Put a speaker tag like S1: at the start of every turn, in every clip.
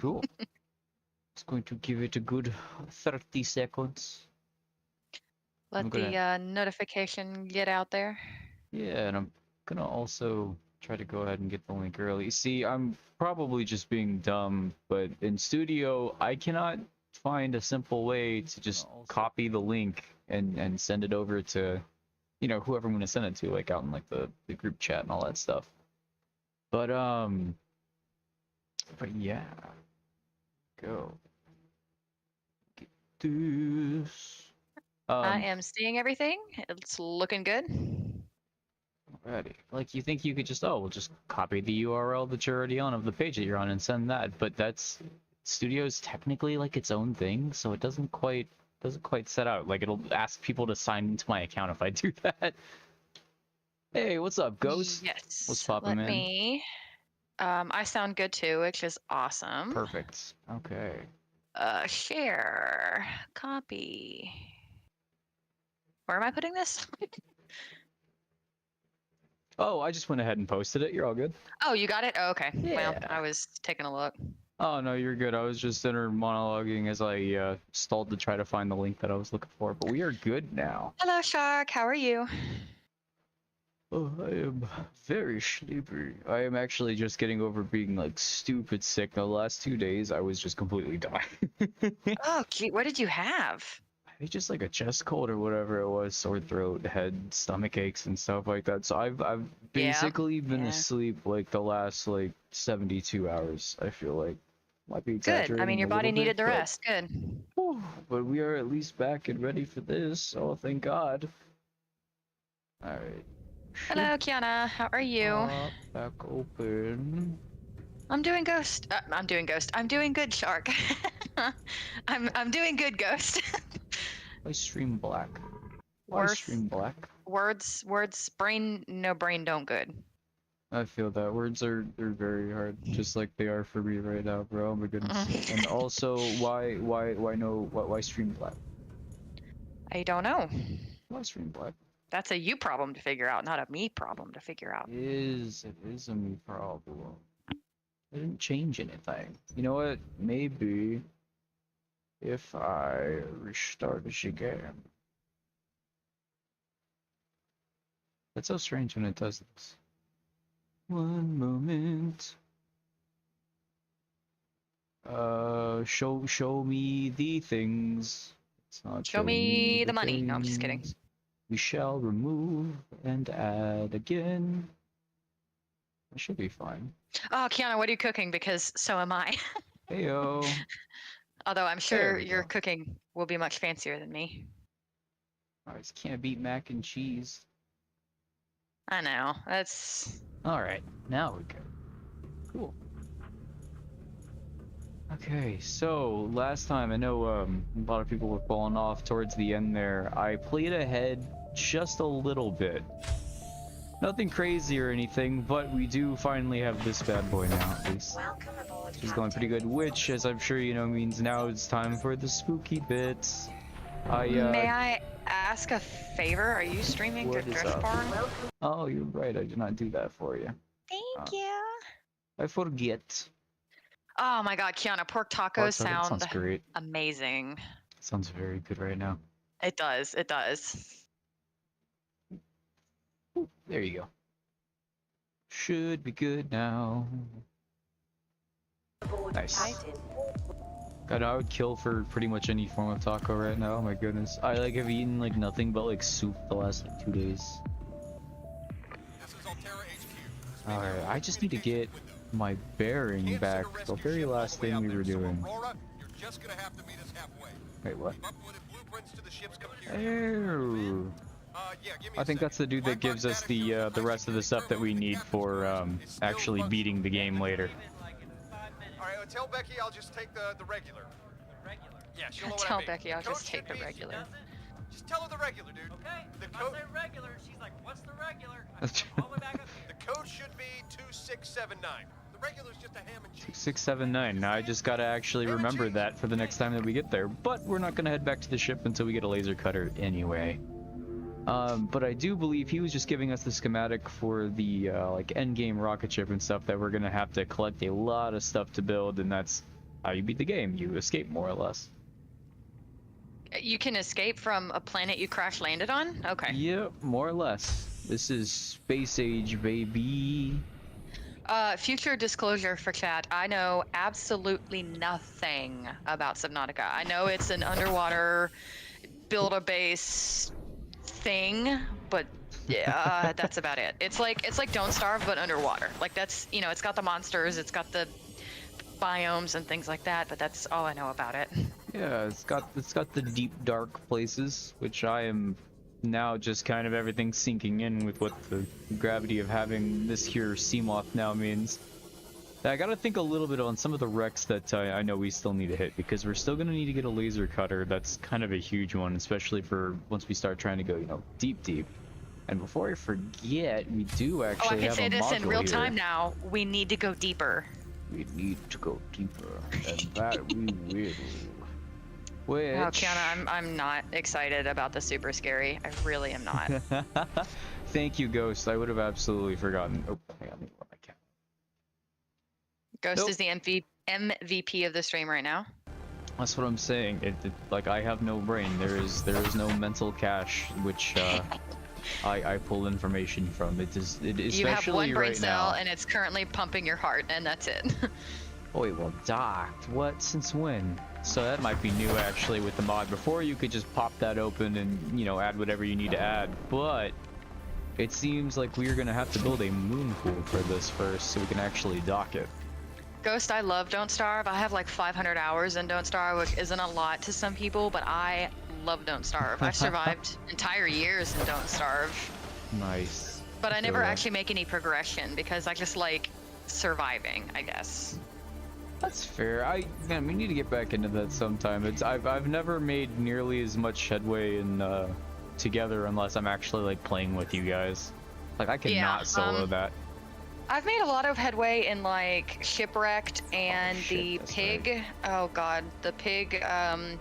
S1: Cool. It's going to give it a good 30 seconds.
S2: Let the notification get out there.
S1: Yeah, and I'm gonna also try to go ahead and get the link early. See, I'm probably just being dumb, but in Studio, I cannot find a simple way to just copy the link and send it over to, you know, whoever I'm gonna send it to, like out in like the group chat and all that stuff. But yeah, go get this.
S2: I am seeing everything. It's looking good.
S1: Alrighty. Like, you think you could just, oh, we'll just copy the URL that you're already on of the page that you're on and send that, but that's, Studio's technically like its own thing, so it doesn't quite set out. Like, it'll ask people to sign into my account if I do that. Hey, what's up, Ghost?
S2: Yes.
S1: What's poppin', man?
S2: Let me. I sound good too, which is awesome.
S1: Perfect. Okay.
S2: Share. Copy. Where am I putting this?
S1: Oh, I just went ahead and posted it. You're all good.
S2: Oh, you got it? Oh, okay.
S1: Yeah.
S2: Well, I was taking a look.
S1: Oh, no, you're good. I was just inner monologuing as I stalled to try to find the link that I was looking for, but we are good now.
S2: Hello, Shark. How are you?
S1: Oh, I am very sleepy. I am actually just getting over being like stupid sick. The last 2 days, I was just completely dying.
S2: Oh, gee, what did you have?
S1: I think just like a chest cold or whatever it was, sore throat, head, stomach aches, and stuff like that. So I've basically been asleep like the last like 72 hours. I feel like might be exaggerating.
S2: Good. I mean, your body needed the rest. Good.
S1: Whew, but we are at least back and ready for this. Oh, thank God. All right.
S2: Hello, Kiana. How are you?
S1: Back open.
S2: I'm doing Ghost. I'm doing Ghost. I'm doing good, Shark. I'm doing good, Ghost.
S1: Why stream black? Why stream black?
S2: Words, brain, no brain, don't good.
S1: I feel that words are very hard, just like they are for me right now, bro. Oh my goodness. And also, why stream black?
S2: I don't know.
S1: Why stream black?
S2: That's a you problem to figure out, not a me problem to figure out.
S1: It is a me problem. I didn't change anything. You know what? Maybe if I restart the game. That's so strange when it does this. One moment. Show me the things. It's not
S2: show me the money.
S1: things.
S2: No, I'm just kidding.
S1: We shall remove and add again. It should be fine.
S2: Oh, Kiana, what are you cooking? Because so am I.
S1: Heyo.
S2: Although I'm sure your cooking will be much fancier than me.
S1: Alright, can't beat mac and cheese.
S2: I know. That's...
S1: Alright, now we go. Cool. Okay, so last time, I know a lot of people were falling off towards the end there. I played ahead just a little bit. Nothing crazy or anything, but we do finally have this bad boy now, at least. She's going pretty good, which, as I'm sure you know, means now it's time for the spooky bits.
S2: May I ask a favor? Are you streaming to Drift Barn?
S1: Oh, you're right. I did not do that for you.
S2: Thank you.
S1: I forget.
S2: Oh my God, Kiana, pork tacos
S1: sounds great.
S2: Amazing.
S1: Sounds very good right now.
S2: It does. It does.
S1: Ooh, there you go. Should be good now. Nice. God, I would kill for pretty much any form of taco right now. Oh my goodness. I like have eaten like nothing but like soup the last like 2 days. Alright, I just need to get my bearing back. The very last thing we were doing. Wait, what? Oh. I think that's the dude that gives us the rest of the stuff that we need for actually beating the game later.
S3: Alright, tell Becky I'll just take the regular. The regular? Yeah, she'll know what I
S2: tell
S3: mean.
S2: Becky I'll just take the regular.
S3: Just tell her the regular, dude.
S4: Okay,
S3: the
S4: I'll say regular. She's like, what's the regular? All the way back up here.
S3: The code should be 2679. The regular's just a ham and cheese.
S1: 2679. Now I just gotta actually remember that for the next time that we get there. But we're not gonna head back to the ship until we get a laser cutter anyway. But I do believe he was just giving us the schematic for the like endgame rocket ship and stuff that we're gonna have to collect a lot of stuff to build, and that's how you beat the game. You escape more or less.
S2: You can escape from a planet you crash landed on? Okay.
S1: Yep, more or less. This is Space Age, baby.
S2: Future disclosure for chat. I know absolutely nothing about Subnautica. I know it's an underwater build-a-base thing, but yeah, that's about it. It's like Don't Starve, but underwater. Like that's, you know, it's got the monsters, it's got the biomes and things like that, but that's all I know about it.
S1: Yeah, it's got the deep dark places, which I am now just kind of everything sinking in with what the gravity of having this here Seamoth now means. I gotta think a little bit on some of the wrecks that I know we still need to hit, because we're still gonna need to get a laser cutter. That's kind of a huge one, especially for once we start trying to go, you know, deep. And before I forget, we do actually have a module
S2: I can say this in real
S1: here.
S2: time now. We need to go deeper.
S1: We need to go deeper, and that we will. Which...
S2: Oh, Kiana, I'm not excited about the super scary. I really am not.
S1: Thank you, Ghost. I would have absolutely forgotten. Oh, hang on, let me lower my camera.
S2: Ghost
S1: Nope.
S2: is the MVP of the stream right now.
S1: That's what I'm saying. Like, I have no brain. There is no mental cache, which I pull information from. Especially
S2: You have one brain
S1: right
S2: cell,
S1: now.
S2: and it's currently pumping your heart, and that's it.
S1: Oh wait, well, docked. What? Since when? So that might be new, actually, with the mod. Before, you could just pop that open and, you know, add whatever you need to add. But it seems like we're gonna have to build a moon pool for this first, so we can actually dock it.
S2: Ghost, I love Don't Starve. I have like 500 hours in Don't Starve, which isn't a lot to some people, but I love Don't Starve. I've survived entire years in Don't Starve.
S1: Nice.
S2: But I never
S1: Sure.
S2: actually make any progression because I just like surviving, I guess.
S1: That's fair. Man, we need to get back into that sometime. I've never made nearly as much headway in together unless I'm actually like playing with you guys. Like I cannot solo that.
S2: I've made a lot of headway in like Shipwrecked and
S1: shit,
S2: the
S1: that's
S2: pig.
S1: right.
S2: Oh god, the pig
S1: I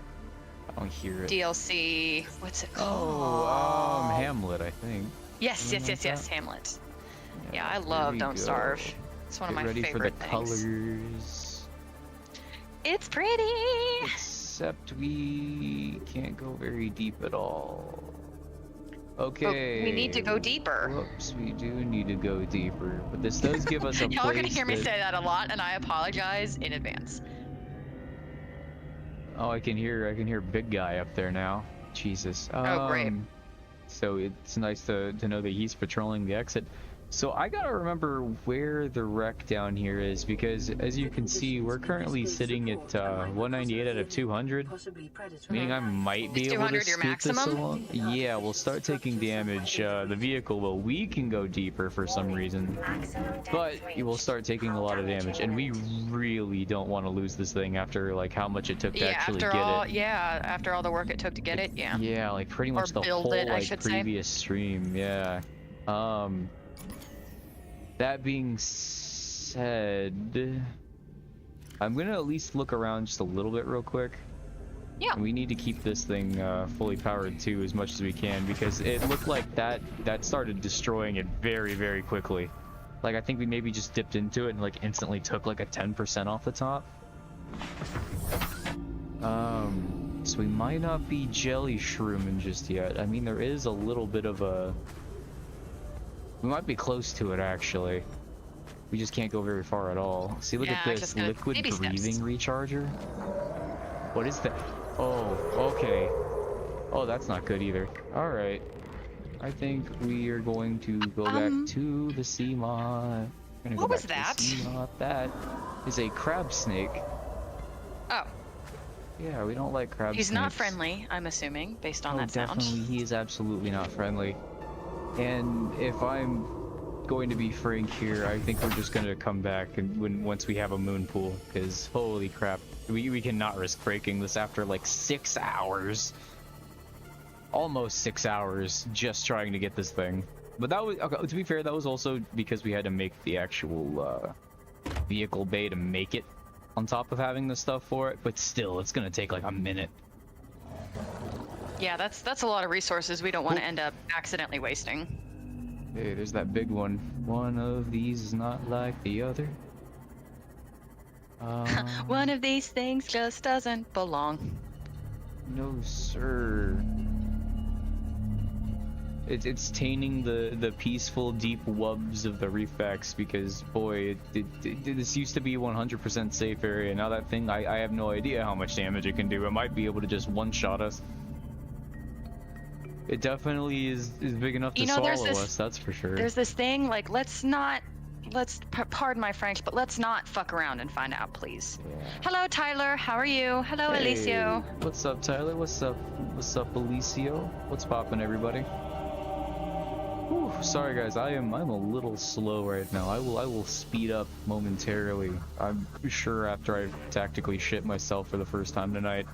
S1: don't hear it.
S2: DLC. What's it called?
S1: Oh, Hamlet, I think.
S2: Yes,
S1: something like
S2: yes,
S1: that.
S2: Hamlet. Yeah, I
S1: here
S2: love
S1: we
S2: Don't
S1: go.
S2: Starve. It's one of
S1: Get
S2: my
S1: ready
S2: favorite
S1: for the
S2: things.
S1: colors.
S2: It's pretty.
S1: Except we can't go very deep at all. Okay.
S2: But we need to go deeper.
S1: Whoops, we do need to go deeper. But this does give us a
S2: Y'all are gonna
S1: place
S2: hear me
S1: that-
S2: say that a lot, and I apologize in advance.
S1: Oh, I can hear big guy up there now. Jesus.
S2: Oh, great.
S1: So it's nice to know that he's patrolling the exit. So I gotta remember where the wreck down here is, because as you can see, we're currently sitting at 198 out of 200, meaning I might be
S2: Is
S1: able to
S2: 200 your
S1: scoot this
S2: maximum?
S1: along. Yeah, we'll start taking damage. The vehicle will. We can go deeper for some reason, but you will start taking a lot of damage, and we really don't want to lose this thing after like how much it took to actually get it.
S2: After all the work it took to get it, yeah.
S1: Yeah, like pretty much the
S2: build
S1: whole
S2: it, I
S1: like
S2: should say.
S1: previous stream. Yeah. That being said, I'm gonna at least look around just a little bit real quick.
S2: Yeah.
S1: We need to keep this thing fully powered too as much as we can, because it looked like that started destroying it very, very quickly. Like I think we maybe just dipped into it and like instantly took like a 10% off the top. So we might not be jelly shrooming just yet. I mean, there is a little bit of a... We might be close to it, actually. We just can't go very far at all. See, look
S2: Yeah,
S1: at
S2: I'm
S1: this.
S2: just gonna-
S1: Liquid
S2: baby steps.
S1: breathing recharger? What is that? Oh, okay. Oh, that's not good either. Alright. I think we are going to go back to the Seamoth.
S2: What was that?
S1: That is a crab snake.
S2: Oh,
S1: Yeah, we don't like crab
S2: he's
S1: snakes.
S2: not friendly, I'm assuming, based on that sound.
S1: Definitely, he is absolutely not friendly. And if I'm going to be frank here, I think we're just going to come back and once we have a moon pool, because holy crap, we cannot risk breaking this after like 6 hours. Almost 6 hours just trying to get this thing. But that was, okay, to be fair, that was also because we had to make the actual vehicle bay to make it on top of having the stuff for it, but still, it's going to take like a minute.
S2: Yeah, that's a lot of resources we don't want to end up accidentally wasting.
S1: Hey, there's that big one. One of these is not like the other.
S2: One of these things just doesn't belong.
S1: No, sir. It's tainting the peaceful deep wubs of the reefbacks because boy, this used to be 100% safe area. Now that thing, I have no idea how much damage it can do. It might be able to just one-shot us. It definitely is big enough to swallow us. That's for sure.
S2: There's this thing like pardon my French, but let's not fuck around and find out, please.
S1: Yeah.
S2: Hello, Tyler. How are you? Hello,
S1: Hey,
S2: Alicio.
S1: what's up, Tyler? What's up, Alicio? What's poppin', everybody? Whew, sorry guys, I'm a little slow right now. I will speed up momentarily. I'm sure after I tactically shit myself for the first time tonight,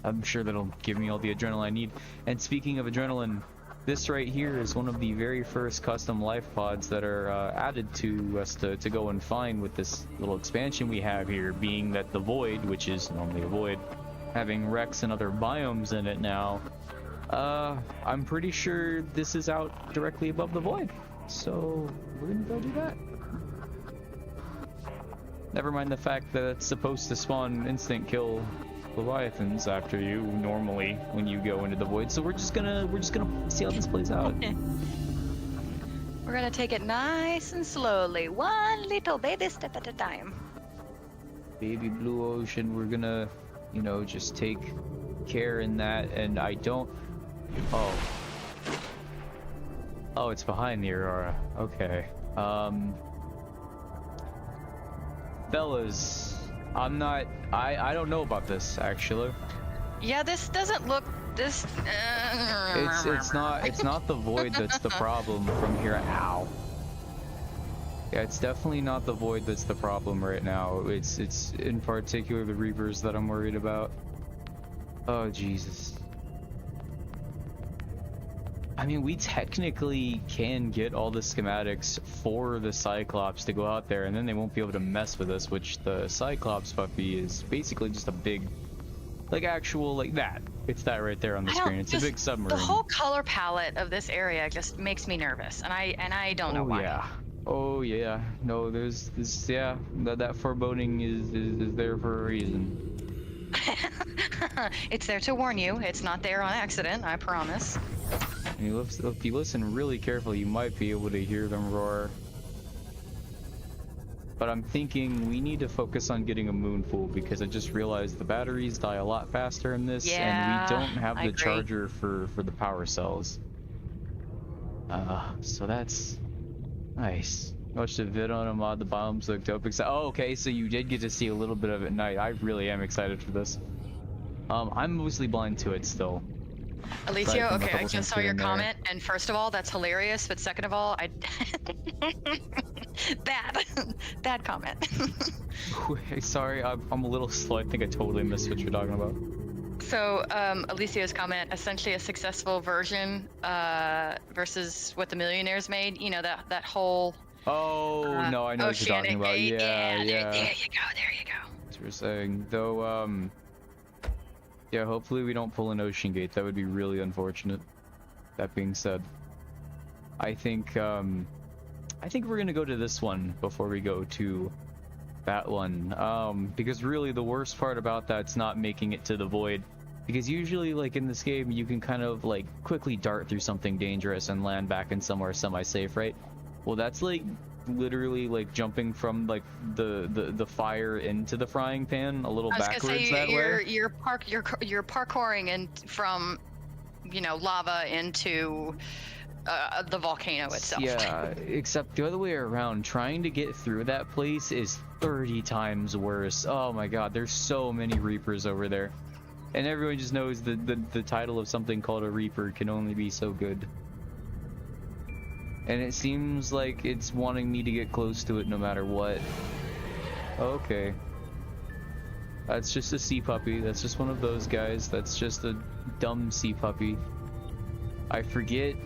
S1: I'm sure that'll give me all the adrenaline I need. And speaking of adrenaline, this right here is one of the very first custom life pods that are added to us to go and find with this little expansion we have here, being that the void, which is normally a void, having wrecks and other biomes in it now. I'm pretty sure this is out directly above the void, so we're gonna go do that. Never mind the fact that it's supposed to spawn instant kill leviathans after you normally when you go into the void, so we're just gonna see how this plays out.
S2: We're gonna take it nice and slowly, one little baby step at a time.
S1: Baby blue ocean, we're gonna, you know, just take care in that. And I don't. Oh, it's behind the Aurora. Okay. Fellas, I don't know about this actually.
S2: Yeah, this doesn't look this.
S1: It's not the void that's the problem from here. Ow. Yeah, it's definitely not the void that's the problem right now. It's in particular the Reapers that I'm worried about. Oh Jesus. I mean, we technically can get all the schematics for the Cyclops to go out there, and then they won't be able to mess with us, which the Cyclops puppy is basically just a big, like actual, like that. It's that right there on the screen. It's a big submarine.
S2: The whole color palette of this area just makes me nervous, and I don't know why.
S1: Yeah. Oh yeah. No, there's this. Yeah, that foreboding is there for a reason.
S2: It's there to warn you. It's not there on accident, I promise.
S1: If you listen really carefully, you might be able to hear them roar. But I'm thinking we need to focus on getting a moonpool because I just realized the batteries die a lot faster in this, and we don't have the charger for the power cells. So that's nice. Watched a vid on a mod, the Biomes looked dope. Oh, okay, so you did get to see a little bit of it at night. I really am excited for this. I'm mostly blind to it still.
S2: Alicio, okay, I just saw your comment, and first of all, that's hilarious, but second of all, bad comment.
S1: Sorry, I'm a little slow. I think I totally missed what you're talking about.
S2: So, Alicio's comment, essentially a successful version versus what the Millionaires made, you know, that whole...
S1: Oh, no, I know what you're talking about. Yeah.
S2: There you go.
S1: That's what we're saying. Though, yeah, hopefully we don't pull an Ocean Gate. That would be really unfortunate. That being said, I think we're gonna go to this one before we go to that one. Because really the worst part about that's not making it to the void. Because usually, like in this game, you can kind of like quickly dart through something dangerous and land back in somewhere semi-safe, right? Well, that's like literally like jumping from like the fire into the frying pan a little backwards that way.
S2: You're parkouring and from, you know, lava into the volcano itself.
S1: Yeah, except the other way around. Trying to get through that place is 30 times worse. Oh my god, there's so many Reapers over there. And everyone just knows the title of something called a Reaper can only be so good. And it seems like it's wanting me to get close to it no matter what. Okay. That's just a sea puppy. That's just one of those guys. That's just a dumb sea puppy. I forget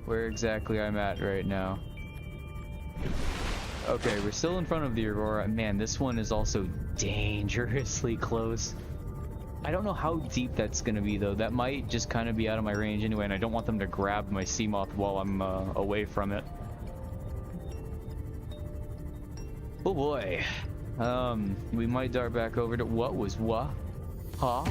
S1: where exactly I'm at right now. Okay, we're still in front of the Aurora. Man, this one is also dangerously close. I don't know how deep that's gonna be though. That might just kind of be out of my range anyway, and I don't want them to grab my sea moth while I'm away from it. Oh boy. We might dart back over to what was what? Huh?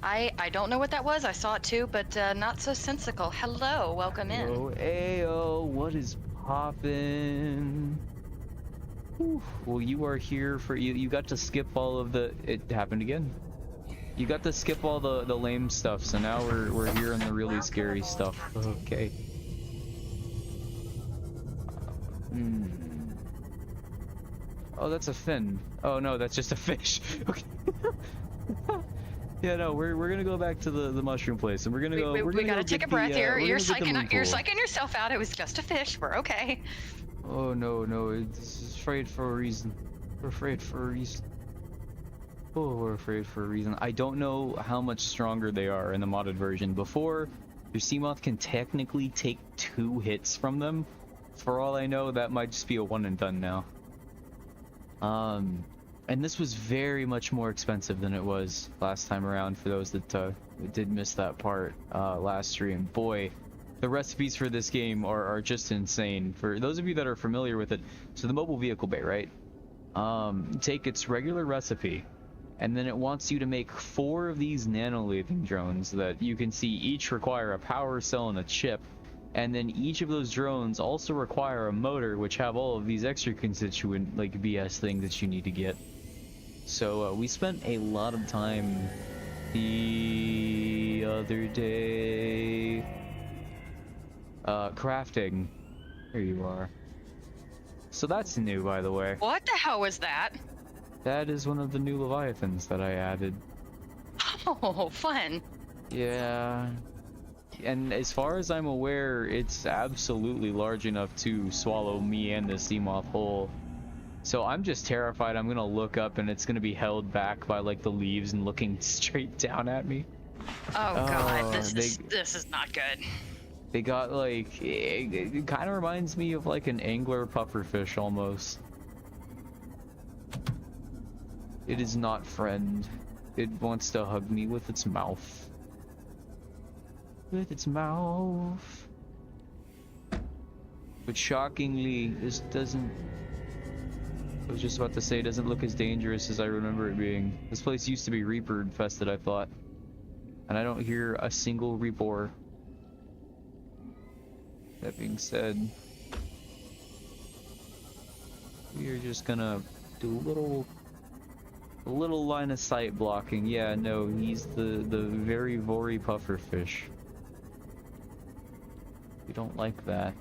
S2: I don't know what that was. I saw it too, but not so sensical. Hello, welcome in.
S1: Oh, ayo, what is poppin'? Whew. Well, you are here for you got to skip all of the it happened again. You got to skip all the lame stuff, so now we're here on the really scary stuff. Okay. Hmm. Oh, that's a fin. Oh no, that's just a fish. Okay. Yeah, no, we're gonna go back to the mushroom place, and we're gonna go.
S2: We gotta take a breath here. You're psyching
S1: psyching
S2: yourself out. It was just a fish. We're okay.
S1: Oh no, it's afraid for a reason. We're afraid for a reason. Oh, we're afraid for a reason. I don't know how much stronger they are in the modded version. Before, your Seamoth can technically take 2 hits from them. For all I know, that might just be a one and done now. And this was very much more expensive than it was last time around for those that did miss that part last stream. Boy, the recipes for this game are just insane. For those of you that are familiar with it, so the mobile vehicle bay, right? Take its regular recipe, and then it wants you to make 4 of these nanolathing drones that you can see each require a power cell and a chip. And then each of those drones also require a motor, which have all of these extra constituent, like, BS things that you need to get. So, we spent a lot of time the other day crafting. Here you are. So that's new, by the way.
S2: What the hell was that?
S1: That is one of the new Leviathans that I added.
S2: Oh, fun.
S1: Yeah. And as far as I'm aware, it's absolutely large enough to swallow me and the Seamoth whole. So I'm just terrified I'm gonna look up and it's gonna be held back by like the leaves and looking straight down at me.
S2: Oh god, this is not good.
S1: They got like, it kind of reminds me of like an angler pufferfish almost. It is not friend. It wants to hug me with its mouth. With its mouth. But shockingly, this doesn't... I was just about to say, it doesn't look as dangerous as I remember it being. This place used to be Reaper infested, I thought. And I don't hear a single Reaper. That being said, we are just gonna do a little line of sight blocking. Yeah, no, he's the very vory pufferfish. We don't like that.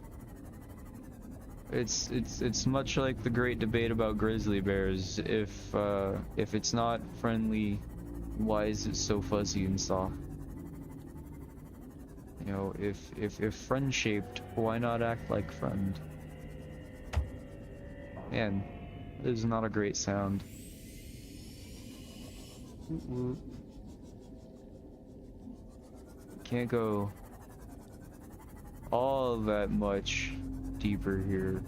S1: It's much like the great debate about grizzly bears. If it's not friendly, why is it so fuzzy and soft? You know, if friend shaped, why not act like friend? Man, this is not a great sound. Can't go all that much deeper here.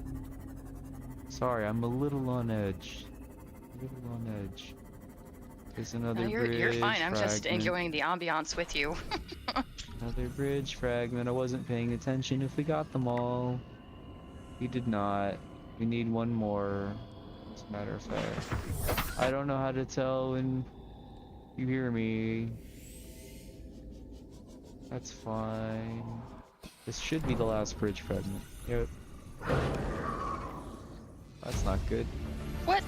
S1: Sorry, I'm a little on edge. There's another
S2: No,
S1: bridge
S2: you're fine. I'm just
S1: fragment.
S2: enjoying the ambiance with you.
S1: Another bridge fragment. I wasn't paying attention if we got them all. We did not. We need one more. As a matter of fact. I don't know how to tell when you hear me. That's fine. This should be the last bridge fragment. Yep. That's not good.
S2: What?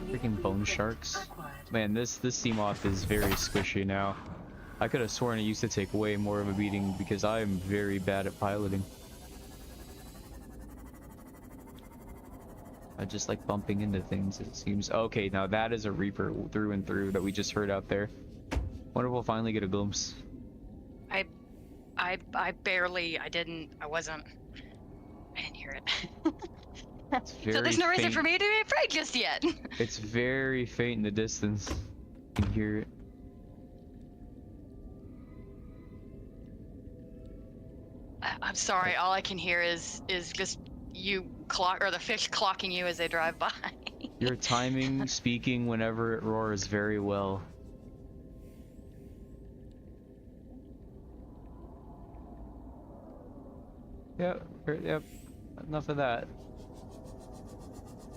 S1: Freaking bone sharks. Man, this Seamoth is very squishy now. I could have sworn it used to take way more of a beating because I am very bad at piloting. I just like bumping into things, it seems. Okay, now that is a Reaper through and through that we just heard out there. Wonder if we'll finally get a glimpse.
S2: I didn't hear it. So there's no reason for me to be afraid just yet.
S1: It's very faint in the distance. You can hear it.
S2: I'm sorry, all I can hear is just you the fish clocking you as they drive by.
S1: Your timing, speaking whenever it roars very well. Yep, enough of that.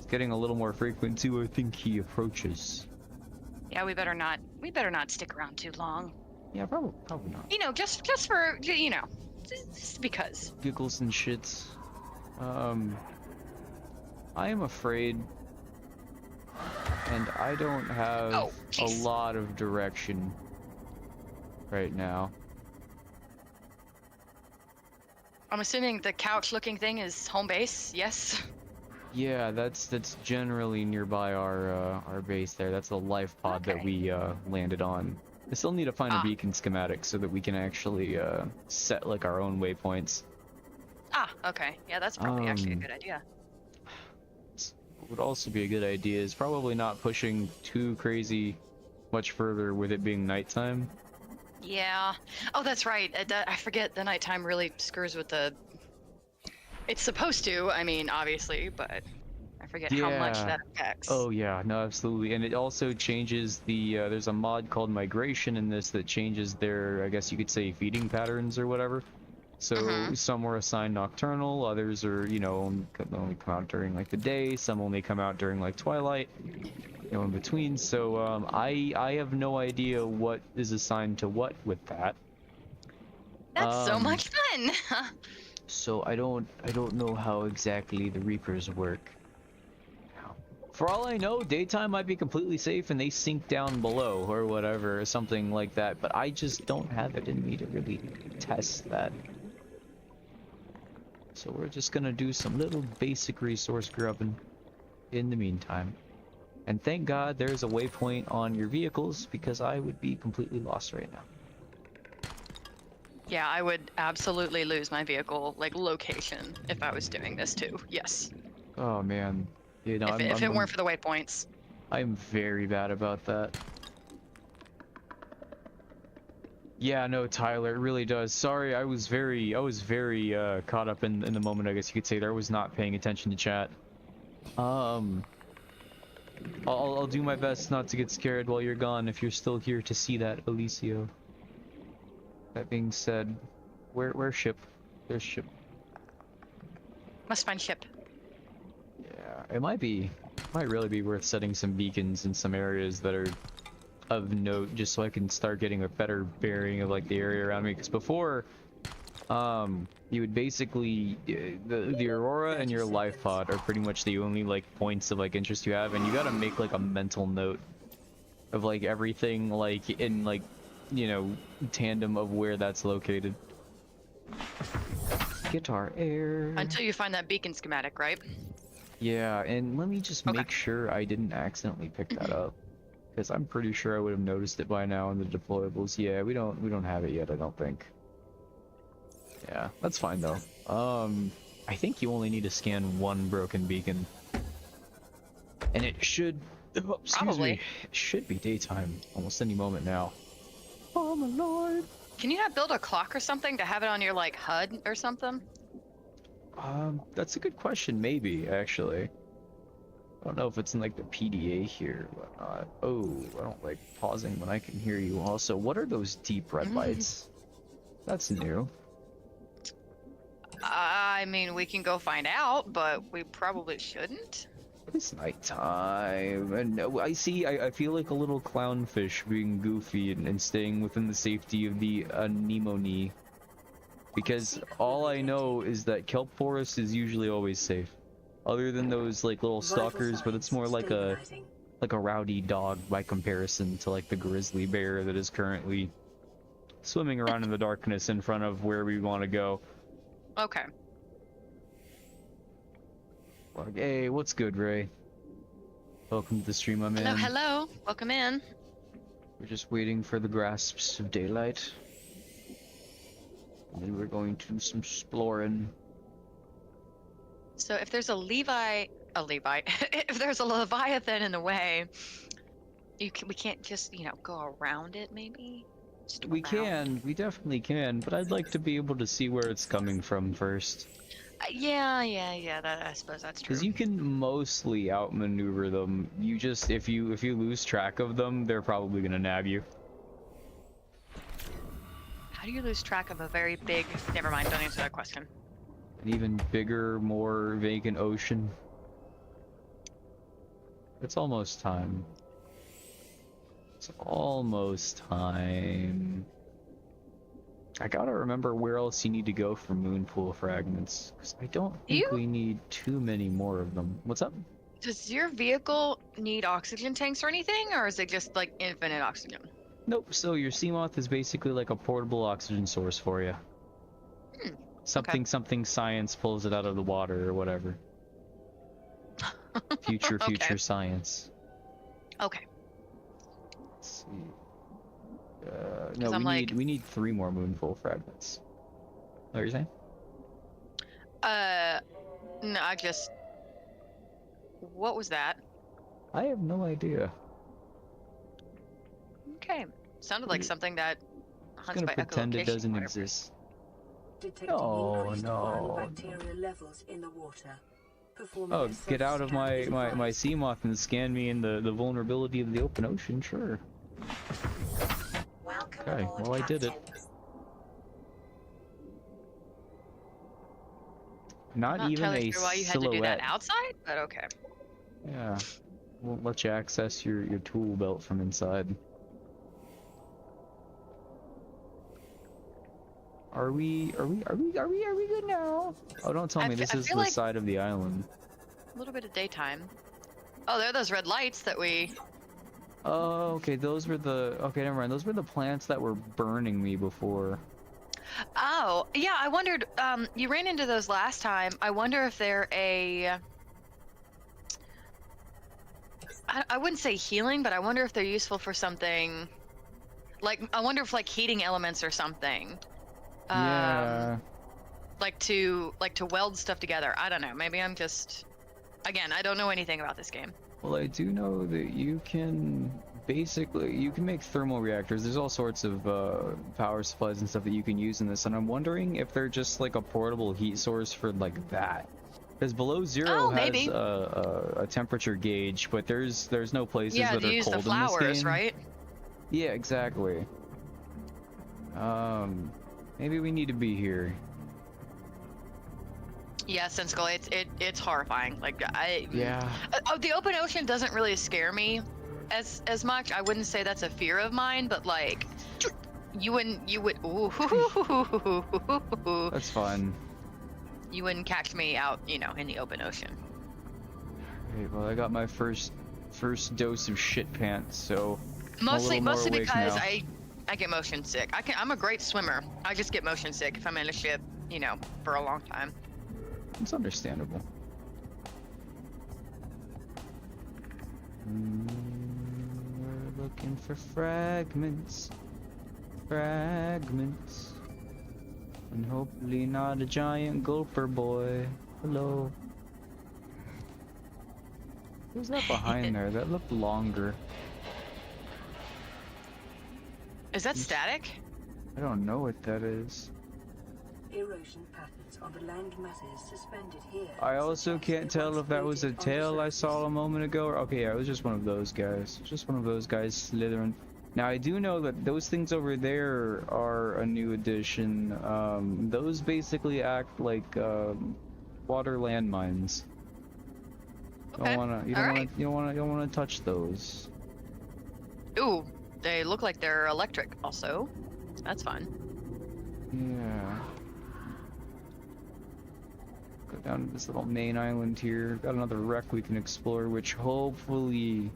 S1: getting a little more frequent too. I think he approaches.
S2: Yeah, we better not. We better not stick around too long.
S1: Yeah, probably not.
S2: You know, just for you know, just because.
S1: Giggles and shits. I am afraid, and I don't have
S2: Oh,
S1: a
S2: jeez.
S1: lot of direction right now.
S2: I'm assuming the couch-looking thing is home base. Yes.
S1: Yeah, that's generally nearby our base there. That's the life pod that
S2: Okay.
S1: we landed on. I still need to find a
S2: Ah.
S1: beacon schematic so that we can actually set like our own waypoints.
S2: Ah, okay. Yeah, that's probably actually a
S1: Um,
S2: good idea.
S1: What would also be a good idea is probably not pushing too crazy much further with it being nighttime.
S2: Yeah. Oh, that's right. I forget the nighttime really screws with the. It's supposed to. I mean, obviously, but I forget how much
S1: Yeah.
S2: that affects.
S1: Oh yeah, no, absolutely. And it also changes the there's a mod called migration in this that changes their, I guess you could say, feeding patterns or whatever. So
S2: Mhm.
S1: some were assigned nocturnal, others are, you know, only come out during like the day, some only come out during like twilight, you know, in between. So I have no idea what is assigned to what with that.
S2: That's so
S1: Um,
S2: much fun.
S1: So I don't know how exactly the Reapers work. For all I know, daytime might be completely safe and they sink down below or whatever, or something like that, but I just don't have it in me to really test that. So we're just gonna do some little basic resource grubbing in the meantime. And thank God there's a waypoint on your vehicles, because I would be completely lost right now.
S2: Yeah, I would absolutely lose my vehicle like location if I was doing this too. Yes.
S1: Oh man. You know,
S2: If it weren't for the waypoints.
S1: I'm very bad about that. Yeah, no, Tyler, it really does. Sorry, I was very caught up in the moment, I guess you could say. There, I was not paying attention to chat. I'll do my best not to get scared while you're gone if you're still here to see that, Alicio. That being said, where's ship? There's ship.
S2: Must find ship.
S1: Yeah, it might really be worth setting some beacons in some areas that are of note, just so I can start getting a better bearing of like the area around me. Because before, you would basically the Aurora and your life pod are pretty much the only like points of like interest you have, and you gotta make like a mental note of like everything like in like, you know, tandem of where that's located. Guitar air.
S2: Until you find that beacon schematic, right?
S1: Yeah, and let me just
S2: Okay.
S1: make sure I didn't accidentally pick that up, because I'm pretty sure I would have noticed it by now in the deployables. Yeah, we don't have it yet, I don't think. Yeah, that's fine though. I think you only need to scan one broken beacon, and it should, oh, excuse
S2: Probably.
S1: me, it should be daytime almost any moment now. Oh my lord.
S2: Can you not build a clock or something to have it on your like HUD or something?
S1: That's a good question. Maybe actually. I don't know if it's in like the PDA here, or whatnot. Oh, I don't like pausing when I can hear you. Also, what are those deep red lights? That's new.
S2: I mean, we can go find out, but we probably shouldn't.
S1: It's nighttime, and I see. I feel like a little clownfish being goofy and staying within the safety of the anemone. Because all I know is that kelp forest is usually always safe, other than those like little stalkers. But it's more like a rowdy dog by comparison to like the grizzly bear that is currently swimming around in the darkness in front of where we want to go.
S2: Okay.
S1: Like, hey, what's good, Ray? Welcome to the stream, my man.
S2: Hello, hello. Welcome in.
S1: We're just waiting for the grasps of daylight. And then we're going to do some exploring.
S2: So if there's if there's a Leviathan in the way, we can't just, you know, go around it maybe? Just
S1: We
S2: around.
S1: we definitely can, but I'd like to be able to see where it's coming from first.
S2: Yeah, I suppose that's true.
S1: Because you can mostly outmaneuver them. You just, if you lose track of them, they're probably gonna nab you.
S2: How do you lose track of a very big... Never mind, don't answer that question.
S1: An even bigger, more vacant ocean. It's almost time. It's almost time. I gotta remember where else you need to go for moonpool fragments, because I don't think we need too many more of them. What's up?
S2: Does your vehicle need oxygen tanks or anything, or is it just like infinite oxygen?
S1: Nope, so your Seamoth is basically like a portable oxygen source for you. Something science pulls it out of the water or whatever. Future science.
S2: Okay.
S1: Let's see. No, we need 3 more moonful fragments. What are you saying?
S2: No, what was that?
S1: I have no idea.
S2: Okay. Sounded like something that hunts
S1: Gonna
S2: by
S1: pretend it
S2: echolocation,
S1: doesn't
S2: whatever.
S1: exist.
S5: Detecting
S1: Oh,
S5: increased
S1: no.
S5: bacteria levels in the water. Performing
S1: Oh,
S5: a
S1: get out of my
S5: self-scan is
S1: Seamoth and scan me in the vulnerability of the open ocean, sure. Okay, well I did it. Not
S2: Not
S1: even
S2: entirely
S1: a
S2: sure why you had to do that
S1: silhouette.
S2: outside, but okay.
S1: Yeah, won't let you access your tool belt from inside. Are we good now? Oh, don't tell me this is the side of the island.
S2: A little bit of daytime. Oh, there are those red lights that we...
S1: Oh, okay, those were the... Okay, never mind. Those were the plants that were burning me before.
S2: Oh, yeah, I wondered, you ran into those last time. I wonder if they're I wouldn't say healing, but I wonder if they're useful for something... Like, I wonder if, like, heating elements or something.
S1: Yeah.
S2: Like to weld stuff together. I don't know. Maybe I'm just... Again, I don't know anything about this game.
S1: Well, I do know that you can make thermal reactors. There's all sorts of power supplies and stuff that you can use in this, and I'm wondering if they're just like a portable heat source for like that. Because below zero has a temperature gauge, but there's no places that are cold in this game.
S2: Yeah, use the flowers, right?
S1: Yeah, exactly. Maybe we need to be here.
S2: Yeah, Sensical, it's horrifying. Like
S1: Yeah.
S2: The open ocean doesn't really scare me as much. I wouldn't say that's a fear of mine, but like you would ooh,
S1: That's fun.
S2: You wouldn't catch me out, in the open ocean.
S1: Alright, well I got my first dose of shit pants, so
S2: Mostly because
S1: now.
S2: I get motion sick. I'm a great swimmer. I just get motion sick if I'm in a ship, for a long time.
S1: It's understandable. We're looking for fragments. And hopefully not a giant gulper boy. Hello. Who's that behind there? That looked longer.
S2: Is that static?
S1: I don't know what that is.
S5: Erosion patterns on the land masses suspended here.
S1: I also can't tell if that was a tail I saw a moment ago. Okay, yeah, it was just one of those guys. Just one of those guys slithering. Now I do know that those things over there are a new addition. Those basically act like water landmines.
S2: Okay.
S1: You don't wanna touch those.
S2: Ooh, they look like they're electric also. That's fun.
S1: Yeah. Go down to this little main island here. Got another wreck we can explore, which hopefully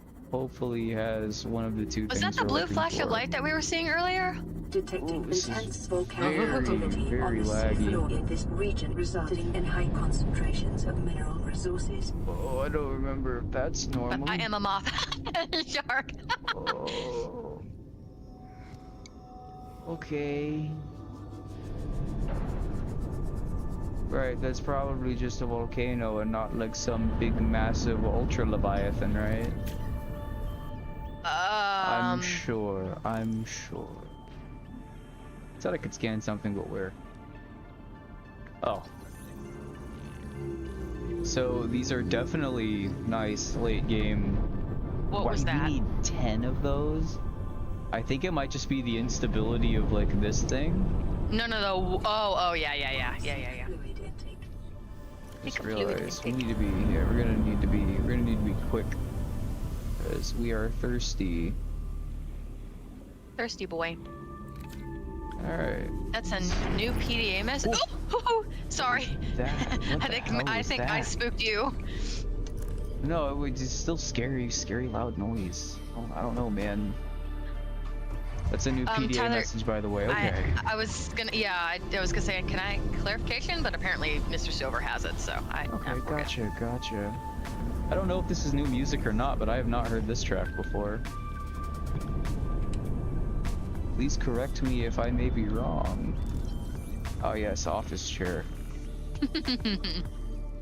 S1: has one of the two
S2: Was
S1: things
S2: that the
S1: we're
S2: blue
S1: looking
S2: flash
S1: for.
S2: of light that we were seeing earlier?
S5: Detecting
S1: This is
S5: intense volcanic
S1: very,
S5: activity
S1: very
S5: on the
S1: laggy.
S5: seafloor in this region, resulting in high concentrations of mineral resources.
S1: Oh, I don't remember if that's normal.
S2: But I am a moth shark.
S1: Oh. Okay. Right, that's probably just a volcano and not like some big massive ultra leviathan, right? I'm sure. Thought I could scan something, but where? Oh. So these are definitely nice late game.
S2: What was that?
S1: We need 10 of those? I think it might just be the instability of like this thing.
S2: No. Oh, yeah.
S5: Fluid intake.
S1: Just realized we need to be, yeah, we're gonna need to be quick. because we are thirsty.
S2: Thirsty boy.
S1: Alright.
S2: That's a new PDA message. Oh, sorry. I think I spooked you.
S1: No, it was just still scary loud noise. Oh, I don't know, man. That's a new PDA
S2: Tyler,
S1: message, by the way. Okay.
S2: I was gonna say, can I clarification? But apparently Mr. Silver has it, so
S1: Okay, gotcha. I don't know if this is new music or not, but I have not heard this track before. Please correct me if I may be wrong. Oh yes, office chair.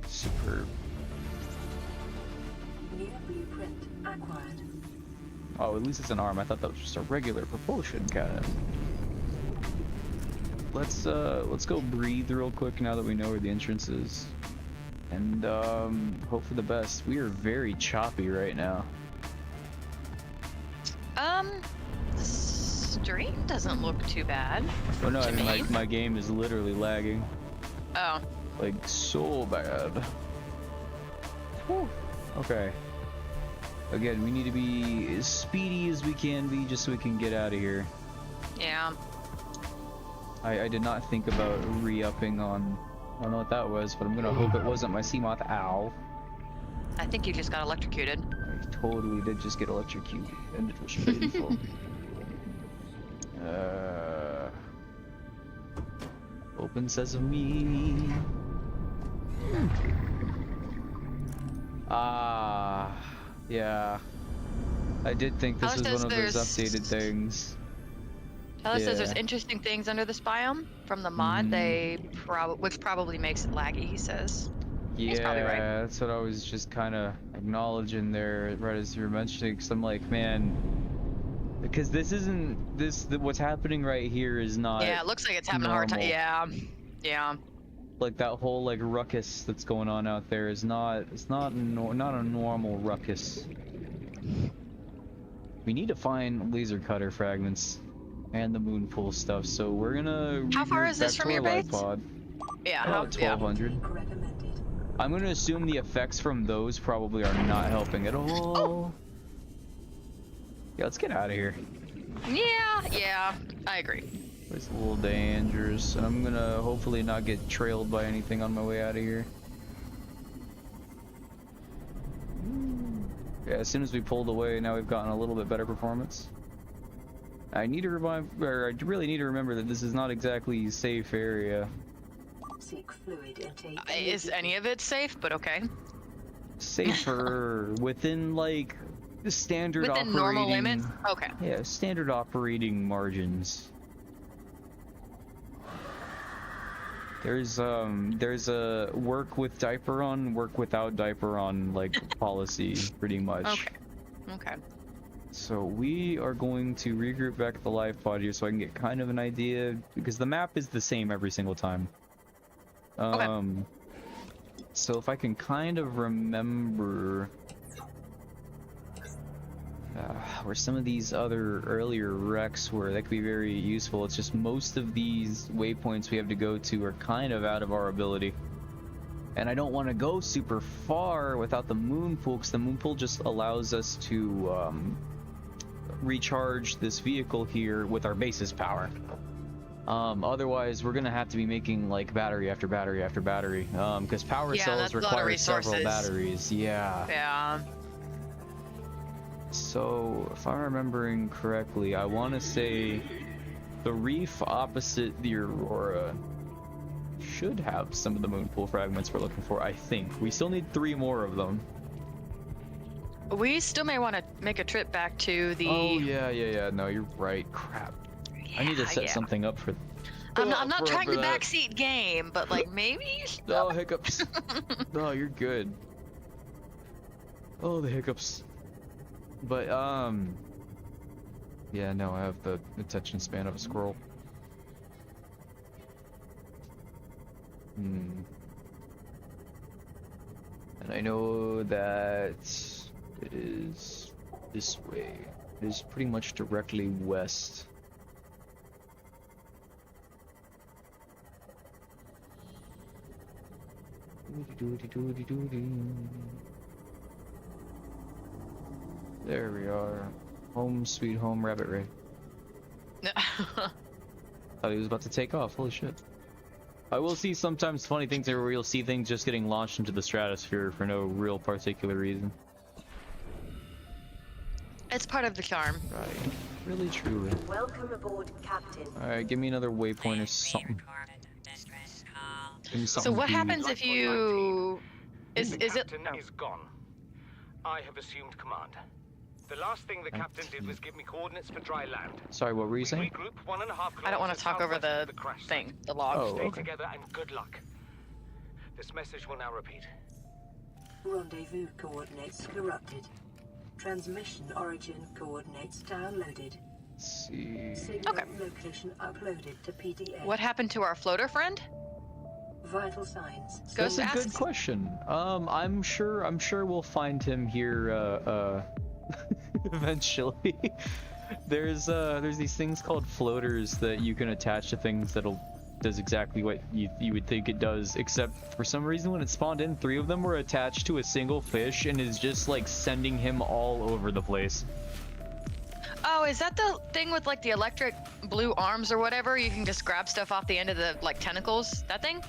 S1: Superb.
S5: New blueprint acquired.
S1: Oh, at least it's an arm. I thought that was just a regular propulsion cannon. Let's go breathe real quick now that we know where the entrance is. And hope for the best. We are very choppy right now.
S2: The stream doesn't look too bad.
S1: Oh no, I
S2: to
S1: mean
S2: me.
S1: my game is literally lagging.
S2: Oh.
S1: Like so bad. Whew. Okay. Again, we need to be as speedy as we can be just so we can get out of here.
S2: Yeah.
S1: I did not think about re-upping on, I don't know what that was, but I'm gonna hope it wasn't my Seamoth. Ow.
S2: I think you just got electrocuted.
S1: I totally did just get electrocuted, and it was painful. Open sesame. Yeah. I did think this
S2: Tyler
S1: was
S2: says
S1: one of those
S2: there's-
S1: updated things.
S2: Tyler says there's
S1: Yeah.
S2: interesting things under this biome from the mod. Which probably makes it laggy. He says. He's probably right.
S1: Yeah, that's what I was just kind of acknowledging there, right as you were mentioning. Cause I'm like, man, because this isn't what's happening right here is not.
S2: Yeah, it looks like it's having a hard time.
S1: normal.
S2: Yeah.
S1: Like that whole like ruckus that's going on out there is not. It's not not a normal ruckus. We need to find laser cutter fragments and the moon pool stuff. So we're gonna.
S2: How far
S1: regroup
S2: is this
S1: back
S2: from
S1: to
S2: your
S1: our live
S2: base?
S1: pod.
S2: Yeah.
S1: Oh,
S2: Yeah.
S1: 1200.
S5: Recommended.
S1: I'm gonna assume the effects from those probably are not helping at all.
S2: Oh.
S1: Yeah, let's get out of here.
S2: Yeah. I agree.
S1: It's a little dangerous, and I'm gonna hopefully not get trailed by anything on my way out of here. Yeah, as soon as we pulled away, now we've gotten a little bit better performance. I need to I really need to remember that this is not exactly a safe area.
S5: Seek fluid intake.
S2: Is any of it safe? But okay.
S1: Safer within like the standard
S2: Within
S1: operating.
S2: normal limits. Okay.
S1: Yeah, standard operating margins. There's a work with diaper on, work without diaper on like policy pretty much.
S2: Okay.
S1: So we are going to regroup back at the live pod here so I can get kind of an idea, because the map is the same every single time. So if I can kind of remember where some of these other earlier wrecks were, that could be very useful. It's just most of these waypoints we have to go to are kind of out of our ability. And I don't want to go super far without the moon pool, because the moon pool just allows us to recharge this vehicle here with our base's power. Otherwise, we're gonna have to be making like battery after battery after battery, because power
S2: Yeah,
S1: cells
S2: that's a lot of
S1: require several
S2: resources.
S1: batteries.
S2: Yeah.
S1: So, if I'm remembering correctly, I want to say the reef opposite the Aurora should have some of the moon pool fragments we're looking for, I think. We still need 3 more of them.
S2: We still may want to make a trip back to the.
S1: Oh, yeah. No, you're right. Crap. I need to set
S2: Yeah.
S1: something up for...
S2: I'm not trying to
S1: that.
S2: backseat game, but like maybe you should.
S1: Oh, hiccups. No, you're good. Oh, the hiccups. But, yeah, no, I have the attention span of a squirrel. And I know that it is this way. It is pretty much directly west. There we are. Home sweet home rabbit ray. Thought he was about to take off. Holy shit. I will see sometimes funny things where you'll see things just getting launched into the stratosphere for no real particular reason.
S2: It's part of the charm.
S1: Right. Really truly.
S5: Welcome aboard, Captain.
S1: Alright, give me another waypoint or something. Give me
S2: So
S1: something
S2: what
S1: to-
S2: happens if you...
S6: The
S2: Is it...
S6: captain is gone. I have assumed command. The last thing the captain did was give me coordinates for dry land.
S1: Sorry, what were you
S6: We
S1: saying?
S6: regroup 1.5
S2: I don't want to
S6: kilometers
S2: talk over
S6: southwest
S2: the
S6: of crash
S2: thing,
S6: site.
S2: the log.
S1: Oh,
S6: Stay
S1: okay.
S6: together and good luck. This message will now repeat.
S5: Rendezvous coordinates corrupted. Transmission origin coordinates downloaded.
S1: Let's see.
S5: Signal
S2: Okay.
S5: location uploaded to PDA.
S2: What happened to our floater friend?
S5: Vital signs.
S2: Ghost
S1: That's a good
S2: asks.
S1: question. I'm sure we'll find him here eventually. There's these things called floaters that you can attach to things does exactly what you would think it does, except for some reason when it spawned in, 3 of them were attached to a single fish and is just like sending him all over the place.
S2: Oh, is that the thing with like the electric blue arms or whatever? You can just grab stuff off the end of the like tentacles? That thing?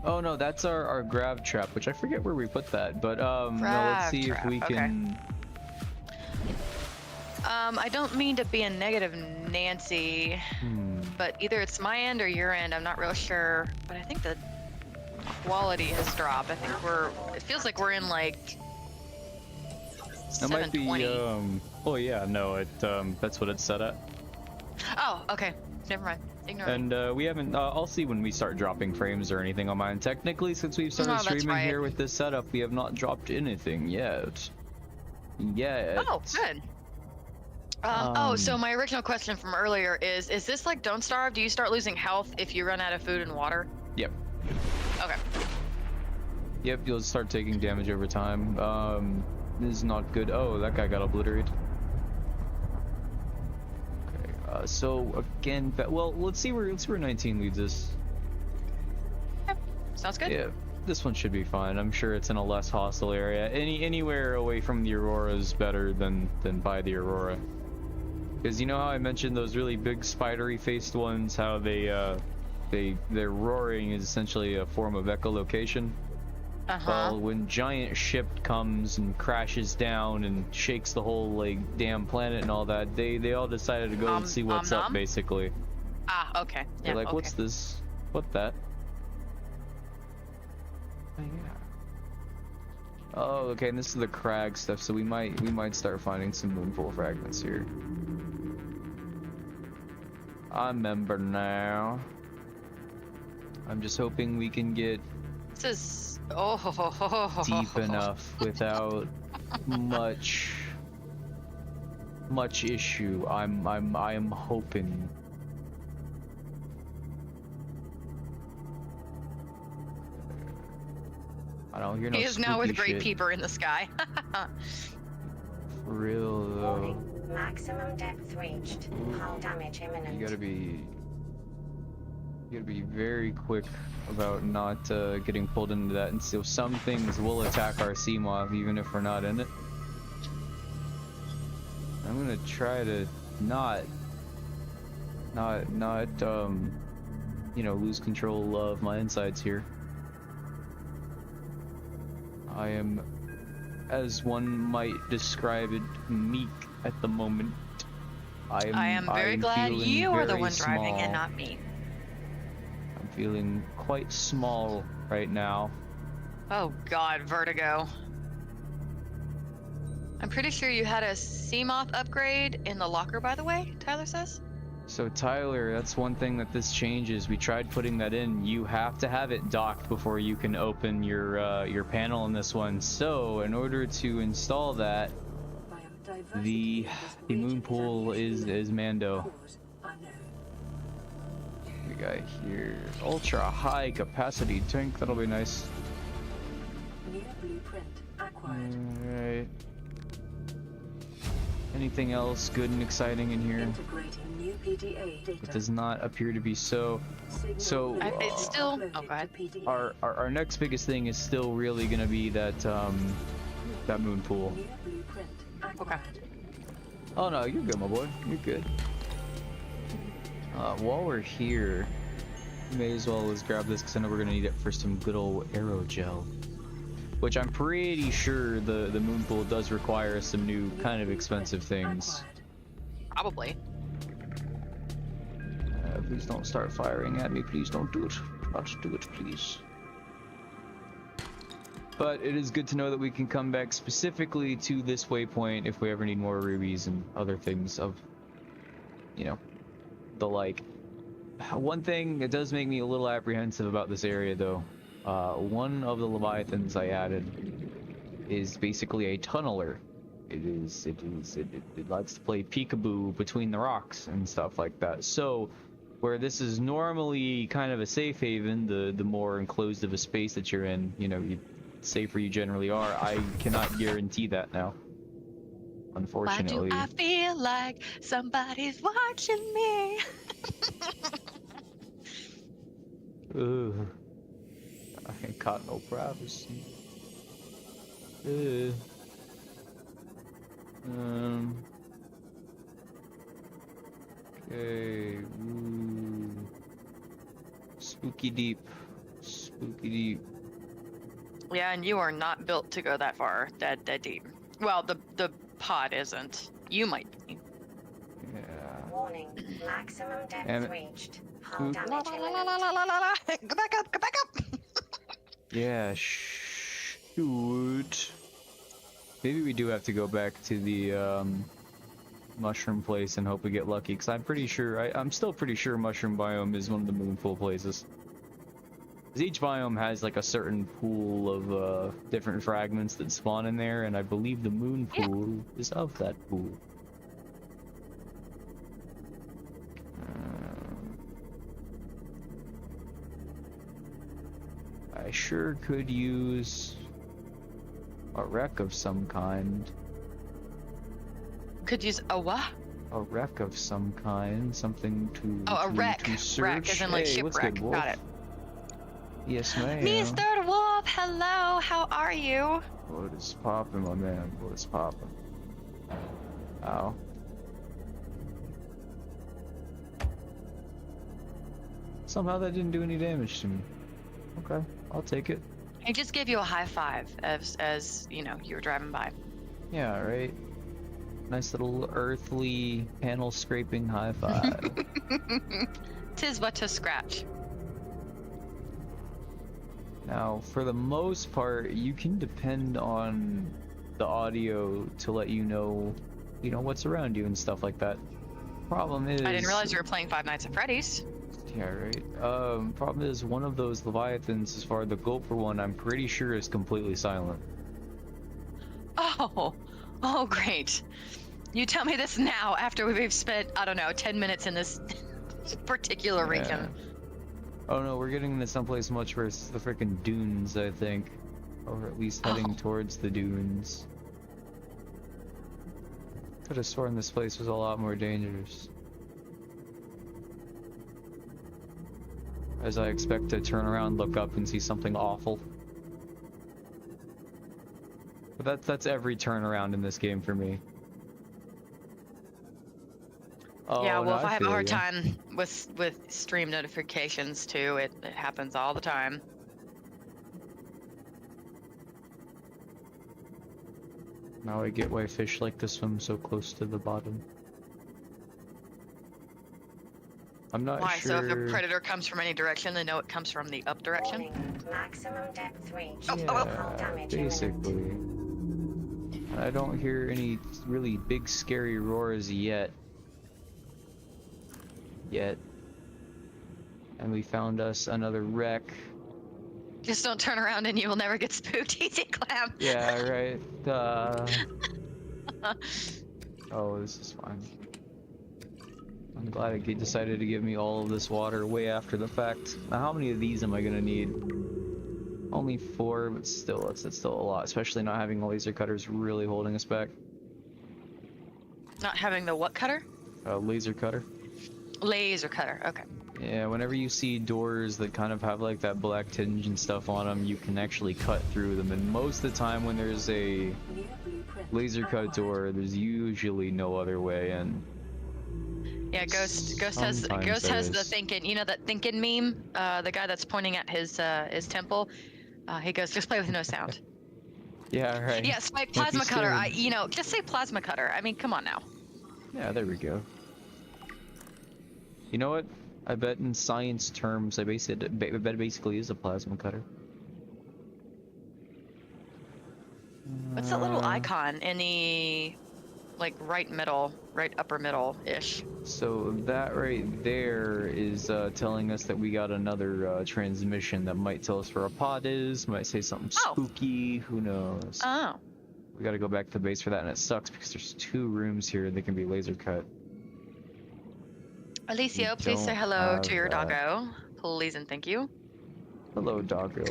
S1: Oh no, that's our grav trap, which I forget where we put that, but no, let's
S2: Grav
S1: see
S2: trap,
S1: if we
S2: okay.
S1: can.
S2: I don't mean to be a negative Nancy, but either it's my end or your end. I'm not real sure, but I think the quality has dropped. I think it feels like we're in like
S1: That might be
S2: 720.
S1: oh yeah, no, that's what it's set at.
S2: Oh, okay. Never mind. Ignore me.
S1: And we haven't. I'll see when we start dropping frames or anything on mine. Technically, since we've started
S2: Oh, that's
S1: streaming
S2: right.
S1: here with this setup, we have not dropped anything yet. Yet.
S2: Oh, good. Oh, so my original question from earlier is this like Don't Starve? Do you start losing health if you run out of food and water?
S1: Yep.
S2: Okay.
S1: Yep. You'll start taking damage over time. This is not good. Oh, that guy got obliterated. Okay. So again, well, let's see where 19 leads us.
S2: Sounds good.
S1: Yeah, this one should be fine. I'm sure it's in a less hostile area. Anywhere away from the Aurora is better than by the Aurora. Because you know how I mentioned those really big spidery faced ones, how their roaring is essentially a form of echolocation. Well, when giant ship comes and crashes down and shakes the whole like damn planet and all that, they all decided to go and see what's up, basically.
S2: Ah, okay.
S1: They're
S2: Yeah,
S1: like,
S2: okay.
S1: what's this? What that? Oh, yeah. Oh, okay, and this is the crag stuff, so we might start finding some moonpool fragments here. I remember now. I'm just hoping we can get
S2: This is
S1: deep enough without much issue. I am hoping. I don't hear no
S2: He is now with
S1: spooky
S2: Great
S1: shit.
S2: Peeper in the sky.
S1: For real though.
S7: Warning. Maximum depth reached. Hull damage imminent.
S1: You gotta be very quick about not getting pulled into that, and so some things will attack our sea moth even if we're not in it. I'm gonna try to not you know, lose control of my insides here. I am, as one might describe it, meek at the moment. I am
S2: very glad
S1: feeling
S2: you are the
S1: very
S2: one driving and
S1: small.
S2: not me.
S1: I'm feeling quite small right now.
S2: Oh god, vertigo. I'm pretty sure you had a Seamoth upgrade in the locker, by the way, Tyler says?
S1: So Tyler, that's one thing that this changes. We tried putting that in. You have to have it docked before you can open your panel in this one. So in order to install that, the moon pool is Mando. We got here ultra high capacity tank. That'll be nice.
S5: New blueprint acquired.
S1: Alright. Anything else good and exciting in here?
S5: Integrating new PDA data.
S1: It does not appear to be so. So
S2: It's still... Oh, go ahead.
S1: our next biggest thing is still really gonna be that that moon pool.
S5: New blueprint acquired.
S1: Oh no, you're good, my boy. You're good. While we're here, we may as well as grab this because I know we're gonna need it for some good old aerogel. Which I'm pretty sure the moon pool does require some new kind of expensive things.
S2: Probably.
S1: Please don't start firing at me. Please don't do it. Not do it, please. But it is good to know that we can come back specifically to this waypoint if we ever need more rubies and other things of, you know, the like. One thing that does make me a little apprehensive about this area, though, one of the leviathans I added is basically a tunneler. It likes to play peekaboo between the rocks and stuff like that. So, where this is normally kind of a safe haven, the more enclosed of a space that you're in, you know, the safer you generally are, I cannot guarantee that now. Unfortunately.
S2: Why do I feel like somebody's watching me?
S1: Ugh. I ain't got no privacy. Ugh. Okay. Ooh. Spooky deep. Spooky deep.
S2: Yeah, and you are not built to go that far, that deep. Well, the pod isn't. You might be.
S1: Yeah.
S7: Warning, maximum
S1: Damn
S7: depth
S1: it.
S7: reached. Hull
S1: Oop.
S7: damage
S2: La,
S7: imminent.
S2: la, la, la, la, la. Go back up, go back up.
S1: Yeah, shoot. Maybe we do have to go back to the mushroom place and hope we get lucky, because I'm pretty sure, I'm still pretty sure mushroom biome is one of the moonpool places. 'Cause each biome has like a certain pool of different fragments that spawn in there, and I believe the moon pool is of that pool. I sure could use a wreck of some kind.
S2: Could use a what?
S1: A wreck of some kind, something to
S2: Oh, a wreck.
S1: to search.
S2: Wreck as in like
S1: Hey, what's
S2: shipwreck.
S1: good, Wolf?
S2: Got it.
S1: Yes, ma'am.
S2: Mr. Wolf, hello. How are you?
S1: What is poppin', my man? What is poppin'? Ow. Somehow that didn't do any damage to me. Okay, I'll take it.
S2: I just gave you a high five as you know you were driving by.
S1: Yeah, right. Nice little earthly panel scraping high five.
S2: Tis but to scratch.
S1: Now, for the most part, you can depend on the audio to let you know what's around you and stuff like that. Problem is,
S2: I didn't realize you were playing Five Nights at Freddy's.
S1: Yeah, right. Problem is, one of those leviathans, as far as the gulper one, I'm pretty sure is completely silent.
S2: Oh, great. You tell me this now after we've spent, I don't know, 10 minutes in this particular region.
S1: Oh no, we're getting into someplace much worse. The freaking dunes, I think. Or at least heading towards the dunes. Could have sworn this place was a lot more dangerous. As I expect to turn around, look up, and see something awful. But that's every turnaround in this game for me. Oh,
S2: Yeah, well,
S1: no,
S2: if I have a hard
S1: feel ya.
S2: time with stream notifications too, it happens all the time.
S1: Now I get why fish like to swim so close to the bottom. I'm not
S2: Why?
S1: sure.
S2: So if a predator comes from any direction, they know it comes from the up direction?
S7: Warning, maximum depth reached.
S2: Oh,
S7: Hull
S1: Yeah,
S7: damage imminent.
S1: basically. I don't hear any really big scary roars yet. And we found us another wreck.
S2: Just don't turn around and you will never get spooked. Easy clam.
S1: Yeah, right. Oh, this is fine. I'm glad it decided to give me all of this water way after the fact. Now, how many of these am I gonna need? Only 4, but still, that's still a lot. Especially not having laser cutters really holding us back.
S2: Not having the what cutter?
S1: Laser cutter.
S2: Laser cutter. Okay.
S1: Yeah, whenever you see doors that kind of have like that black tinge and stuff on them, you can actually cut through them. And most of the time when there's a
S5: New blueprint
S1: laser cut door, there's usually no other way in.
S2: Yeah, Ghost
S1: Sometimes there
S2: has the
S1: is.
S2: thinking. You know that thinking meme? The guy that's pointing at his temple. He goes, just play with no sound.
S1: Yeah, right.
S2: Yeah, Spike
S1: Can't be
S2: plasma cutter.
S1: scared.
S2: Just say plasma cutter. I mean, come on now.
S1: Yeah, there we go. You know what? I bet in science terms, I bet it basically is a plasma cutter.
S2: What's that little icon in the like right upper middle-ish?
S1: So that right there is telling us that we got another transmission that might tell us where a pod is, might say something
S2: Oh.
S1: spooky, who knows.
S2: Oh.
S1: We gotta go back to the base for that, and it sucks because there's 2 rooms here that can be laser cut.
S2: Alicio,
S1: We
S2: please say
S1: don't
S2: hello to
S1: have
S2: your
S1: that.
S2: doggo. Please and thank you.
S1: Hello, doggo.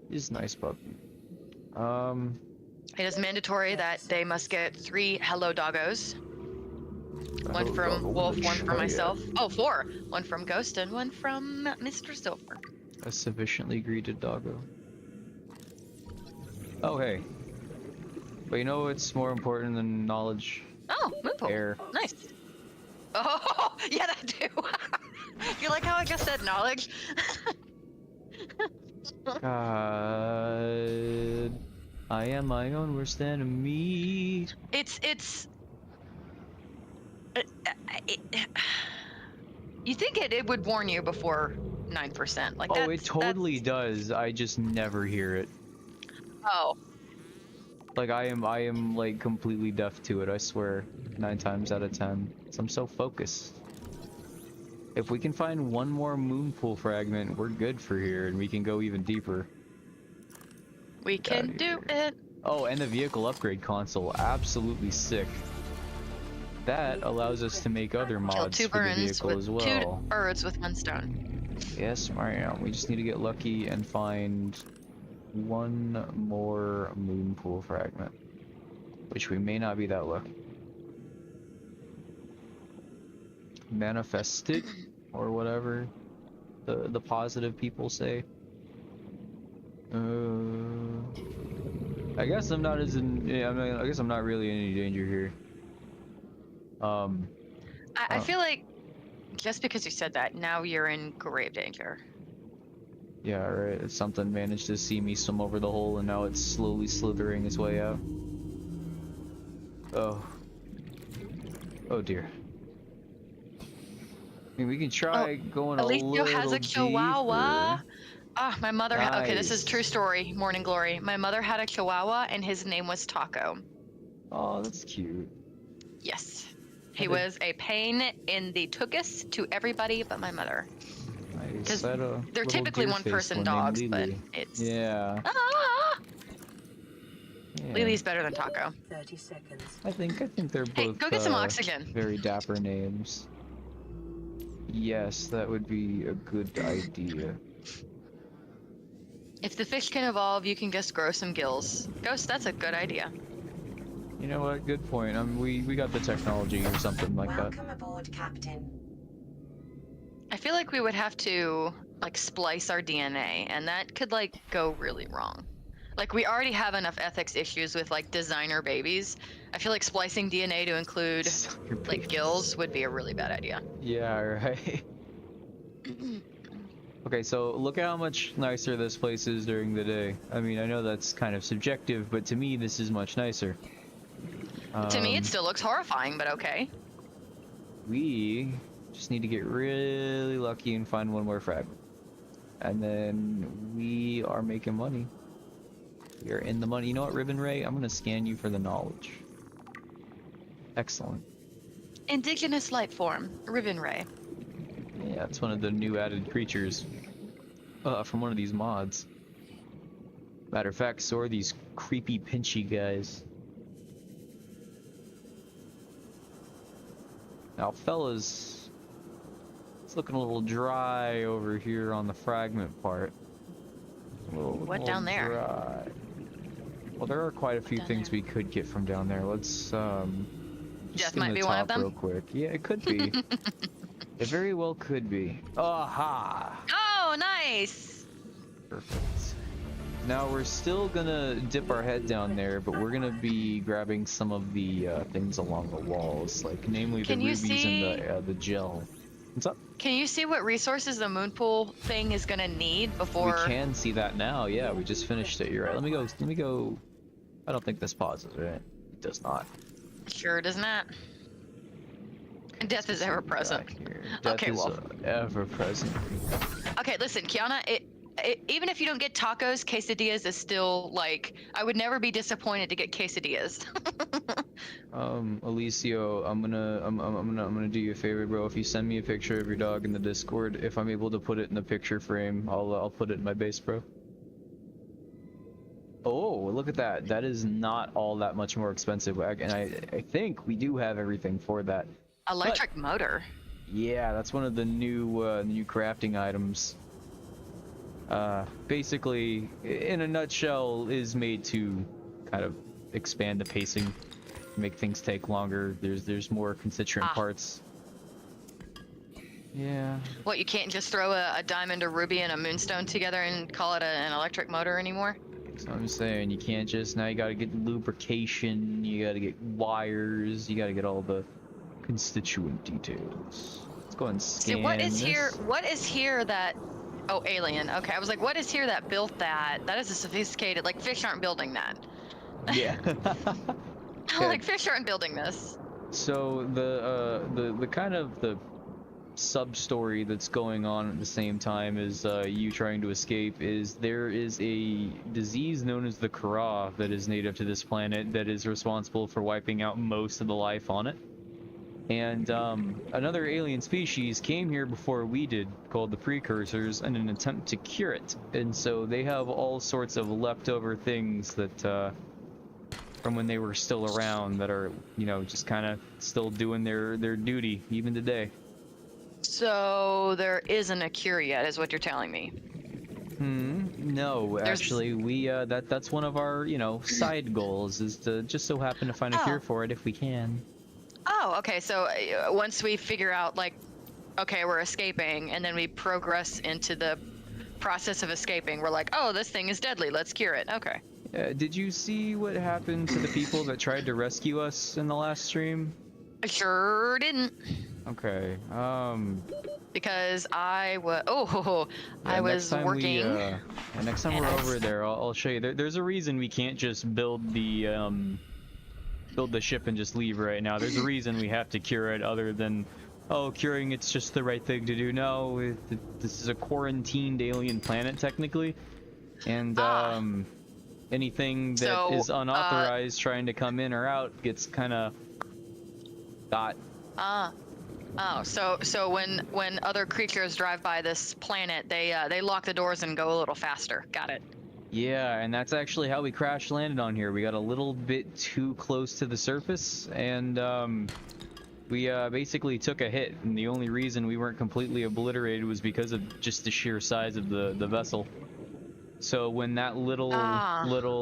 S1: He's a nice puppy.
S2: It is mandatory that they must get 3 hello doggos. One from Wolf, one from myself. Oh, 4. One from Ghost and one from Mr. Silver.
S1: A sufficiently greeted doggo. Oh, hey. But you know what's more important than knowledge?
S2: Oh, moonpool.
S1: Air.
S2: Nice. Oh, yeah, that too. You like how I just said knowledge?
S1: God. I am my own worst enemy.
S2: You think it would warn you before 9%? Like
S1: Oh, it totally does. I just never hear it.
S2: Oh,
S1: Like I am like completely deaf to it, I swear. 9 times out of 10. So I'm so focused. If we can find one more moon pool fragment, we're good for here, and we can go even deeper.
S2: we can
S1: outta
S2: do
S1: here.
S2: it.
S1: Oh, and the vehicle upgrade console, absolutely sick. That allows us to make other
S2: Kill
S1: mods
S2: 2
S1: for the
S2: birds
S1: vehicle
S2: with
S1: as
S2: 2
S1: well.
S2: birds with 1 stone.
S1: Yes, Mario. We just need to get lucky and find one more moon pool fragment, which we may not be that lucky. Manifest it, or whatever the positive people say. I guess I'm not as in. Yeah, I mean, I guess I'm not really in any danger here.
S2: I feel like just because you said that, now you're in grave danger.
S1: Yeah, right. It's something managed to see me swim over the hole, and now it's slowly slithering its way out. Oh. Oh dear. I mean, we can try going a little
S2: Alicio has a chihuahua.
S1: deeper.
S2: Ah, my mother. Okay, this is
S1: Nice.
S2: true story. Morning glory. My mother had a chihuahua, and his name was Taco.
S1: Oh, that's cute.
S2: Yes, he
S1: did-
S2: was a pain in the tuchus to everybody but my mother.
S1: Nice.
S2: 'Cause
S1: I had a
S2: they're
S1: little
S2: typically
S1: deer-faced
S2: one-person
S1: one named
S2: dogs, but
S1: Lily.
S2: it's
S1: Yeah.
S2: Ah!
S1: Yeah.
S2: Lily's better than Taco.
S5: 30 seconds.
S1: I think they're both
S2: Hey, go get some oxygen.
S1: very dapper names. Yes, that would be a good idea.
S2: If the fish can evolve, you can just grow some gills. Ghost, that's a good idea.
S1: You know what? Good point. We got the technology or something like that.
S7: Welcome aboard, Captain.
S2: I feel like we would have to like splice our DNA, and that could like go really wrong. Like we already have enough ethics issues with like designer babies. I feel like splicing DNA to include like gills would be a really bad idea.
S1: Yeah, right. Okay, so look at how much nicer this place is during the day. I mean, I know that's kind of subjective, but to me, this is much nicer.
S2: To me, it still looks horrifying, but okay.
S1: We just need to get really lucky and find one more fragment. And then we are making money. We are in the money. You know what, Ribbon Ray? I'm going to scan you for the knowledge. Excellent.
S2: Indigenous life form, Ribbon Ray.
S1: Yeah, it's one of the new added creatures from one of these mods. Matter of fact, so are these creepy pinchy guys. Now, fellas, it's looking a little dry over here on the fragment part.
S2: What down there?
S1: Dry. Well, there are quite a few
S2: Down
S1: things
S2: there.
S1: we could get from down there. Let's just
S2: Death might
S1: skim the
S2: be one of
S1: top
S2: them?
S1: real quick. Yeah, it could be. It very well could be. Aha!
S2: Oh, nice!
S1: Perfect. Now we're still gonna dip our head down there, but we're gonna be grabbing some of the things along the walls, like namely the
S2: Can you
S1: rubies
S2: see-
S1: and the gel. What's up?
S2: Can you see what resources the moon pool thing is gonna need before?
S1: We can see that now. Yeah, we just finished it. You're right. Let me go. Let me go. I don't think this pauses, right? It does not.
S2: Sure does not. Death is ever present.
S1: Death
S2: Okay,
S1: is
S2: well.
S1: ever present.
S2: Okay, listen, Kiana. Even if you don't get tacos, quesadillas is still like I would never be disappointed to get quesadillas.
S1: Alicio, I'm gonna do you a favor, bro. If you send me a picture of your dog in the Discord, if I'm able to put it in the picture frame, I'll put it in my base, bro. Oh, look at that. That is not all that much more expensive, and I think we do have everything for that.
S2: Electric motor.
S1: Yeah, that's one of the new crafting items. Basically, in a nutshell, is made to kind of expand the pacing, make things take longer. There's more constituent parts. Yeah.
S2: What, you can't just throw a diamond, a ruby, and a moonstone together and call it an electric motor anymore?
S1: So I'm saying you can't just, now you gotta get lubrication, you gotta get wires, you gotta get all the constituent details. Let's go and scan
S2: See, what is
S1: this.
S2: here? What is here that? Oh, alien. Okay, I was like, what is here that built that? That is a sophisticated. Like fish aren't building that.
S1: Yeah.
S2: Like fish aren't building this.
S1: So the kind of the sub story that's going on at the same time as you trying to escape is there is a disease known as the Kara that is native to this planet that is responsible for wiping out most of the life on it. And another alien species came here before we did, called the Precursors, in an attempt to cure it. And so they have all sorts of leftover things that from when they were still around that are, you know, just kind of still doing their duty even today.
S2: So there isn't a cure yet, is what you're telling me.
S1: No, actually, we that's one of our, you know, side goals, is to just so happen to find a cure for it if we can.
S2: Oh, okay. So once we figure out, like, okay, we're escaping, and then we progress into the process of escaping, we're like, oh, this thing is deadly. Let's cure it. Okay.
S1: Did you see what happened to the people that tried to rescue us in the last stream?
S2: I sure didn't.
S1: Okay.
S2: Because I was I was working.
S1: Next time we're over there, I'll show you. There's a reason we can't just build the ship and just leave right now. There's a reason we have to cure it, other than, oh, curing it's just the right thing to do. No, this is a quarantined alien planet technically, and anything that is unauthorized trying to come in or out gets kind of got.
S2: Oh, so when other creatures drive by this planet, they lock the doors and go a little faster. Got it.
S1: Yeah, and that's actually how we crash landed on here. We got a little bit too close to the surface, and we basically took a hit. And the only reason we weren't completely obliterated was because of just the sheer size of the vessel. So when that little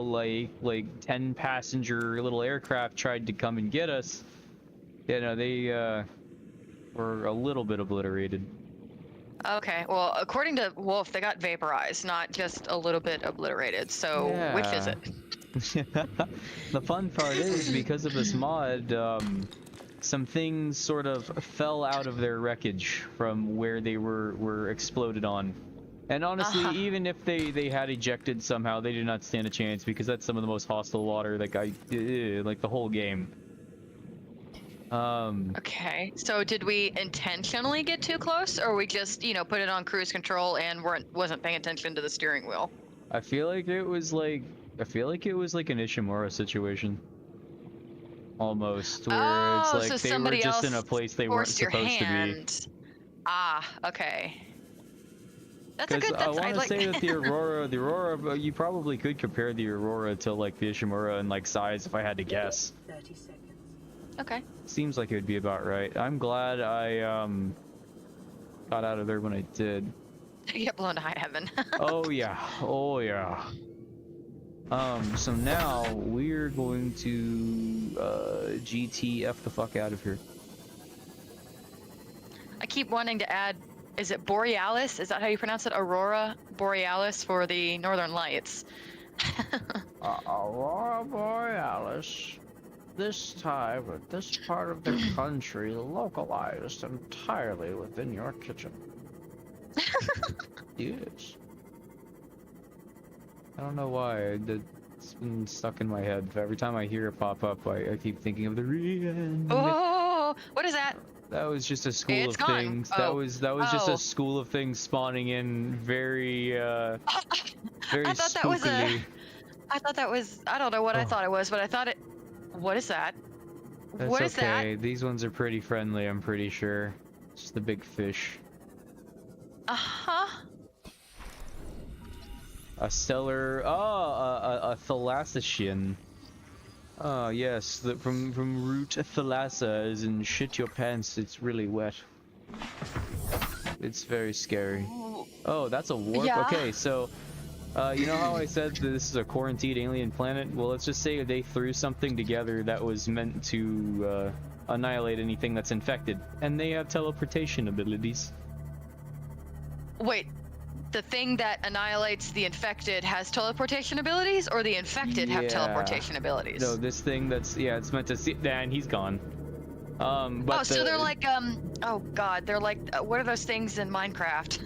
S1: like 10 passenger little aircraft tried to come and get us, you know, they were a little bit obliterated.
S2: Okay, well, according to Wolf, they got vaporized, not just a little bit obliterated. So which is it?
S1: The fun part is, because of this mod, some things sort of fell out of their wreckage from where they were exploded on. And honestly, even if they had ejected somehow, they did not stand a chance, because that's some of the most hostile water like the whole game.
S2: Okay, so did we intentionally get too close, or we just, you know, put it on cruise control and wasn't paying attention to the steering wheel?
S1: I feel like it was like an Ishimura situation. Almost, where it's like
S2: so
S1: they were just in a place they weren't supposed to be.
S2: Ah, okay. That's a
S1: Because
S2: good.
S1: I want to say that the Aurora, you probably could compare the Aurora to like the Ishimura in like size, if I had to guess.
S5: 30 seconds.
S2: Okay.
S1: Seems like it would be about right. I'm glad I got out of there when I did.
S2: You get blown to high heaven.
S1: Oh yeah, oh yeah. So now we're going to GTF the fuck out of here.
S2: I keep wanting to add, is it Borealis? Is that how you pronounce it? Aurora Borealis for the Northern Lights.
S1: Aurora Borealis. This time, at this part of the country, localized entirely within your kitchen. Yes. I don't know why. It's been stuck in my head. Every time I hear it pop up, I keep thinking of the re-end.
S2: Oh, what is that?
S1: That was just a school
S2: It's
S1: of
S2: gone.
S1: things.
S2: Oh.
S1: That was just
S2: Oh.
S1: a school of things spawning in very very
S2: I thought that was
S1: spookily.
S2: I thought that was. I don't know what I
S1: Oh.
S2: thought it was, but I thought it. What is that?
S1: That's
S2: What is that?
S1: okay. These ones are pretty friendly, I'm pretty sure. Just the big fish.
S2: Uh-huh.
S1: A stellar, a thalassician. Oh yes, from root thalassa, as in shit your pants. It's really wet. It's very scary. Oh, that's a warp.
S2: Yeah.
S1: Okay, so, you know how I said that this is a quarantined alien planet? Well, let's just say they threw something together that was meant to annihilate anything that's infected, and they have teleportation abilities.
S2: Wait, the thing that annihilates the infected has teleportation abilities, or the infected have
S1: Yeah.
S2: teleportation abilities?
S1: No, this thing that's it's meant to see. And he's gone. But
S2: so they're like oh god, they're like what are those things in Minecraft?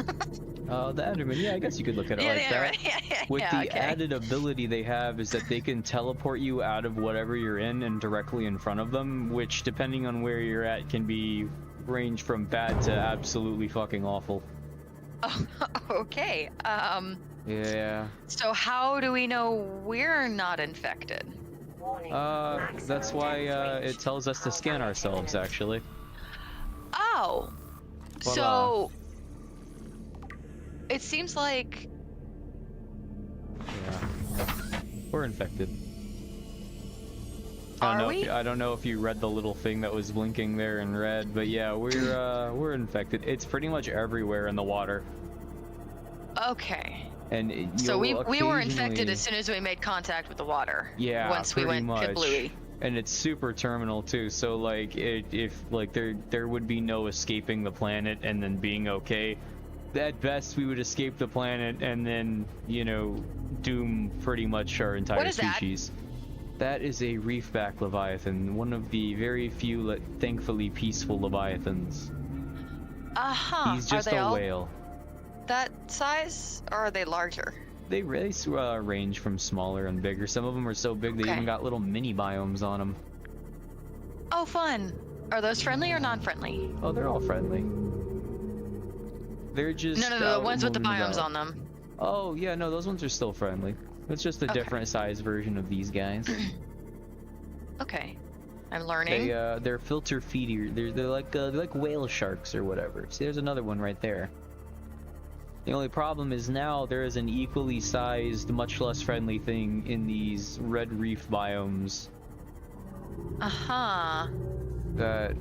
S1: the Enderman. Yeah, I guess you could look at it
S2: Yeah,
S1: like
S2: the
S1: that.
S2: Enderman. Yeah,
S1: With
S2: yeah,
S1: the
S2: okay.
S1: added ability they have is that they can teleport you out of whatever you're in and directly in front of them, which depending on where you're at can be range from bad to absolutely fucking awful.
S2: Oh, okay.
S1: Yeah.
S2: So how do we know we're not infected?
S7: Warning.
S1: That's why it tells us to scan ourselves actually.
S2: Oh.
S1: Voila.
S2: So it seems like
S1: Yeah. We're infected.
S2: Are we?
S1: I don't know if you read the little thing that was blinking there in red, but yeah, we're infected. It's pretty much everywhere in the water.
S2: okay.
S1: And
S2: So we were infected
S1: occasionally-
S2: as soon as we made contact with the water.
S1: Yeah,
S2: Once we
S1: pretty
S2: went
S1: much.
S2: kablooey.
S1: And it's super terminal too, so like if like there would be no escaping the planet and then being okay. At best we would escape the planet and then, you know, doom pretty much our entire
S2: What is that?
S1: species. That is a reefback leviathan, one of the very few thankfully peaceful leviathans.
S2: Uh-huh.
S1: He's just
S2: are they
S1: a
S2: all
S1: whale.
S2: that size, or are they larger?
S1: They really range from smaller and bigger. Some of them are so big they
S2: Okay.
S1: even got little mini biomes on them.
S2: Oh, fun. Are those friendly or non-friendly?
S1: Oh, they're all friendly. They're just
S2: No, the ones with the
S1: moving
S2: biomes
S1: about.
S2: on them.
S1: Oh yeah, no, those ones are still friendly. It's just a
S2: Okay.
S1: different size version of these guys.
S2: Okay. I'm learning.
S1: They're filter feeder. They're like whale sharks or whatever. See, there's another one right there. The only problem is now there is an equally sized, much less friendly thing in these red reef biomes
S2: Uh-huh.
S1: that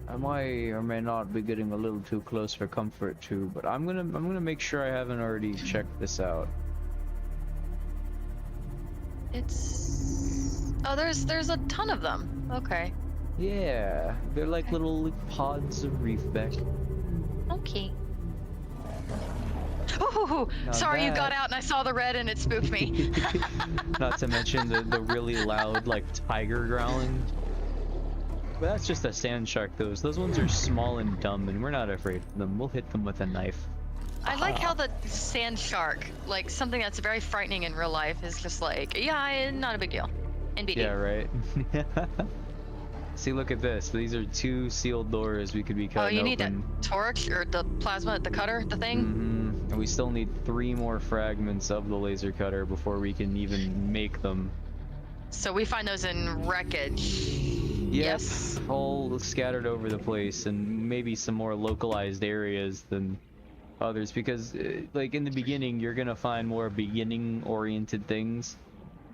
S1: I might or may not be getting a little too close for comfort to, but I'm gonna make sure I haven't already checked this out.
S2: It's oh, there's a ton of them. Okay.
S1: Yeah, they're like little pods of reefback.
S2: Okay. Ooh,
S1: Now
S2: sorry you got
S1: that-
S2: out and I saw the red and it spooked me.
S1: Not to mention the really loud like tiger growling. But that's just a sand shark. Those ones are small and dumb, and we're not afraid of them. We'll hit them with a knife.
S2: I like how the sand shark, like something that's very frightening in real life, is just like, yeah, not a big deal. NBD.
S1: Yeah, right. See, look at this. These are 2 sealed doors we could be
S2: Oh,
S1: cutting
S2: you need that
S1: open.
S2: torch or the plasma, the cutter, the thing.
S1: And we still need 3 more fragments of the laser cutter before we can even make them.
S2: So we find those in wreckage.
S1: Yep,
S2: Yes.
S1: all scattered over the place, and maybe some more localized areas than others, because like in the beginning you're gonna find more beginning oriented things,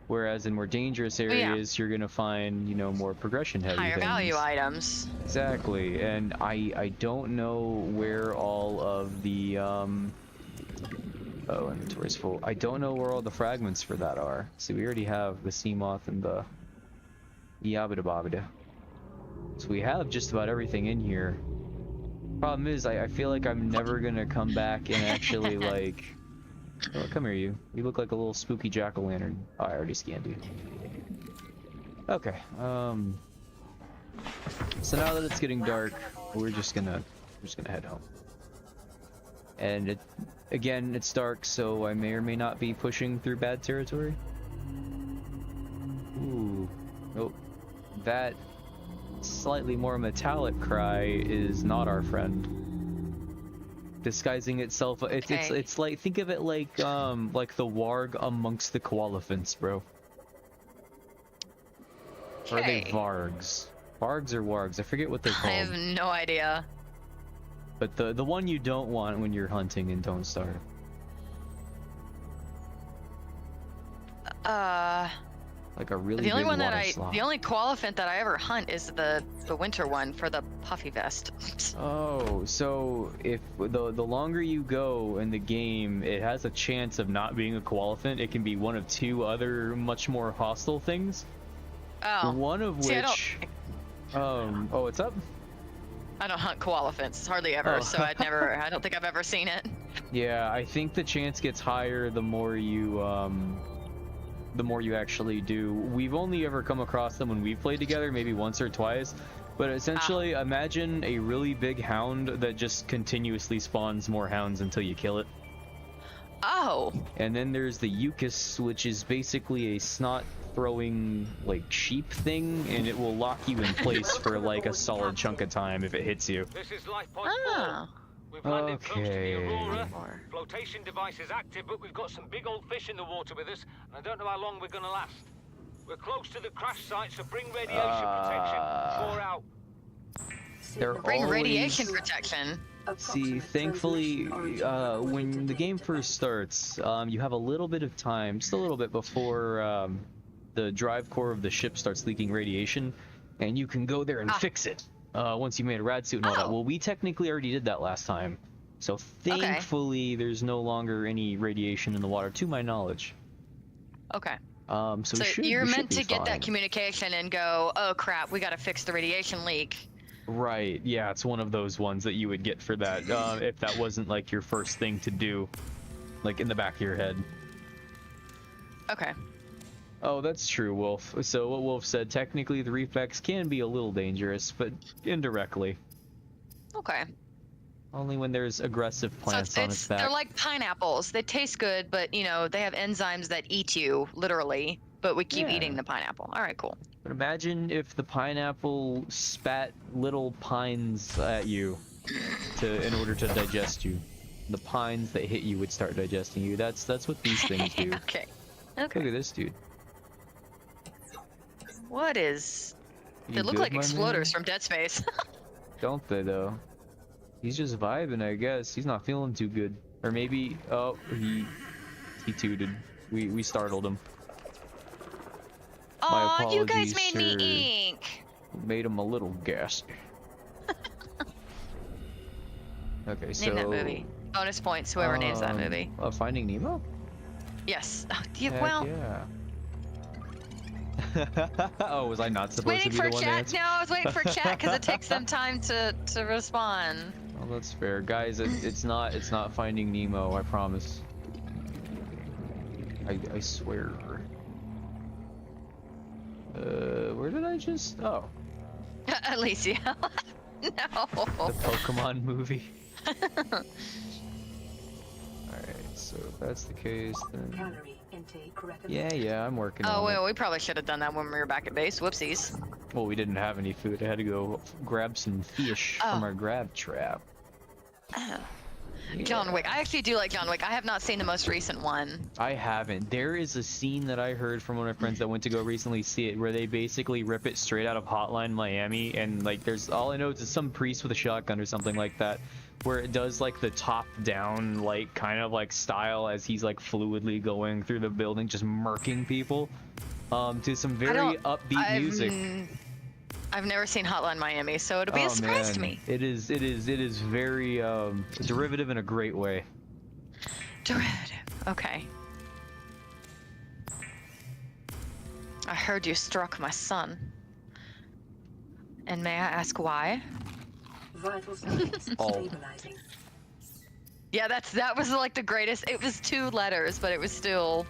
S1: whereas in more dangerous areas you're gonna find, you know, more progression heavy
S2: Higher
S1: things.
S2: value items.
S1: Exactly. And I don't know where all of the oh, inventory's full. I don't know where all the fragments for that are. See, we already have the sea moth and the yabba babida. So we have just about everything in here. Problem is, I feel like I'm never gonna come back and actually like Oh, come here, you. You look like a little spooky jack-o'-lantern. Oh, I already scanned you. Okay, so now that it's getting dark, we're just gonna head home. And again, it's dark, so I may or may not be pushing through bad territory. Ooh, nope. That slightly more metallic cry is not our friend. Disguising itself, it's like, think of it like the warg amongst the koalefants, bro. Or are they vargs? Vargs or wargs? I forget what they're called.
S2: I have no idea.
S1: But the one you don't want when you're hunting in Don't Starve. Like a really
S2: the only
S1: big
S2: one that
S1: water sloth.
S2: the only koalefant that I ever hunt is the winter one for the puffy vest.
S1: Oh, so if the longer you go in the game, it has a chance of not being a koalefant. It can be one of two other much more hostile things.
S2: Oh.
S1: One of which, oh, what's up?
S2: I don't hunt koalefants hardly ever, so I don't think I've ever seen it.
S1: Yeah, I think the chance gets higher the more you actually do. We've only ever come across them when we've played together, maybe once or twice. But essentially, imagine a really big hound that just continuously spawns more hounds until you kill it.
S2: Oh.
S1: And then there's the Ecocean, which is basically a snot-throwing, like, sheep thing, and it will lock you in place for, like, a solid chunk of time if it hits you.
S6: This is life point 4. We've landed close to the Aurora. Flotation device is active, but we've got some big old fish in the water with us, and I don't know how long we're gonna last. We're close to the crash site, so bring radiation protection. 4 out.
S2: Bring radiation protection.
S1: See, thankfully, when the game first starts, you have a little bit of time, just a little bit before the drive core of the ship starts leaking radiation, and you can go there and fix it once you made a rad suit and all that. Well, we technically already did that last time, so thankfully there's no longer any radiation in the water, to my knowledge.
S2: Okay.
S1: So
S2: you're meant to get that communication and go, oh crap, we gotta fix the radiation leak.
S1: Right, yeah, it's one of those ones that you would get for that, if that wasn't like your first thing to do, like in the back of your head.
S2: Okay.
S1: Oh, that's true, Wolf. So what Wolf said, technically the reflex can be a little dangerous, but indirectly.
S2: Okay.
S1: Only when there's aggressive plants on its back.
S2: They're like pineapples. They taste good, but you know, they have enzymes that eat you, literally, but we keep eating the pineapple. All right, cool.
S1: But imagine if the pineapple spat little pines at you in order to digest you. The pines that hit you would start digesting you. That's what these things do.
S2: Okay.
S1: Look at this dude.
S2: What is... They look like exploders from Dead Space.
S1: Don't they, though? He's just vibing, I guess. He's not feeling too good. Or maybe... Oh, he tooted. We startled him.
S2: Aw, you guys made me ink!
S1: Made him a little gassy. Okay, so...
S2: Name that movie. Bonus points, whoever names that movie.
S1: Finding Nemo?
S2: Yes. Yeah,
S1: Heck
S2: well...
S1: yeah. Oh, was I not supposed to be the one to answer?
S2: No, I was waiting for chat because it takes them time to respond.
S1: Well, that's fair, guys. It's not Finding Nemo. I promise. I swear. Where did I just? Oh.
S2: Alicia. No.
S1: The Pokemon movie. Alright, so if that's the case, then. Yeah, I'm working on it.
S2: Oh, well, we probably should have done that when we were back at base. Whoopsies.
S1: Well, we didn't have any food. I had to go grab some fish from our grab trap.
S2: Oh.
S1: Yeah.
S2: John Wick. I actually do like John Wick. I have not seen the most recent one.
S1: I haven't. There is a scene that I heard from one of my friends that went to go recently see it, where they basically rip it straight out of Hotline Miami, and like there's all I know is some priest with a shotgun or something like that, where it does like the top-down like kind of like style as he's like fluidly going through the building, just murking people, to some very upbeat music.
S2: I've never seen Hotline Miami, so it'll be a surprise to me.
S1: It is very derivative in a great way.
S2: Derivative. Okay. I heard you struck my son. And may I ask why?
S5: Vital signs stabilizing.
S2: Yeah, that was like the greatest. It was 2 letters, but it was still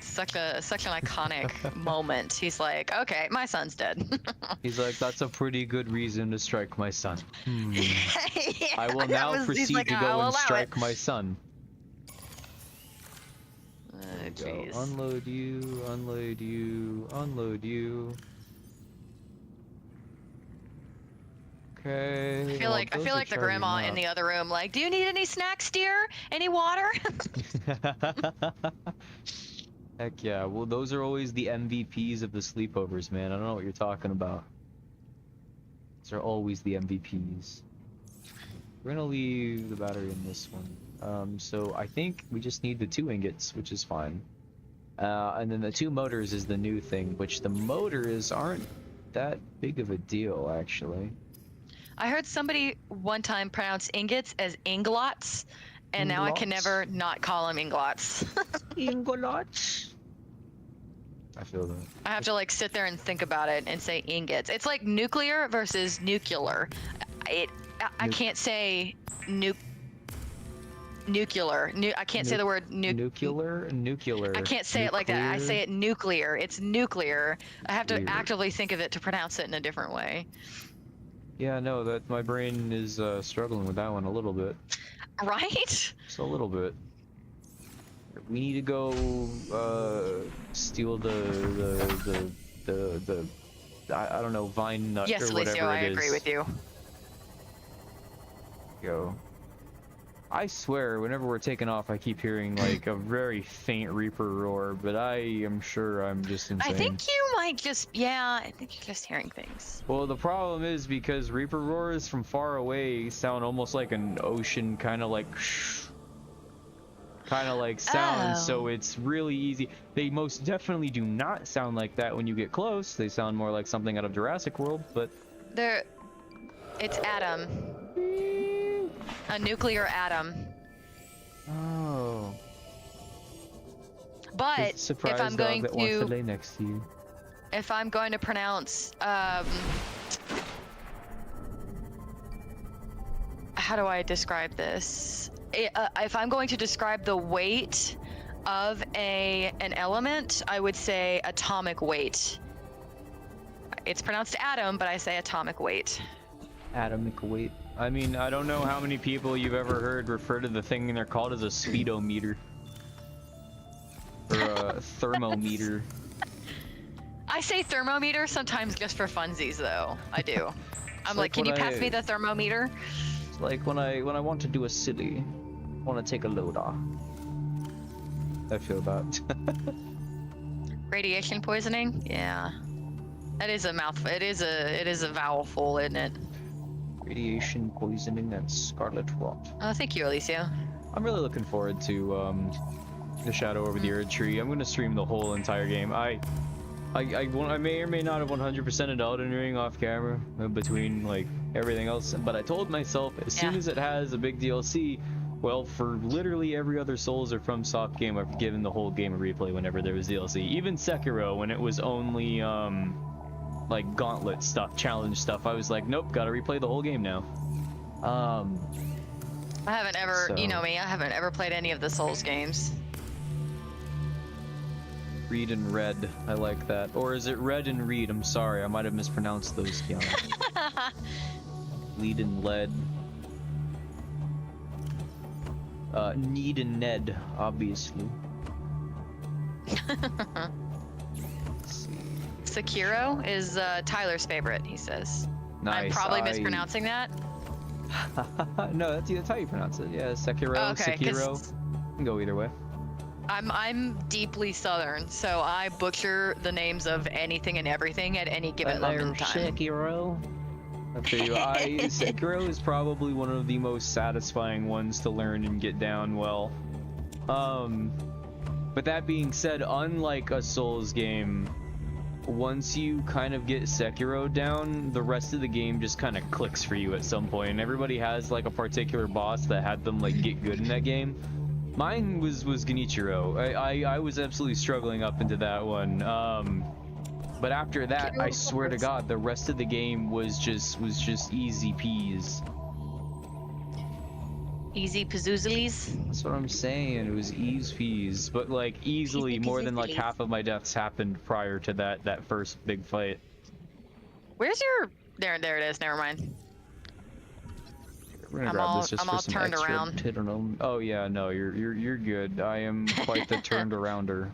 S2: such an iconic moment. He's like, okay, my son's dead.
S1: He's like, that's a pretty good reason to strike my son.
S2: Yeah,
S1: I will
S2: that
S1: now
S2: was- he's
S1: proceed
S2: like,
S1: to
S2: "I'll
S1: go and
S2: allow
S1: strike
S2: it."
S1: my son.
S2: Oh,
S1: Go.
S2: jeez.
S1: Unload you, unload you, unload you. Okay.
S2: I feel like the grandma in the other room, like, do you need any snacks, dear? Any water?
S1: Heck yeah. Well, those are always the MVPs of the sleepovers, man. I don't know what you're talking about. Those are always the MVPs. We're gonna leave the battery in this one. So I think we just need the 2 ingots, which is fine. And then the 2 motors is the new thing, which the motors aren't that big of a deal, actually.
S2: I heard somebody one time pronounce ingots as inglots, and now I can
S1: Inglots?
S2: never not call them inglots.
S1: Inglots. I feel that.
S2: I have to like sit there and think about it and say ingots. It's like nuclear versus nuclear. I can't say nuclear. I can't say the word
S1: nuclear.
S2: I can't say it like that. I say it nuclear. It's nuclear. I have to
S1: Nuclear.
S2: actively think of it to pronounce it in a different way.
S1: Yeah, no, that my brain is struggling with that one a little bit.
S2: Right?
S1: Just a little bit. We need to go steal the I don't know, vine nut
S2: Yes,
S1: or whatever
S2: Alicio, I
S1: it is.
S2: agree with you.
S1: Go. I swear, whenever we're taking off, I keep hearing like a very faint Reaper roar, but I am sure I'm just insane.
S2: I think you might just, I think you're just hearing things.
S1: Well, the problem is because Reaper roars from far away sound almost like an ocean kind of like sound, so it's really easy. They most definitely do not sound like that when you get close. They sound more like something out of Jurassic World, but
S2: It's atom. A nuclear atom.
S1: oh.
S2: But
S1: It's a surprise
S2: if I'm
S1: dog
S2: going
S1: that wants to
S2: to
S1: lay next to you.
S2: if I'm going to pronounce how do I describe this? If I'm going to describe the weight of an element, I would say atomic weight. It's pronounced atom, but I say atomic weight.
S1: Atomic weight. I mean, I don't know how many people you've ever heard refer to the thing they're called as a speedometer. Or a thermometer.
S2: I say thermometer sometimes just for funsies, though. I do. I'm like, can you pass me the thermometer?
S1: It's like when I want to do a silly, want to take a load off. I feel that.
S2: Radiation poisoning? Yeah. That is a mouthful. It is a vowelful, isn't it?
S1: Radiation poisoning and scarlet rot.
S2: Oh, thank you, Alicia.
S1: I'm really looking forward to the Shadow over the Erd Tree. I'm gonna stream the whole entire game. I may or may not have 100%ed Elden Ring off camera between like everything else, but I told myself as soon as it has a big DLC, well, for literally every other Souls or FromSoft game, I've given the whole game a replay whenever there was DLC. Even Sekiro, when it was only like gauntlet stuff, challenge stuff, I was like, nope, gotta replay the whole game now.
S2: I haven't ever,
S1: So-
S2: you know me, I haven't ever played any of the Souls games.
S1: Read and Red, I like that. Or is it Red and Read? I'm sorry, I might have mispronounced those. Lead and Lead. Need and Ned, obviously. Let's see.
S2: Sekiro is Tyler's favorite, he says.
S1: Nice.
S2: I'm probably mispronouncing that.
S1: No, that's how you pronounce it. Yeah, Sekiro,
S2: Okay,
S1: Sekiro.
S2: 'cause
S1: Can go either way.
S2: I'm deeply Southern, so I butcher the names of anything and everything at any given moment in time.
S1: Sekiro. I'll tell you, Sekiro is probably one of the most satisfying ones to learn and get down well. But that being said, unlike a Souls game, once you kind of get Sekiro down, the rest of the game just kind of clicks for you at some point. And everybody has like a particular boss that had them like get good in that game. Mine was Genichiro. I was absolutely struggling up into that one. But after that, I swear to God, the rest of the game was just easy peas.
S2: Easy pazoozies.
S1: That's what I'm saying. It was ease peas, but like easily more than like
S2: peasy.
S1: half of my deaths happened prior to that first big fight.
S2: Where's your? There it is. Never mind.
S1: We're gonna
S2: I'm
S1: grab
S2: all-
S1: this just
S2: I'm
S1: for
S2: all
S1: some
S2: turned
S1: extra
S2: around.
S1: titanoom. Oh yeah, no, you're good. I am quite the turned arounder.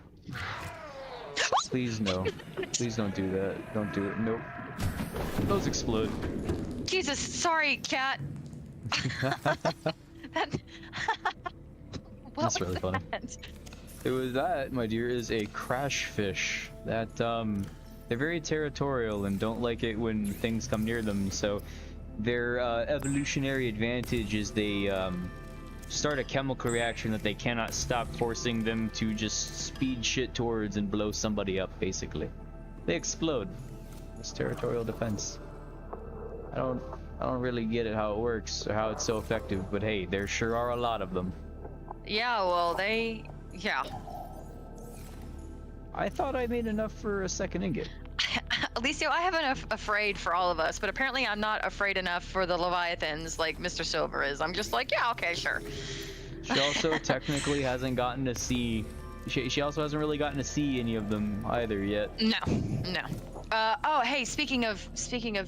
S1: Please no. Please don't do that. Don't do it. Nope. Those explode.
S2: Jesus, sorry, cat. That- What
S1: That's
S2: was
S1: really funny.
S2: that?
S1: It was that, my dear, is a crash fish. That they're very territorial and don't like it when things come near them. So their evolutionary advantage is they start a chemical reaction that they cannot stop, forcing them to just speed shit towards and blow somebody up. Basically, they explode. It's territorial defense. I don't really get it how it works or how it's so effective, but hey, there sure are a lot of them.
S2: Yeah, well, yeah.
S1: I thought I made enough for a second ingot.
S2: Alicio, I have enough afraid for all of us, but apparently I'm not afraid enough for the Leviathans like Mr. Silver is. I'm just like, yeah, okay, sure.
S1: She also technically hasn't gotten to see. She also hasn't really gotten to see any of them either yet.
S2: No. Oh, hey, speaking of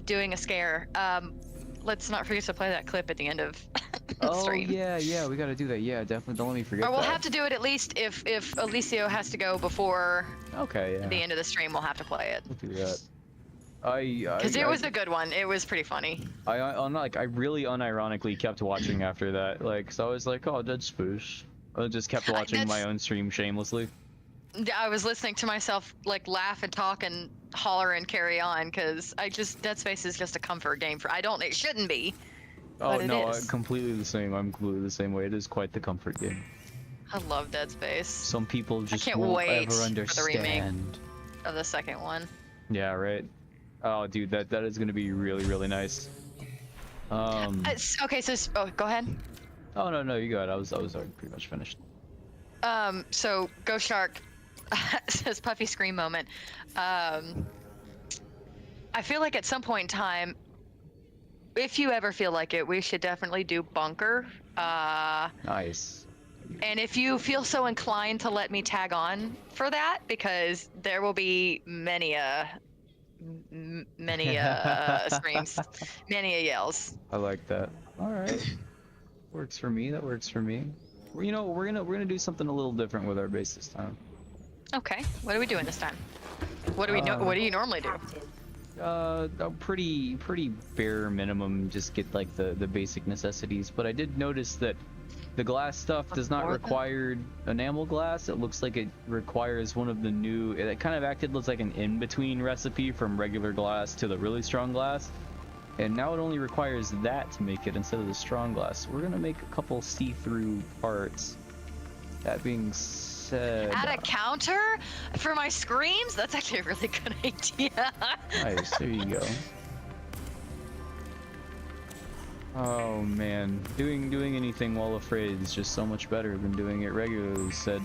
S2: doing a scare, let's not forget to play that clip at the end of the
S1: Oh
S2: stream.
S1: yeah, we gotta do that. Yeah, definitely. Don't let me forget
S2: Or we'll
S1: that.
S2: have to do it at least if Alicio has to go before
S1: Okay, yeah.
S2: the end of the stream. We'll have to play it
S1: We'll do that.
S2: because it was a good one. It was pretty funny.
S1: I really unironically kept watching after that. Like, so I was like, oh, Dead Spoosh. I just kept watching my own stream shamelessly.
S2: I was listening to myself like laugh and talk and holler and carry on because Dead Space is just a comfort game for. It shouldn't be.
S1: Oh
S2: But it
S1: no,
S2: is.
S1: completely the same. I'm completely the same way. It is quite the comfort game.
S2: I love Dead Space.
S1: Some people just
S2: can't
S1: won't
S2: wait
S1: ever
S2: for the remake.
S1: understand.
S2: Of the second one.
S1: Yeah, right. Oh, dude, that is gonna be really, really nice.
S2: Okay, so go ahead.
S1: Oh no, you got it. I was already pretty much finished.
S2: So Ghost Shark says puffy scream moment. I feel like at some point in time, if you ever feel like it, we should definitely do Bunker.
S1: Nice.
S2: And if you feel so inclined to let me tag on for that, because there will be many screams, many yells.
S1: I like that. All right. Works for me. That works for me. You know, we're gonna do something a little different with our base this time.
S2: Okay, what are we doing this time? What do we do? What do you normally do?
S1: A pretty bare minimum. Just get like the basic necessities. But I did notice that the glass stuff does not require enamel glass. It looks like it requires one of the new. It kind of acted looks like an in-between recipe from regular glass to the really strong glass. And now it only requires that to make it instead of the strong glass. So we're gonna make a couple see-through parts. That being said,
S2: Add a counter for my screams? That's actually a really good idea.
S1: nice. There you go. Oh man, doing anything while afraid is just so much better than doing it regularly. Said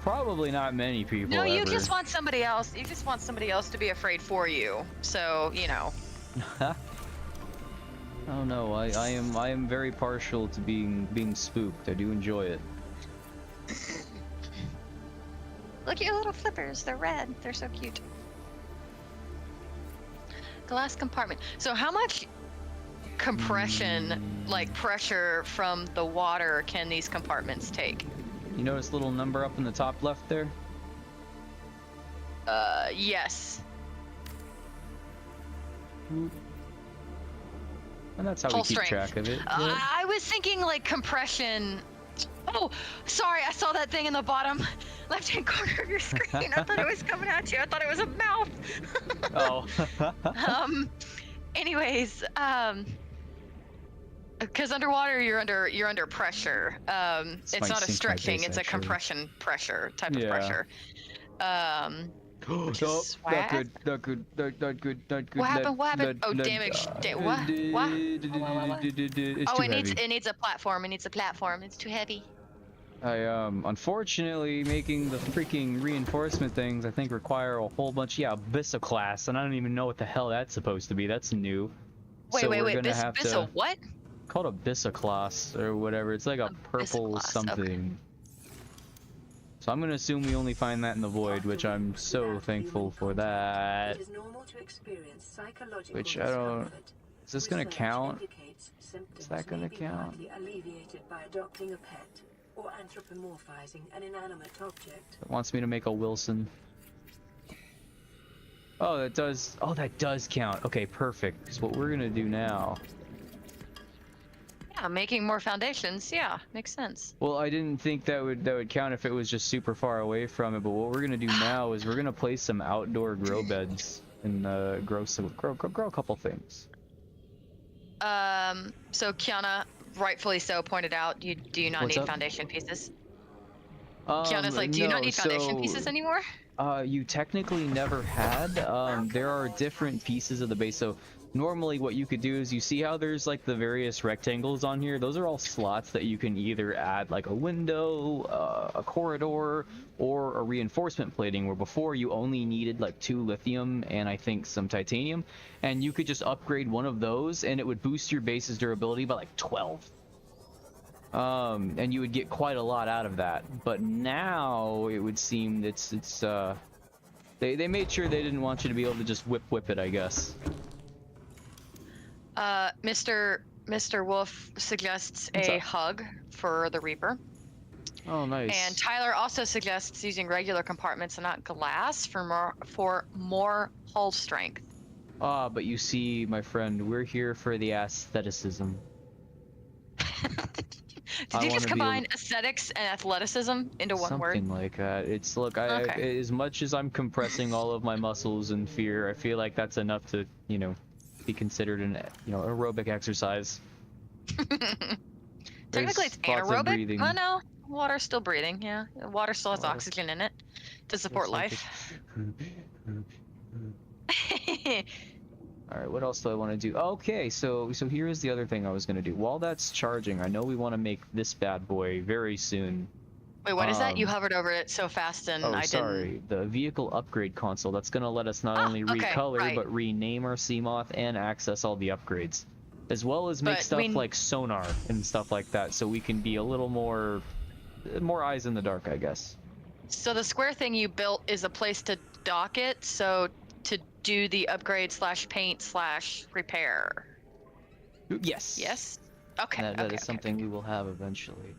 S1: probably not many people.
S2: No, you
S1: ever.
S2: just want somebody else. You just want somebody else to be afraid for you. So you know.
S1: Oh no, I am very partial to being spooked. I do enjoy it.
S2: Look at your little flippers. They're red. They're so cute. Glass compartment. So how much compression, like pressure from the water, can these compartments take?
S1: You notice a little number up in the top left there?
S2: Yes.
S1: And that's how
S2: Hull
S1: we keep
S2: strength.
S1: track of it.
S2: I was thinking like compression. Oh, sorry, I saw that thing in the bottom left-hand corner of your screen. I thought it was coming at you. I thought it was a mouth.
S1: Oh.
S2: Anyways, because underwater you're under pressure. It's
S1: might
S2: not a
S1: sink my
S2: stretching;
S1: base,
S2: it's a
S1: actually.
S2: compression pressure type of
S1: Yeah.
S2: pressure. Which
S1: Oh,
S2: is
S1: not
S2: swag.
S1: good, not good, not good.
S2: What happened? What happened? Oh, damage. What?
S1: It's
S2: Oh,
S1: too
S2: it
S1: heavy.
S2: needs a platform. It needs a platform. It's too heavy.
S1: I unfortunately making the freaking reinforcement things I think require a whole bunch. Yeah, Abyssal class, and I don't even know what the hell that's supposed to be. That's new.
S2: Wait,
S1: So
S2: wait,
S1: we're
S2: wait.
S1: gonna have
S2: Bissell,
S1: to
S2: what?
S1: called Abyssal class or whatever. It's like a purple
S2: class,
S1: something. So I'm gonna assume we only find that in the void, which I'm so thankful for that.
S5: It is normal to experience psychological
S1: Which I don't.
S5: discomfort.
S1: Is this gonna
S5: Research
S1: count?
S5: indicates symptoms
S1: Is that gonna
S5: may be
S1: count?
S5: partly alleviated by adopting a pet or anthropomorphizing an inanimate object.
S1: It wants me to make a Wilson. Oh, that does. Oh, that does count. Okay, perfect. Because what we're gonna do now.
S2: Yeah, making more foundations. Yeah, makes sense.
S1: Well, I didn't think that would count if it was just super far away from it. But what we're gonna do now is we're gonna place some outdoor grow beds and grow a couple things.
S2: So Kiana, rightfully so, pointed out, do you not
S1: What's
S2: need
S1: up?
S2: foundation pieces? Kiana's like, do you
S1: no,
S2: not need foundation
S1: so,
S2: pieces anymore?
S1: You technically never had. There are different pieces of the base. So normally what you could do is you see how there's like the various rectangles on here. Those are all slots that you can either add like a window, a corridor, or a reinforcement plating, where before you only needed like 2 lithium and I think some titanium, and you could just upgrade one of those and it would boost your base's durability by like 12. And you would get quite a lot out of that. But now it would seem they made sure they didn't want you to be able to just whip it, I guess.
S2: Mr. Wolf suggests
S1: What's
S2: a
S1: up?
S2: hug for the Reaper.
S1: Oh, nice.
S2: And Tyler also suggests using regular compartments and not glass for more hull strength.
S1: Ah, but you see, my friend, we're here for the aestheticism.
S2: Did you just combine aesthetics and athleticism into one word?
S1: Something like that. It's look,
S2: Okay.
S1: as much as I'm compressing all of my muscles in fear, I feel like that's enough to, be considered an, aerobic exercise.
S2: Technically,
S1: There's
S2: it's
S1: lots of
S2: anaerobic.
S1: breathing.
S2: Oh no, water's still breathing. Yeah, water still has oxygen in it to support life.
S1: All right, what else do I want to do? Okay, so here is the other thing I was going to do. While that's charging, I know we want to make this bad boy very soon.
S2: Wait, what is that? You hovered over it so fast and I
S1: sorry.
S2: didn't.
S1: The vehicle upgrade console. That's going to let us not only
S2: okay,
S1: recolor,
S2: right.
S1: but rename our Seamoth and access all the upgrades. As well as make stuff like sonar and stuff like that, so we can be a little more eyes in the dark, I guess.
S2: So the square thing you built is a place to dock it, so to do the upgrade / paint / repair.
S1: Yes.
S2: Yes? Okay.
S1: That is something we will have eventually.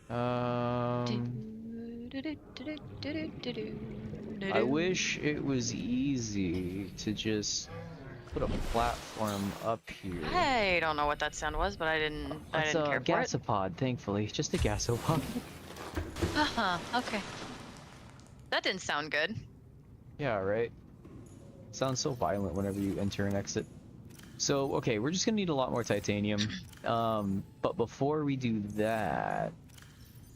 S1: I wish it was easy to just put a platform up here.
S2: I don't know what that sound was, but I didn't
S1: It's
S2: care
S1: a
S2: for it.
S1: gasopod, thankfully. Just a gasopod.
S2: Okay. That didn't sound good.
S1: Yeah, right? Sounds so violent whenever you enter and exit. So, okay, we're just gonna need a lot more titanium. But before we do that,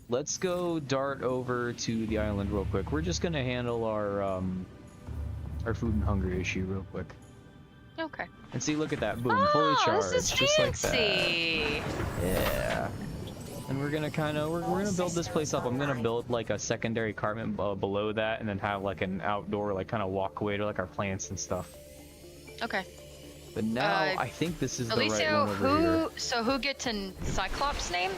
S1: let's go dart over to the island real quick. We're just gonna handle our food and hunger issue real quick.
S2: Okay.
S1: And see, look at that, boom, fully charged,
S2: This is
S1: just like
S2: fancy.
S1: that. Yeah. And we're gonna we're gonna build this place up. I'm gonna build like a secondary apartment below that, and then have like an outdoor like kind of walkway to like our plants and stuff.
S2: Okay.
S1: But now I think this is the right
S2: Alicio,
S1: one over here.
S2: who gets in Cyclops' name?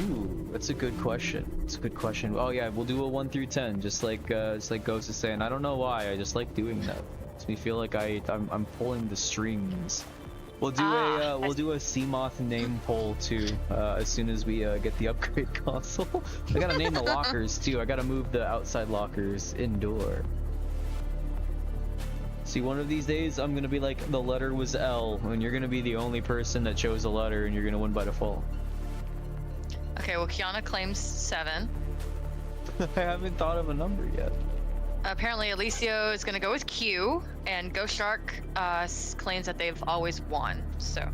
S1: Ooh, that's a good question. It's a good question. Oh yeah, we'll do a 1 through 10, just like Ghost is saying. I don't know why. I just like doing that. Makes me feel like I'm pulling the strings. We'll do a Seamoth name poll too as soon as we get the upgrade console. I gotta name the lockers too. I gotta move the outside lockers indoor. See, one of these days I'm gonna be like, the letter was L, and you're gonna be the only person that chose a letter, and you're gonna win by default.
S2: Okay, well, Kiana claims 7.
S1: I haven't thought of a number yet.
S2: Apparently, Alicio is going to go with Q, and Ghost Shark claims that they've always won, so.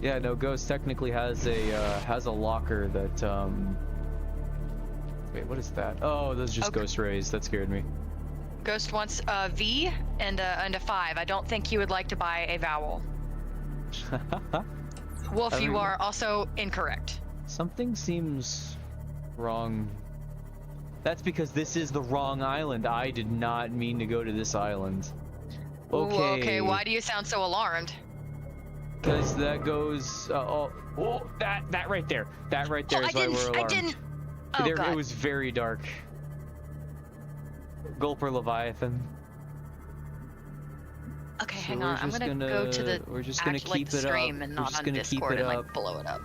S1: Yeah, no, Ghost technically has a locker that, Wait, what is that? Oh, those are just Ghost Rays. That scared me.
S2: Ghost wants a V and a 5. I don't think he would like to buy a vowel. Wolf, you are also incorrect.
S1: Something seems wrong. That's because this is the wrong island. I did not mean to go to this island.
S2: Ooh,
S1: Okay.
S2: okay, why do you sound so alarmed?
S1: Because that goes. That right there. That right there is why we're alarmed.
S2: I didn't. Oh
S1: It
S2: god.
S1: was very dark. Gulper Leviathan.
S2: Okay,
S1: So
S2: hang on. I'm gonna go to the
S1: We're just gonna keep
S2: the
S1: it
S2: stream
S1: up.
S2: and
S1: We're
S2: not
S1: just
S2: on
S1: gonna keep
S2: Discord
S1: it
S2: and
S1: up.
S2: like blow it up.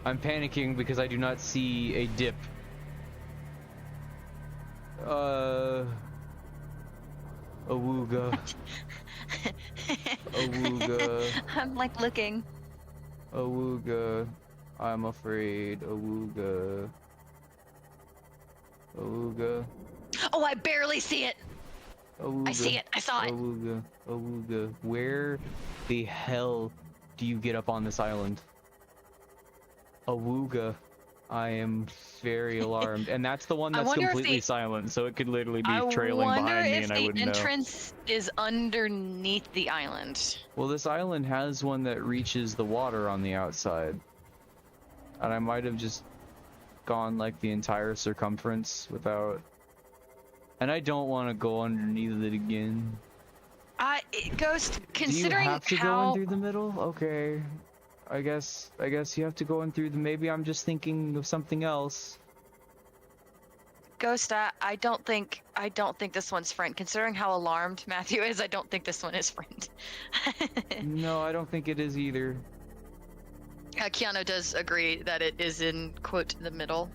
S1: I'm panicking because I do not see a dip. Awooga. Awooga.
S2: I'm like looking.
S1: Awooga. I'm afraid. Awooga. Awooga.
S2: Oh, I barely see it.
S1: Awooga.
S2: I see it. I saw it.
S1: Awooga. Awooga. Where the hell do you get up on this island? Awooga. I am very alarmed. And that's the one
S2: I
S1: that's
S2: wonder if
S1: completely
S2: the-
S1: silent, so it could literally be
S2: I
S1: trailing
S2: wonder
S1: behind me
S2: if
S1: and I
S2: the
S1: wouldn't know.
S2: entrance is underneath the island.
S1: Well, this island has one that reaches the water on the outside. And I might have just gone like the entire circumference without... And I don't want to go underneath it again.
S2: Ghost,
S1: Do you
S2: considering
S1: have to go
S2: how...
S1: in through the middle? Okay. I guess you have to go in through the... Maybe I'm just thinking of something else.
S2: Ghost, I don't think this one's friend. Considering how alarmed Matthew is, I don't think this one is friend.
S1: No, I don't think it is either.
S2: Keanu does agree that it is in, quote, the middle.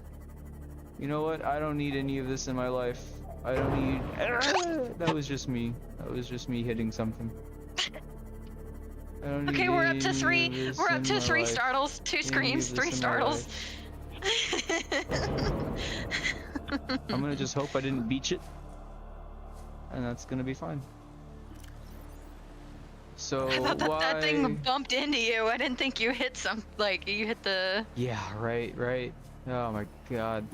S1: You know what? I don't need any of this in my life. I don't need... That was just me. That was just me hitting something. I don't
S2: Okay,
S1: need
S2: we're up to
S1: any
S2: three.
S1: of this
S2: We're up
S1: in
S2: to
S1: my
S2: 3
S1: life.
S2: startles, 2
S1: Any of
S2: screams,
S1: this
S2: 3
S1: in my
S2: startles.
S1: I'm gonna just hope I didn't beach it. And that's gonna be fine. So
S2: I thought
S1: why...
S2: that thing bumped into you. I didn't think you hit you hit the...
S1: Yeah, right. Oh my god.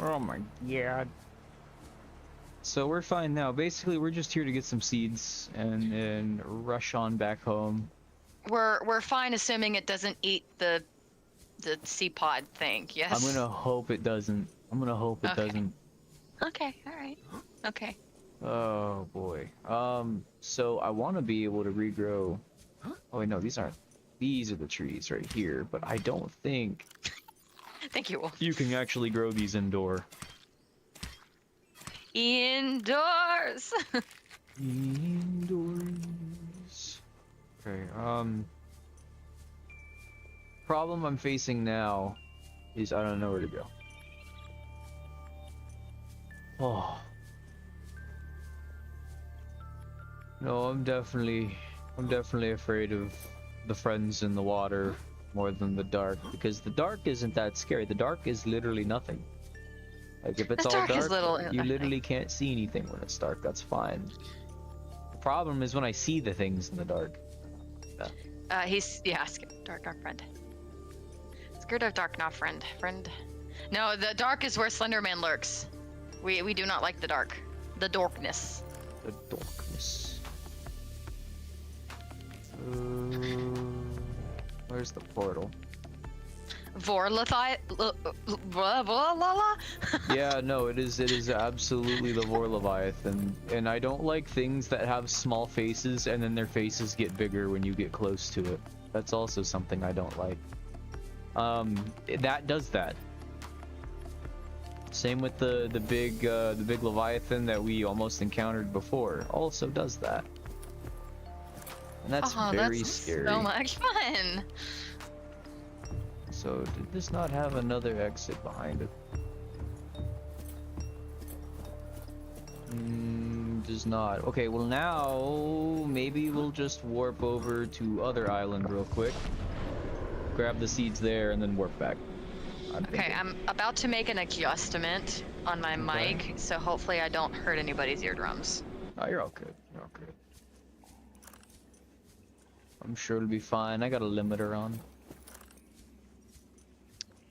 S1: Oh my god. So we're fine now. Basically, we're just here to get some seeds and rush on back home.
S2: We're fine, assuming it doesn't eat the sea pod thing. Yes.
S1: I'm gonna hope it doesn't.
S2: Okay.
S1: Doesn't.
S2: Okay. All right. Okay.
S1: Oh boy. So I want to be able to regrow. Oh wait, no, these aren't. These are the trees right here, but I don't think
S2: Thank you, Wolf.
S1: you can actually grow these indoor.
S2: Indoors.
S1: Indoors. Okay. Problem I'm facing now is I don't know where to go. Oh. No, I'm definitely afraid of the friends in the water more than the dark, because the dark isn't that scary. The dark is literally nothing. Like if it's
S2: The
S1: all
S2: dark is
S1: dark, you
S2: nothing.
S1: literally can't see anything when it's dark. That's fine. The problem is when I see the things in the dark.
S2: Scared dark, not friend. Scared of dark, not friend. Friend. No, the dark is where Slenderman lurks. We do not like the dark. The darkness.
S1: The darkness. Where's the portal?
S2: Vorlathi.
S1: Yeah, no, it is absolutely the Vorleviathan, and I don't like things that have small faces and then their faces get bigger when you get close to it. That's also something I don't like. That does that. Same with the big Leviathan that we almost encountered before. Also does that. And that's very scary.
S2: So much fun.
S1: So did this not have another exit behind it? Does not. Okay, well now maybe we'll just warp over to other island real quick. Grab the seeds there and then warp back.
S2: Okay, I'm about to make an adjustment on my mic, so hopefully I don't hurt anybody's eardrums.
S1: Oh, you're all good. You're all good. I'm sure it'll be fine. I got a limiter on.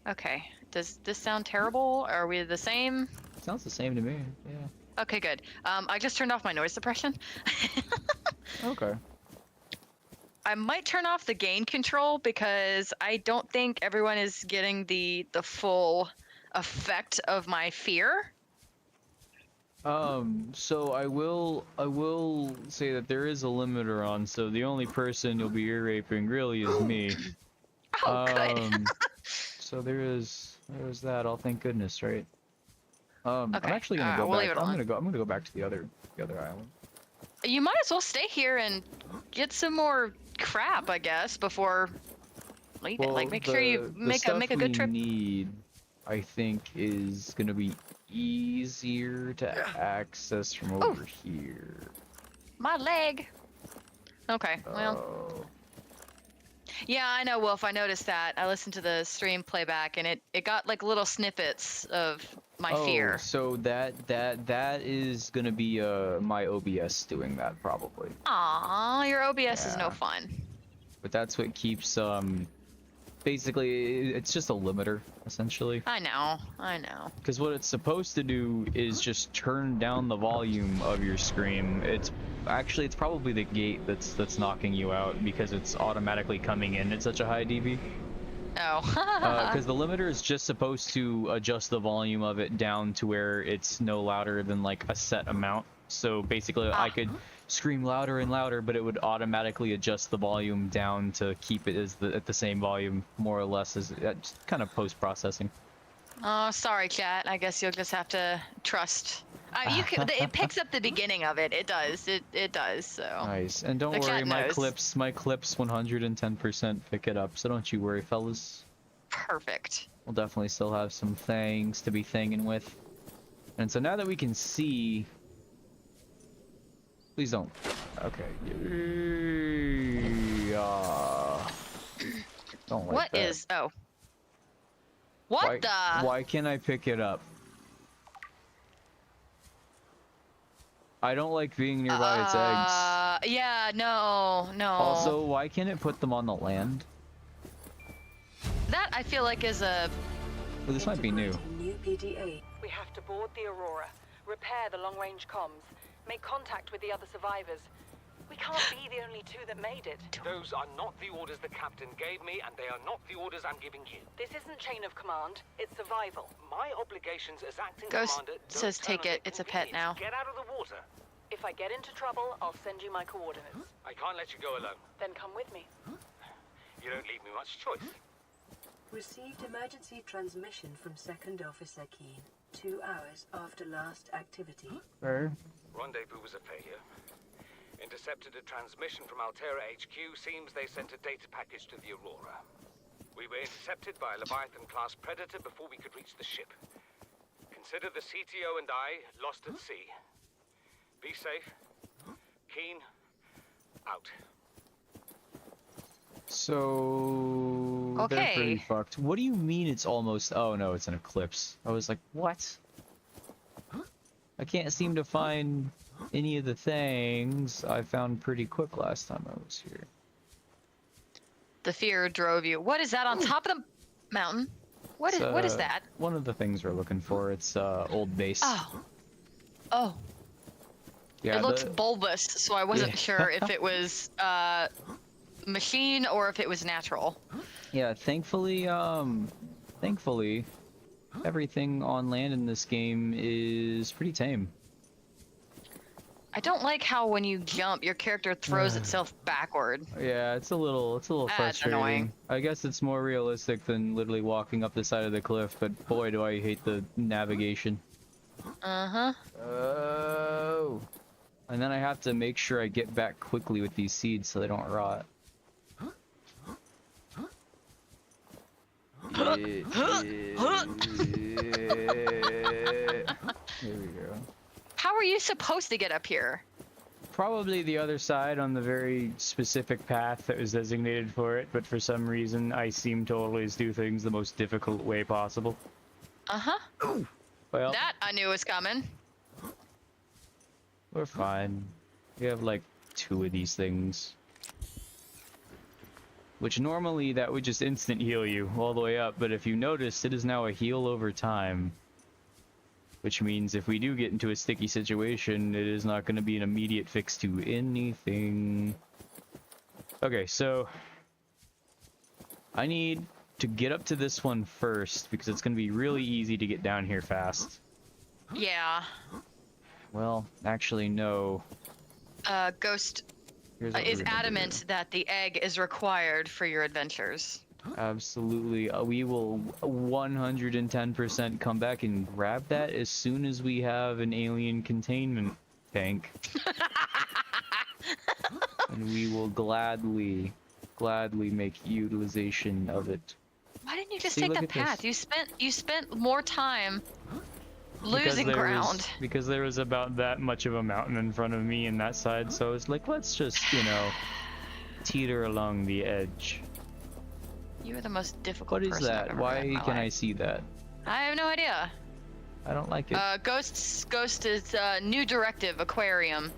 S2: Okay, does this sound terrible? Are we the same?
S1: Sounds the same to me. Yeah.
S2: Okay, good. I just turned off my noise suppression.
S1: Okay.
S2: I might turn off the gain control because I don't think everyone is getting the full effect of my fear.
S1: So I will say that there is a limiter on, so the only person you'll be ear raping really is me.
S2: Oh, good.
S1: So there's that. All thank goodness, right? I'm
S2: Okay,
S1: actually gonna go
S2: we'll
S1: back.
S2: leave it alone.
S1: I'm gonna go back to the other island.
S2: You might as well stay here and get some more crap, I guess, before leaving.
S1: Well,
S2: Like, make sure you make a good trip.
S1: Need, I think, is gonna be easier to access from over here.
S2: My leg. Okay, well.
S1: Oh.
S2: Yeah, I know, Wolf. I noticed that. I listened to the stream playback, and it got like little snippets of my fear.
S1: So that is gonna be my OBS doing that probably.
S2: Aw, your OBS is no fun.
S1: But that's what keeps basically it's just a limiter essentially.
S2: I know.
S1: Because what it's supposed to do is just turn down the volume of your screen. It's probably the gate that's knocking you out because it's automatically coming in at such a high dB.
S2: Oh.
S1: Because the limiter is just supposed to adjust the volume of it down to where it's no louder than like a set amount. So basically I could scream louder and louder, but it would automatically adjust the volume down to keep it at the same volume, more or less, as just kind of post-processing.
S2: Oh, sorry, chat. I guess you'll just have to trust. It picks up the beginning of it. It does. It does. So.
S1: Nice. And don't worry, my clips 110% pick it up. So don't you worry, fellas.
S2: Perfect.
S1: We'll definitely still have some things to be thinging with. And so now that we can see. Please don't. Okay. Don't like
S2: What
S1: that.
S2: is? Oh. What the?
S1: Why can't I pick it up? I don't like being nearby its eggs.
S2: Yeah, no.
S1: Also, why can't it put them on the land?
S2: That I feel like is a.
S1: Well, this might be new.
S5: New PDA.
S8: We have to board the Aurora, repair the long-range comms, make contact with the other survivors. We can't be the only two that made it.
S6: Those are not the orders the captain gave me, and they are not the orders I'm giving you.
S8: This isn't chain of command, it's survival.
S6: My obligations as acting
S2: Ghost
S6: commander don't
S2: says
S6: turn
S2: take
S6: on
S2: it. It's a pet
S6: convenience.
S2: now.
S6: Get out of the water.
S8: If I get into trouble, I'll send you my coordinates.
S6: I can't let you go alone.
S8: Then come with me.
S6: You don't leave me much choice.
S5: Received emergency transmission from Second Officer Keen. 2 hours after last activity.
S1: Fair.
S6: Rendezvous was a failure. Intercepted a transmission from Altera HQ. Seems they sent a data package to the Aurora. We were intercepted by a Leviathan-class predator before we could reach the ship. Consider the CTO and I lost at sea. Be safe. Keen. Out.
S1: So they're pretty
S2: Okay.
S1: fucked. What do you mean it's almost? Oh no, it's an eclipse. I was like, what? I can't seem to find any of the things I found pretty quick last time I was here.
S2: The fear drove you. What is that on top of the mountain? What is that?
S1: One of the things we're looking for. It's old base.
S2: Oh.
S1: Yeah,
S2: It looks bulbous, so I wasn't sure if it was machine or if it was natural.
S1: Yeah, thankfully, everything on land in this game is pretty tame.
S2: I don't like how when you jump, your character throws itself backward.
S1: Yeah, it's a little
S2: That's
S1: frustrating.
S2: annoying.
S1: I guess it's more realistic than literally walking up the side of the cliff, but boy, do I hate the navigation.
S2: Uh-huh.
S1: Oh. And then I have to make sure I get back quickly with these seeds so they don't rot. There we go.
S2: How are you supposed to get up here?
S1: Probably the other side on the very specific path that was designated for it, but for some reason I seem to always do things the most difficult way possible.
S2: Uh-huh.
S1: Well,
S2: That I knew was coming.
S1: we're fine. We have like 2 of these things. Which normally that would just instant heal you all the way up, but if you notice, it is now a heal over time. Which means if we do get into a sticky situation, it is not going to be an immediate fix to anything. Okay, so I need to get up to this one first because it's going to be really easy to get down here fast.
S2: Yeah.
S1: Well, actually, no.
S2: Ghost
S1: Here's what
S2: is
S1: we're gonna
S2: adamant that the egg is required for your adventures.
S1: do. Absolutely. We will 110% come back and grab that as soon as we have an alien containment tank. And we will gladly make utilization of it.
S2: Why didn't you just
S1: See,
S2: take
S1: look
S2: that
S1: at this.
S2: path? You spent more time losing ground.
S1: Because there was about that much of a mountain in front of me and that side, so it's like, let's just, you know, teeter along the edge.
S2: You are the most difficult
S1: What is
S2: person I've
S1: that?
S2: ever met
S1: Why
S2: in my
S1: can I
S2: life.
S1: see that?
S2: I have no idea.
S1: I don't like it.
S2: Ghost is new directive aquarium.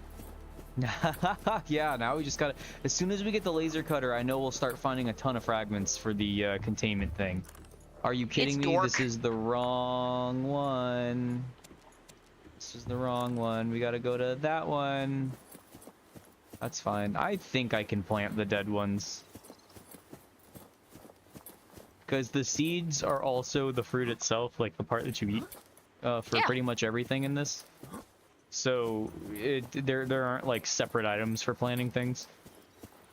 S1: Yeah, now we just gotta... As soon as we get the laser cutter, I know we'll start finding a ton of fragments for the containment thing. Are you kidding me?
S2: dork.
S1: This is the wrong one. This is the wrong one. We gotta go to that one. That's fine. I think I can plant the dead ones. Because the seeds are also the fruit itself, like the part that you eat, for
S2: Yeah.
S1: pretty much everything in this. So there aren't like separate items for planting things.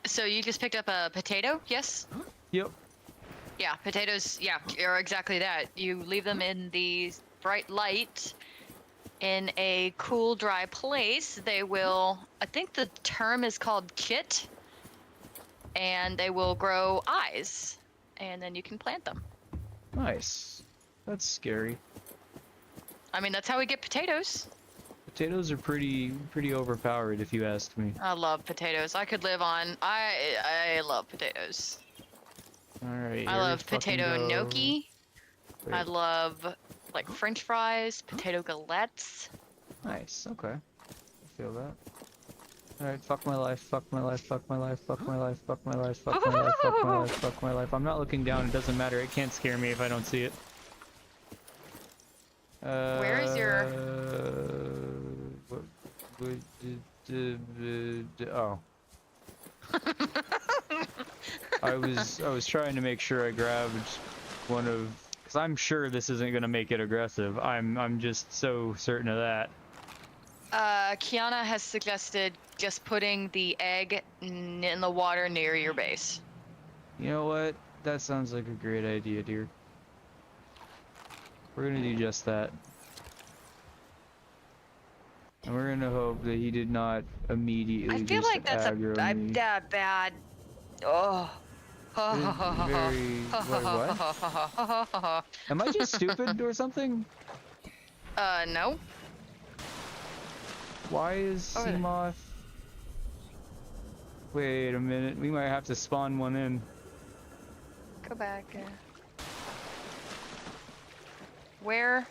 S2: So you just picked up a potato? Yes?
S1: Yep.
S2: Yeah, potatoes, yeah, are exactly that. You leave them in the bright light in a cool, dry place. They will, I think the term is called chit, and they will grow eyes, and then you can plant them.
S1: Nice. That's scary.
S2: I mean, that's how we get potatoes.
S1: Potatoes are pretty overpowered, if you ask me.
S2: I love potatoes. I could live on, I love potatoes.
S1: Alright.
S2: I love potato gnocchi. I
S1: Wait.
S2: love, like, french fries, potato galettes.
S1: Nice. Okay. I feel that. Alright, fuck my life, fuck my life, fuck my life, fuck my life, fuck my life, fuck my life, fuck my life, fuck my life. I'm not looking down, it doesn't matter, it can't scare me if I don't see it.
S2: Where is your...
S1: Oh. I was trying to make sure I grabbed one of... Because I'm sure this isn't going to make it aggressive. I'm just so certain of that.
S2: Kiana has suggested just putting the egg in the water near your base.
S1: You know what? That sounds like a great idea, dear. We're gonna do just that. And we're gonna hope that he did not immediately
S2: I feel
S1: just
S2: like that's
S1: aggro me.
S2: that bad. Oh.
S1: Very... Wait, what? Am I just stupid or something?
S2: No.
S1: Why is
S2: Over there.
S1: Seamoth... Wait a minute, we might have to spawn one in.
S2: Go back. Where?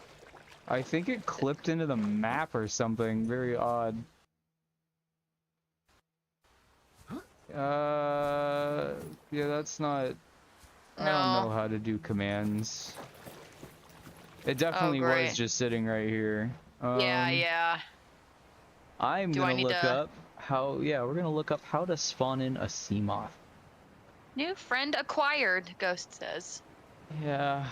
S1: I think it clipped into the map or something. Very odd. Yeah, that's not... I don't know how to do commands. It definitely
S2: great.
S1: was just sitting right here.
S2: Yeah.
S1: I'm
S2: Do I
S1: gonna
S2: need
S1: look
S2: to-
S1: up how... Yeah, we're gonna look up how to spawn in a Seamoth.
S2: New friend acquired, Ghost says.
S1: Yeah.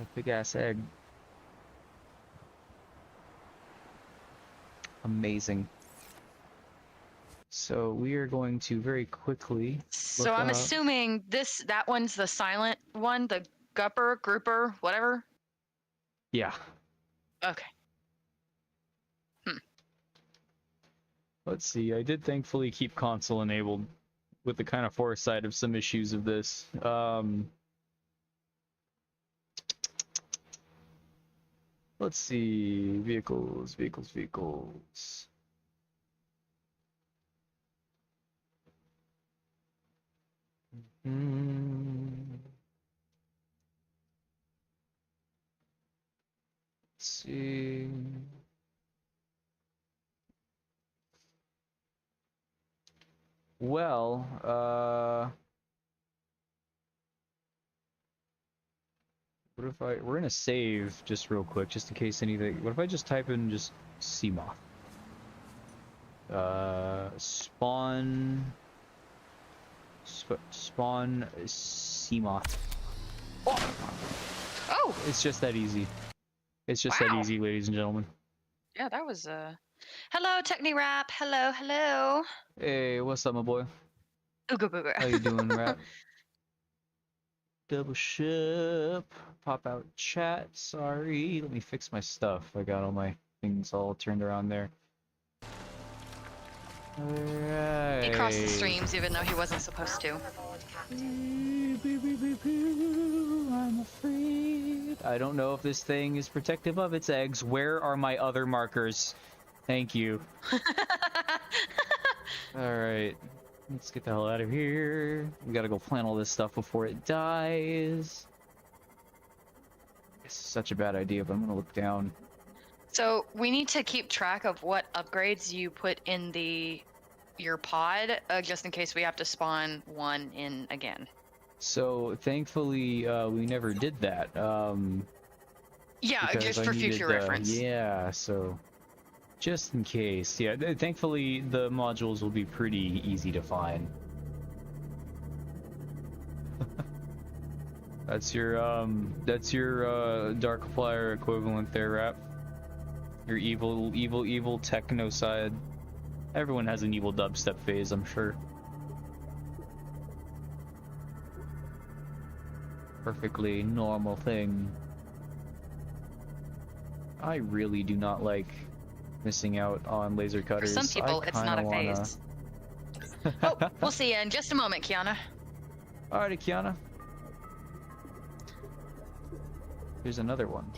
S1: A big ass egg. Amazing. So we are going to very quickly
S2: So
S1: look
S2: I'm
S1: up-
S2: assuming that one's the silent one, the grouper, whatever.
S1: Yeah.
S2: Okay.
S1: Let's see. I did thankfully keep console enabled with the kind of foresight of some issues of this. Let's see. Vehicles. Let's see. Well, what if we're gonna save just real quick, just in case anything. What if I just type in just Seamoth? Spawn Seamoth.
S2: Oh!
S1: It's just that easy. It's just that
S2: Wow.
S1: easy, ladies and gentlemen.
S2: Yeah, that was Hello, Techni Rap. Hello, hello.
S1: Hey, what's up, my boy?
S2: Ooga booga.
S1: How you doing, Rap? Double ship. Pop out chat. Sorry. Let me fix my stuff. I got all my things all turned around there. Alright.
S2: He crossed the streams even though he wasn't supposed to.
S1: I'm afraid. I don't know if this thing is protective of its eggs. Where are my other markers? Thank you. Alright. Let's get the hell out of here. We gotta go plant all this stuff before it dies. It's such a bad idea, but I'm gonna look down.
S2: So we need to keep track of what upgrades you put in your pod, just in case we have to spawn one in again.
S1: So thankfully, we never did that.
S2: Yeah,
S1: Because
S2: just
S1: I
S2: for
S1: needed,
S2: future reference.
S1: Yeah, so just in case. Yeah, thankfully the modules will be pretty easy to find. That's your Darkiplier equivalent there, Rap. Your evil techno side. Everyone has an evil dubstep phase, I'm sure. Perfectly normal thing. I really do not like missing out on laser
S2: For
S1: cutters.
S2: some people,
S1: I
S2: it's not a
S1: kinda
S2: phase. Oh, we'll see you in just a moment, Kiana.
S1: Alrighty, Kiana. Here's another one.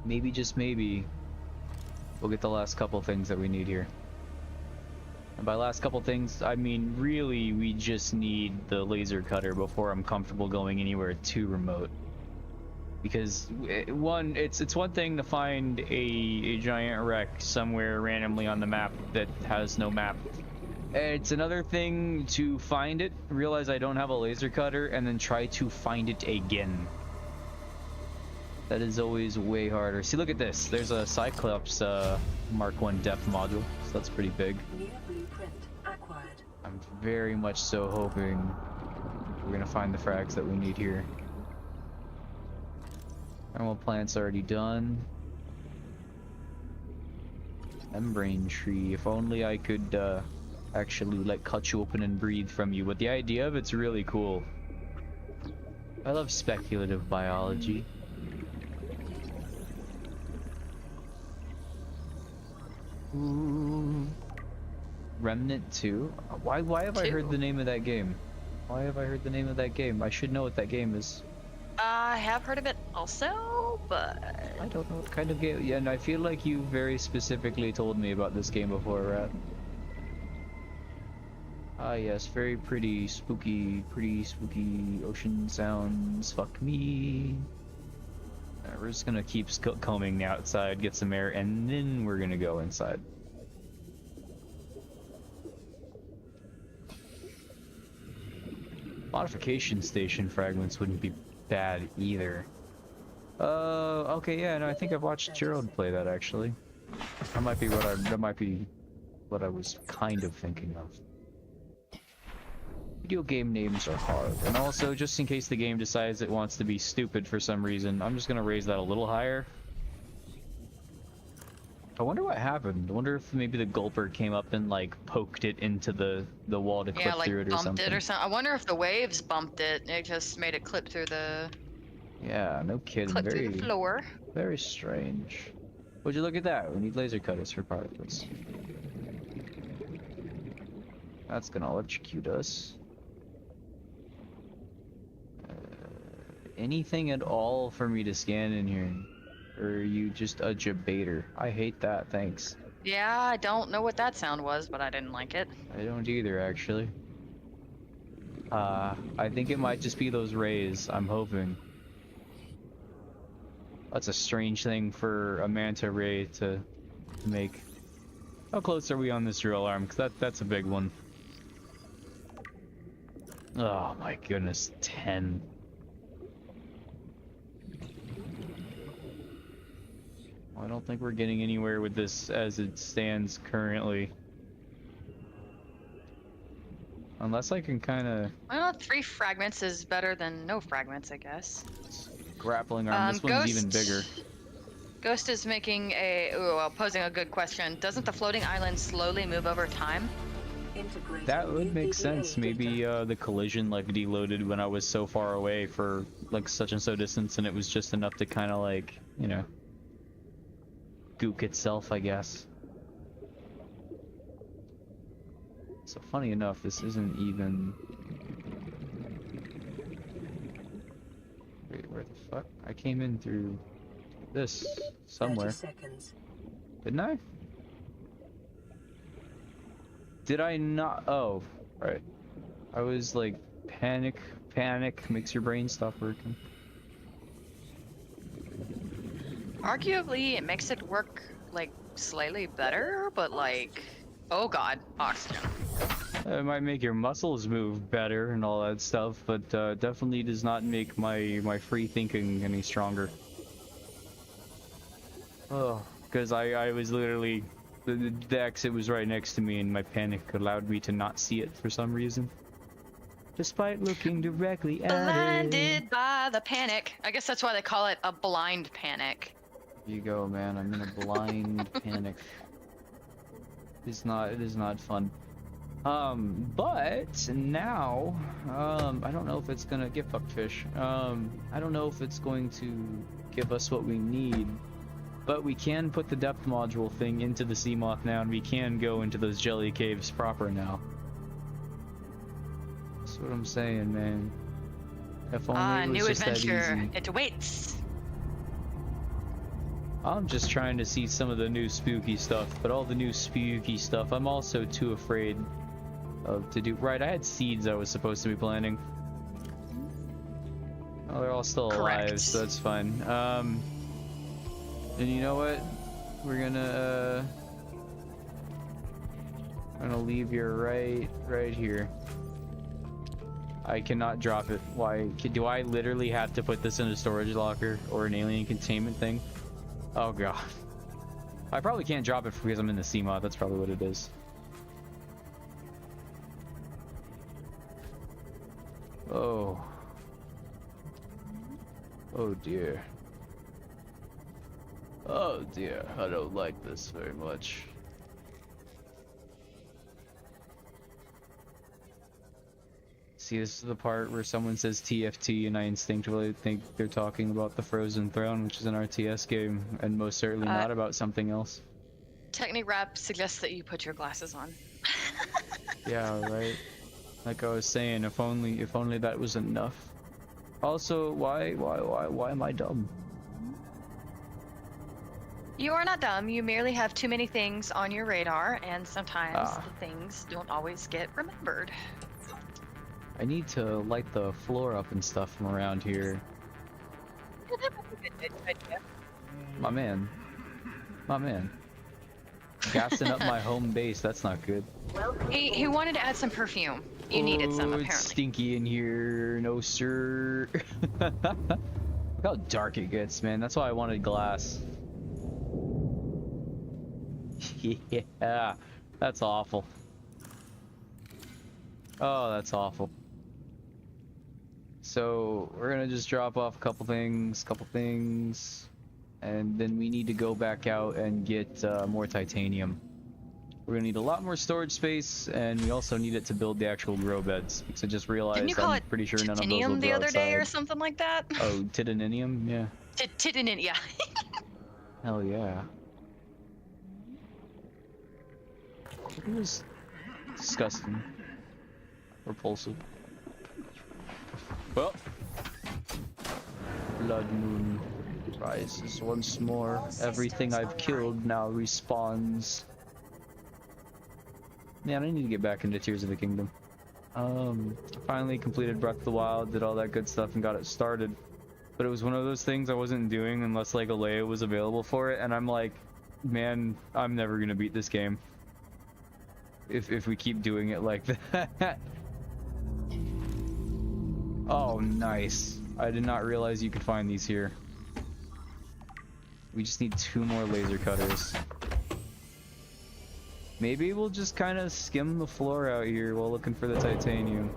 S1: Maybe, just maybe, we'll get the last couple things that we need here. And by last couple things, I mean really we just need the laser cutter before I'm comfortable going anywhere too remote. Because one, it's one thing to find a giant wreck somewhere randomly on the map that has no map. It's another thing to find it, realize I don't have a laser cutter, and then try to find it again. That is always way harder. See, look at this. There's a Cyclops Mark 1 depth module, so that's pretty big.
S5: New blueprint acquired.
S1: I'm very much so hoping we're gonna find the frags that we need here. Thermal plant's already done. Membrane tree. If only I could actually like cut you open and breathe from you. But the idea of it's really cool. I love speculative biology. Ooh. Remnant 2? Why have I heard the name of that game? Why have I heard the name of that game? I should know what that game is.
S2: I have heard of it also, but
S1: I don't know what kind of game. Yeah, and I feel like you very specifically told me about this game before, Rat. Ah, yes, very pretty spooky ocean sounds. Fuck me. We're just gonna keep combing the outside, get some air, and then we're gonna go inside. Modification station fragments wouldn't be bad either. Okay, yeah, no, I think I've watched Gerald play that actually. That might be what I was kind of thinking of. Video game names are hard, and also just in case the game decides it wants to be stupid for some reason, I'm just gonna raise that a little higher. I wonder what happened. I wonder if maybe the gulper came up and like poked it into the wall to clip through it or something.
S2: Bumped it or something. I wonder if the waves bumped it. It just made it clip through the.
S1: Yeah, no kidding.
S2: Through the floor.
S1: Very strange. Would you look at that? We need laser cutters for particles. That's gonna electrocute us. Anything at all for me to scan in here? Or are you just a debater? I hate that, thanks.
S2: Yeah, I don't know what that sound was, but I didn't like it.
S1: I don't either, actually. I think it might just be those rays, I'm hoping. That's a strange thing for a manta ray to make. How close are we on this drill arm? Because that's a big one. Oh my goodness, 10. I don't think we're getting anywhere with this as it stands currently. Unless I can kind of...
S2: Well, 3 fragments is better than no fragments, I guess.
S1: Grappling arm. This one's
S2: Ghost...
S1: even bigger.
S2: Ghost is making posing a good question. Doesn't the floating island slowly move over time?
S5: Integrating
S1: That would
S5: new
S1: make
S5: PDA
S1: sense. Maybe
S5: data.
S1: the collision like deloaded when I was so far away for like such and so distance, and it was just enough to kind of like, you know, gook itself, I guess. So funny enough, this isn't even. Wait, where the fuck? I came in through this somewhere.
S5: 30 seconds.
S1: Didn't I? Did I not? Oh, right. I was like, panic makes your brain stop working.
S2: Arguably, it makes it work like slightly better, but like, oh god, oxygen.
S1: It might make your muscles move better and all that stuff, but definitely does not make my free thinking any stronger. Oh, because I was literally, the exit was right next to me and my panic allowed me to not see it for some reason. Despite looking directly at
S2: Blinded by the panic. I guess that's why they call it a blind panic.
S1: Here you go, man. I'm in a blind panic. It is not fun. But now, I don't know if it's gonna get fucked fish. I don't know if it's going to give us what we need. But we can put the depth module thing into the Seamoth now, and we can go into those jelly caves proper now. That's what I'm saying, man. If only it was
S2: New
S1: just that
S2: adventure.
S1: easy.
S2: It awaits.
S1: I'm just trying to see some of the new spooky stuff, but all the new spooky stuff, I'm also too afraid of to do. Right, I had seeds I was supposed to be planting. Oh, they're all still
S2: Correct.
S1: alive, so that's fine. And you know what? We're gonna leave you right here. I cannot drop it. Why? Do I literally have to put this in a storage locker or an alien containment thing? Oh god. I probably can't drop it because I'm in the Seamoth. That's probably what it is. Oh. Oh dear. Oh dear, I don't like this very much. See, this is the part where someone says TFT and I instinctively think they're talking about the Frozen Throne, which is an RTS game, and most certainly not about something else.
S2: Technic Rap suggests that you put your glasses on.
S1: Yeah, right. Like I was saying, if only that was enough. Also, why am I dumb?
S2: You are not dumb. You merely have too many things on your radar, and sometimes the things don't always get remembered.
S1: I need to light the floor up and stuff from around here. My man. Gassing up my home base, that's not good.
S2: He wanted to add some perfume. You needed some,
S1: It's
S2: apparently.
S1: stinky in here, no sir. Look how dark it gets, man. That's why I wanted glass. Yeah, that's awful. Oh, that's awful. So we're gonna just drop off a couple things, and then we need to go back out and get more titanium. We're gonna need a lot more storage space, and we also need it to build the actual grow beds. Because I just realized
S2: Didn't you call
S1: I'm
S2: it
S1: pretty sure none of those will
S2: titanium the
S1: grow
S2: other day or
S1: outside.
S2: something like that?
S1: Oh, titanium, yeah.
S2: Titanium, yeah.
S1: Hell yeah. It was disgusting. Repulsive. Well. Blood moon rises once more. Everything I've killed now respawns. Man, I need to get back into Tears of the Kingdom. Finally completed Breath of the Wild, did all that good stuff and got it started. But it was one of those things I wasn't doing unless like Alea was available for it, and I'm like, man, I'm never gonna beat this game. If we keep doing it like that. Oh, nice. I did not realize you could find these here. We just need 2 more laser cutters. Maybe we'll just kind of skim the floor out here while looking for the titanium.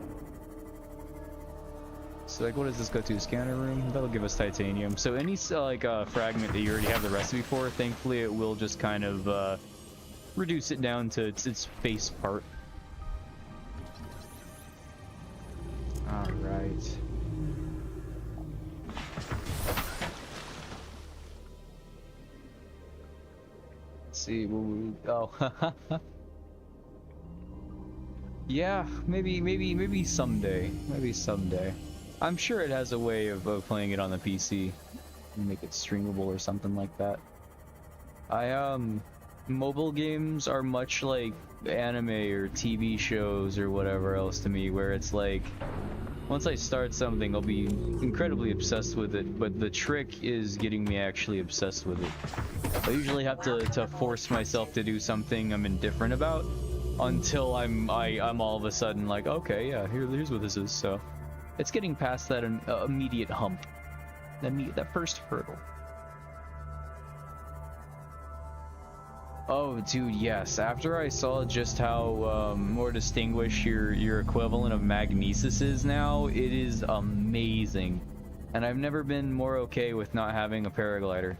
S1: So like, what does this go to? Scanner room? That'll give us titanium. So any like fragment that you already have the recipe for, thankfully it will just kind of reduce it down to its base part. All right. Let's see. Oh. Yeah, maybe someday. Maybe someday. I'm sure it has a way of playing it on the PC. Make it streamable or something like that. Mobile games are much like anime or TV shows or whatever else to me, where it's like, once I start something, I'll be incredibly obsessed with it, but the trick is getting me actually obsessed with it. I usually have to force myself to do something I'm indifferent about, until I'm all of a sudden like, okay, yeah, here's what this is. So it's getting past that immediate hump, that first hurdle. Oh, dude, yes. After I saw just how more distinguished your equivalent of magnesis is now, it is amazing. And I've never been more okay with not having a paraglider.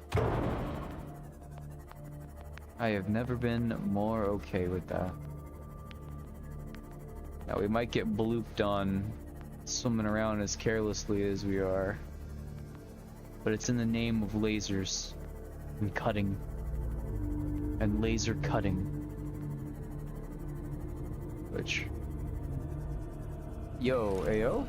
S1: I have never been more okay with that. Now we might get blooped on swimming around as carelessly as we are, but it's in the name of lasers and cutting and laser cutting, which, yo, ayo,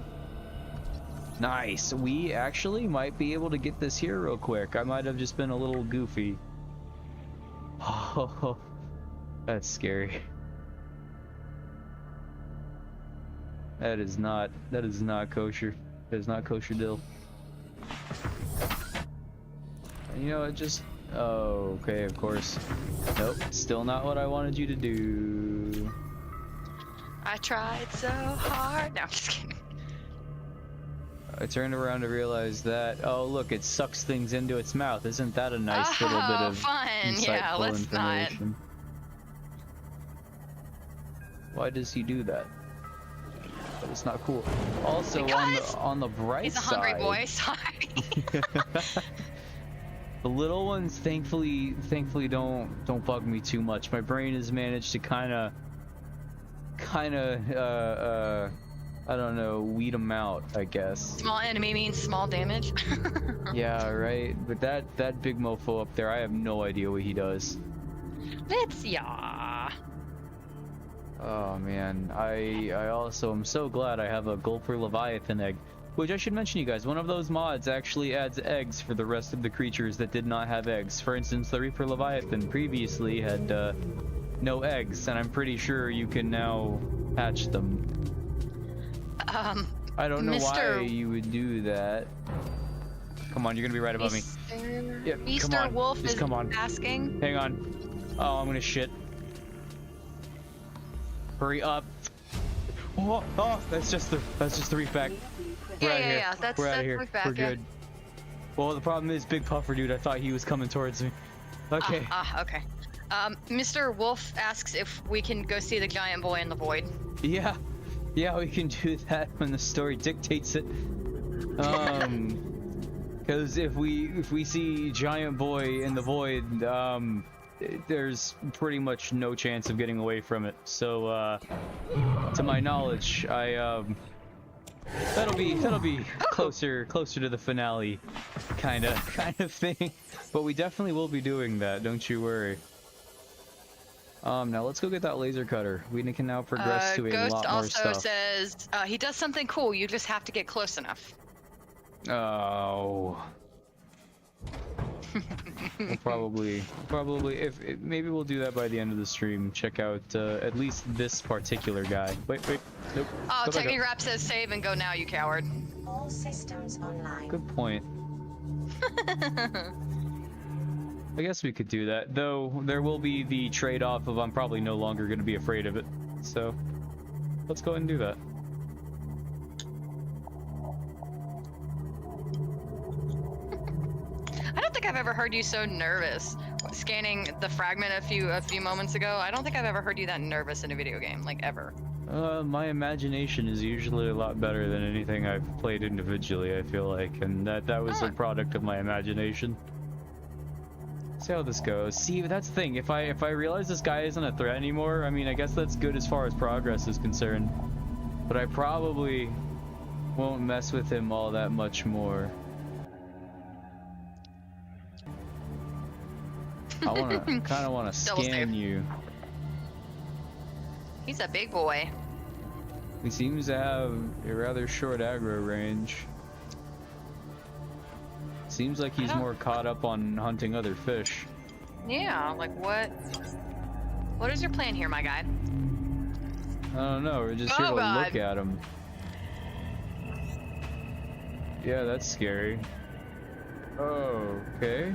S1: nice. We actually might be able to get this here real quick. I might have just been a little goofy. Oh, that's scary. That is not kosher. That is not kosher dill. You know, it just, oh, okay, of course. Nope, still not what I wanted you to do.
S2: I tried so hard. No, I'm just kidding.
S1: I turned around to realize that, oh look, it sucks things into its mouth. Isn't that a nice little bit of
S2: fun. Yeah,
S1: insightful
S2: let's not.
S1: information? Why does he do that? But it's not cool. Also,
S2: because
S1: on the bright side,
S2: he's a hungry boy. Sorry.
S1: the little ones, thankfully don't bug me too much. My brain has managed to kind of, I don't know, weed them out, I guess.
S2: Small enemy means small damage.
S1: Yeah, right. But that big mofo up there, I have no idea what he does.
S2: Let's yeah.
S1: Oh man, I also am so glad I have a Gulper Leviathan egg, which I should mention, you guys, one of those mods actually adds eggs for the rest of the creatures that did not have eggs. For instance, the Reaper Leviathan previously had no eggs, and I'm pretty sure you can now hatch them. I don't know why you would do that. Come on, you're gonna be right above me. Yep,
S2: Mr. Wolf
S1: just
S2: is
S1: come on.
S2: asking.
S1: Hang on. Oh, I'm gonna shit. Hurry up. Oh, that's just the reef back. We're out of here.
S2: Yeah, that's
S1: We're out of here.
S2: reef back,
S1: We're good. Well, the problem is Big Puffer dude, I thought he was coming towards me. Okay.
S2: Okay. Mr. Wolf asks if we can go see the giant boy in the void.
S1: Yeah, we can do that when the story dictates it. Because if we see giant boy in the void, there's pretty much no chance of getting away from it. So, to my knowledge, that'll be closer to the finale, kind of thing. But we definitely will be doing that. Don't you worry. Now let's go get that laser cutter. We can now progress to a
S2: Ghost
S1: lot more stuff.
S2: also says he does something cool. You just have to get close enough.
S1: Oh. We'll probably maybe we'll do that by the end of the stream. Check out at least this particular guy. Wait, nope.
S2: Oh, Technigrap says save and go now, you coward.
S7: All systems online.
S1: Good point. I guess we could do that, though there will be the trade-off of I'm probably no longer going to be afraid of it. So let's go ahead and do that.
S2: I don't think I've ever heard you so nervous scanning the fragment a few moments ago. I don't think I've ever heard you that nervous in a video game, like ever.
S1: My imagination is usually a lot better than anything I've played individually, I feel like, and that was a product of my imagination. See how this goes. See, that's the thing. If I realize this guy isn't a threat anymore, I mean, I guess that's good as far as progress is concerned. But I probably won't mess with him all that much more. I kind of want to scan you.
S2: He's a big boy.
S1: He seems to have a rather short aggro range. Seems like he's more caught up on hunting other fish.
S2: Yeah, like what? What is your plan here, my guy?
S1: I don't know, we're just here to look at him. Yeah, that's scary. Oh, okay.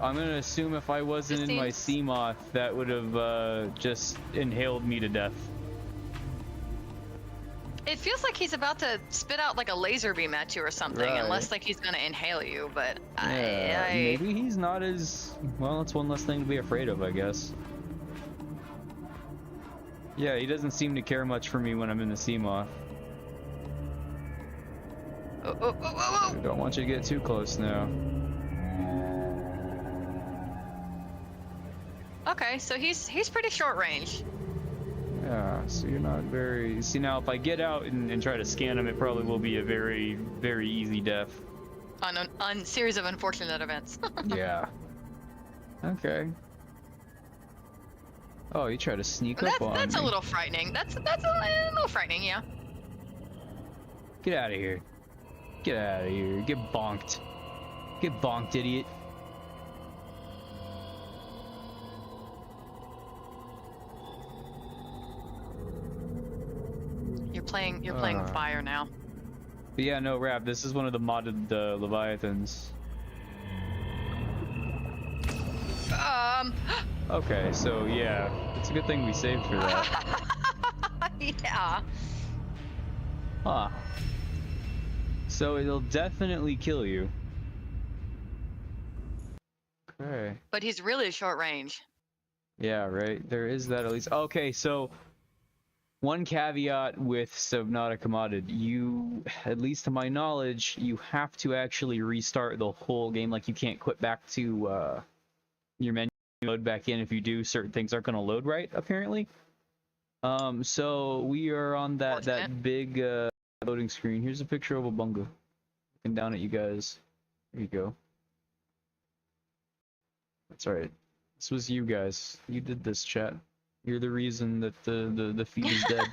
S1: I'm gonna assume if I wasn't in my sea moth, that would have just inhaled me to death.
S2: It feels like he's about to spit out like a laser beam at you or something,
S1: Right.
S2: unless like he's gonna inhale you, but
S1: Yeah, maybe he's not as... Well, that's one less thing to be afraid of, I guess. Yeah, he doesn't seem to care much for me when I'm in the sea moth. I don't want you to get too close now.
S2: Okay, so he's pretty short range.
S1: Yeah, so you're not very... See, now if I get out and try to scan him, it probably will be a very, very easy death.
S2: On series of unfortunate events.
S1: Yeah. Okay. Oh, you try to sneak up on me.
S2: That's a little frightening. That's a little frightening, yeah.
S1: Get out of here. Get out of here. Get bonked. Get bonked, idiot.
S2: You're playing with fire now.
S1: But yeah, no, Rap, this is one of the modded Leviathans. Okay, so yeah, it's a good thing we saved for that.
S2: Yeah.
S1: Huh. So it'll definitely kill you. Okay.
S2: But he's really short range.
S1: Yeah, right. There is that at least. Okay, so one caveat with Subnautica modded, you, at least to my knowledge, you have to actually restart the whole game. Like, you can't quit back to your menu mode back in. If you do, certain things aren't going to load right, apparently. So we are on that big loading screen. Here's a picture of a bunga. Looking down at you guys. There you go. That's right. This was you guys. You did this, chat. You're the reason that the feed is dead.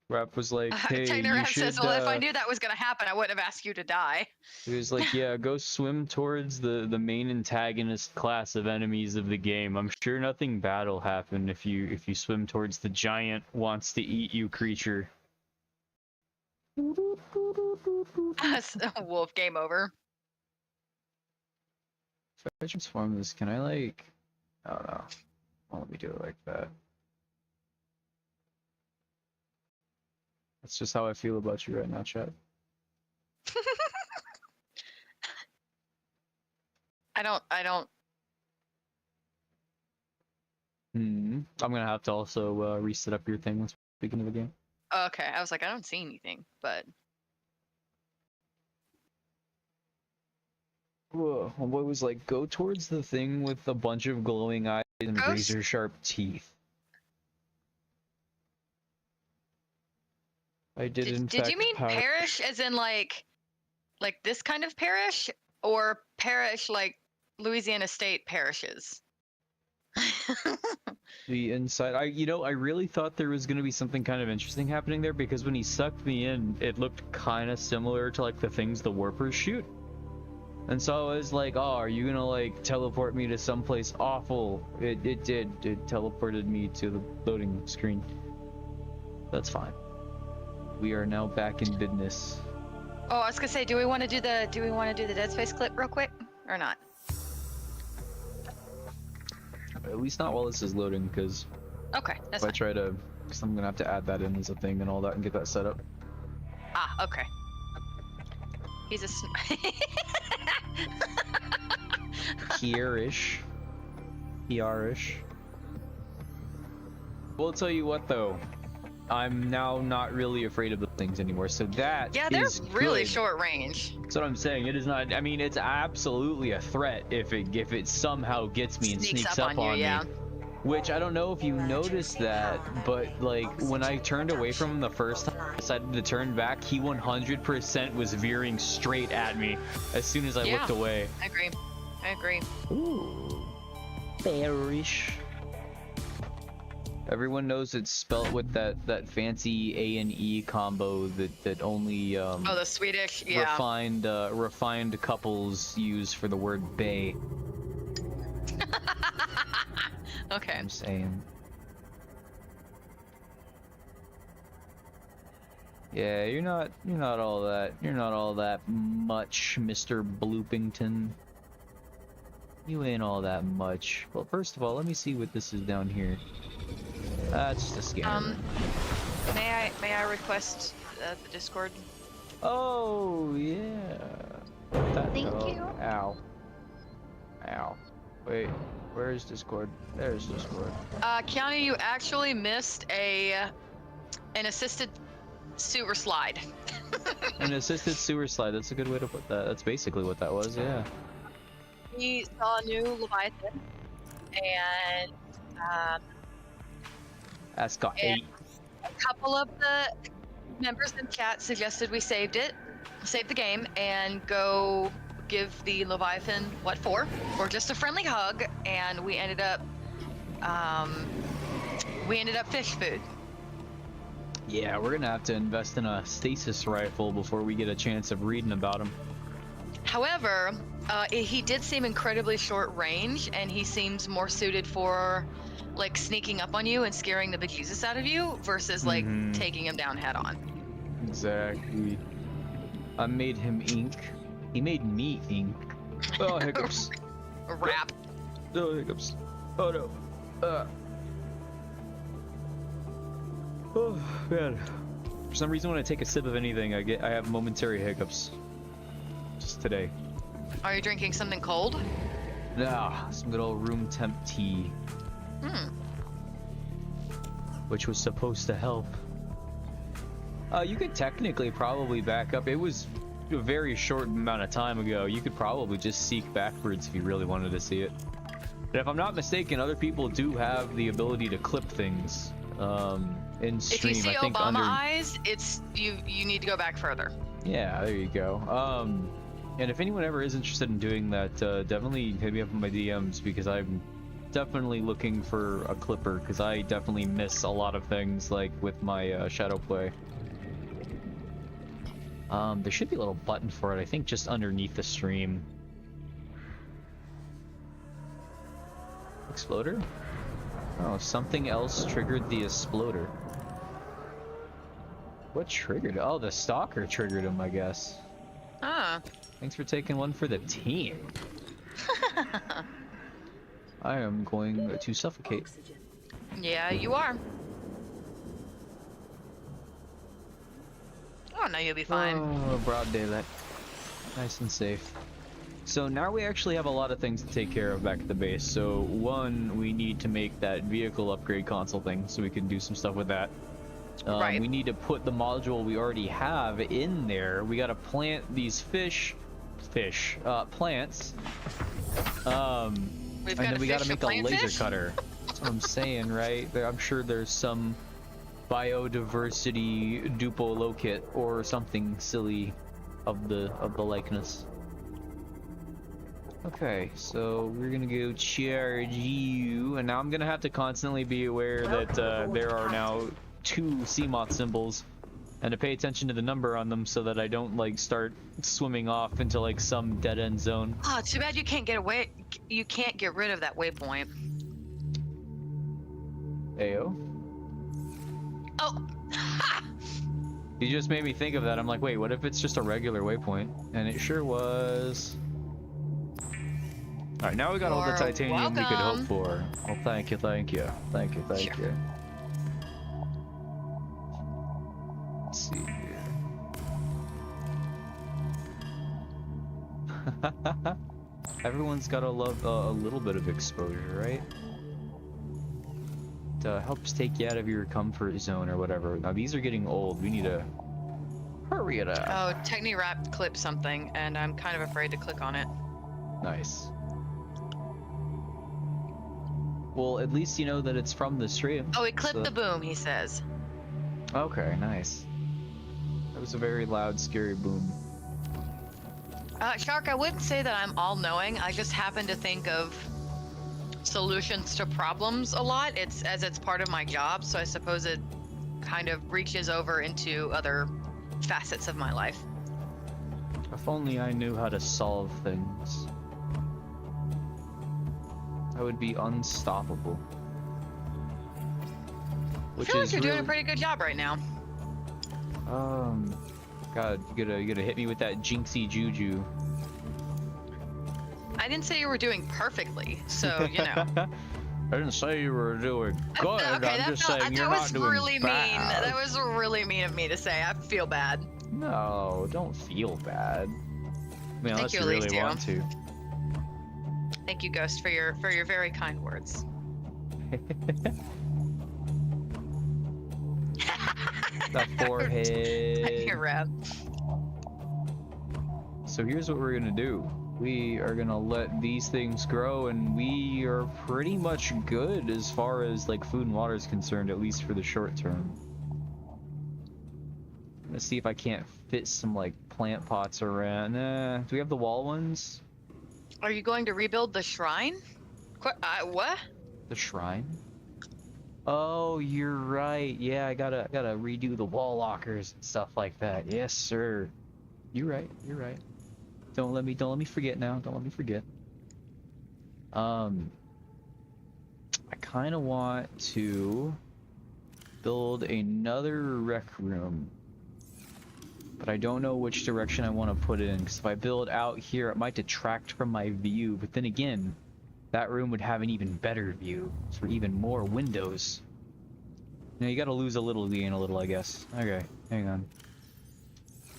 S1: Rap was like, hey, you should...
S2: says, well, if I knew that was going to happen, I wouldn't have asked you to die.
S1: He was like, yeah, go swim towards the main antagonist class of enemies of the game. I'm sure nothing bad will happen if you swim towards the giant wants to eat you creature.
S2: Wolf, game over.
S1: If I transform this, can I like... I don't know. Why don't we do it like that? That's just how I feel about you right now, chat.
S2: I don't.
S1: I'm gonna have to also reset up your thing once we begin the game.
S2: Okay, I was like, I don't see anything, but...
S1: Whoa, homeboy was like, go towards the thing with a bunch of glowing eyes and razor sharp teeth. I did in fact.
S2: Did you mean parish as in like this kind of parish, or parish like Louisiana State parishes?
S1: The inside, I really thought there was gonna be something kind of interesting happening there, because when he sucked me in, it looked kind of similar to like the things the warpers shoot. And so I was like, oh, are you gonna like teleport me to someplace awful? It did. It teleported me to the loading screen. That's fine. We are now back in business.
S2: Oh, I was gonna say, do we want to do the Dead Space clip real quick or not?
S1: At least not while this is loading, because
S2: okay, that's
S1: if I
S2: fine.
S1: try to, because I'm gonna have to add that in as a thing and all that and get that set up.
S2: Ah, okay. He's a
S1: Here-ish. PR-ish. We'll tell you what though, I'm now not really afraid of the things anymore. So that
S2: Yeah, they're
S1: is
S2: really
S1: good.
S2: short range.
S1: That's what I'm saying. It is not. I mean, it's absolutely a threat if it somehow gets me and sneaks up on
S2: you,
S1: me. Which I don't know if you noticed that, but like when I turned away from him the first time, I decided to turn back. He 100% was veering straight at me as soon as I looked away.
S2: I agree.
S1: Ooh, bearish. Everyone knows it's spelt with that fancy A and E combo that only
S2: Oh, the Swedish, yeah.
S1: refined couples use for the word bay.
S2: Okay.
S1: I'm saying. Yeah, you're not all that much, Mr. Bloopington. You ain't all that much. Well, first of all, let me see what this is down here. That's just a scanner.
S2: May I request the Discord?
S1: Oh yeah.
S2: Thank you.
S1: Ow. Ow. Wait, where is Discord? There's Discord.
S2: Keanu, you actually missed an assisted sewer slide.
S1: An assisted sewer slide. That's a good way to put that. That's basically what that was. Yeah.
S2: We saw a new Leviathan, and
S1: That's got 8.
S2: a couple of the members in chat suggested we save the game, and go give the Leviathan what for, or just a friendly hug, and we ended up fish food.
S1: Yeah, we're gonna have to invest in a stasis rifle before we get a chance of reading about him.
S2: However, he did seem incredibly short range, and he seems more suited for like sneaking up on you and scaring the bejesus out of you versus like taking him down head on.
S1: Exactly. I made him ink. He made me ink. Oh, hiccups.
S2: Rap.
S1: Oh, hiccups. Oh no. Oh man. For some reason, when I take a sip of anything, I have momentary hiccups. Just today.
S2: Are you drinking something cold?
S1: Nah, some good old room temp tea. Which was supposed to help. You could technically probably back up. It was a very short amount of time ago. You could probably just seek backwards if you really wanted to see it. And if I'm not mistaken, other people do have the ability to clip things in stream.
S2: If you see
S1: I think
S2: Obama eyes, it's you need to go back further.
S1: Yeah, there you go. And if anyone ever is interested in doing that, definitely hit me up in my DMs, because I'm definitely looking for a clipper, because I definitely miss a lot of things, like with my shadow play. There should be a little button for it, I think, just underneath the stream. Exploder? Oh, something else triggered the exploder. What triggered? Oh, the stalker triggered him, I guess.
S2: Ah.
S1: Thanks for taking one for the team. I am going to suffocate.
S5: Oxygen.
S2: Yeah, you are. Oh no, you'll be fine.
S1: Oh, broad daylight. Nice and safe. So now we actually have a lot of things to take care of back at the base. So one, we need to make that vehicle upgrade console thing so we can do some stuff with that.
S2: Right.
S1: We need to put the module we already have in there. We got to plant these plants.
S2: We've
S1: And then we got to make a laser cutter. That's what I'm saying, right? I'm sure there's some biodiversity duplicate or something silly of the likeness. Okay, so we're gonna go charge you, and now I'm gonna have to constantly be aware that there are now 2 Seamoth symbols, and to pay attention to the number on them so that I don't like start swimming off into like some dead end zone.
S2: Oh, too bad you can't get away. You can't get rid of that waypoint.
S1: Ayo.
S2: Oh.
S1: You just made me think of that. I'm like, wait, what if it's just a regular waypoint? And it sure was. Alright, now we got all the titanium we could hope for. Well, thank you. Thank you. Let's see here. Everyone's gotta love a little bit of exposure, right? It helps take you out of your comfort zone or whatever. Now these are getting old. We need to hurry it up.
S2: Oh, TechniWrap clipped something, and I'm kind of afraid to click on it.
S1: Nice. Well, at least you know that it's from the stream.
S2: Oh, it clipped
S1: so...
S2: the boom, he says.
S1: Okay, nice. That was a very loud, scary boom.
S2: Shark, I wouldn't say that I'm all-knowing. I just happen to think of solutions to problems a lot. It's part of my job, so I suppose it kind of reaches over into other facets of my life.
S1: If only I knew how to solve things. I would be unstoppable.
S2: I feel like you're doing a pretty good job right now.
S1: God, you gotta hit me with that jinxie juju.
S2: I didn't say you were doing perfectly, so you know.
S1: I didn't say you were doing good.
S2: Okay,
S1: I'm just saying you're not doing
S2: really
S1: bad.
S2: mean. That was really mean of me to say. I feel bad.
S1: No, don't feel bad. I mean, unless
S2: Thank you,
S1: you really
S2: Alicia.
S1: want to.
S2: Thank you, Ghost, for your very kind words.
S1: That forehead.
S2: You're rad.
S1: So here's what we're gonna do. We are gonna let these things grow, and we are pretty much good as far as like food and water is concerned, at least for the short term. I'm gonna see if I can't fit some like plant pots around. Do we have the wall ones?
S2: Are you going to rebuild the shrine? What?
S1: The shrine? Oh, you're right. Yeah, I gotta redo the wall lockers and stuff like that. Yes, sir. You're right. You're right. Don't let me forget now. Don't let me forget. I kind of want to build another rec room, but I don't know which direction I want to put it in, because if I build out here, it might detract from my view. But then again, that room would have an even better view for even more windows. You know, you gotta lose a little to gain a little, I guess. Okay, hang on.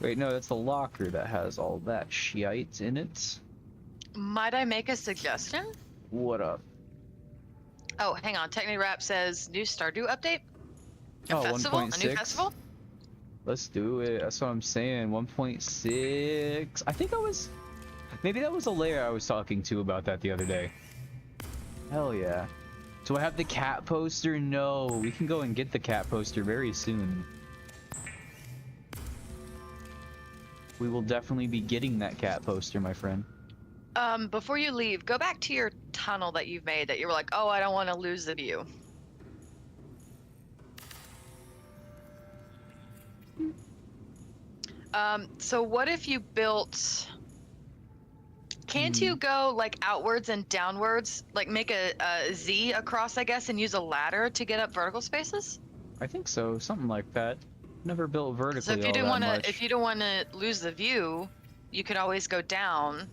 S1: Wait, no, that's the locker that has all that shite in it.
S2: Might I make a suggestion?
S1: What up?
S2: Oh, hang on. TechniWrap says new Stardew update? A
S1: Oh,
S2: festival?
S1: 1.6?
S2: A new festival?
S1: Let's do it. That's what I'm saying. 1.6. I think maybe that was a layer I was talking to about that the other day. Hell yeah. Do I have the cat poster? No. We can go and get the cat poster very soon. We will definitely be getting that cat poster, my friend.
S2: Before you leave, go back to your tunnel that you've made that you were like, oh, I don't want to lose the view. So what if you built... Can't you go like outwards and downwards, like make a Z across, I guess, and use a ladder to get up vertical spaces?
S1: I think so, something like that. Never built vertically.
S2: So if you don't want to lose the view, you could always go down.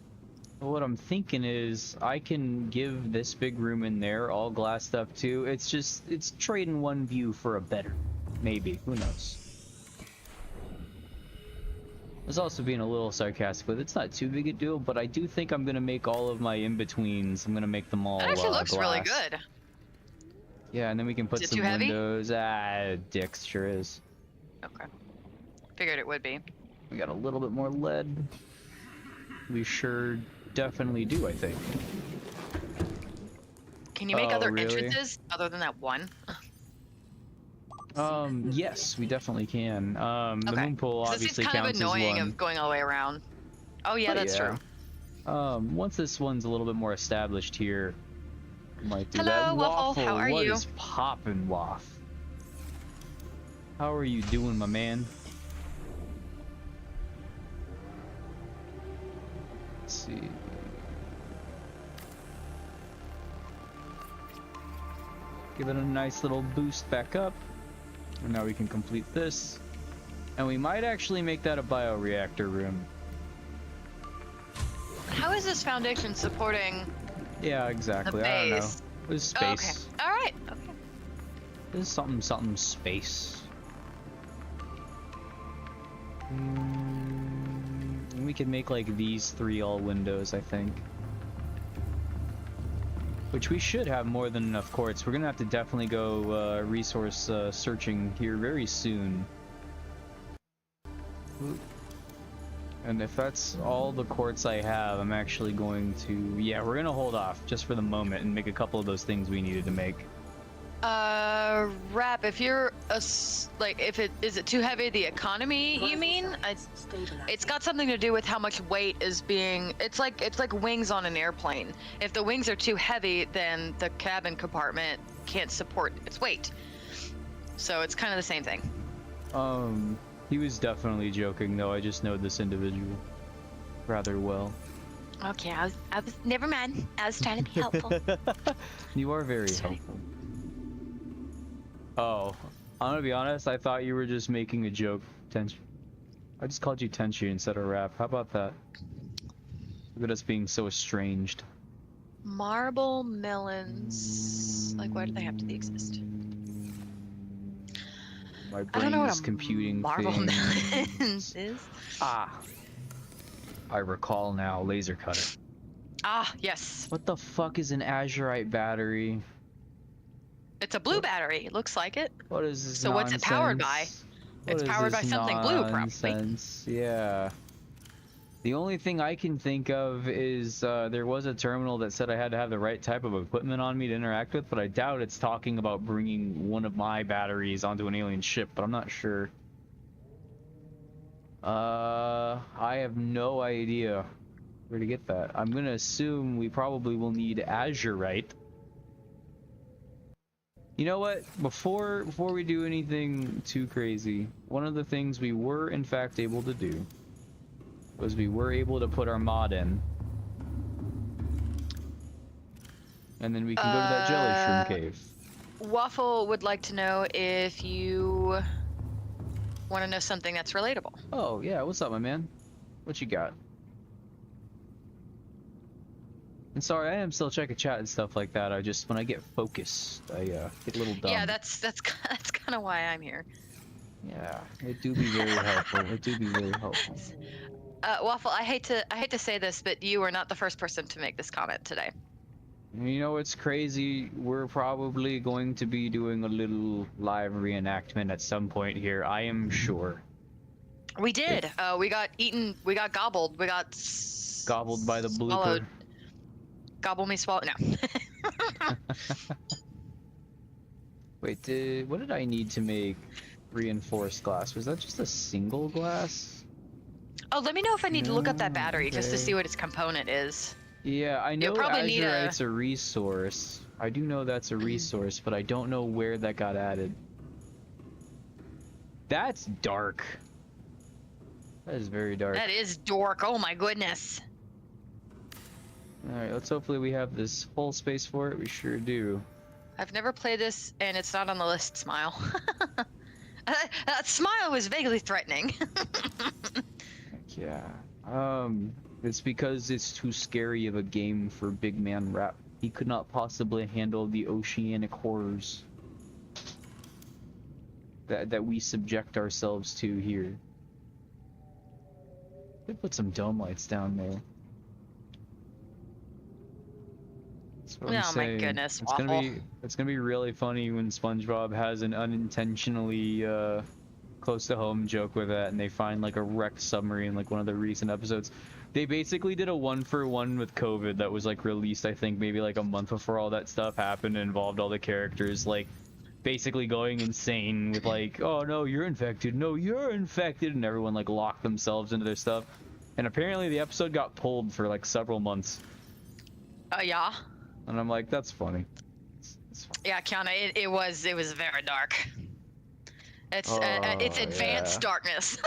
S1: Well, what I'm thinking is I can give this big room in there all glassed up too. It's trading one view for a better, maybe. Who knows? I was also being a little sarcastic with it. It's not too big a deal, but I do think I'm gonna make all of my in-betweens. I'm gonna make them all
S2: That actually looks
S1: glass.
S2: really good.
S1: Yeah, and then we can put
S2: Is it
S1: some
S2: too heavy?
S1: windows. Dicks, sure is.
S2: Okay. Figured it would be.
S1: We got a little bit more lead. We sure definitely do, I think.
S2: Can you make
S1: Oh,
S2: other
S1: really?
S2: entrances other than that one?
S1: Yes, we definitely can. The
S2: Okay.
S1: moon pool
S2: 'Cause
S1: obviously
S2: it's kind of
S1: counts
S2: annoying
S1: as one.
S2: of going all the way around. Oh yeah,
S1: But
S2: that's
S1: yeah.
S2: true.
S1: Once this one's a little bit more established here, we might do
S2: Hello,
S1: that.
S2: Waffle, how are
S1: what
S2: you?
S1: is poppin', Waff? How are you doing, my man? Let's see. Give it a nice little boost back up. And now we can complete this. And we might actually make that a bioreactor room.
S2: How is this foundation supporting
S1: Yeah, exactly.
S2: the
S1: I don't know.
S2: base?
S1: It's
S2: Oh,
S1: space.
S2: okay. All right. Okay.
S1: This is something space. We could make like these three all windows, I think. Which we should have more than enough quartz. We're gonna have to definitely go resource searching here very soon. Ooh. And if that's all the quartz I have, I'm actually going to... Yeah, we're gonna hold off just for the moment and make a couple of those things we needed to make.
S2: Rap, if you're is it too heavy, the economy, you mean? It's got something to do with how much weight is being, it's like wings on an airplane. If the wings are too heavy, then the cabin compartment can't support its weight. So it's kind of the same thing.
S1: He was definitely joking though. I just know this individual rather well.
S2: Okay, I was never mind. I was trying to be helpful.
S1: You are very helpful. Oh, I'm gonna be honest, I thought you were just making a joke, Tenchi. I just called you Tenchi instead of Rap. How about that? Look at us being so estranged.
S2: Marble melons. Like, why do they have to exist?
S1: My
S2: I don't know
S1: brain
S2: what
S1: is
S2: a
S1: computing
S2: marble
S1: things.
S2: melons is.
S1: Ah. I recall now, laser cutter.
S2: Ah, yes.
S1: What the fuck is an azurite battery?
S2: It's a blue battery. It looks like it.
S1: What is this
S2: So what's it powered by?
S1: nonsense?
S2: It's
S1: What is
S2: powered by
S1: this
S2: something blue, probably.
S1: nonsense? Yeah. The only thing I can think of is there was a terminal that said I had to have the right type of equipment on me to interact with, but I doubt it's talking about bringing one of my batteries onto an alien ship, but I'm not sure. I have no idea where to get that. I'm gonna assume we probably will need azurite. You know what? Before we do anything too crazy, one of the things we were in fact able to do was we were able to put our mod in. And then we can go to that jelly shroom cave.
S2: Waffle would like to know if you want to know something that's relatable.
S1: Oh, yeah. What's up, my man? What you got? And sorry, I am still checking chat and stuff like that. I just, when I get focused, I get a little dumb.
S2: Yeah, that's kind of why I'm here.
S1: Yeah, it do be very helpful. It do be very helpful.
S2: Waffle, I hate to say this, but you are not the first person to make this comment today.
S1: You know what's crazy? We're probably going to be doing a little live reenactment at some point here. I am sure.
S2: We did. We got eaten. We got gobbled. We got
S1: Gobbled by the
S2: swallowed.
S1: blooper.
S2: Gobble me, swallow. No.
S1: Wait, what did I need to make reinforced glass? Was that just a single glass?
S2: Oh, let me know if I need to look up that battery just to see what its component is.
S1: Yeah, I know
S2: You'll probably need
S1: azurite's a resource. I do know that's a resource, but I don't know where that got added. That's dark. That is very dark.
S2: That is dork. Oh my goodness.
S1: Alright, let's hopefully we have this full space for it. We sure do.
S2: I've never played this, and it's not on the list, Smile. That smile was vaguely threatening.
S1: Yeah. It's because it's too scary of a game for Big Man Rap. He could not possibly handle the oceanic horrors that we subject ourselves to here. They put some dome lights down there. That's what I'm
S2: Oh my
S1: saying.
S2: goodness,
S1: It's gonna
S2: Waffle.
S1: it's gonna be really funny when SpongeBob has an unintentionally close to home joke with that, and they find like a wrecked submarine, like one of the recent episodes. They basically did a 1-for-1 with COVID that was like released, I think maybe like a month before all that stuff happened, and involved all the characters like basically going insane with like, oh no, you're infected, no, you're infected, and everyone like locked themselves into their stuff. And apparently the episode got pulled for like several months.
S2: Yeah.
S1: And I'm like, that's funny. It's funny.
S2: Yeah, Kiana, it was very dark. It's advanced darkness.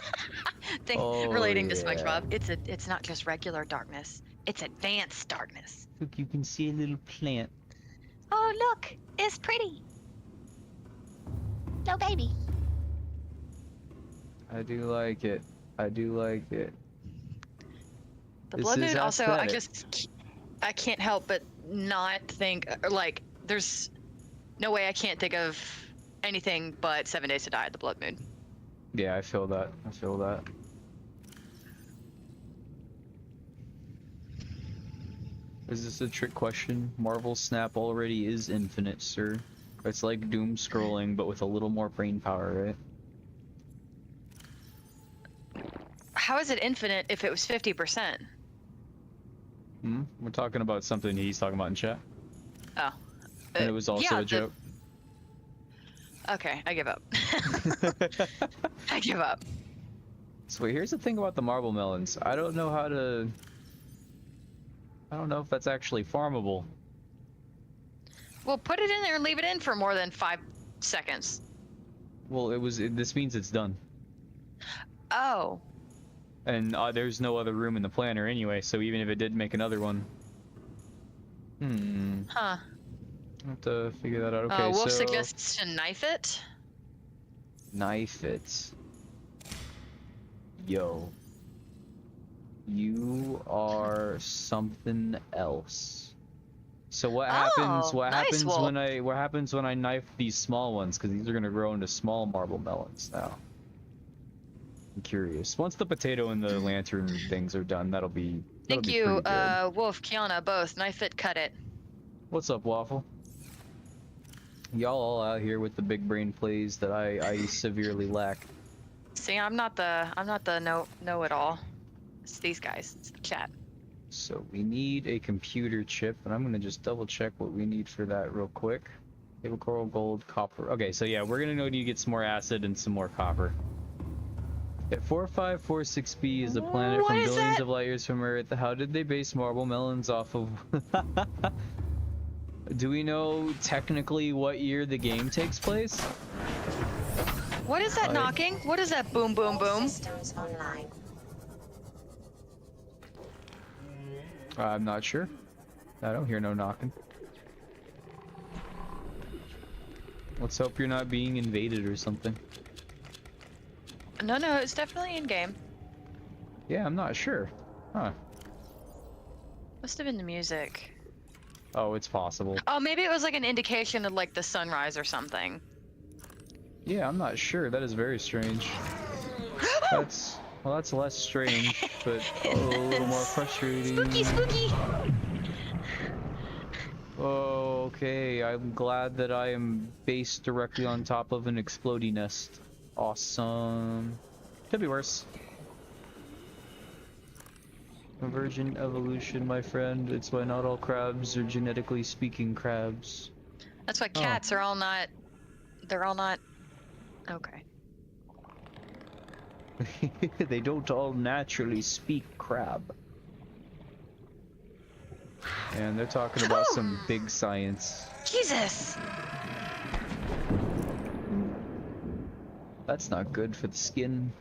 S2: Relating to SpongeBob, it's not just regular darkness. It's advanced darkness.
S1: Look, you can see a little plant.
S7: Oh, look, it's pretty. No baby.
S1: I do like it. I do like it.
S2: The
S1: This
S2: Blood
S1: is
S2: Moon also,
S1: aesthetic.
S2: I can't help but not think, like, there's no way I can't think of anything but 7 Days to Die at the Blood Moon.
S1: Yeah, I feel that. I feel that. Is this a trick question? Marvel Snap already is infinite, sir. It's like doom scrolling, but with a little more brain power, right?
S2: How is it infinite if it was 50%?
S1: We're talking about something he's talking about in chat.
S2: Oh.
S1: And it was also
S2: yeah,
S1: a joke.
S2: Okay, I give up. I give up.
S1: So wait, here's the thing about the marble melons. I don't know if that's actually farmable.
S2: Well, put it in there and leave it in for more than 5 seconds.
S1: Well, this means it's done.
S2: Oh.
S1: And there's no other room in the planner anyway, so even if it did make another one.
S2: Huh.
S1: I'll have to figure that out. Okay,
S2: Wolf
S1: so...
S2: suggests to knife it.
S1: Knife it. Yo. You are something else. So what happens? What
S2: nice,
S1: happens
S2: Wolf.
S1: what happens when I knife these small ones? Because these are gonna grow into small marble melons now. I'm curious. Once the potato and the lantern things are done, that'll be.
S2: Thank you, Wolf, Kiana, both. Knife it, cut it.
S1: What's up, Waffle? Y'all all out here with the big brain plays that I severely lack.
S2: See, I'm not the know-it-all. It's these guys. It's the chat.
S1: So we need a computer chip, and I'm gonna just double check what we need for that real quick. Cable coral, gold, copper. Okay, so yeah, we're gonna need to get some more acid and some more copper. Yeah, 4546b is a planet
S2: What
S1: from
S2: is
S1: billions
S2: that?
S1: of light years from Earth. How did they base marble melons off of? Do we know technically what year the game takes place?
S2: What is that knocking? What is that boom, boom, boom?
S7: Systems online.
S1: I'm not sure. I don't hear no knocking. Let's hope you're not being invaded or something.
S2: No, it's definitely in game.
S1: Yeah, I'm not sure. Huh.
S2: Must have been the music.
S1: Oh, it's possible.
S2: Oh, maybe it was like an indication of like the sunrise or something.
S1: Yeah, I'm not sure. That is very strange. That's less strange, but a little more frustrating.
S2: Spooky.
S1: Oh, okay. I'm glad that I am based directly on top of an exploding nest. Awesome. Could be worse. Convergent evolution, my friend. It's why not all crabs are genetically speaking crabs.
S2: That's why cats are all not. They're all not. Okay.
S1: They don't all naturally speak crab. And they're talking about some big science.
S2: Jesus.
S1: That's not good for the skin.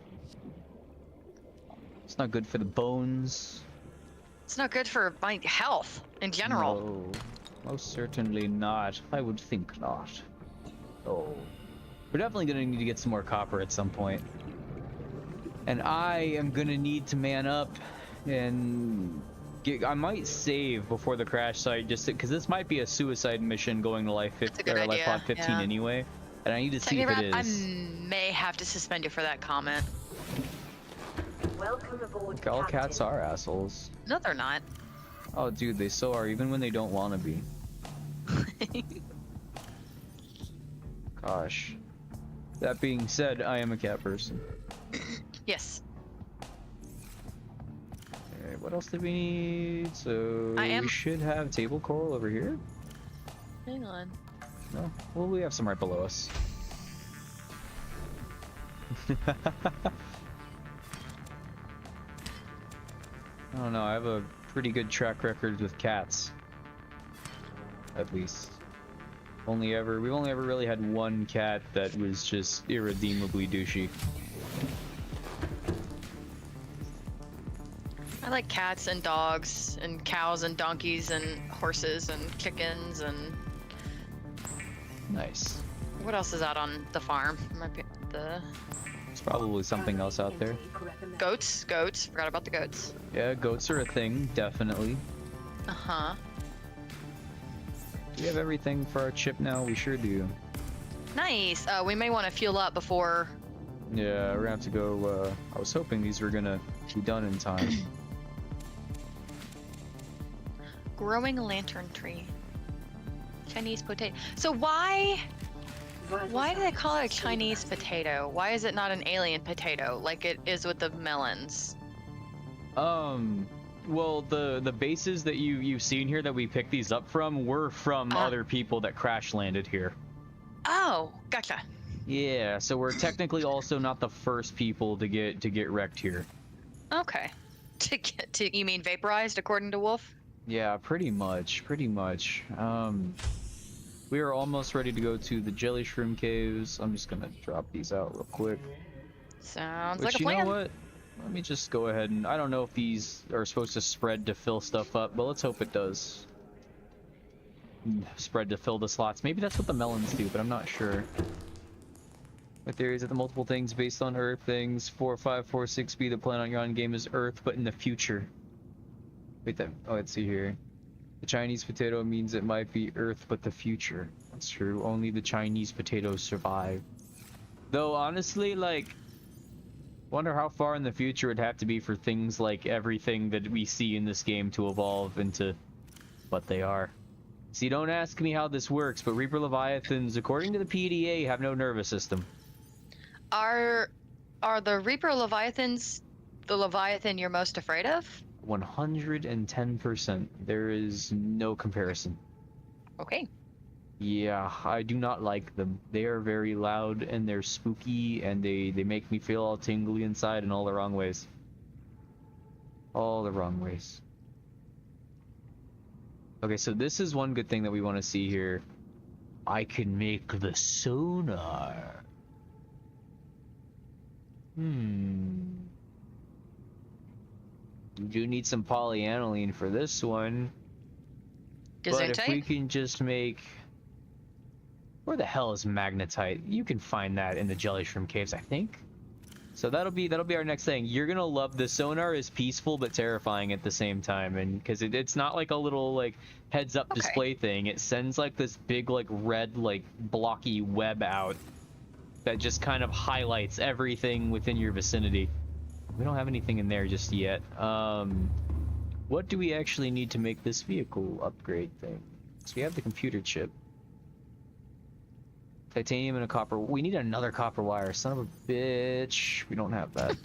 S1: It's not good for the bones.
S2: It's not good for my health in general.
S1: No, most certainly not. I would think not. Oh. We're definitely gonna need to get some more copper at some point. And I am gonna need to man up and I might save before the crash site just because this might be a suicide mission going to life 50 or life pod 15 anyway. And I need to see if it is.
S2: I may have to suspend you for that comment.
S5: Welcome aboard,
S1: Like, all
S5: Captain.
S1: cats are assholes.
S2: No, they're not.
S1: Oh, dude, they so are, even when they don't want to be. Gosh. That being said, I am a cat person.
S2: Yes.
S1: Alright, what else did we need? So
S2: we
S1: should have table coral over here.
S2: Hang on.
S1: No? Well, we have some right below us. I don't know, I have a pretty good track record with cats. At least. We've only ever really had one cat that was just irredeemably douchey.
S2: I like cats and dogs and cows and donkeys and horses and chickens and...
S1: Nice.
S2: What else is out on the farm? Might be the...
S1: There's probably something else out there.
S2: Goats. Forgot about the goats.
S1: Yeah, goats are a thing, definitely.
S2: Uh-huh.
S1: Do we have everything for our chip now? We sure do.
S2: Nice. We may want to fuel up before...
S1: Yeah, we're gonna have to go, I was hoping these were gonna be done in time.
S2: Growing lantern tree. Chinese potato. So why do they call it a Chinese potato? Why is it not an alien potato like it is with the melons?
S1: Well, the bases that you've seen here that we picked these up from were from other people that crash landed here.
S2: Oh, gotcha.
S1: Yeah, so we're technically also not the first people to get wrecked here.
S2: Okay. You mean vaporized according to Wolf?
S1: Yeah, pretty much. We are almost ready to go to the jelly shroom caves. I'm just gonna drop these out real quick.
S2: Sounds
S1: But
S2: like a
S1: you
S2: plan.
S1: know what? Let me just go ahead and I don't know if these are supposed to spread to fill stuff up, but let's hope it does. Spread to fill the slots. Maybe that's what the melons do, but I'm not sure. My theory is that the multiple things based on Earth things 4546b the planet on your on game is Earth, but in the future. Wait, let's see here. The Chinese potato means it might be Earth, but the future. That's true. Only the Chinese potatoes survive. Though honestly, like, wonder how far in the future it'd have to be for things like everything that we see in this game to evolve into what they are. See, don't ask me how this works, but Reaper Leviathans, according to the PDA, have no nervous system.
S2: Are the Reaper Leviathans the Leviathan you're most afraid of?
S1: 110%. There is no comparison.
S2: Okay.
S1: Yeah, I do not like them. They are very loud and they're spooky and they make me feel all tingly inside in all the wrong ways. All the wrong ways. Okay, so this is one good thing that we want to see here. I can make the sonar. You do need some polyaniline for this one. But if we can just make... Where the hell is magnetite? You can find that in the jelly shroom caves, I think. So that'll be our next thing. You're gonna love the sonar. Is peaceful but terrifying at the same time, and because it's not like a little like heads up display thing. It sends like this big like red like blocky web out that just kind of highlights everything within your vicinity. We don't have anything in there just yet. What do we actually need to make this vehicle upgrade thing? So we have the computer chip. Titanium and a copper. We need another copper wire. Son of a bitch. We don't have that.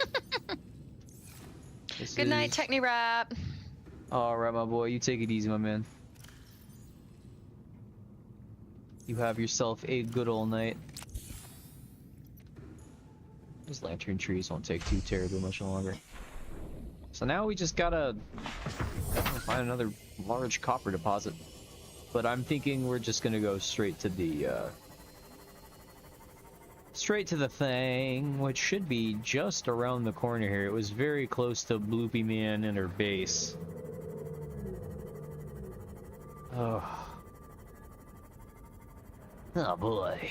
S2: Good night, Techni-Rap.
S1: Alright, my boy. You take it easy, my man. You have yourself a good old night. These lantern trees won't take too terribly much longer. So now we just gotta find another large copper deposit. But I'm thinking we're just gonna go straight to the thing, which should be just around the corner here. It was very close to Bloopy Man and her base. Oh boy.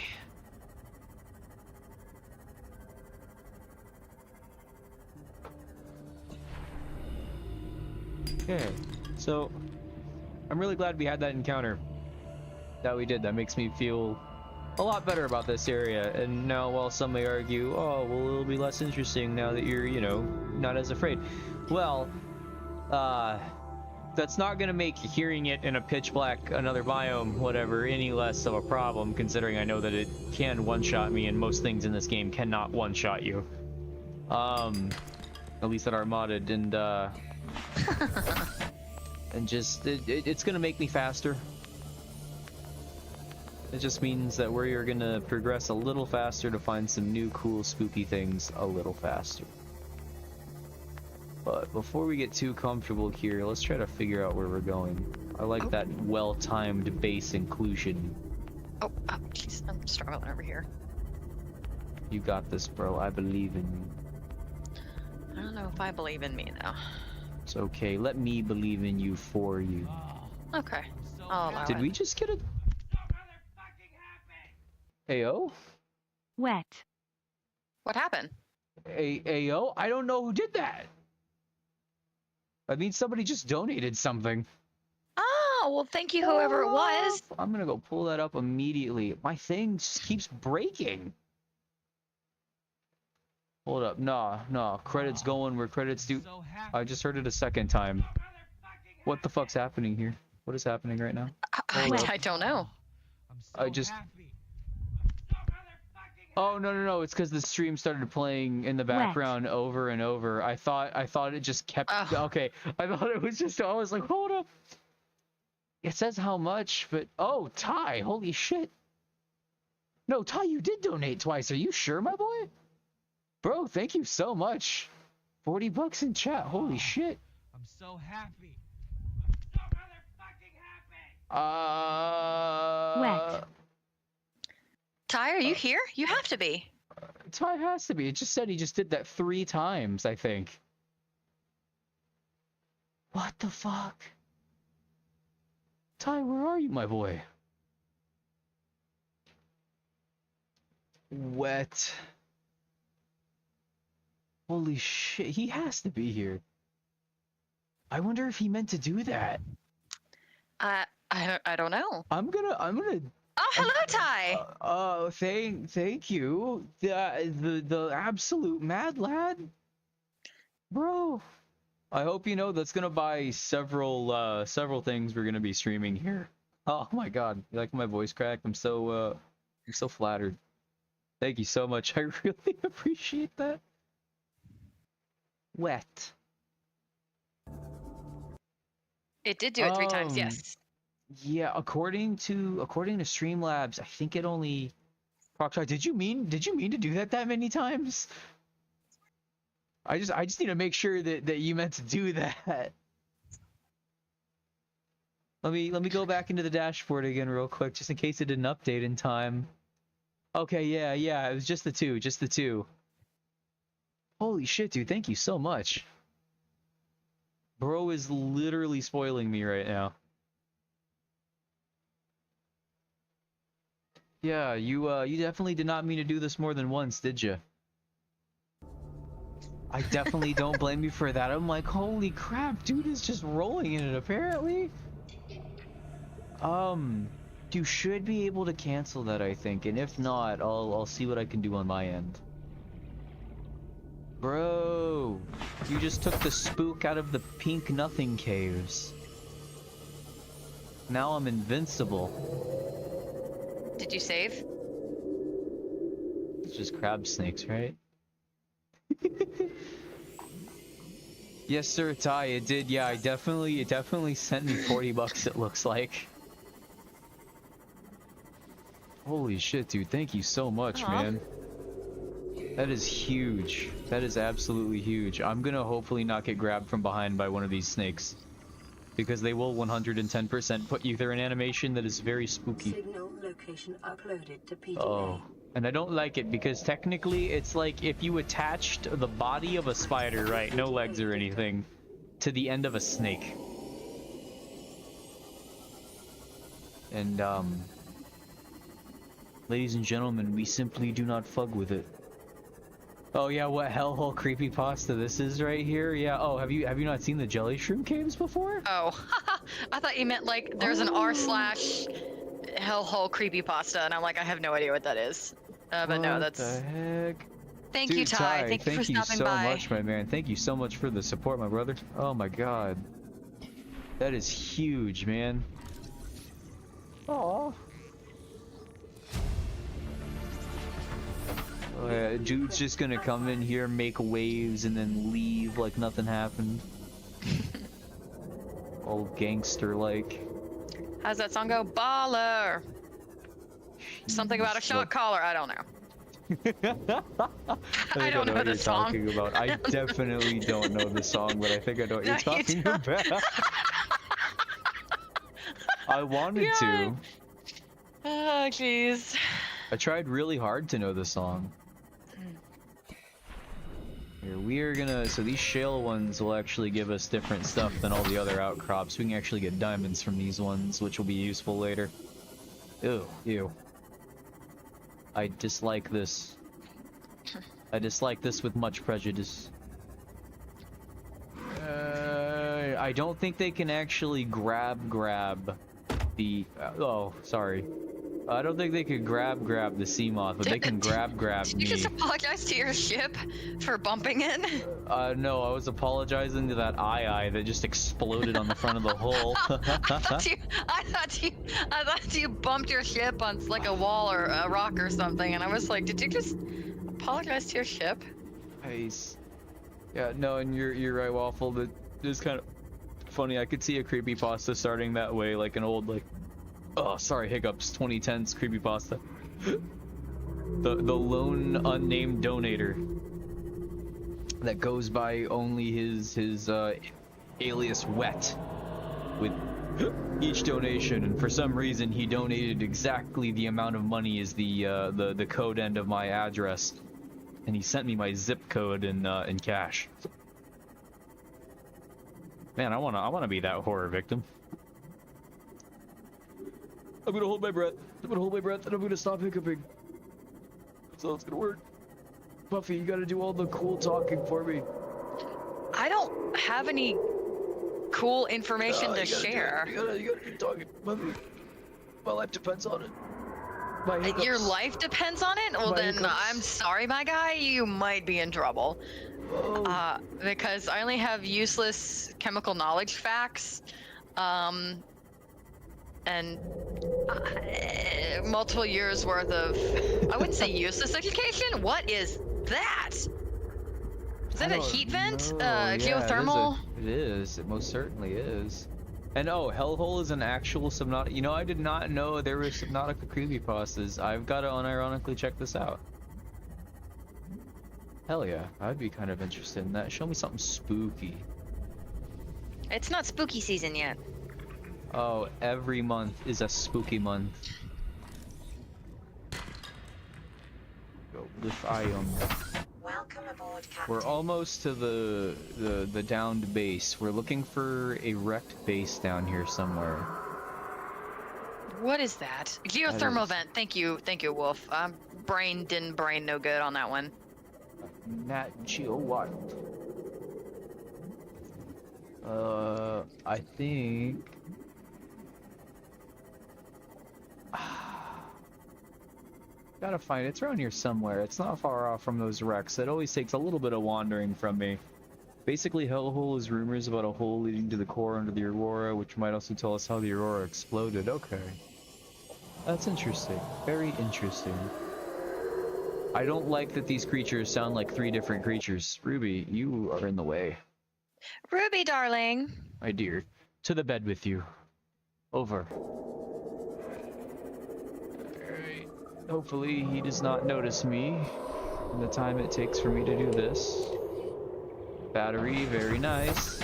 S1: Okay, so I'm really glad we had that encounter that we did. That makes me feel a lot better about this area. And now, while some may argue, oh, well, it'll be less interesting now that you're, you know, not as afraid. Well, that's not gonna make hearing it in a pitch black, another biome, whatever, any less of a problem, considering I know that it can one-shot me, and most things in this game cannot one-shot you. At least that are modded, and, and just, it's gonna make me faster. It just means that we're gonna progress a little faster to find some new cool spooky things a little faster. But before we get too comfortable here, let's try to figure out where we're going. I like that well-timed base inclusion.
S2: Oh, jeez, I'm struggling over here.
S1: You got this, bro. I believe in you.
S2: I don't know if I believe in me, though.
S1: It's okay. Let me believe in you for you.
S2: Okay. I'll allow
S1: Did
S2: it.
S1: we just get a... Ayo?
S9: Wet.
S2: What happened?
S1: Ayo? I don't know who did that. I mean, somebody just donated something.
S2: Oh, well, thank you, whoever it was.
S1: I'm gonna go pull that up immediately. My thing just keeps breaking. Hold up. Nah. Credits going where credits do. I just heard it a second time. What the fuck's happening here? What is happening right now?
S2: I don't know.
S6: I'm so
S1: I just-
S6: happy.
S1: Oh no, it's because the stream started playing in the background over and over. I thought it just kept.
S2: Oh.
S1: Okay, I thought it was just. I was like, hold up. It says how much, but oh, Ty, holy shit. No, Ty, you did donate twice. Are you sure, my boy? Bro, thank you so much. 40 bucks in chat. Holy shit.
S6: I'm so happy. I'm so motherfucking happy.
S9: Wet.
S2: Ty, are you here? You have to be.
S1: Ty has to be. It just said he just did that 3 times, I think. What the fuck? Ty, where are you, my boy? Wet. Holy shit, he has to be here. I wonder if he meant to do that.
S2: I don't know.
S1: I'm gonna
S2: Oh, hello, Ty.
S1: thank you. The absolute mad lad. Bro. I hope you know that's gonna buy several things we're gonna be streaming here. Oh my god. You like my voice crack? I'm so flattered. Thank you so much. I really appreciate that. Wet.
S2: It did do it 3 times, yes.
S1: Yeah, according to Streamlabs, I think it only. Proxy, did you mean to do that many times? I just need to make sure that you meant to do that. Let me go back into the dashboard again real quick, just in case it didn't update in time. Okay, yeah, it was just the two. Holy shit, dude, thank you so much. Bro is literally spoiling me right now. Yeah, you definitely did not mean to do this more than once, did you? I definitely don't blame you for that. I'm like, holy crap, dude is just rolling in it apparently. You should be able to cancel that, I think, and if not, I'll see what I can do on my end. Bro, you just took the spook out of the pink nothing caves. Now I'm invincible.
S2: Did you save?
S1: It's just crab snakes, right? Yes, sir, Ty, it did. Yeah, it definitely sent me 40 bucks, it looks like. Holy shit, dude. Thank you so much, man. That is huge. That is absolutely huge. I'm gonna hopefully not get grabbed from behind by one of these snakes. Because they will 110% put you through an animation that is very spooky.
S5: Signal location uploaded to PDA.
S1: Oh. And I don't like it because technically it's like if you attached the body of a spider, right, no legs or anything, to the end of a snake. And ladies and gentlemen, we simply do not fug with it. Oh yeah, what hellhole creepypasta this is right here? Yeah. Oh, have you not seen the jelly shroom caves before?
S2: Oh, I thought you meant like there's an r/hellhole creepypasta, and I'm like, I have no idea what that is. But no, that's.
S1: What the heck?
S2: Thank
S1: Dude,
S2: you, Ty. Thank you for stopping
S1: so
S2: by.
S1: much, my man. Thank you so much for the support, my brother. Oh my god. That is huge, man. Aww. Oh, yeah, dude's just gonna come in here, make waves, and then leave like nothing happened. All gangster-like.
S2: How's that song go? Baller. Something about a shot collar. I don't know. I don't know
S1: what
S2: the
S1: you're
S2: song.
S1: talking about. I definitely don't know the song, but I think I know what you're
S2: No, you
S1: talking
S2: don't.
S1: about. I wanted to.
S2: Oh, jeez.
S1: I tried really hard to know the song. Here, we are gonna, so these shale ones will actually give us different stuff than all the other outcrops. We can actually get diamonds from these ones, which will be useful later. Ew, ew. I dislike this. I dislike this with much prejudice. I don't think they can actually grab the, oh, sorry. I don't think they could grab the sea moth, but they can grab
S2: Did
S1: me.
S2: you just apologize to your ship for bumping it?
S1: No, I was apologizing to that eye that just exploded on the front of the hull.
S2: I thought you bumped your ship on like a wall or a rock or something, and I was like, did you just apologize to your ship?
S1: Nice. Yeah, no, and you're right, Waffle. That is kind of funny. I could see a creepypasta starting that way, like an old oh, sorry, hiccups. 2010s creepypasta. the lone unnamed donator that goes by only his alias Wet with each donation, and for some reason he donated exactly the amount of money as the code end of my address, and he sent me my zip code in cash. Man, I wanna be that horror victim. I'm gonna hold my breath. I'm gonna hold my breath, and I'm gonna stop hiccuping. That's how it's gonna work. Buffy, you gotta do all the cool talking for me.
S2: I don't have any cool information to share.
S1: You gotta do talking, Buffy. My life depends on it.
S2: Your life depends on it? Well, then I'm sorry, my guy. You might be in trouble.
S1: Oh.
S2: Because I only have useless chemical knowledge facts, and multiple years worth of, I wouldn't say useless education. What is that? Is that a heat vent? Geothermal?
S1: It is. It most certainly is. And oh, Hellhole is an actual Subnautica. You know, I did not know there were Subnautica creepypastas. I've got to unironically check this out. Hell yeah, I'd be kind of interested in that. Show me something spooky.
S2: It's not spooky season yet.
S1: Oh, every month is a spooky month. Go with Biomes.
S7: Welcome aboard, Captain.
S1: We're almost to the downed base. We're looking for a wrecked base down here somewhere.
S2: What is that? Geothermal vent. Thank you, Wolf. Brain didn't brain no good on that one.
S1: Nat Geo what? I think. Gotta find it. It's around here somewhere. It's not far off from those wrecks. It always takes a little bit of wandering from me. Basically, Hellhole is rumors about a hole leading to the core under the Aurora, which might also tell us how the Aurora exploded. Okay. That's interesting. Very interesting. I don't like that these creatures sound like 3 different creatures. Ruby, you are in the way.
S2: Ruby, darling.
S1: My dear. To the bed with you. Over. Hopefully he does not notice me in the time it takes for me to do this. Battery, very nice.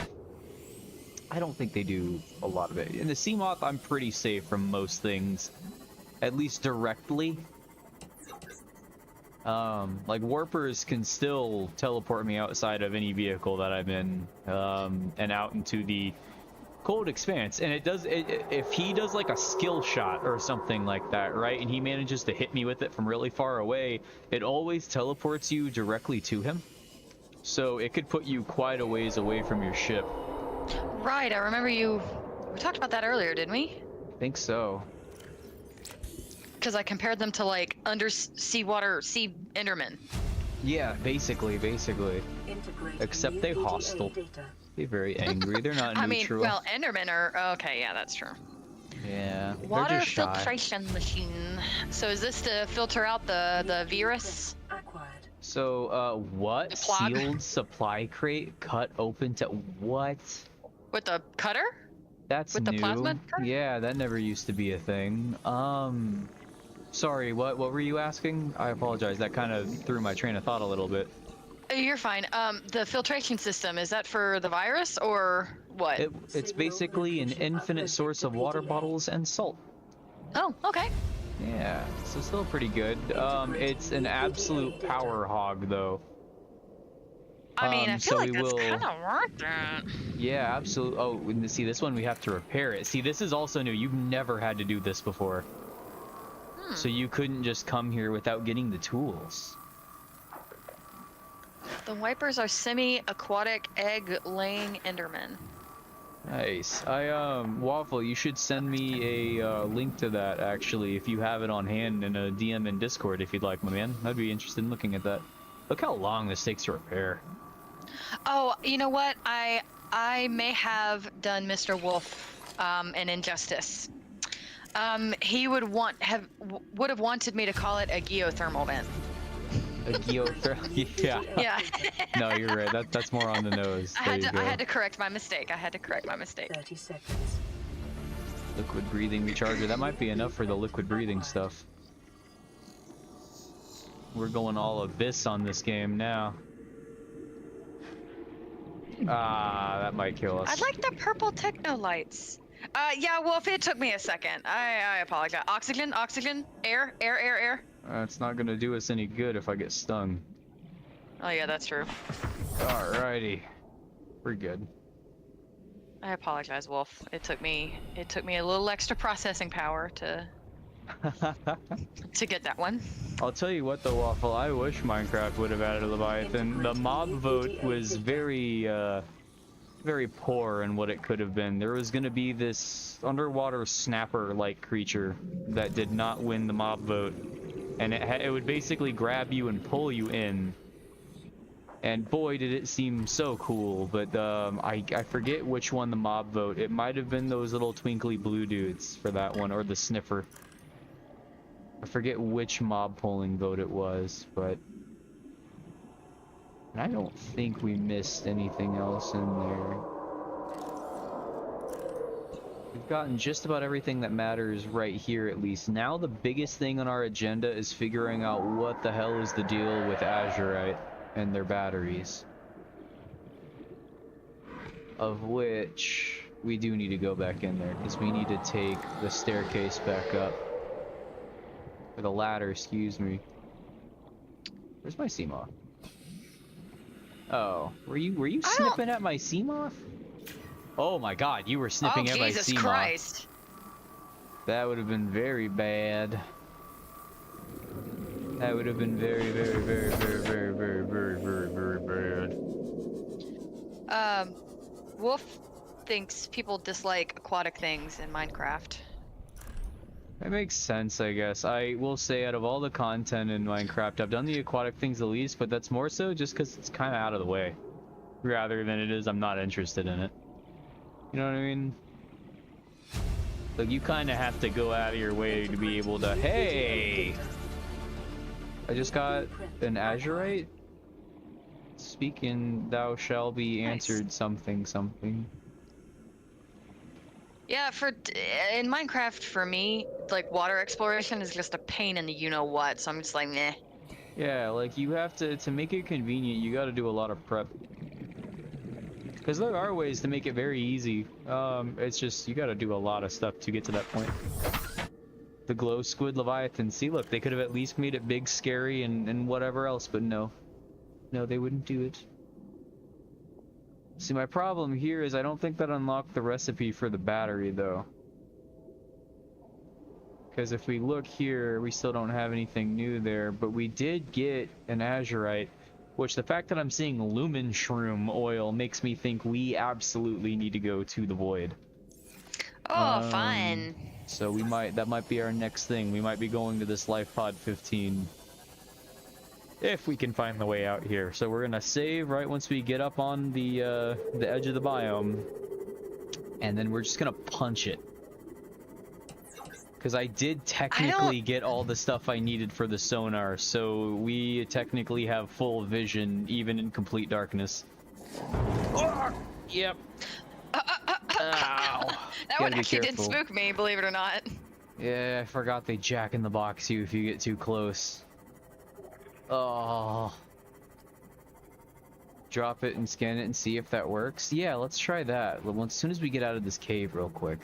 S1: I don't think they do a lot of it. In the sea moth, I'm pretty safe from most things. At least directly. Like warpers can still teleport me outside of any vehicle that I'm in, and out into the cold expanse, and it does if he does like a skill shot or something like that, right, and he manages to hit me with it from really far away, it always teleports you directly to him, so it could put you quite a ways away from your ship.
S2: Right, I remember we talked about that earlier, didn't we?
S1: I think so.
S2: Because I compared them to like sea endermen.
S1: Yeah, basically. Except they hostile. They're very angry. They're not neutral.
S2: I mean, well, endermen are... Okay, yeah, that's true.
S1: Yeah.
S2: Water filtration machine. So is this to filter out the virus?
S1: So, what? Sealed supply crate cut open to... What?
S2: With the cutter?
S1: That's
S2: with
S1: new.
S2: The plasma cutter?
S1: Yeah, that never used to be a thing. Sorry, what were you asking? I apologize. That kind of threw my train of thought a little bit.
S2: You're fine. The filtration system, is that for the virus or what?
S1: It's basically an infinite source of water bottles and salt.
S2: Oh, okay.
S1: Yeah, so still pretty good. It's an absolute power hog, though.
S2: I mean, I feel like that's kind of worth it.
S1: Yeah, absolutely. Oh, and see, this one we have to repair it. See, this is also new. You've never had to do this before. So you couldn't just come here without getting the tools.
S2: The wipers are semi-aquatic egg-laying endermen.
S1: Nice. Waffle, you should send me a link to that, actually, if you have it on hand in a DM in Discord, if you'd like, my man. I'd be interested in looking at that. Look how long this takes to repair.
S2: Oh, you know what? I may have done Mr. Wolf an injustice. He would have wanted me to call it a geothermal vent.
S1: A geothermal? Yeah.
S2: Yeah.
S1: No, you're right. That's more on the nose.
S2: I had to correct my mistake.
S5: 30 seconds.
S1: Liquid breathing recharger. That might be enough for the liquid breathing stuff. We're going all abyss on this game now. Ah, that might kill us.
S2: I like the purple techno lights. Yeah, Wolf, it took me a second. I apologize. Oxygen, air.
S1: It's not gonna do us any good if I get stung.
S2: Oh yeah, that's true.
S1: Alrighty. We're good.
S2: I apologize, Wolf. It took me a little extra processing power to get that one.
S1: I'll tell you what though, Waffle, I wish Minecraft would have added a Leviathan. The mob vote was very poor in what it could have been. There was gonna be this underwater snapper-like creature that did not win the mob vote. And it would basically grab you and pull you in. And boy, did it seem so cool. But I forget which one the mob vote. It might have been those little twinkly blue dudes for that one, or the sniffer. I forget which mob polling vote it was, but I don't think we missed anything else in there. We've gotten just about everything that matters right here, at least. Now the biggest thing on our agenda is figuring out what the hell is the deal with Azurite and their batteries. Of which we do need to go back in there, because we need to take the staircase back up. Or the ladder, excuse me. Where's my Seamoth? Oh, were you snipping at my Seamoth? Oh my god, you were snipping at my Seamoth.
S2: Oh, Jesus Christ.
S1: That would have been very bad. That would have been very bad.
S2: Wolf thinks people dislike aquatic things in Minecraft.
S1: That makes sense, I guess. I will say, out of all the content in Minecraft, I've done the aquatic things the least, but that's more so just because it's kind of out of the way. Rather than it is I'm not interested in it. You know what I mean? Like, you kind of have to go out of your way to be able to... Hey! I just got an Azurite. Speaking, thou shall be answered something.
S2: Yeah, in Minecraft, for me, like, water exploration is just a pain in the you-know-what, so I'm just like, meh.
S1: Yeah, like, you have to make it convenient, you gotta do a lot of prep. Because there are ways to make it very easy. It's just, you gotta do a lot of stuff to get to that point. The glow squid Leviathan, see, look, they could have at least made it big, scary, and whatever else, but no. No, they wouldn't do it. See, my problem here is I don't think that unlocked the recipe for the battery, though. Because if we look here, we still don't have anything new there, but we did get an Azurite, which the fact that I'm seeing lumen shroom oil makes me think we absolutely need to go to the void.
S2: Oh, fun.
S1: So that might be our next thing. We might be going to this Life Pod 15. If we can find the way out here. So we're gonna save right once we get up on the edge of the biome. And then we're just gonna punch it. Because I did technically get all the stuff I needed for the sonar, so we technically have full vision even in complete darkness. Oh, yep. Ow.
S2: That one actually did spook me, believe it or not.
S1: Yeah, I forgot they jack in the box you if you get too close. Oh. Drop it and scan it and see if that works. Yeah, let's try that. As soon as we get out of this cave real quick.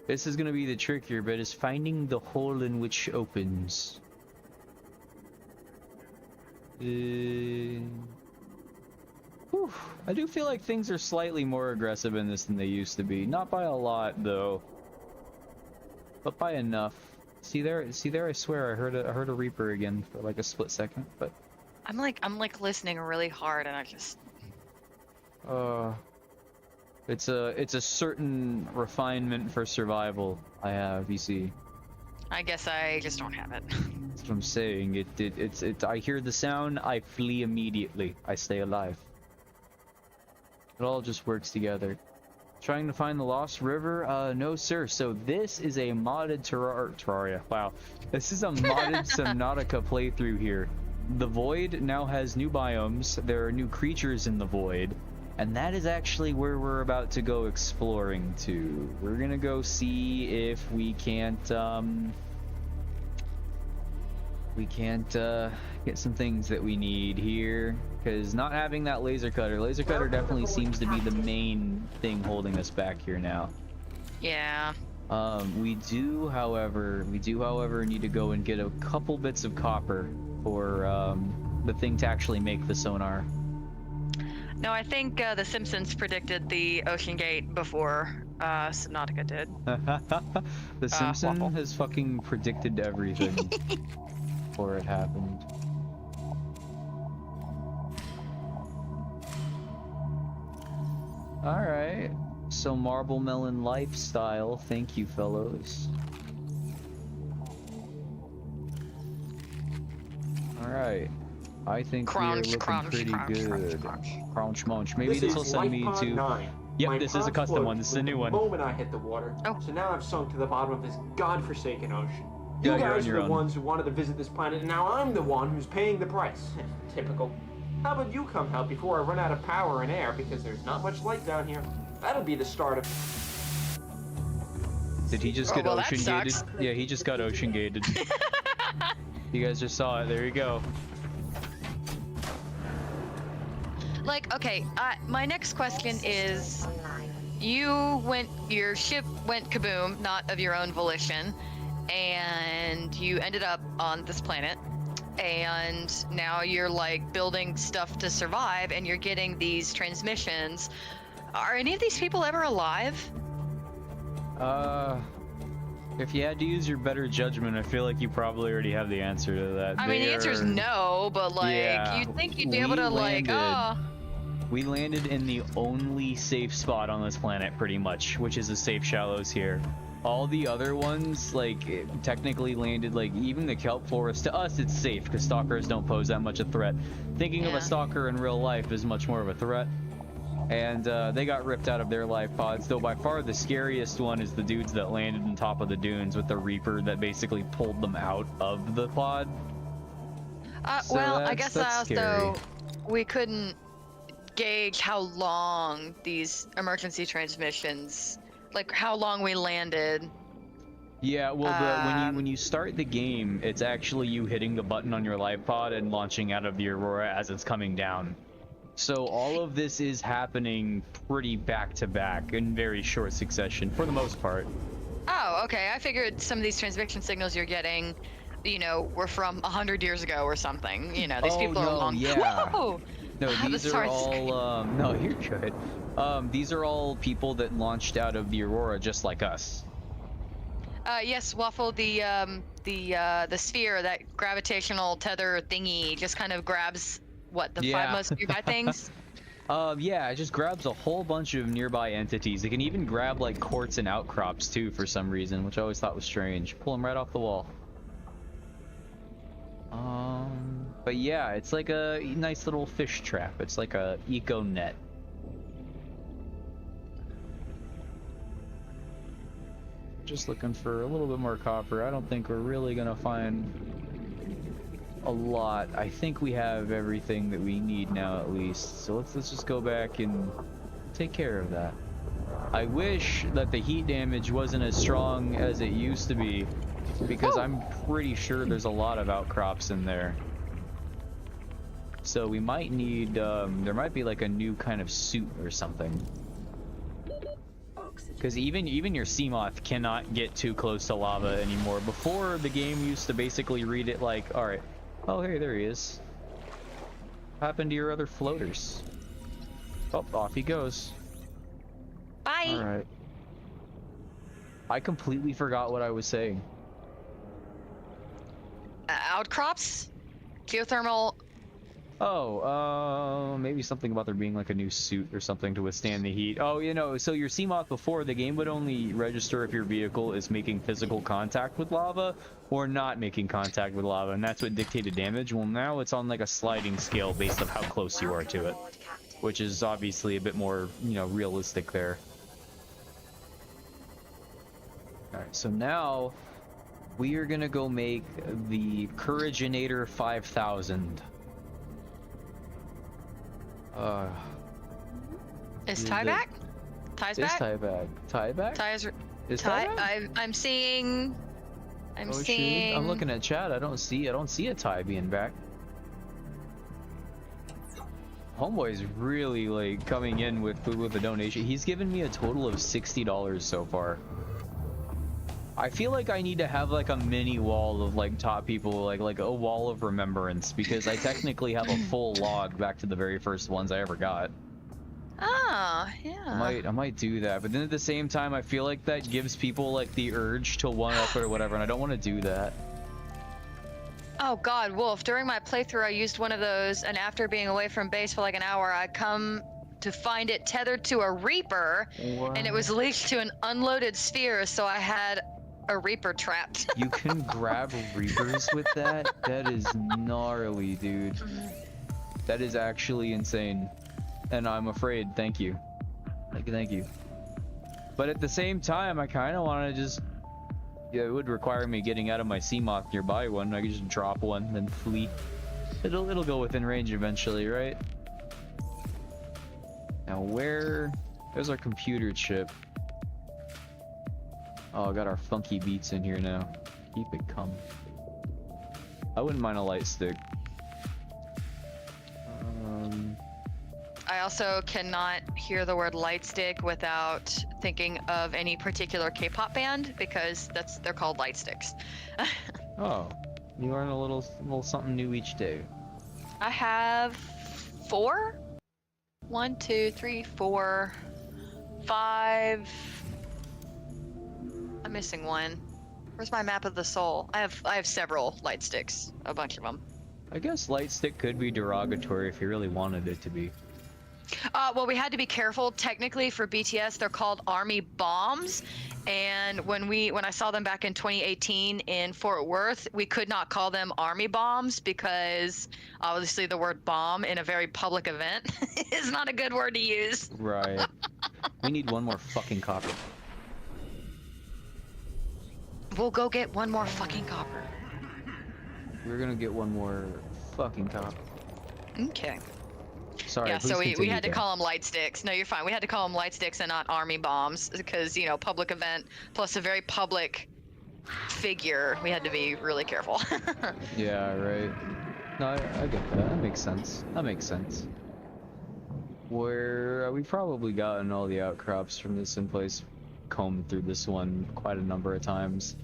S1: This is gonna be the trickier bit, is finding the hole in which opens. Whew. I do feel like things are slightly more aggressive in this than they used to be. Not by a lot, though. But by enough. See there, I swear I heard a Reaper again for like a split second, but...
S2: I'm like listening really hard, and I just.
S1: It's a certain refinement for survival I have, you see.
S2: I guess I just don't have it.
S1: That's what I'm saying. I hear the sound, I flee immediately. I stay alive. It all just works together. Trying to find the Lost River? No sir. So this is a modded Terraria. Wow. This is a modded Subnautica playthrough here. The Void now has new biomes. There are new creatures in the Void. And that is actually where we're about to go exploring to. We're gonna go see if we can't get some things that we need here. Because not having that laser cutter definitely seems to be the main thing holding us back here now.
S2: Yeah.
S1: We do, however, need to go and get a couple bits of copper for the thing to actually make the sonar.
S2: No, I think The Simpsons predicted the Ocean Gate before Subnautica did.
S1: The Simpsons has fucking predicted everything before it happened. Alright, so Marble Melon lifestyle, thank you fellows. Alright, I think we're looking pretty good. Crunch munch. Maybe this will send me to...
S9: 9.
S1: Yep, this is a custom one, this is a new one.
S9: The moment I hit the water, so now I've sunk to the bottom of this godforsaken ocean.
S1: Yeah,
S9: You guys
S1: you're
S9: are
S1: on
S9: the
S1: your own.
S9: ones who wanted to visit this planet, and now I'm the one who's paying the price. Typical. How about you come help before I run out of power and air, because there's not much light down here. That'll be the start of...
S1: Did he just get
S2: well, that
S1: ocean gated?
S2: sucks.
S1: Yeah, he just got ocean gated. You guys just saw it, there you go.
S2: Like, okay, my next question is, your ship went kaboom, not of your own volition, and you ended up on this planet, and now you're like building stuff to survive, and you're getting these transmissions. Are any of these people ever alive?
S1: If you had to use your better judgment, I feel like you probably already have the answer to that.
S2: I mean, the answer is no, but like,
S1: Yeah,
S2: you'd think you'd be able to
S1: we landed in the only safe spot on this planet, pretty much, which is the safe shallows here. All the other ones, like, technically landed, like, even the kelp forest, to us it's safe, because stalkers don't pose that much a threat. Thinking of a stalker in real life is much more of a threat. And they got ripped out of their life pods, though by far the scariest one is the dudes that landed on top of the dunes with the Reaper that basically pulled them out of the pod. So
S2: well, I guess
S1: that's
S2: also
S1: scary.
S2: we couldn't gauge how long these emergency transmissions, like how long we landed.
S1: Yeah, well, when you start the game, it's actually you hitting the button on your live pod and launching out of the Aurora as it's coming down. So all of this is happening pretty back-to-back in very short succession, for the most part.
S2: Oh, okay. I figured some of these transmission signals you're getting, you know, were from 100 years ago or something. You know, these people are long.
S1: Yeah.
S2: Whoa!
S1: No,
S2: Wow,
S1: these
S2: this
S1: are
S2: hard
S1: all, no, you're good. These are all people that launched out of the Aurora just like us.
S2: Yes, Waffle, the sphere, that gravitational tether thingy just kind of grabs, what, the 5 most nearby things?
S1: Yeah, it just grabs a whole bunch of nearby entities. It can even grab, like, quartz and outcrops, too, for some reason, which I always thought was strange. Pull them right off the wall. But yeah, it's like a nice little fish trap. It's like a eco net. Just looking for a little bit more copper. I don't think we're really gonna find a lot. I think we have everything that we need now, at least. So let's just go back and take care of that. I wish that the heat damage wasn't as strong as it used to be, because I'm pretty sure there's a lot of outcrops in there. So we might need, there might be like a new kind of suit or something. Because even your Seamoth cannot get too close to lava anymore. Before, the game used to basically read it like, alright, oh hey, there he is. What happened to your other floaters? Oh, off he goes.
S2: Bye!
S1: Alright. I completely forgot what I was saying.
S2: Outcrops? Geothermal
S1: Oh, maybe something about there being like a new suit or something to withstand the heat. Oh, you know, so your Seamoth before, the game would only register if your vehicle is making physical contact with lava or not making contact with lava, and that's what dictated damage. Well, now it's on like a sliding scale based on how close you are to it, which is obviously a bit more, you know, realistic there. Alright, so now we are gonna go make the Couraginator 5000.
S2: Is Ty back? Ty's back?
S1: Is Ty back? Ty back?
S2: Ty is.
S1: Is
S2: Ty?
S1: Ty back?
S2: I'm seeing. I'm
S1: Oh, shoot.
S2: seeing.
S1: I'm looking at chat. I don't see a Ty being back. Homeboy's really like coming in with a donation. He's given me a total of $60 so far. I feel like I need to have like a mini wall of like top people, like a wall of remembrance, because I technically have a full log back to the very first ones I ever got.
S2: Ah, yeah.
S1: I might do that, but then at the same time, I feel like that gives people like the urge to one up it or whatever, and I don't want to do that.
S2: Oh God, Wolf, during my playthrough I used one of those, and after being away from base for like an hour, I come to find it tethered to a Reaper, and it was leashed to an unloaded sphere, so I had a Reaper trapped.
S1: You can grab Reapers with that? That is gnarly, dude. That is actually insane. And I'm afraid, thank you. Thank you. But at the same time, I kind of want to just... Yeah, it would require me getting out of my Seamoth nearby one. I could just drop one, then flee. It'll go within range eventually, right? Now where... There's our computer chip. Oh, I got our funky beats in here now. Keep it coming. I wouldn't mind a light stick.
S2: I also cannot hear the word light stick without thinking of any particular K-pop band, because they're called light sticks.
S1: Oh, you learn a little something new each day.
S2: I have 4. 1, 2, 3, 4, 5. I'm missing one. Where's my map of the soul? I have several light sticks, a bunch of them.
S1: I guess light stick could be derogatory if you really wanted it to be.
S2: Well, we had to be careful. Technically, for BTS, they're called army bombs. And when I saw them back in 2018 in Fort Worth, we could not call them army bombs because obviously the word bomb in a very public event is not a good word to use.
S1: Right. We need one more fucking copper.
S2: We'll go get one more fucking copper.
S1: We're gonna get one more fucking copper.
S2: Okay.
S1: Sorry.
S2: Yeah, so we
S1: continue,
S2: had to
S1: Dan.
S2: call them light sticks. No, you're fine. We had to call them light sticks and not army bombs because, you know, public event plus a very public figure. We had to be really careful.
S1: Yeah, right. No, I get that. That makes sense. That makes sense. Where we've probably gotten all the outcrops from this in place, combed through this one quite a number of times.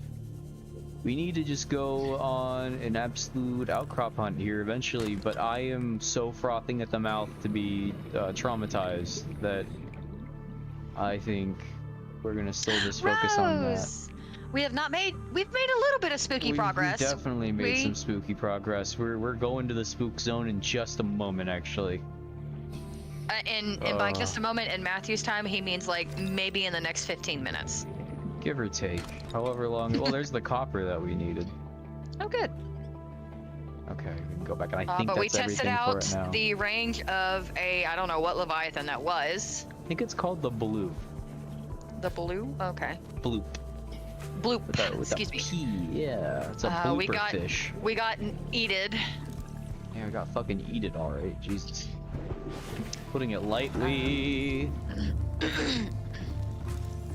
S1: We need to just go on an absolute outcrop hunt here eventually, but I am so frothing at the mouth to be traumatized that I think we're gonna still just focus on that.
S2: We've made a little bit of spooky progress.
S1: We definitely made some spooky progress. We're going to the spook zone in just a moment, actually.
S2: And by just a moment in Matthew's time, he means like maybe in the next 15 minutes.
S1: Give or take, however long. Well, there's the copper that we needed.
S2: Oh, good.
S1: Okay, we can go back, and I think
S2: but we
S1: that's
S2: tested
S1: everything
S2: out
S1: for it now.
S2: the range of I don't know what Leviathan that was.
S1: I think it's called the blue.
S2: The blue? Okay.
S1: Bloop.
S2: Bloop.
S1: With
S2: Excuse
S1: the
S2: me.
S1: P. Yeah, it's a blooper fish.
S2: We got eated.
S1: Yeah, we got fucking eated, all right. Jesus. Putting it lightly.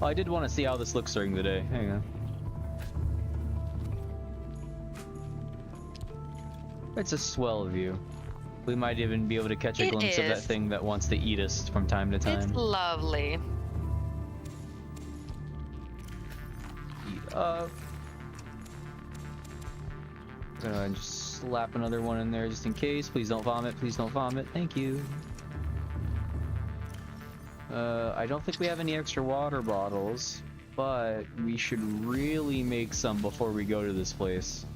S1: Oh, I did want to see how this looks during the day. Hang on. It's a swell view. We might even be able to catch a glimpse of that thing that wants to eat us from time to time.
S2: It's lovely.
S1: Eat up. I'm gonna just slap another one in there just in case. Please don't vomit. Please don't vomit. Thank you. I don't think we have any extra water bottles, but we should really make some before we go to this place.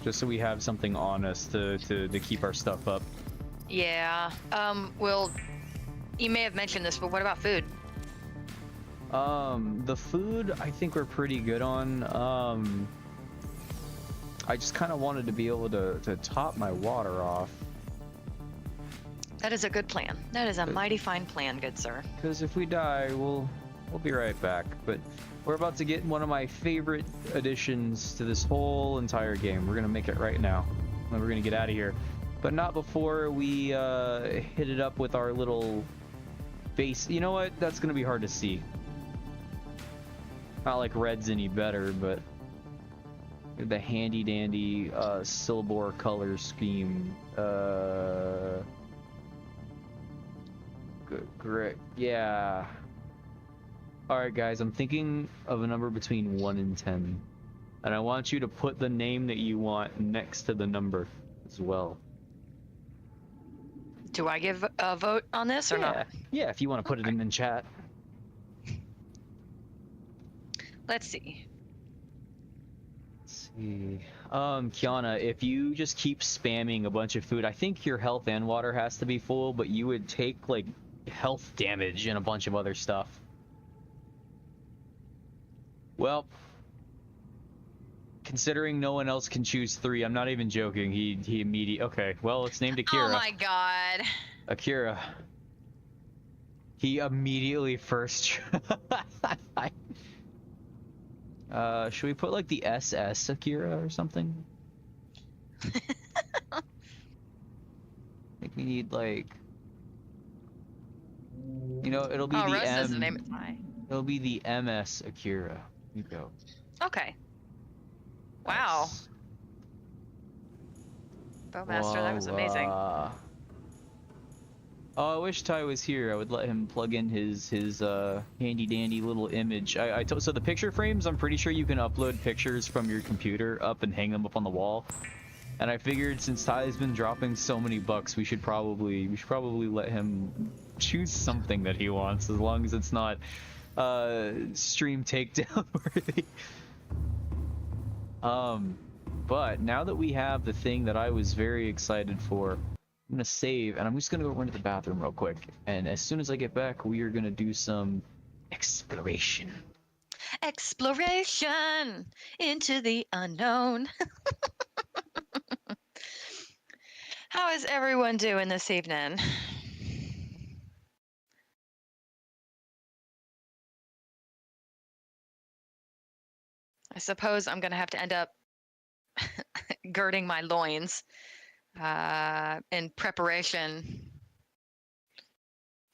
S1: Just so we have something on us to keep our stuff up.
S2: Yeah. Well, you may have mentioned this, but what about food?
S1: The food I think we're pretty good on. I just kind of wanted to be able to top my water off.
S2: That is a good plan. That is a mighty fine plan, good sir.
S1: Because if we die, we'll be right back. But we're about to get one of my favorite additions to this whole entire game. We're gonna make it right now, and we're gonna get out of here. But not before we hit it up with our little base. You know what? That's gonna be hard to see. Not like red's any better, but the handy dandy Silbor color scheme. Great. Yeah. Alright guys, I'm thinking of a number between 1 and 10. And I want you to put the name that you want next to the number as well.
S2: Do I give a vote on this or not?
S1: Yeah, if you want to put it in chat.
S2: Let's see.
S1: Kiana, if you just keep spamming a bunch of food, I think your health and water has to be full, but you would take like health damage and a bunch of other stuff. Well, considering no one else can choose 3, I'm not even joking. He immediately. Okay, well, it's named Akira.
S2: Oh my god.
S1: Akira. He immediately first. Should we put like the SS Akira or something? I think we need like, you know, it'll be the
S2: Rose
S1: M.
S2: doesn't name it fine.
S1: It'll be the MS Akira. You go.
S2: Okay. Wow.
S1: Nice.
S2: Bowmaster, that was amazing.
S1: Oh, I wish Ty was here. I would let him plug in his handy dandy little image. So the picture frames, I'm pretty sure you can upload pictures from your computer up and hang them up on the wall. And I figured since Ty's been dropping so many bucks, we should probably let him choose something that he wants, as long as it's not stream takedown worthy. But now that we have the thing that I was very excited for, I'm gonna save, and I'm just gonna go run to the bathroom real quick. And as soon as I get back, we are gonna do some exploration.
S2: Exploration into the unknown. How is everyone doing this evening? I suppose I'm gonna have to end up girding my loins in preparation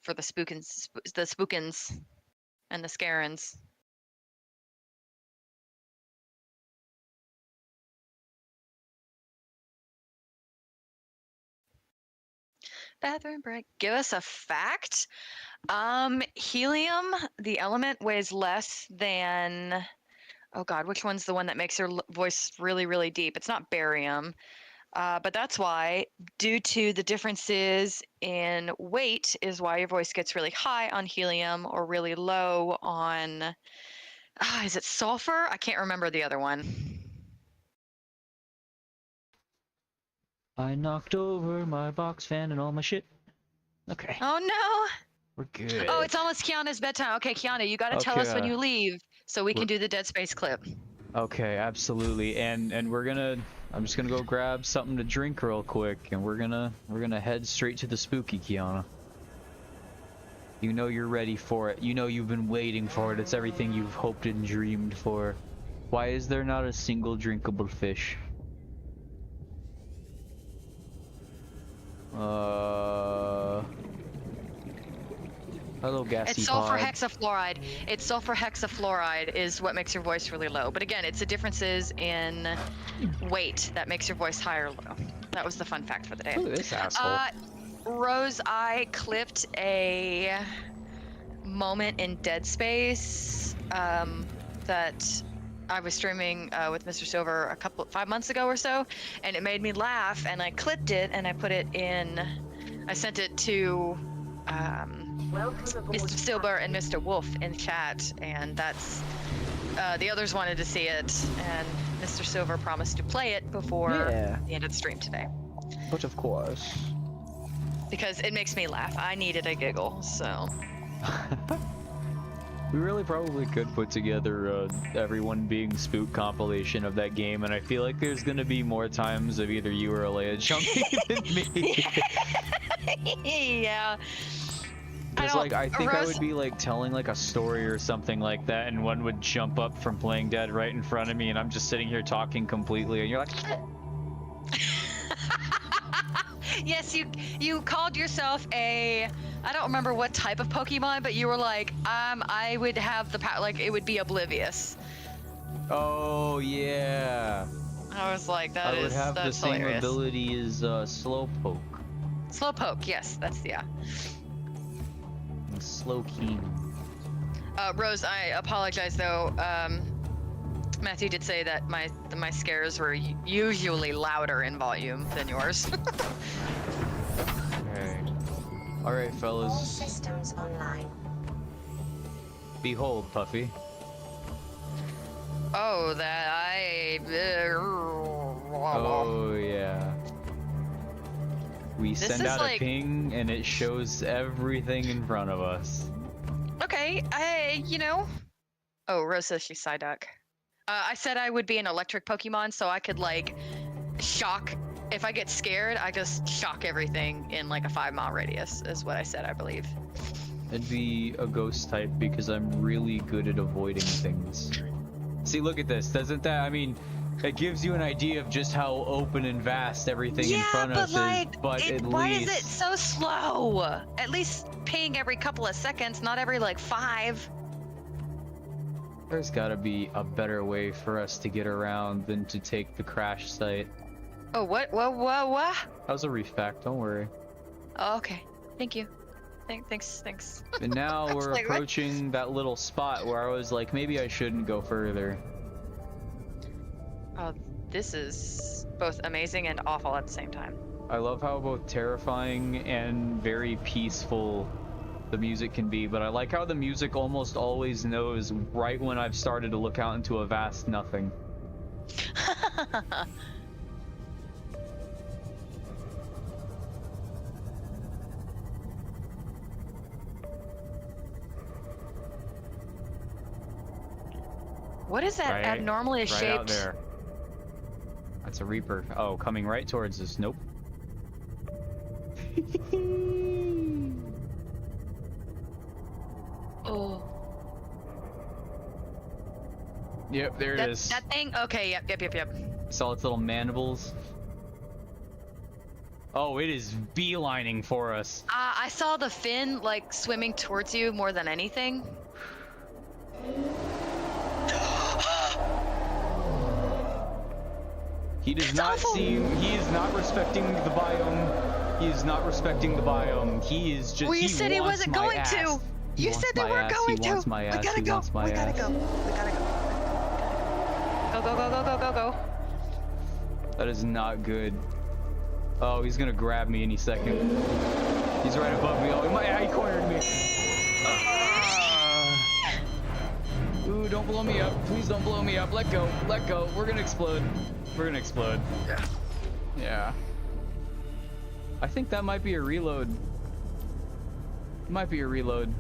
S2: for the spookins and the scarens. Bathroom break. Give us a fact. Helium, the element, weighs less than. Oh God, which one's the one that makes your voice really, really deep? It's not barium. But that's why, due to the differences in weight, is why your voice gets really high on helium or really low on. Is it sulfur? I can't remember the other one.
S1: I knocked over my box fan and all my shit. Okay.
S2: Oh no!
S1: We're good.
S2: Oh, it's almost Kiana's bedtime. Okay, Kiana, you gotta tell us when you leave so we can do the Dead Space clip.
S1: Okay, absolutely. And I'm just gonna go grab something to drink real quick, and we're gonna head straight to the spooky, Kiana. You know you're ready for it. You know you've been waiting for it. It's everything you've hoped and dreamed for. Why is there not a single drinkable fish? Hello, gassy
S2: It's sulfur
S1: pod.
S2: hexafluoride. It's sulfur hexafluoride is what makes your voice really low. But again, it's the differences in weight that makes your voice high or low. That was the fun fact for the day.
S1: Look at this asshole.
S2: Rose, I clipped a moment in Dead Space that I was streaming with Mr. Silver 5 months ago or so, and it made me laugh, and I clipped it and I put it in. I sent it to Mr. Silver and Mr. Wolf in chat, and that's the others wanted to see it, and Mr. Silver promised to play it before the end of the stream today.
S1: But of course.
S2: because it makes me laugh. I needed a giggle, so.
S1: We really probably could put together everyone being spook compilation of that game, and I feel like there's gonna be more times of either you or Alea jumping than me.
S2: Yeah.
S1: Because like I think I would be like telling like a story or something like that, and one would jump up from playing dead right in front of me, and I'm just sitting here talking completely, and you're like.
S2: Yes, you called yourself a, I don't remember what type of Pokemon, but you were like, I would have the power, like it would be oblivious.
S1: Oh yeah.
S2: I was like, that's hilarious.
S1: I would have the same ability as Slowpoke.
S2: Slowpoke, yes, that's yeah.
S1: Slowking.
S2: Rose, I apologize though. Matthew did say that my scares were usually louder in volume than yours.
S1: Okay. All right, fellas.
S7: All systems online.
S1: Behold, Puffy.
S2: Oh, that I.
S1: Oh yeah. We
S2: This
S1: send
S2: is
S1: out
S2: like...
S1: a ping, and it shows everything in front of us.
S2: Okay, you know. Oh, Rose says she's Psyduck. I said I would be an electric Pokemon, so I could like shock. If I get scared, I just shock everything in like a 5-mile radius. Is what I said, I believe.
S1: I'd be a ghost type because I'm really good at avoiding things. See, look at this. Doesn't that? I mean, it gives you an idea of just how open and vast everything in front of us is. But at
S2: why
S1: least.
S2: is it so slow? At least ping every couple of seconds, not every like 5.
S1: There's gotta be a better way for us to get around than to take the crash site.
S2: Oh, what?
S1: That was a reef fact, don't worry.
S2: Oh, okay. Thank you. Thanks.
S1: And now we're
S2: like,
S1: approaching that little spot where I was like, maybe I shouldn't go further.
S2: Oh, this is both amazing and awful at the same time.
S1: I love how both terrifying and very peaceful the music can be, but I like how the music almost always knows right when I've started to look out into a vast nothing.
S2: What is that abnormally shaped?
S1: Right out there. That's a Reaper. Oh, coming right towards us. Nope.
S2: Oh.
S1: Yep, there it is.
S2: That thing? Okay, yep.
S1: Saw its little mandibles. Oh, it is beelining for us.
S2: I saw the fin, like, swimming towards you more than anything.
S1: He does not seem... He is not respecting the biome. He is not respecting the biome. He is just...
S2: Well, you said he wasn't going to. You said they weren't going to.
S1: He wants my ass.
S2: We gotta go. We gotta go. Go.
S1: That is not good. Oh, he's gonna grab me any second. He's right above me. Oh, he cornered me. Ooh, don't blow me up. Please don't blow me up. Let go. Let go. We're gonna explode. We're gonna explode. Yeah. I think that might be a reload. Might be a reload.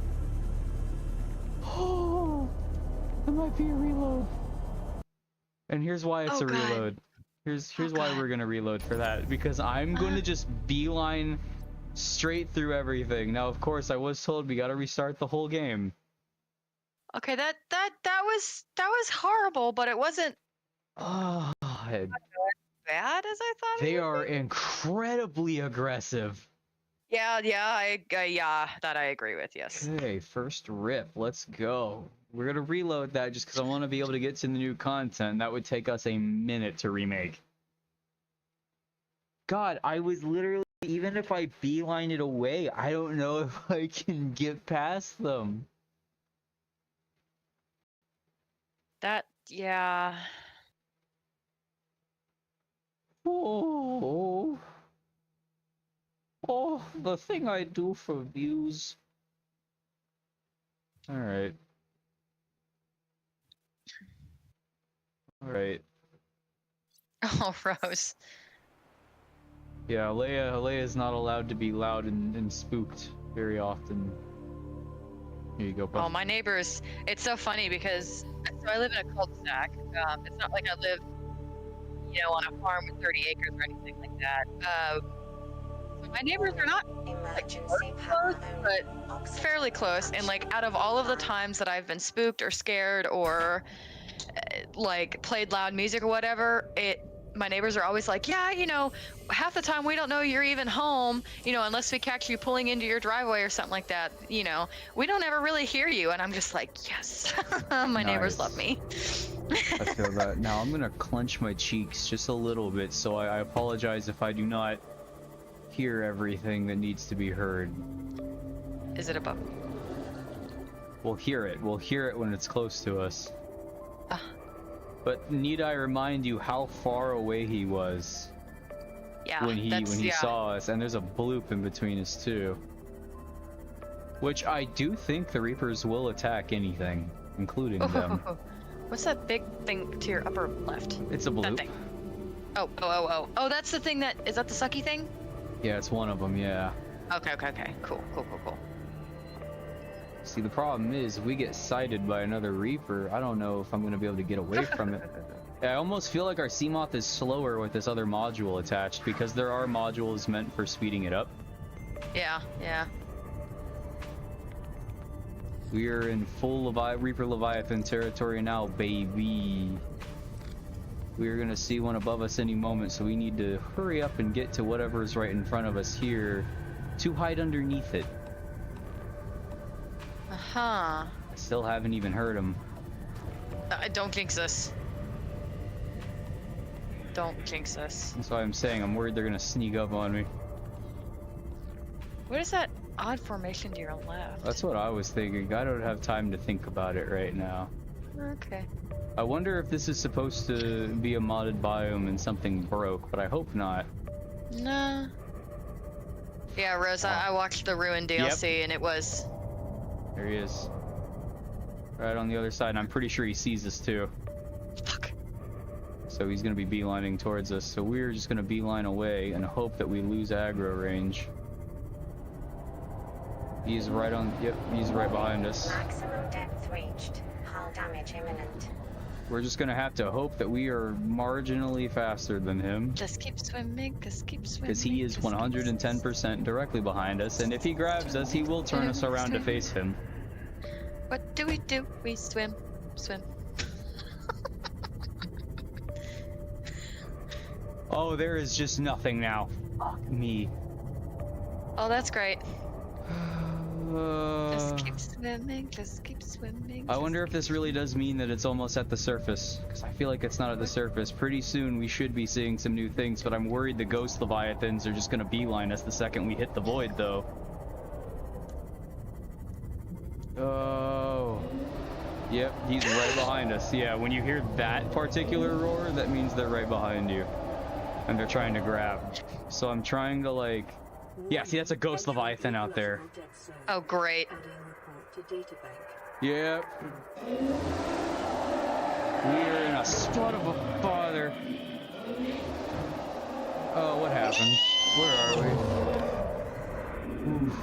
S1: Oh, that might be a reload. And here's why it's a reload. Here's why we're gonna reload for that, because I'm going to just beeline straight through everything. Now, of course, I was told we gotta restart the whole game.
S2: Okay, that was horrible, but it wasn't
S1: Oh,
S2: bad as I thought.
S1: they are incredibly aggressive.
S2: Yeah, that I agree with. Yes.
S1: Okay, first rip. Let's go. We're gonna reload that just because I want to be able to get to the new content. That would take us a minute to remake. God, I was literally, even if I beeline it away, I don't know if I can get past them.
S2: Yeah.
S1: Oh, the thing I do for views. All right.
S2: Oh, Rose.
S1: Yeah, Heya is not allowed to be loud and spooked very often. Here you go, bud.
S2: Oh, my neighbors. It's so funny because so I live in a cul-de-sac. It's not like I live, you know, on a farm with 30 acres or anything like that. So my neighbors are not like close, but fairly close. And like out of all of the times that I've been spooked or scared or like played loud music or whatever, my neighbors are always like, yeah, you know, half the time we don't know you're even home, you know, unless we catch you pulling into your driveway or something like that, you know, we don't ever really hear you. And I'm just like, yes, my neighbors love me.
S1: I feel that. Now I'm gonna clench my cheeks just a little bit, so I apologize if I do not hear everything that needs to be heard.
S2: Is it above?
S1: We'll hear it. We'll hear it when it's close to us. But need I remind you how far away he was?
S2: Yeah,
S1: when he saw us, and there's a bloop in between us too. Which I do think the Reapers will attack anything, including them.
S2: What's that big thing to your upper left?
S1: It's a bloop.
S2: That thing. Oh, that's the thing is that the sucky thing?
S1: Yeah, it's one of them, yeah.
S2: Okay. Cool.
S1: See, the problem is, if we get sighted by another Reaper, I don't know if I'm going to be able to get away from it. I almost feel like our Seamoth is slower with this other module attached, because there are modules meant for speeding it up.
S2: Yeah.
S1: We are in full Reaper Leviathan territory now, baby. We are going to see one above us any moment, so we need to hurry up and get to whatever's right in front of us here to hide underneath it. I still haven't even heard him.
S2: Don't jinx us. Don't jinx us.
S1: That's why I'm saying I'm worried they're gonna sneak up on me.
S2: What is that odd formation to your left?
S1: That's what I was thinking. I don't have time to think about it right now.
S2: Okay.
S1: I wonder if this is supposed to be a modded biome and something broke, but I hope not.
S2: Nah. Yeah, Rose, I watched the Ruin DLC and it was...
S1: There he is. Right on the other side, and I'm pretty sure he sees us too.
S2: Fuck.
S1: So he's gonna be beelining towards us, so we're just gonna beeline away and hope that we lose aggro range. He's right on, he's right behind us.
S7: Maximum depth reached. Hull damage imminent.
S1: We're just gonna have to hope that we are marginally faster than him.
S2: Just keep swimming, just keep swimming.
S1: Because he is 110% directly behind us, and if he grabs us, he will turn us around to face him.
S2: What do? We swim.
S1: Oh, there is just nothing now. Fuck me.
S2: Oh, that's great. Just keep swimming.
S1: I wonder if this really does mean that it's almost at the surface, because I feel like it's not at the surface. Pretty soon we should be seeing some new things, but I'm worried the ghost leviathans are just gonna beeline us the second we hit the void, though. Oh. Yep, he's right behind us. Yeah, when you hear that particular roar, that means they're right behind you. And they're trying to grab. So I'm trying to, like... Yeah, see, that's a ghost leviathan out there.
S2: Oh, great.
S1: Yep. We're in a spot of a bother. Oh, what happened? Where are we? Oof.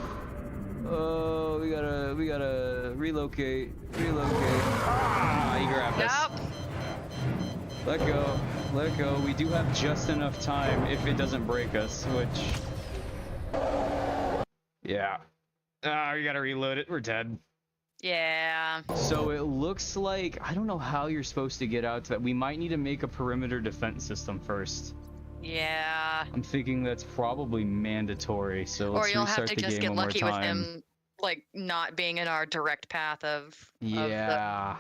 S1: Oh, we gotta relocate. Ah, he grabbed us. Let go. We do have just enough time if it doesn't break us, which... Yeah. Ah, we gotta reload it. We're dead.
S2: Yeah.
S1: So it looks like... I don't know how you're supposed to get out to that. We might need to make a perimeter defense system first.
S2: Yeah.
S1: I'm thinking that's probably mandatory, so let's
S2: or you'll have
S1: restart
S2: to
S1: the
S2: just
S1: game
S2: get
S1: one
S2: lucky
S1: more
S2: with
S1: time.
S2: him, like, not being in our direct path of...
S1: Yeah.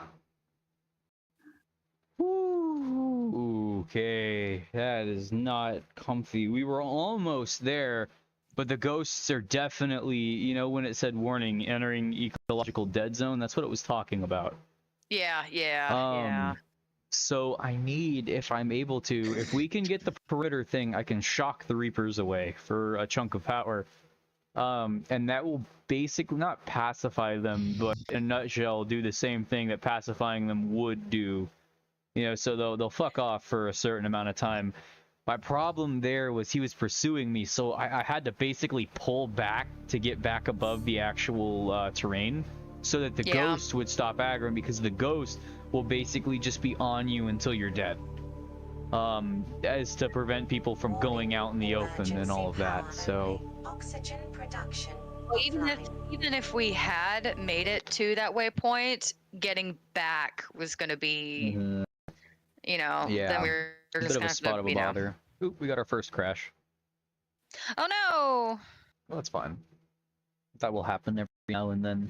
S1: Ooh, okay, that is not comfy. We were almost there, but the ghosts are definitely, you know, when it said warning, entering ecological dead zone, that's what it was talking about.
S2: Yeah.
S1: So I need, if I'm able to, if we can get the perimeter thing, I can shock the Reapers away for a chunk of power. And that will basically not pacify them, but in a nutshell, do the same thing that pacifying them would do. You know, so they'll fuck off for a certain amount of time. My problem there was he was pursuing me, so I had to basically pull back to get back above the actual terrain, so that the ghost would stop aggroing, because the ghost will basically just be on you until you're dead. As to prevent people from going out in the open and all of that. So
S7: oxygen production.
S2: Well, even if we had made it to that waypoint, getting back was going to be, you know, then we were just
S1: a bit of a spot of a
S2: know.
S1: bother. Oop, we got our first crash.
S2: Oh no!
S1: Well, that's fine. That will happen every now and then.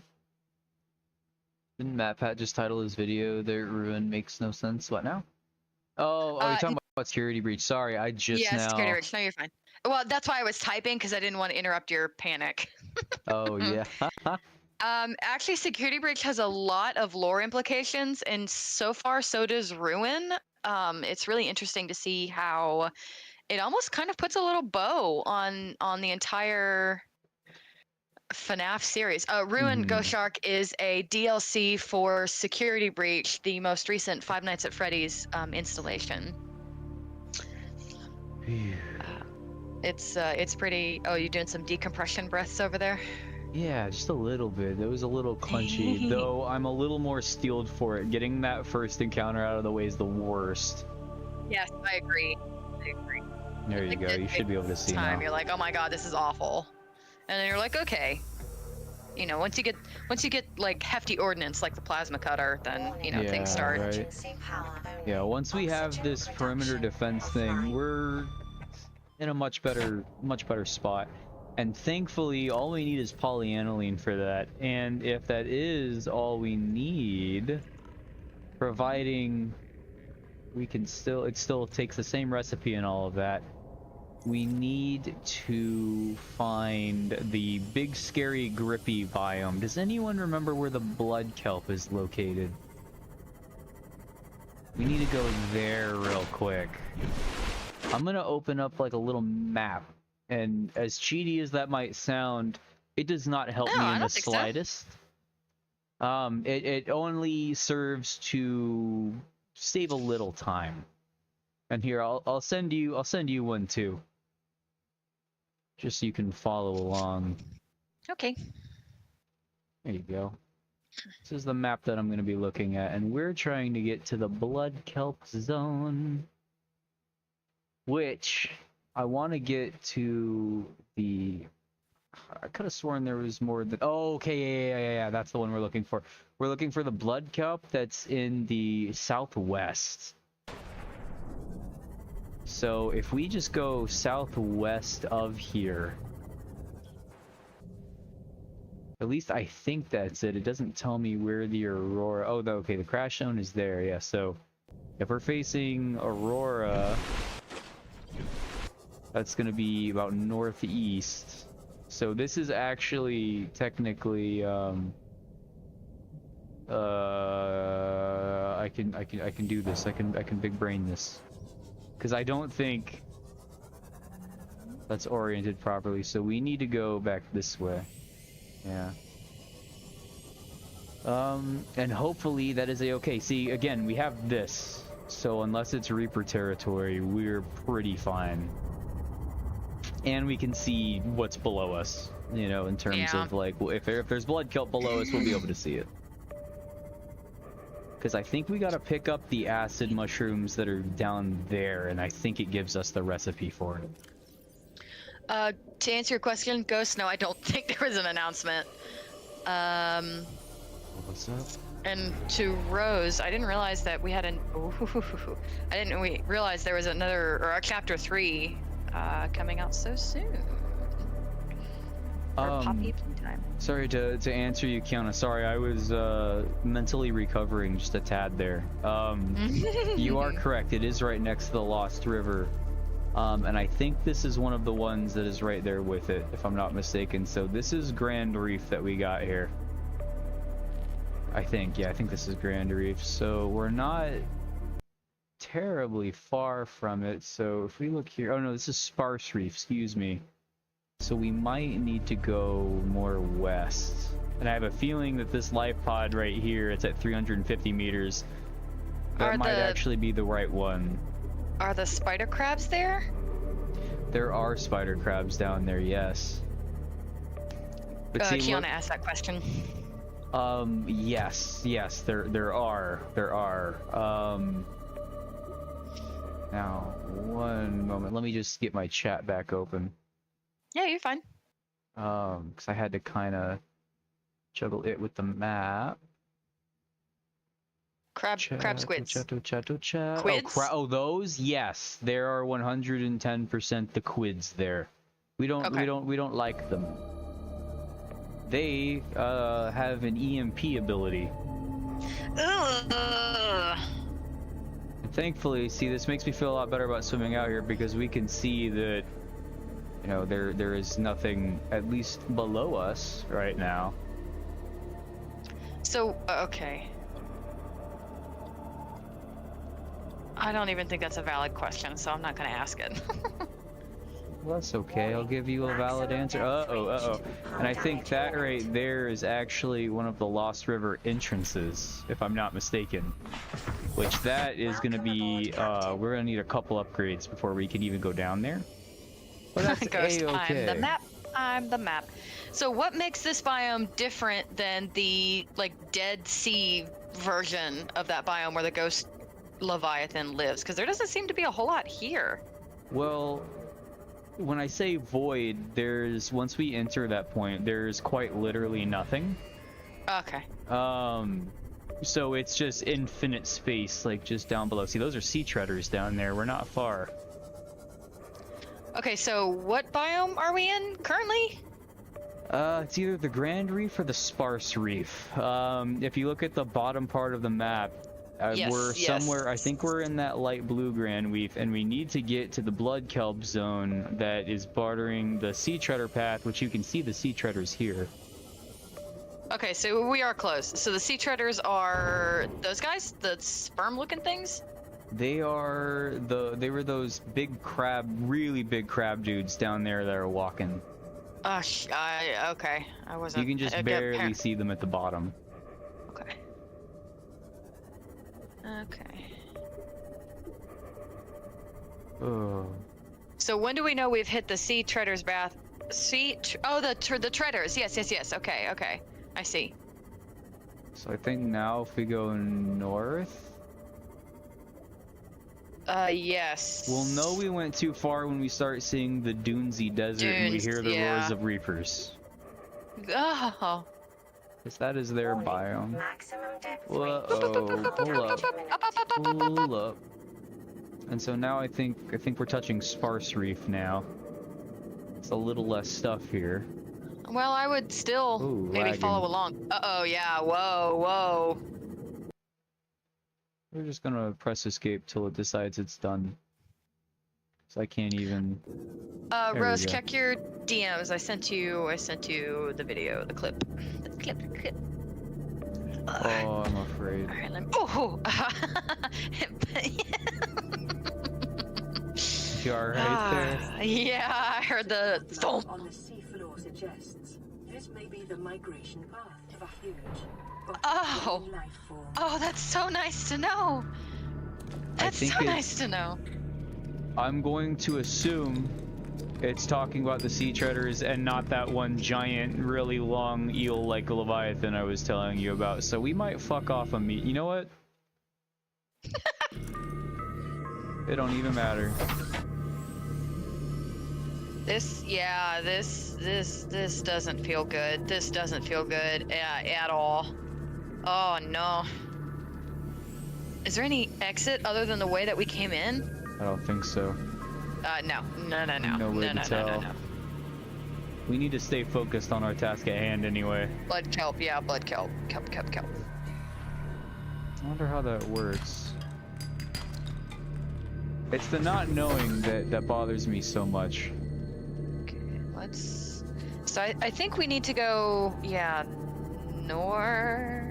S1: Didn't MatPat just title his video, "Their ruin makes no sense"? What now? Oh, you're talking about security breach. Sorry, I just now...
S2: security breach. No, you're fine. Well, that's why I was typing, because I didn't want to interrupt your panic.
S1: Oh, yeah.
S2: Actually, security breach has a lot of lore implications, and so far, so does ruin. It's really interesting to see how it almost kind of puts a little bow on the entire FNAF series. Ruin Ghost Shark is a DLC for Security Breach, the most recent Five Nights at Freddy's installation. It's pretty. Oh, you doing some decompression breaths over there?
S1: Yeah, just a little bit. It was a little crunchy, though I'm a little more steeled for it. Getting that first encounter out of the way is the worst.
S2: Yes, I agree.
S1: There you go. You should be able to see now.
S2: You're like, oh my god, this is awful, and then you're like, okay. You know, once you get like hefty ordnance like the plasma cutter, then you know things start.
S1: Right. Yeah, once we have this perimeter defense thing, we're in a much better spot. And thankfully, all we need is polyaniline for that. And if that is all we need, providing we can still, it still takes the same recipe and all of that, we need to find the big, scary, grippy biome. Does anyone remember where the blood kelp is located? We need to go there real quick. I'm gonna open up like a little map. And as cheaty as that might sound, it does not help me in the slightest. So. It only serves to save a little time. And here, I'll send you one too. Just so you can follow along.
S2: Okay.
S1: There you go. This is the map that I'm going to be looking at, and we're trying to get to the blood kelp zone, which I want to get to the... I could have sworn there was more than... Oh, okay, yeah, that's the one we're looking for. We're looking for the blood kelp that's in the southwest. So if we just go southwest of here... At least I think that's it. It doesn't tell me where the Aurora... Oh, okay, the crash zone is there, yeah. So if we're facing Aurora... That's going to be about northeast. So this is actually technically I can do this. I can big brain this. Cuz I don't think that's oriented properly. So we need to go back this way. Yeah. And hopefully that is okay. See, again, we have this. So unless it's Reaper territory, we're pretty fine. And we can see what's below us, you know, in terms of like, if there's blood kelp below us, we'll be able to see it. Because I think we gotta pick up the acid mushrooms that are down there, and I think it gives us the recipe for it.
S2: To answer your question, Ghost, no, I don't think there was an announcement.
S1: What's up?
S2: And to Rose, I didn't realize that we had realize there was another, or a chapter 3 coming out so soon. Poppy playtime.
S1: Sorry to answer you, Kiana. Sorry, I was mentally recovering just a tad there. You are correct. It is right next to the Lost River. And I think this is one of the ones that is right there with it, if I'm not mistaken. So this is Grand Reef that we got here. I think this is Grand Reef. So we're not terribly far from it. So if we look here, oh no, this is Sparse Reef, excuse me. So we might need to go more west. And I have a feeling that this life pod right here, it's at 350 meters. That might actually be the right one.
S2: Are the spider crabs there?
S1: There are spider crabs down there, yes. But see,
S2: Kiana asked that question.
S1: Yes, there are. Now, one moment. Let me just get my chat back open.
S2: Yeah, you're fine.
S1: Because I had to kind of juggle it with the map.
S2: Crab squids.
S1: Quids?
S2: Quids?
S1: Oh, those? Yes, there are 110% the quids there. We don't like them. They have an EMP ability.
S2: Ugh.
S1: And thankfully, see, this makes me feel a lot better about swimming out here because we can see that, you know, there is nothing at least below us right now.
S2: So, okay. I don't even think that's a valid question, so I'm not going to ask it.
S1: Well, that's okay. I'll give you a valid answer. Uh-oh. And I think that right there is actually one of the Lost River entrances, if I'm not mistaken. Which that is going to be, we're going to need a couple upgrades before we can even go down there. But that's
S2: Ghost,
S1: A-okay.
S2: I'm the map. So what makes this biome different than the, like, Dead Sea version of that biome where the ghost Leviathan lives? Because there doesn't seem to be a whole lot here.
S1: Well, when I say void, once we enter that point, there's quite literally nothing.
S2: Okay.
S1: So it's just infinite space, like just down below. See, those are sea treaders down there. We're not far.
S2: Okay, so what biome are we in currently?
S1: It's either the Grand Reef or the Sparse Reef. If you look at the bottom part of the map, we're somewhere, I think we're in that light blue Grand Reef, and we need to get to the Blood Kelp zone that is bordering the Sea Treader path, which you can see the Sea Treaders here.
S2: Okay, so we are close. So the sea treaders are those guys, the sperm-looking things.
S1: They were those big crab, really big crab dudes down there that are walking.
S2: Okay, I wasn't.
S1: You can just barely see them at the bottom.
S2: Okay. Okay.
S1: Oh.
S2: So when do we know we've hit the sea treaders bath? The treaders. Yes. Okay. I see.
S1: So I think now if we go north.
S2: Yes.
S1: We'll know we went too far when we start seeing the Dunesy Desert and we hear the roars of reapers.
S2: Oh.
S1: Because that is their biome.
S7: Maximum depth.
S1: Pull up. And so now I think we're touching Sparse Reef now. It's a little less stuff here.
S2: Well, I would still maybe
S1: lagging.
S2: follow along. Uh-oh, yeah, whoa.
S1: We're just gonna press escape till it decides it's done. So I can't even...
S2: Rose, check your DMs. I sent you the video, the clip.
S1: Oh, I'm afraid.
S2: Alright,
S1: You alright there?
S2: Yeah, I heard the thump.
S5: On the seafloor suggests this may be the migration path of a huge life form.
S2: Oh, that's so nice to know. Nice to know.
S1: I'm going to assume it's talking about the sea treaders and not that one giant, really long eel like Leviathan I was telling you about. So we might fuck off a meet. You know what? It don't even matter.
S2: This doesn't feel good. This doesn't feel good at all. Oh no. Is there any exit other than the way that we came in?
S1: I don't think so.
S2: No.
S1: No way to tell. We need to stay focused on our task at hand anyway.
S2: Blood kelp, yeah, blood kelp. Kelp.
S1: I wonder how that works. It's the not knowing that bothers me so much.
S2: Okay, so I think we need to go, north.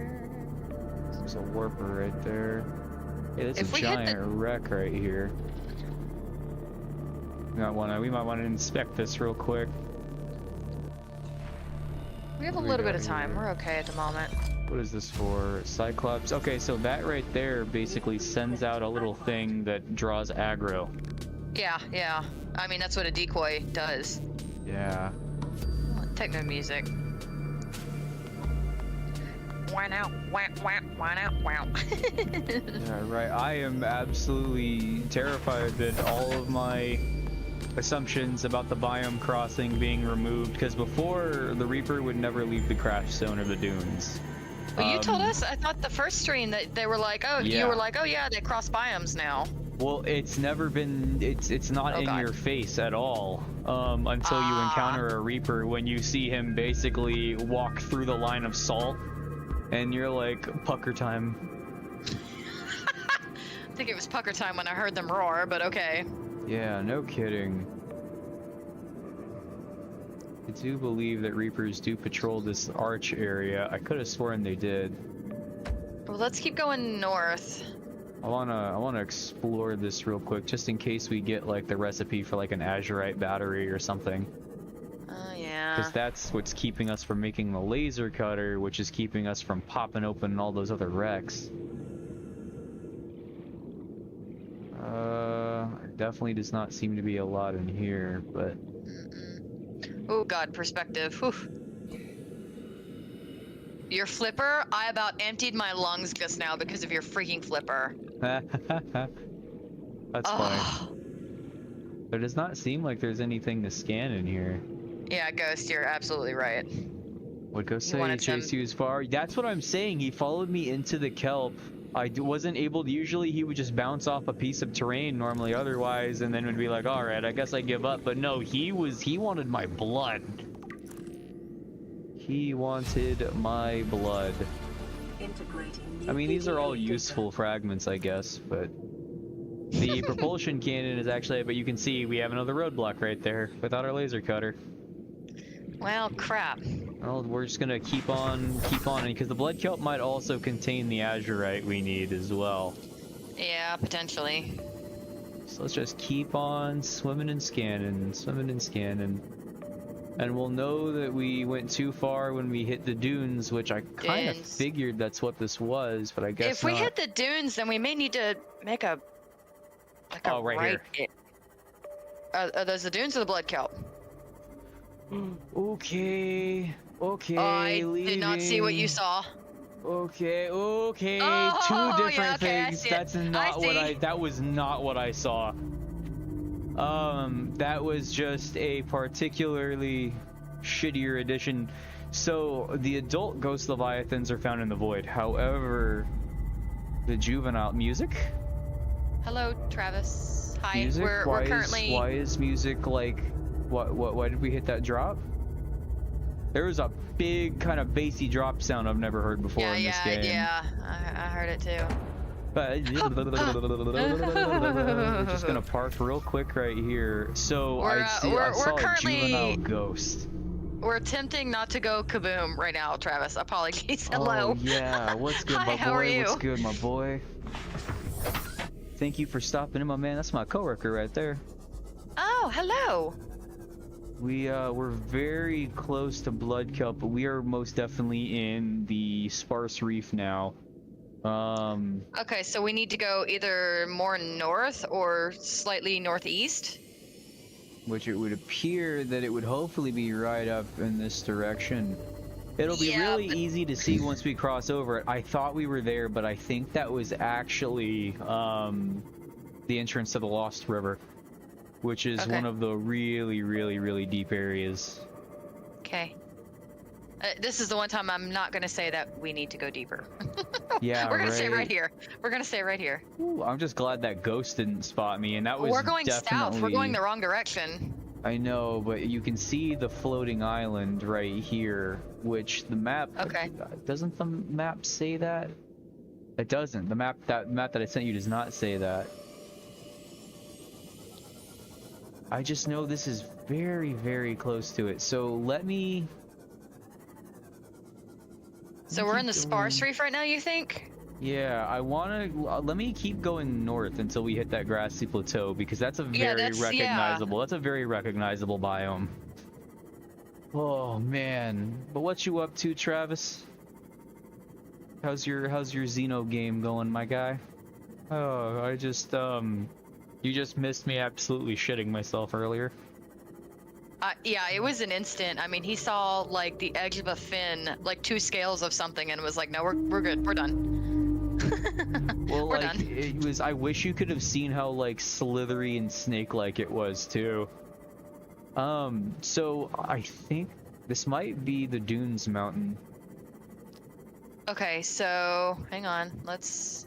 S1: There's a warper right there. Hey, there's
S2: If
S1: a
S2: we hit
S1: giant wreck right here. We might want to inspect this real quick.
S2: We have a little bit of time. We're okay at the moment.
S1: What is this for? Cyclops. Okay, so that right there basically sends out a little thing that draws aggro.
S2: Yeah, yeah. I mean, that's what a decoy does.
S1: Yeah.
S2: Techno music. Wow, wow, wow, wow, wow.
S1: Yeah, right. I am absolutely terrified that all of my assumptions about the biome crossing being removed, because before the Reaper would never leave the crash zone or the dunes.
S2: Well, you told us, I thought the first stream that they were like, oh,
S1: Yeah.
S2: you were like, oh yeah, they cross biomes now.
S1: Well, it's never been, it's not in your face at all, until you encounter a Reaper, when you see him basically walk through the line of salt, and you're like, pucker time.
S2: I think it was pucker time when I heard them roar, but okay.
S1: Yeah, no kidding. I do believe that Reapers do patrol this arch area. I could have sworn they did.
S2: Well, let's keep going north.
S1: I wanna explore this real quick, just in case we get like the recipe for like an azurite battery or something.
S2: Oh yeah.
S1: Because that's what's keeping us from making the laser cutter, which is keeping us from popping open all those other wrecks. Definitely does not seem to be a lot in here, but...
S2: Oh god, perspective. Whew. Your flipper? I about emptied my lungs just now because of your freaking flipper.
S1: That's fine. There does not seem like there's anything to scan in here.
S2: Yeah, Ghost, you're absolutely right.
S1: What Ghost say? He chased you as far? That's what I'm saying. He followed me into the kelp. I wasn't able to. Usually he would just bounce off a piece of terrain normally otherwise, and then would be like, all right, I guess I give up. But no, he wanted my blood. He wanted my blood. I mean, these are all useful fragments, I guess, but the propulsion cannon is actually, but you can see we have another roadblock right there without our laser cutter.
S2: Well, crap.
S1: Well, we're just gonna keep on, because the blood kelp might also contain the azurite we need as well.
S2: Yeah, potentially.
S1: So let's just keep on swimming and scanning, and we'll know that we went too far when we hit the dunes, which I kind of figured that's what this was, but I guess
S2: if we hit the dunes, then we may need to make a
S1: right here.
S2: Are those the dunes or the blood kelp?
S1: Okay.
S2: I did not see what you saw.
S1: Okay,
S2: Oh,
S1: two different
S2: yeah, okay,
S1: things. That's not that was not what I saw. That was just a particularly shittier edition. So the adult ghost leviathans are found in the void. However, the juvenile music?
S2: Hello, Travis. Hi.
S1: Music?
S2: We're currently.
S1: Why is music like? Why did we hit that drop? There was a big kind of bassy drop sound I've never heard before in this game.
S2: Yeah, I heard it too.
S1: But we're just gonna park real quick right here. So I saw a juvenile ghost.
S2: We're attempting not to go kaboom right now, Travis. Apologies. Hello.
S1: Oh yeah, what's good,
S2: Hi,
S1: my boy?
S2: how are you?
S1: What's good, my boy? Thank you for stopping in, my man. That's my coworker right there.
S2: Oh, hello.
S1: We're very close to blood kelp, but we are most definitely in the sparse reef now.
S2: Okay, so we need to go either more north or slightly northeast.
S1: Which it would appear that it would hopefully be right up in this direction. It'll be really easy to see once we cross over it. I thought we were there, but I think that was actually the entrance to the Lost River, which is one of the really, really, really deep areas.
S2: Okay. This is the one time I'm not going to say that we need to go deeper.
S1: Yeah,
S2: we're going to stay right here. We're going to stay right here.
S1: Ooh, I'm just glad that ghost didn't spot me, and that was
S2: We're going
S1: definitely...
S2: south. We're going the wrong direction.
S1: I know, but you can see the floating island right here, which the map...
S2: Okay.
S1: Doesn't the map say that? It doesn't. The map that I sent you does not say that. I just know this is very, very close to it. So let me...
S2: So we're in the sparse reef right now, you think?
S1: Yeah, I want to... let me keep going north until we hit that grassy plateau, because that's a very recognizable... That's a very recognizable biome. Oh man, but what you up to, Travis? How's your Xeno game going, my guy? Oh, I just you just missed me absolutely shitting myself earlier.
S2: Yeah, it was an instant. I mean, he saw like the edge of a fin, like 2 scales of something, and was like, "No, we're good. We're done."
S1: Well,
S2: We're
S1: like
S2: done.
S1: it was. I wish you could have seen how like slithery and snake-like it was too. So I think this might be the Dunes Mountain.
S2: Okay, so hang on. Let's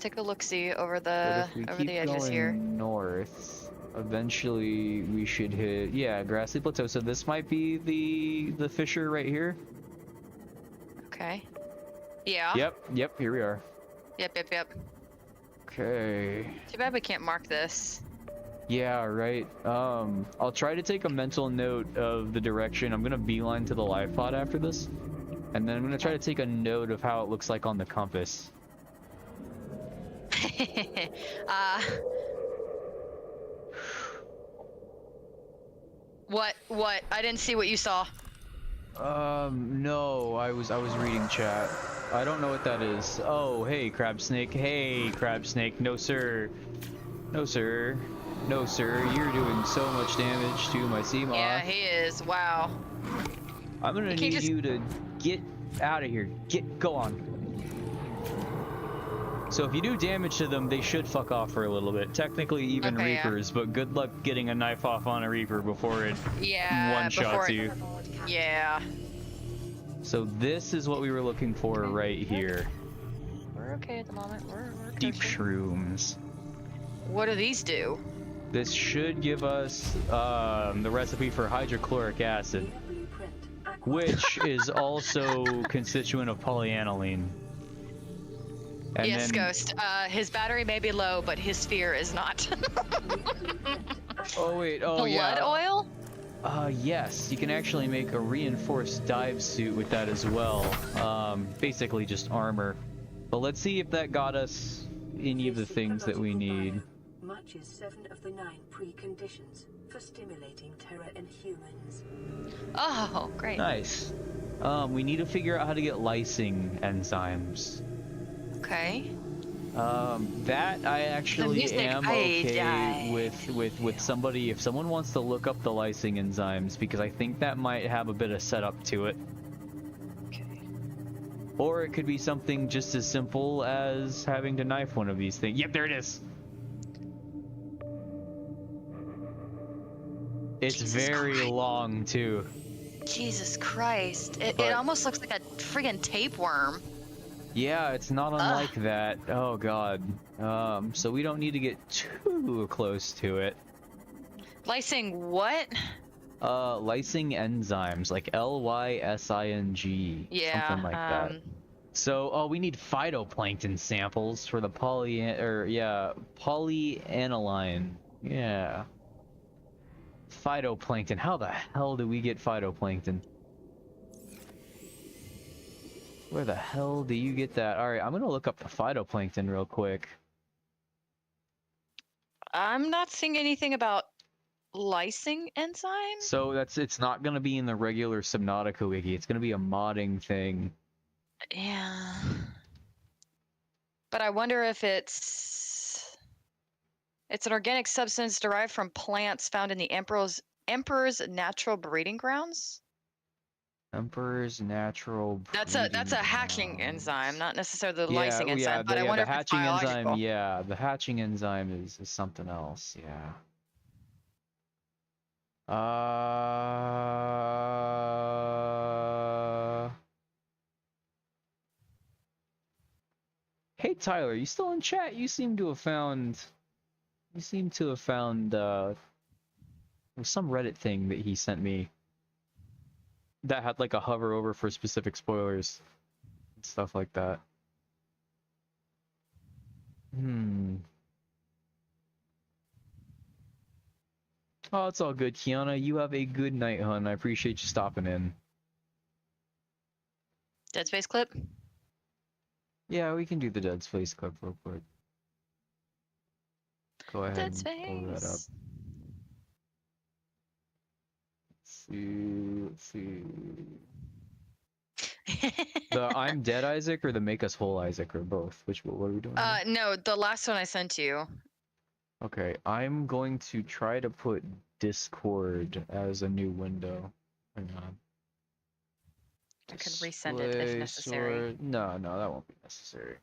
S2: take a look-see over
S1: But
S2: the
S1: if we keep
S2: edges
S1: going
S2: here.
S1: north, eventually we should hit, yeah, Grassy Plateau. So this might be the fissure right here.
S2: Okay. Yeah.
S1: Yep, here we are.
S2: Yep.
S1: Okay.
S2: Too bad we can't mark this.
S1: Yeah, right. I'll try to take a mental note of the direction. I'm gonna beeline to the live pod after this. And then I'm gonna try to take a note of how it looks like on the compass.
S2: What? I didn't see what you saw.
S1: No, I was reading chat. I don't know what that is. Oh, hey, crab snake. Hey, crab snake. No, sir. No, sir. No, sir. You're doing so much damage to my sea moth.
S2: Yeah, he is. Wow.
S1: I'm gonna need you to get out of here. Go on. So if you do damage to them, they should fuck off for a little bit. Technically, even
S2: Okay, yeah.
S1: Reapers, but good luck getting a knife off on a Reaper before it one-shots you.
S2: Yeah.
S1: So this is what we were looking for right here.
S2: We're okay at the moment. We're
S1: Deep
S2: coasting.
S1: shrooms.
S2: What do these do?
S1: This should give us the recipe for hydrochloric acid, which is also constituent of polyaniline. And
S2: yes,
S1: then,
S2: Ghost. His battery may be low, but his sphere is not.
S1: oh wait, oh
S2: Blood
S1: yeah.
S2: oil?
S1: Yes, you can actually make a reinforced dive suit with that as well. Basically just armor. But let's see if that got us any of the things that we need.
S5: Matches 7 of the 9 preconditions for stimulating terror in humans.
S2: Oh, great.
S1: Nice. We need to figure out how to get lysing enzymes.
S2: Okay.
S1: That I actually am okay with somebody, if someone wants to look up the lysing enzymes, because I think that might have a bit of setup to it.
S2: Okay.
S1: Or it could be something just as simple as having to knife one of these things. Yep, there it is. It's
S2: Jesus
S1: very
S2: Christ.
S1: long too.
S2: Jesus Christ. It
S1: But-
S2: almost looks like a friggin' tapeworm.
S1: Yeah, it's not unlike that. Oh god. So we don't need to get too close to it.
S2: Lysing what?
S1: Lysing enzymes, like Lysing.
S2: Yeah.
S1: Something like that. So, we need phytoplankton samples for the polyaniline. Yeah. Phytoplankton. How the hell do we get phytoplankton? Where the hell do you get that? Alright, I'm gonna look up the phytoplankton real quick.
S2: I'm not seeing anything about lysing enzymes.
S1: So it's not gonna be in the regular Subnautica wiki. It's gonna be a modding thing.
S2: Yeah. But I wonder if it's an organic substance derived from plants found in the Emperor's natural breeding grounds.
S1: Emperor's natural.
S2: That's a hatching enzyme, not necessarily the
S1: Yeah,
S2: lysing enzyme. But I wonder
S1: the
S2: if it's
S1: hatching
S2: biological.
S1: enzyme. Yeah, the hatching enzyme is something else. Yeah. Hey Tyler, you still in chat? You seem to have found some Reddit thing that he sent me that had like a hover over for specific spoilers and stuff like that. Oh, it's all good, Kiana. You have a good night, hon. I appreciate you stopping in.
S2: Dead Space clip.
S1: Yeah, we can do the Dead Space clip real quick. Go ahead
S2: Dead
S1: and pull that up.
S2: Space.
S1: Let's Let's see. The I'm Dead Isaac or the Make Us Whole Isaac or both? What are we doing?
S2: No, the last one I sent to you.
S1: Okay, I'm going to try to put Discord as a new window. Hang on.
S2: I could resend it if necessary.
S1: No, that won't be necessary.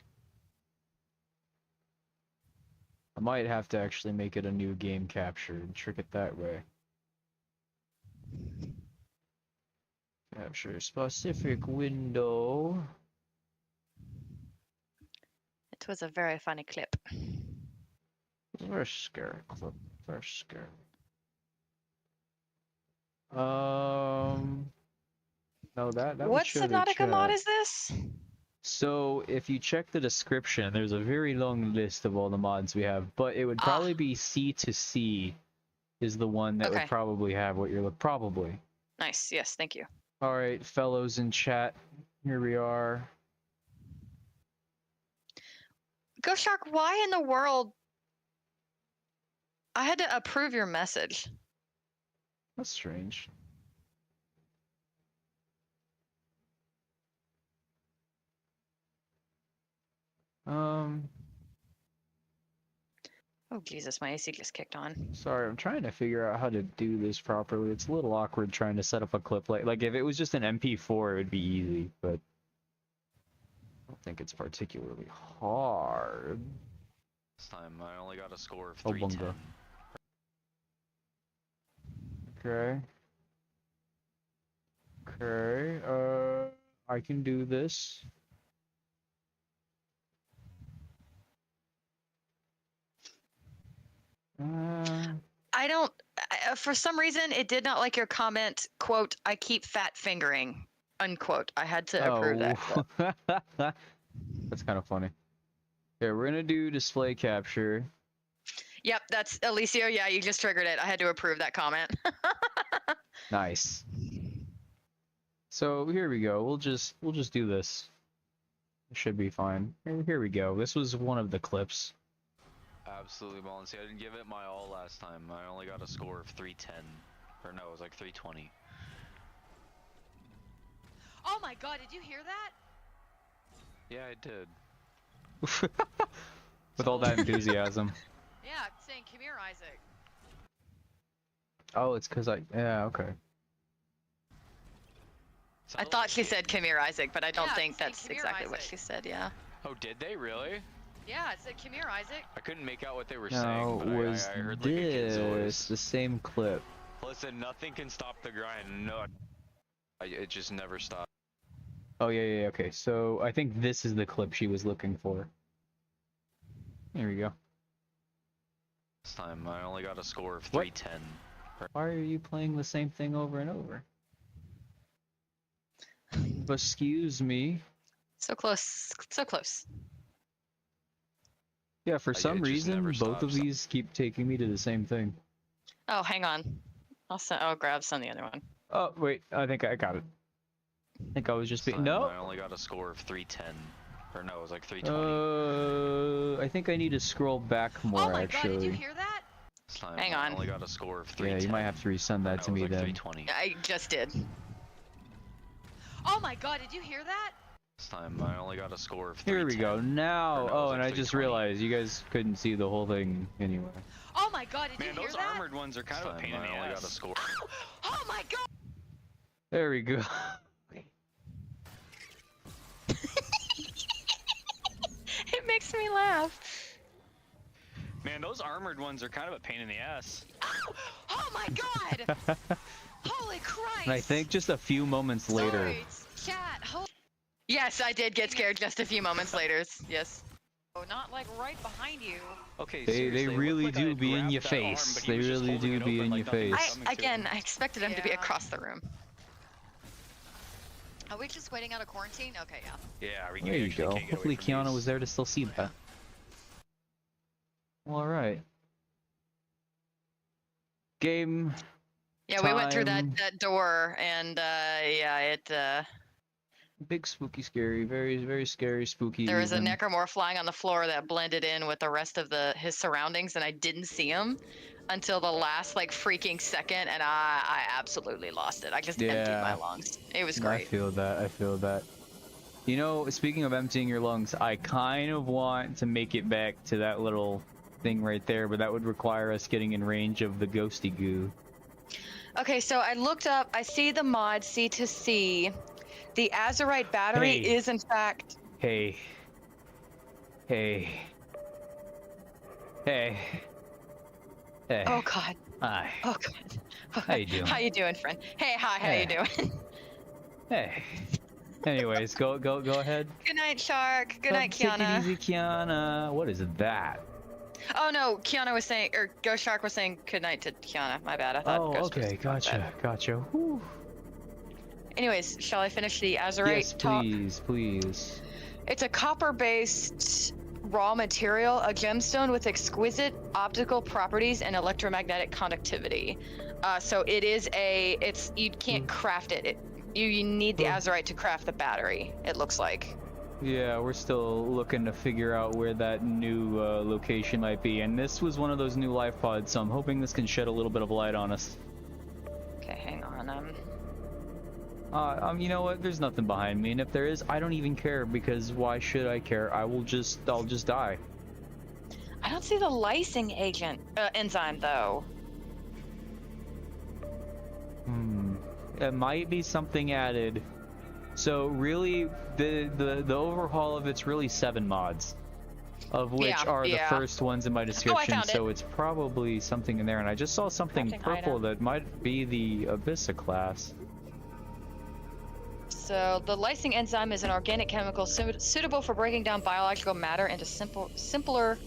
S1: I might have to actually make it a new game capture and trick it that way. Capture specific window.
S2: It was a very funny clip.
S1: Very scary clip. Very scary. No, that would
S2: What
S1: show the
S2: Subnautica mod
S1: chat.
S2: is this?
S1: So if you check the description, there's a very long list of all the mods we have, but it would probably be C2C is the one that would probably have what you're looking. Probably.
S2: Nice. Yes, thank you.
S1: All right, fellows in chat, here we are.
S2: Ghost Shark, why in the world? I had to approve your message.
S1: That's strange.
S2: Oh Jesus, my AC just kicked on.
S1: Sorry, I'm trying to figure out how to do this properly. It's a little awkward trying to set up a clip like if it was just an MP4, it would be easy, but I don't think it's particularly hard.
S10: This time I only got a score of
S1: Oh,
S10: 310.
S1: bunga. Okay, I can do this.
S2: I don't. For some reason, it did not like your comment. "Quote: I keep fat fingering." Unquote. I had to approve that. Clip.
S1: That's kind of funny. Okay, we're gonna do display capture.
S2: Yep, that's Alicio. Yeah, you just triggered it. I had to approve that comment.
S1: Nice. So here we go. We'll just do this. It should be fine. Here we go. This was one of the clips.
S10: Absolutely balling. See, I didn't give it my all last time. I only got a score of 310. Or no, it was like 320.
S2: Oh my god, did you hear that?
S10: Yeah, I did.
S1: With all that enthusiasm.
S2: Yeah, saying "Come here, Isaac."
S1: Oh, it's because yeah, okay.
S2: I thought she said "Come here, Isaac," but I don't think that's exactly what she said. Yeah.
S10: Oh, did they really?
S2: Yeah, it said "Come here, Isaac."
S10: I couldn't make out what they were
S1: No,
S10: saying, but
S1: was
S10: I heard like a kid's voice.
S1: this the same clip?
S10: Listen, nothing can stop the grind. No, it just never stopped.
S1: Oh yeah, okay. So I think this is the clip she was looking for. There we go.
S10: This time I only got a score of 310.
S1: Why are you playing the same thing over and over? Excuse me.
S2: So close, so close.
S1: Yeah, for some
S10: just
S1: reason,
S10: never
S1: both of
S10: stops.
S1: these keep taking me to the same thing.
S2: Oh, hang on. I'll grab some the other one.
S1: Oh, wait, I think I got it. I think I was just being...
S10: Time,
S1: No!
S10: I only got a score of 310. Or no, it was like 320.
S1: I think I need to scroll back more,
S2: Oh my
S1: actually.
S2: god, did you hear that?
S10: This time,
S2: Hang
S10: I
S2: on.
S10: only got a score of
S1: Yeah,
S10: 310.
S1: you might have to resend that to
S10: Or no,
S1: me
S10: it was like
S1: then.
S10: 320.
S2: I just did. Oh my god, did you hear that?
S10: This time I only got a score of 310.
S1: Here we go, now!
S10: Or no, it
S1: Oh,
S10: was
S1: and
S10: like
S1: I just
S10: 320.
S1: realized you guys couldn't see the whole thing anyway.
S2: Oh my god, did
S10: Man,
S2: you hear
S10: those
S2: that?
S10: armored ones are kind of a pain in the
S4: I only
S10: ass.
S4: got a
S10: score.
S2: Oh my god!
S1: There we go.
S2: It makes me laugh.
S4: Man, those armored ones are kind of a pain in the ass.
S2: Oh my god! Holy Christ!
S1: And I think just a few moments later...
S2: Sorry, chat. Yes, I did get scared just a few moments later. Yes. Oh, not like right behind you.
S4: Okay,
S1: They
S4: seriously, it
S1: really
S4: looked like I
S1: do
S4: had
S1: be in
S4: grabbed
S1: your
S4: that arm,
S1: face.
S4: but he
S1: They
S4: was just
S1: really
S4: holding
S1: do
S4: it
S1: be
S4: open
S1: in
S4: like
S1: your
S4: nothing was
S1: face.
S4: coming to
S2: Again,
S4: him.
S2: I expected him to be across the room. Are we just waiting out of quarantine? Okay, yeah.
S4: Yeah, we
S1: There you
S4: actually
S1: go.
S4: can't get away
S1: Hopefully
S4: from
S1: Kiana
S4: these.
S1: was there to still see that. Alright. Game
S2: Yeah, we went through
S1: time.
S2: that door, and yeah, it.
S1: Big spooky scary, very very scary spooky.
S2: There was a
S1: even.
S2: necromorph flying on the floor that blended in with the rest of his surroundings, and I didn't see him until the last like freaking second, and I absolutely lost it. I just emptied my lungs. It was great.
S1: I feel that. I feel that. You know, speaking of emptying your lungs, I kind of want to make it back to that little thing right there, but that would require us getting in range of the ghosty goo.
S2: Okay, so I looked up. I see the mod C2C. The azurite battery is in fact.
S1: Hey. Hey. Hey. Hey.
S2: Oh God.
S1: Hi.
S2: Oh God.
S1: How you doing?
S2: How you doing, friend? Hey, hi. How you doing?
S1: Hey. Anyways, go ahead.
S2: Good night, Shark. Good night, Kiana.
S1: Take it easy, Kiana. What is that?
S2: Oh no, Kiana was saying, or Ghost Shark was saying good night to Kiana. My bad. I thought.
S1: Oh,
S2: Ghost
S1: okay, gotcha. Whew.
S2: Anyways, shall I finish the azurite talk?
S1: Yes, please.
S2: It's a copper-based raw material, a gemstone with exquisite optical properties and electromagnetic conductivity. So it is you can't craft it. You need the azurite to craft the battery, it looks like.
S1: Yeah, we're still looking to figure out where that new location might be, and this was one of those new life pods, so I'm hoping this can shed a little bit of light on us.
S2: Okay, hang on.
S1: You know what? There's nothing behind me, and if there is, I don't even care, because why should I care? I'll just die.
S2: I don't see the lysing enzyme though.
S1: It might be something added. So really, the overhaul of it's really 7 mods, of which are the first ones in my description. So it's probably something in there, and I just saw something purple that might be the Abyssal class.
S2: So the lysing enzyme is an organic chemical suitable for breaking down biological matter into simpler.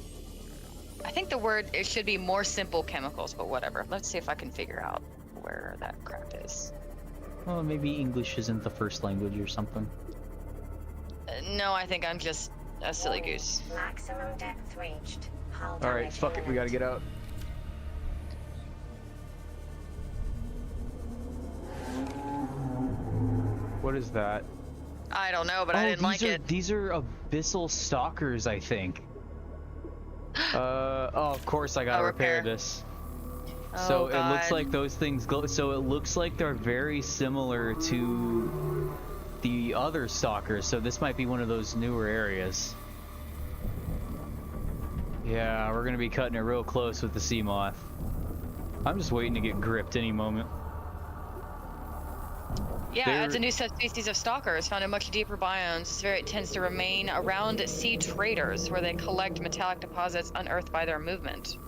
S2: I think the word it should be more simple chemicals, but whatever. Let's see if I can figure out where that crap is.
S1: Well, maybe English isn't the first language or something.
S2: No, I think I'm just a silly goose.
S7: Maximum depth reached. Hull
S1: All right,
S7: damage
S1: fuck it, we gotta get out. What is that?
S2: I don't know, but I didn't like it.
S1: These are Abyssal stalkers, I think. Oh, of course I gotta repair this. So it looks like those things glow. So it looks like they're very similar to the other stalkers. So this might be one of those newer areas. Yeah, we're gonna be cutting it real close with the sea moth. I'm just waiting to get gripped any moment.
S2: Yeah, it's a new subspecies of stalkers found in much deeper biomes. It tends to remain around sea traders, where they collect metallic deposits unearthed by their movement.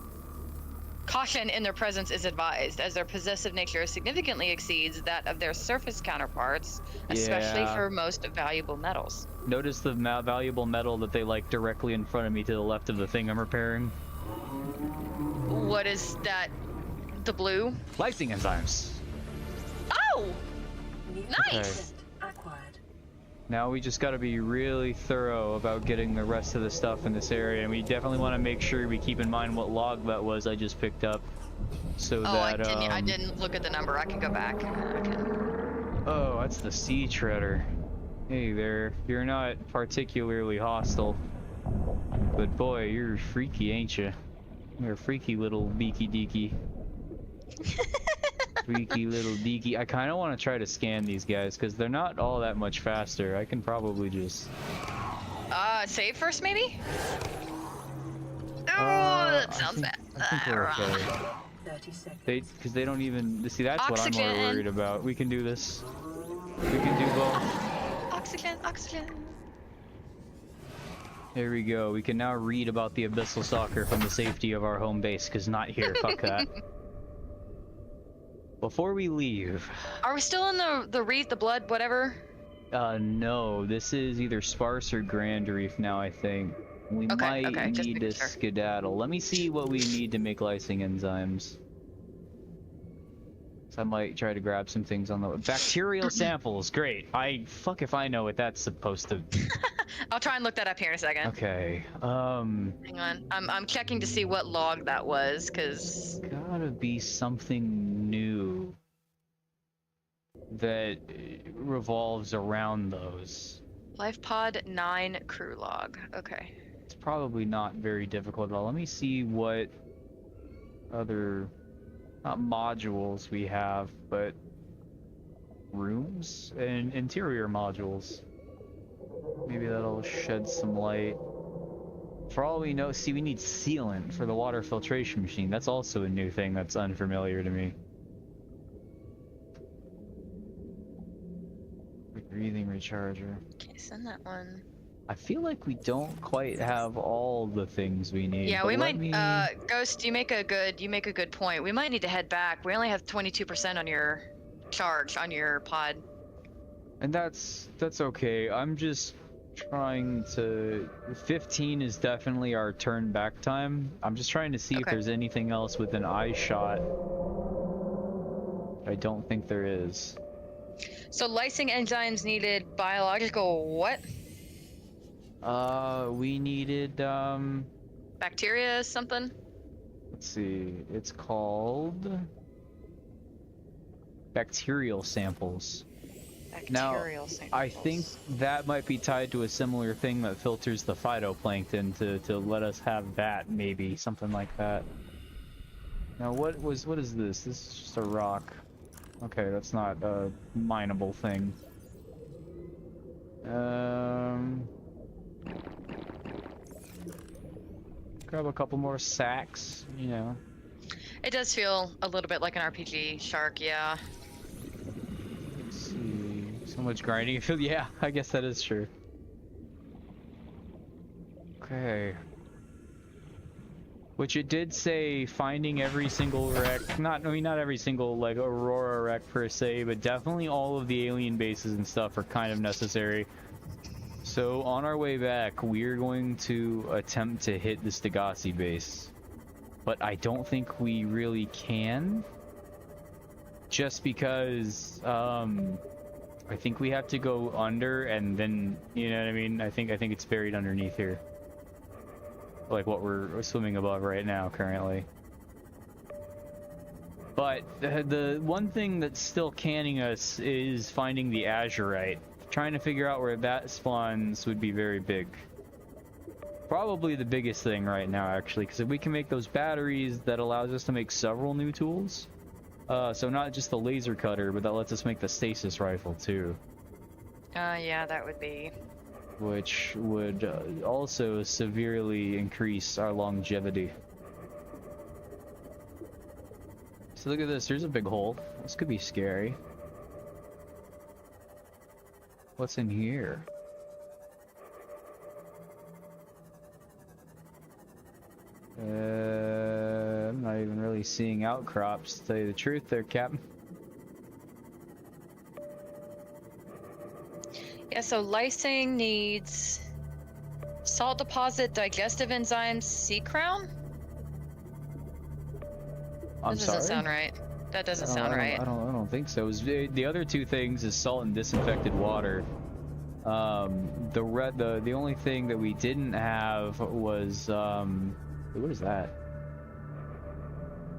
S2: Caution in their presence is advised, as their possessive nature significantly exceeds that of their surface counterparts, especially for most valuable metals.
S1: Notice the valuable metal that they like directly in front of me to the left of the thing I'm repairing.
S2: What is that? The blue?
S1: Lysing enzymes.
S2: Oh! Nice!
S1: Okay. Now we just got to be really thorough about getting the rest of the stuff in this area, and we definitely want to make sure we keep in mind what log that was I just picked up, so that
S2: I didn't look at the number. I can go back.
S1: Oh, that's the sea treader. Hey there, you're not particularly hostile, but boy, you're freaky, ain't you? You're a freaky little beaky deaky. Freaky little deaky. I kind of want to try to scan these guys because they're not all that much faster. I can probably just
S2: save first maybe. That sounds bad.
S1: I think we're okay.
S5: 30 seconds.
S1: Because they don't even see. That's
S2: Oxygen.
S1: what I'm more worried about. We can do this. We can do both.
S2: Oxygen.
S1: There we go. We can now read about the Abyssal Stalker from the safety of our home base. Because not here. Fuck that. Before we leave,
S2: are we still in the blood, whatever?
S1: No, this is either Sparse or Grand Reef now, I think. We might need to skedaddle. Let me see what we need to make lysing enzymes. So I might try to grab some things on the bacterial samples. Great. Fuck if I know what that's supposed to.
S2: I'll try and look that up here in a second.
S1: Okay.
S2: Hang on. I'm checking to see what log that was, cause
S1: gotta be something new that revolves around those.
S2: Life pod 9 crew log. Okay.
S1: It's probably not very difficult at all. Let me see what other, not modules we have, but rooms and interior modules. Maybe that'll shed some light. For all we know, see, we need sealant for the water filtration machine. That's also a new thing that's unfamiliar to me. Breathing recharger.
S2: Okay, send that one.
S1: I feel like we don't quite have all the things we need.
S2: Yeah,
S1: but
S2: we
S1: let
S2: might.
S1: me-
S2: Ghost, you make a good point. We might need to head back. We only have 22% on your charge on your pod.
S1: And that's okay. I'm just trying to. 15 is definitely our turn back time. I'm just trying to see if
S2: Okay.
S1: there's anything else with an eye shot. I don't think there is.
S2: So lysing enzymes needed biological what?
S1: We needed
S2: Bacteria something?
S1: let's see. It's called bacterial samples.
S2: Bacterial samples.
S1: I think that might be tied to a similar thing that filters the phytoplankton to let us have that, maybe something like that. Now what is this? This is just a rock. Okay, that's not a mineable thing. Grab a couple more sacks, you know.
S2: It does feel a little bit like an RPG shark, yeah.
S1: Let's see. So much grinding. Yeah, I guess that is true. Okay. Which it did say finding every single wreck, not every single like Aurora wreck per se, but definitely all of the alien bases and stuff are kind of necessary. So on our way back, we're going to attempt to hit the Stegasi base. But I don't think we really can. Just because I think we have to go under and then, you know what I mean? I think it's buried underneath here. Like what we're swimming above right now currently. But the one thing that's still canning us is finding the azurite. Trying to figure out where that spawns would be very big. Probably the biggest thing right now actually, because if we can make those batteries, that allows us to make several new tools. So not just the laser cutter, but that lets us make the stasis rifle too.
S2: Yeah, that would be.
S1: Which would also severely increase our longevity. So look at this, there's a big hole. This could be scary. What's in here? I'm not even really seeing outcrops, to tell you the truth there, Captain.
S2: Yeah, so lysing needs salt deposit, digestive enzymes, sea crown?
S1: I'm
S2: That
S1: sorry?
S2: doesn't sound right. That doesn't sound right.
S1: I don't think so. The other two things is salt and disinfected water. The only thing that we didn't have was what is that?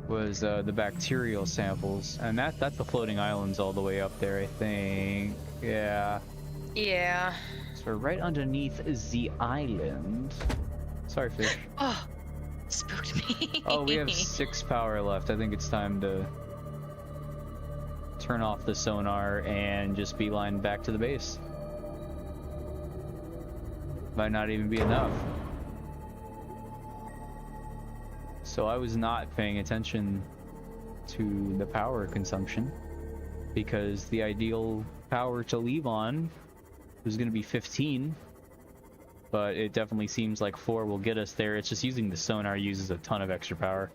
S1: Was the bacterial samples, and that's the floating islands all the way up there, I think. Yeah.
S2: Yeah.
S1: So we're right underneath the island. Sorry, fish.
S2: Oh, spooked me.
S1: Oh, we have 6 power left. I think it's time to turn off the sonar and just beeline back to the base. Might not even be enough. So I was not paying attention to the power consumption because the ideal power to leave on was going to be 15, but it definitely seems like 4 will get us there. It's just using the sonar uses a ton of extra power.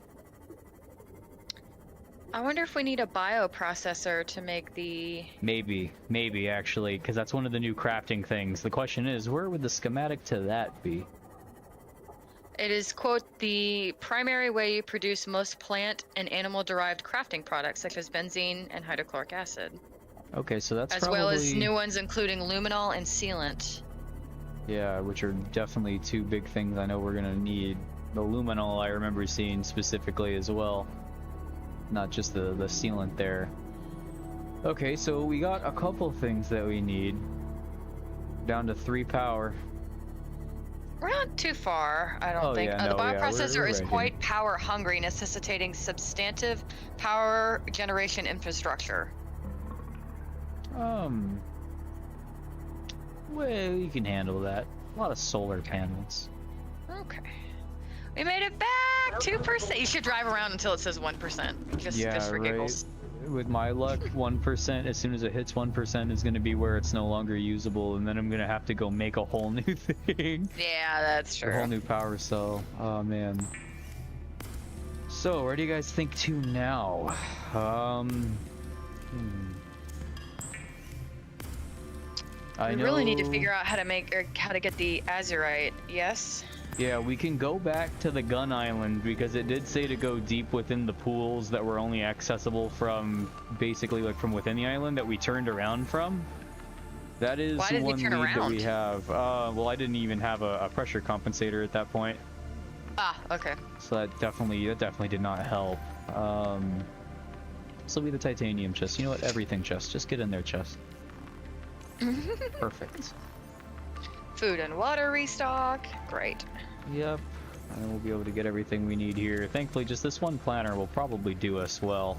S2: I wonder if we need a bioprocessor to make the...
S1: Maybe actually, because that's one of the new crafting things. The question is, where would the schematic to that be?
S2: It is, quote, the primary way you produce most plant and animal-derived crafting products, such as benzene and hydrochloric acid.
S1: Okay, so that's
S2: as
S1: probably...
S2: well as new ones including luminol and sealant.
S1: Yeah, which are definitely 2 big things I know we're gonna need. The luminol I remember seeing specifically as well. Not just the sealant there. Okay, so we got a couple things that we need. Down to 3 power.
S2: We're not too far, I don't
S1: Oh,
S2: think.
S1: yeah,
S2: The
S1: no, yeah,
S2: bioprocessor
S1: we're
S2: is
S1: right
S2: quite power hungry, necessitating substantive power generation infrastructure.
S1: Well, you can handle that. A lot of solar panels.
S2: Okay. We made it back! 2%. You should drive around until it says 1%. Just for giggles.
S1: With my luck, 1%, as soon as it hits 1%, is going to be where it's no longer usable, and then I'm going to have to go make a whole new thing.
S2: Yeah, that's true.
S1: A whole new power cell. Oh, man. So, where do you guys think to now?
S2: We really need to figure out how to get the azurite. Yes.
S1: Yeah, we can go back to the gun island because it did say to go deep within the pools that were only accessible from basically like from within the island that we turned around from. That is
S2: Why did we
S1: one
S2: turn
S1: lead
S2: around?
S1: that we have. Well, I didn't even have a pressure compensator at that point,
S2: Ah, okay.
S1: so that definitely did not help. This will be the titanium chest. You know what? Everything chest. Just get in there, chest. Perfect.
S2: Food and water restock. Great.
S1: Yep. And then we'll be able to get everything we need here. Thankfully, just this one planter will probably do us well.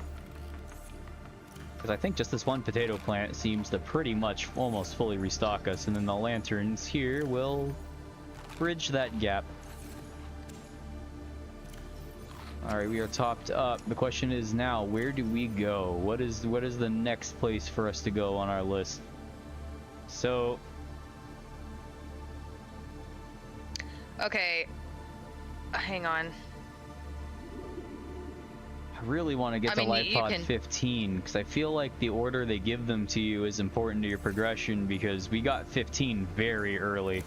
S1: Because I think just this one potato plant seems to pretty much almost fully restock us. And then the lanterns here will bridge that gap. Alright, we are topped up. The question is now, where do we go? What is the next place for us to go on our list? So...
S2: Okay. Hang on.
S1: I really want to get to life pod 15 because I feel like the order they give them to you is important to your progression because we got 15 very early.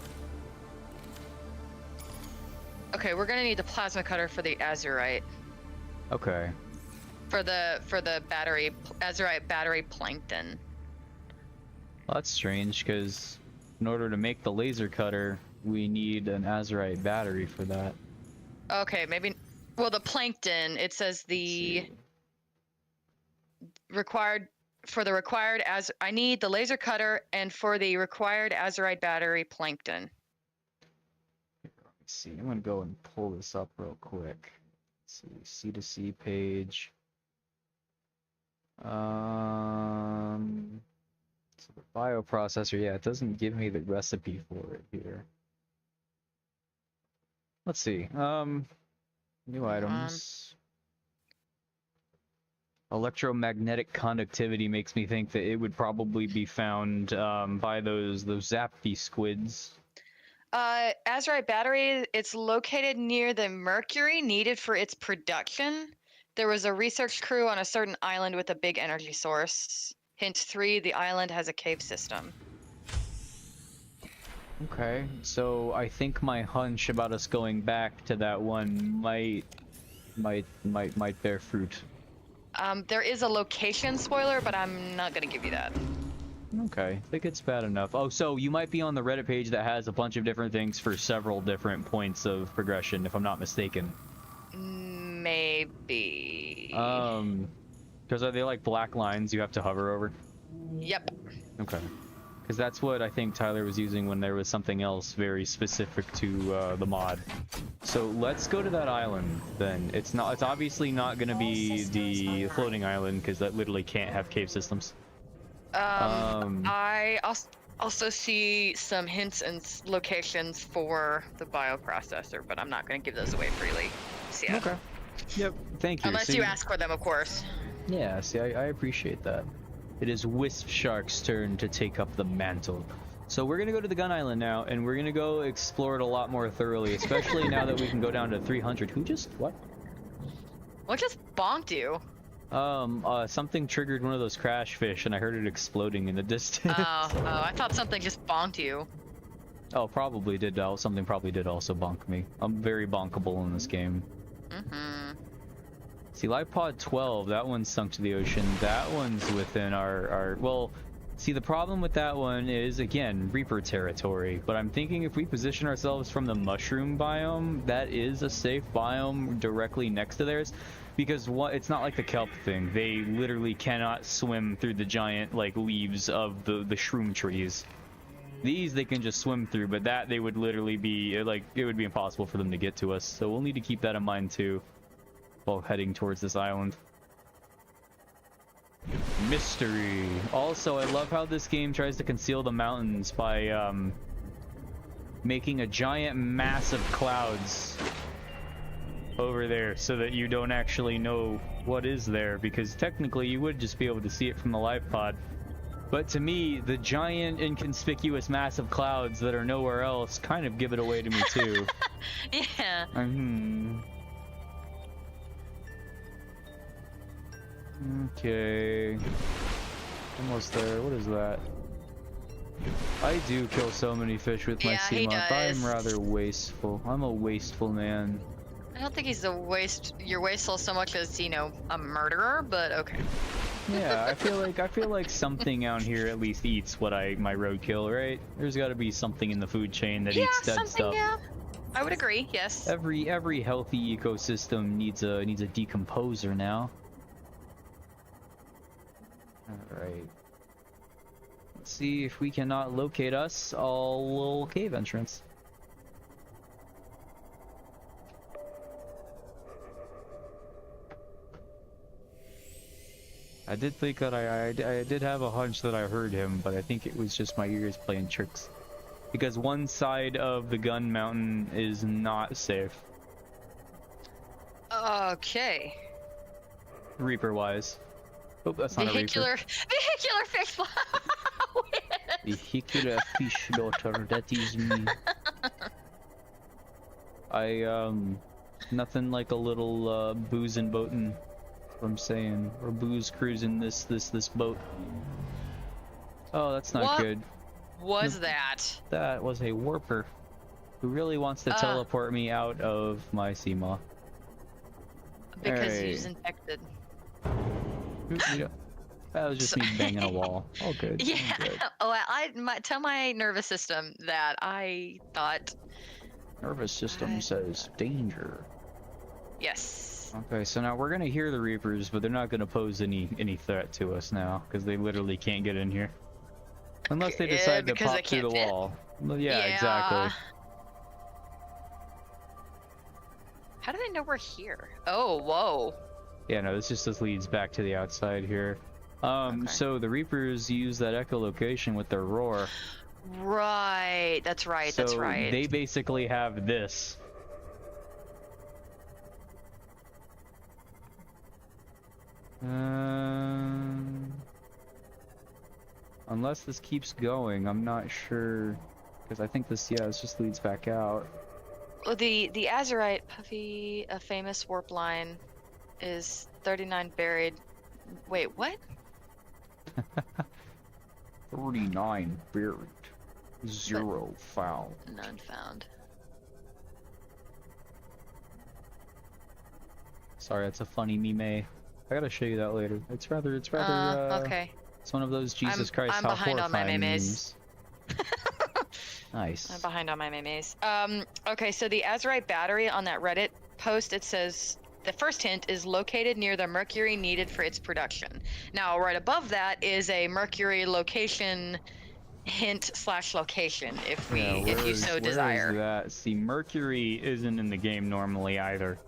S2: Okay, we're gonna need the plasma cutter for the azurite.
S1: Okay.
S2: For the azurite battery plankton.
S1: Well, that's strange because in order to make the laser cutter, we need an azurite battery for that.
S2: Okay, maybe. Well, the plankton. It says the required I need the laser cutter and for the required azurite battery plankton.
S1: Let's see. I'm gonna go and pull this up real quick. Let's see. C2C page. So the bioprocessor. Yeah, it doesn't give me the recipe for it here. Let's see. New items. Electromagnetic conductivity makes me think that it would probably be found by those zappy squids.
S2: Azurite battery, it's located near the mercury needed for its production. There was a research crew on a certain island with a big energy source. Hint 3, the island has a cave system.
S1: Okay, so I think my hunch about us going back to that one might bear fruit.
S2: There is a location spoiler, but I'm not gonna give you that.
S1: Okay, I think it's bad enough. Oh, so you might be on the Reddit page that has a bunch of different things for several different points of progression, if I'm not mistaken.
S2: Maybe.
S1: Because are they like black lines you have to hover over?
S2: Yep.
S1: Okay. Because that's what I think Tyler was using when there was something else very specific to the mod. So let's go to that island then. It's obviously not going to be the floating island because that literally can't have cave systems.
S2: I also see some hints and locations for the bioprocessor, but I'm not going to give those away freely. So, yeah.
S1: Okay. Yep. Thank you.
S2: Unless you ask for them, of course.
S1: Yeah. See, I appreciate that. It is Wisp Shark's turn to take up the mantle. So we're gonna go to the gun island now, and we're gonna go explore it a lot more thoroughly, especially now that we can go down to 300. Who just what?
S2: What just bonked you?
S1: Something triggered one of those crash fish, and I heard it exploding in the distance.
S2: Oh, I thought something just bonked you.
S1: Oh, probably did. Something probably did also bonk me. I'm very bonkable in this game.
S2: Mm-hmm.
S1: See, Life Pod 12, that one's sunk to the ocean. That one's within our... Well, see, the problem with that one is, again, Reaper territory. But I'm thinking if we position ourselves from the mushroom biome, that is a safe biome directly next to theirs. Because it's not like the kelp thing. They literally cannot swim through the giant, like, leaves of the shroom trees. These they can just swim through, but that they would literally be like, it would be impossible for them to get to us. So we'll need to keep that in mind too while heading towards this island. Mystery. Also, I love how this game tries to conceal the mountains by making a giant mass of clouds over there so that you don't actually know what is there, because technically you would just be able to see it from the live pod. But to me, the giant inconspicuous mass of clouds that are nowhere else kind of give it away to me too.
S2: Yeah.
S1: Okay. Almost there. What is that? I do kill so many fish with my sea moth. I'm rather wasteful. I'm a wasteful man.
S2: I don't think he's you're wasteful so much as, you know, a murderer, but okay.
S1: Yeah, I feel like something out here at least eats what my roadkill, right? There's got to be something in the food chain that eats dead stuff.
S2: Yeah, I would agree. Yes.
S1: Every healthy ecosystem needs a decomposer now. All right. Let's see if we cannot locate us a little cave entrance. I did think that I did have a hunch that I heard him, but I think it was just my ears playing tricks. Because one side of the gun mountain is not safe.
S2: Okay.
S1: Reaper-wise. Oh, that's not a Reaper.
S2: Vehicular fish flow.
S1: Vehicular fish daughter, that is me. Nothing like a little boozing boating. I'm saying, or booze cruising this boat. Oh, that's not good.
S2: Was that?
S1: That was a warper who really wants to teleport me out of my sea moth.
S2: Because he's infected.
S1: Yeah. That was just me banging a wall. All good.
S2: Yeah.
S1: Good.
S2: Oh, tell my nervous system that I thought.
S1: Nervous system says danger.
S2: Yes.
S1: Okay, so now we're gonna hear the Reapers, but they're not gonna pose any threat to us now, because they literally can't get in here. Unless they decide to pop through the wall. Well, yeah, exactly.
S2: How do they know we're here? Oh, whoa.
S1: Yeah, no, this just leads back to the outside here. So the Reapers use that echolocation with their roar.
S2: Right, that's right, that's right.
S1: They basically have this. Unless this keeps going, I'm not sure, because I think this just leads back out.
S2: Well, the Azurite Puffy, a famous warp line, is 39 buried. Wait, what?
S1: 39 buried. 0 found.
S2: None found.
S1: Sorry, that's a funny meme. I gotta show you that later. It's rather
S2: okay.
S1: It's one of those Jesus Christ
S2: I'm
S1: how
S2: behind on my memes.
S1: Nice.
S2: I'm behind on my memes. Okay, so the Azurite battery on that Reddit post, it says the first hint is located near the mercury needed for its production. Now, right above that is a mercury location hint / location, if you so desire.
S1: Where is that? See, mercury isn't in the game normally either.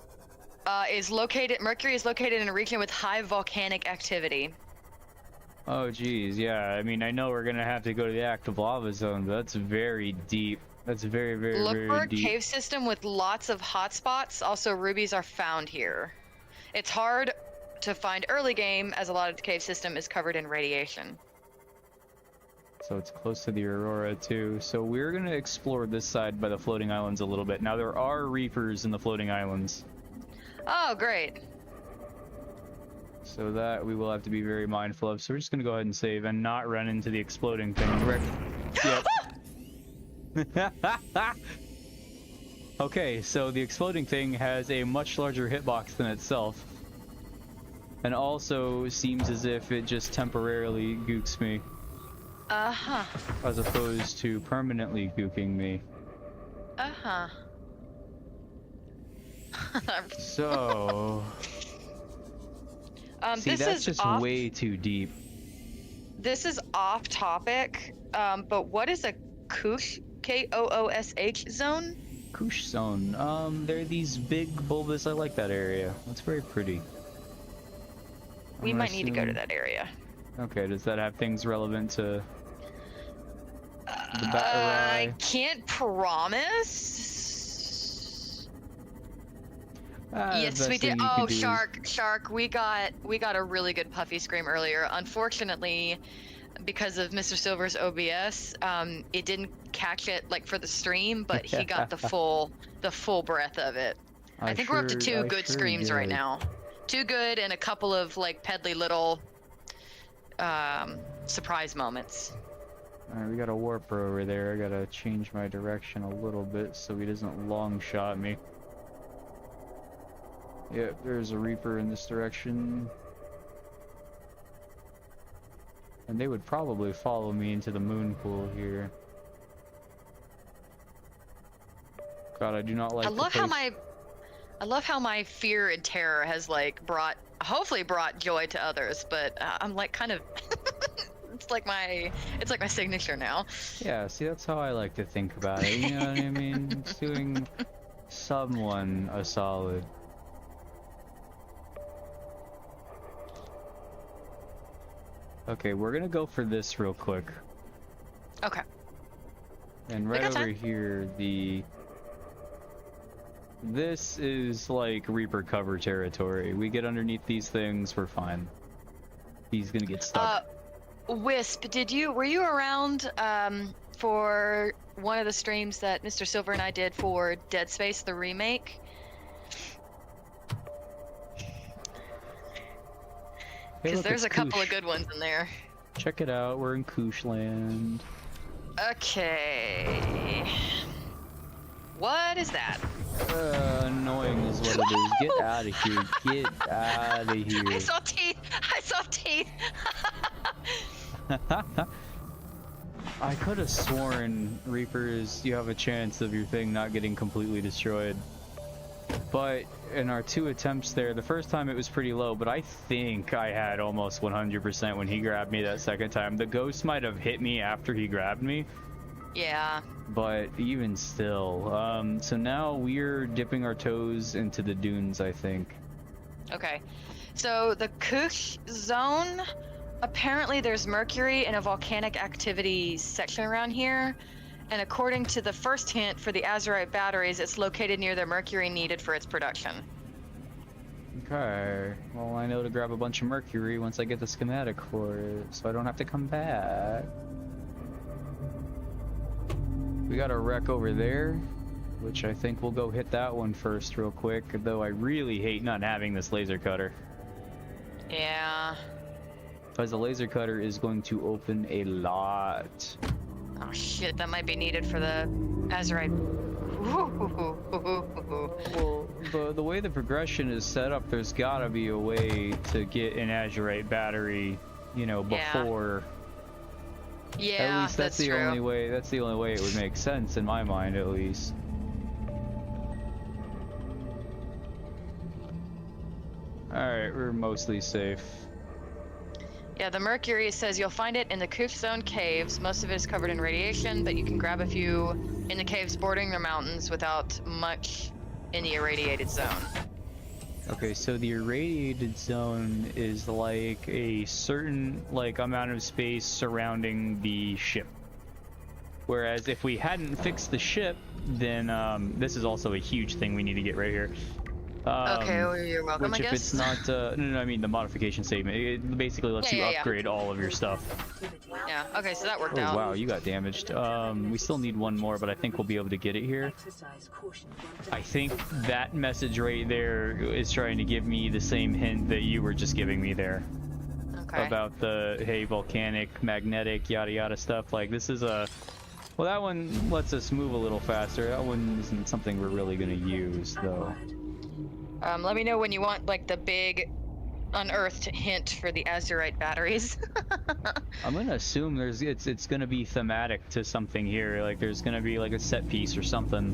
S2: Mercury is located in a region with high volcanic activity.
S1: Oh geez, yeah. I mean, I know we're gonna have to go to the active lava zone, but that's very deep. That's very, very, very deep.
S2: Look for a cave system with lots of hotspots. Also, rubies are found here. It's hard to find early game, as a lot of the cave system is covered in radiation.
S1: So it's close to the Aurora too. So we're gonna explore this side by the floating islands a little bit. Now there are Reapers in the floating islands.
S2: Oh, great.
S1: So that we will have to be very mindful of. So we're just gonna go ahead and save and not run into the exploding thing. Yep. Okay, so the exploding thing has a much larger hitbox than itself. And also seems as if it just temporarily gooks me.
S2: Uh-huh.
S1: As opposed to permanently gooking me.
S2: Uh-huh.
S1: So... See, that's just way too deep.
S2: This is off topic, but what is a Koosh, Koosh zone?
S1: Koosh zone. There are these big bulbous. I like that area. It's very pretty.
S2: We might need to go to that area.
S1: Okay, does that have things relevant to the
S2: I can't promise. Yes, we did. Oh, shark! We got a really good puffy scream earlier. Unfortunately, because of Mr. Silver's OBS, it didn't catch it like for the stream, but he got the full breath of it. I think we're up to 2 good screams right now. 2 good and a couple of like peddly little surprise moments.
S1: Alright, we got a warper over there. I gotta change my direction a little bit so he doesn't long shot me. Yep, there's a reaper in this direction. And they would probably follow me into the moon pool here. God, I do not like.
S2: I love how my fear and terror has like hopefully brought joy to others, but I'm like kind of it's like my signature now.
S1: Yeah, see, that's how I like to think about it. You know what I mean? It's doing someone a solid. Okay, we're gonna go for this real quick.
S2: Okay.
S1: And right over here, this is like Reaper cover territory. We get underneath these things, we're fine. He's gonna get stuck.
S2: Wisp, were you around for one of the streams that Mr. Silver and I did for Dead Space, the remake? Because there's a couple of good ones in there.
S1: Check it out, we're in Koosh land.
S2: Okay. What is that?
S1: Annoying is what it is. Get out of here. Get out of here.
S2: I saw teeth.
S1: I could have sworn, Reapers, you have a chance of your thing not getting completely destroyed. But in our 2 attempts there, the first time it was pretty low, but I think I had almost 100% when he grabbed me that second time. The ghost might have hit me after he grabbed me.
S2: Yeah.
S1: But even still, so now we're dipping our toes into the dunes, I think.
S2: Okay. So the Koosh zone, apparently there's mercury in a volcanic activity section around here. And according to the first hint for the azurite batteries, it's located near the mercury needed for its production.
S1: Okay, well I know to grab a bunch of mercury once I get the schematic for it, so I don't have to come back. We got a wreck over there, which I think we'll go hit that one first real quick, though I really hate not having this laser cutter.
S2: Yeah.
S1: Because the laser cutter is going to open a lot.
S2: Oh shit, that might be needed for the azurite.
S1: Well, the way the progression is set up, there's gotta be a way to get an azurite battery, you know, before.
S2: Yeah,
S1: at least that's the
S2: true.
S1: only way. That's the only way it would make sense in my mind, at least. All right, we're mostly safe.
S2: Yeah, the mercury says you'll find it in the Koosh Zone caves. Most of it is covered in radiation, but you can grab a few in the caves bordering the mountains without much in the irradiated zone.
S1: Okay, so the irradiated zone is like a certain amount of space surrounding the ship. Whereas if we hadn't fixed the ship, then this is also a huge thing we need to get right here.
S2: Okay, well, you're welcome,
S1: which
S2: I guess.
S1: if it's not, no, I mean the modification statement. It basically lets you upgrade all of your stuff.
S2: Yeah, okay, so that worked
S1: Oh
S2: out.
S1: wow, you got damaged. We still need one more, but I think we'll be able to get it here. I think that message right there is trying to give me the same hint that you were just giving me there.
S2: Okay.
S1: About the, hey, volcanic, magnetic, yada yada stuff. Like, this is a... Well, that one lets us move a little faster. That one isn't something we're really going to use, though.
S2: Let me know when you want, like, the big unearthed hint for the azurite batteries.
S1: I'm gonna assume it's gonna be thematic to something here. Like, there's gonna be, like, a set piece or something.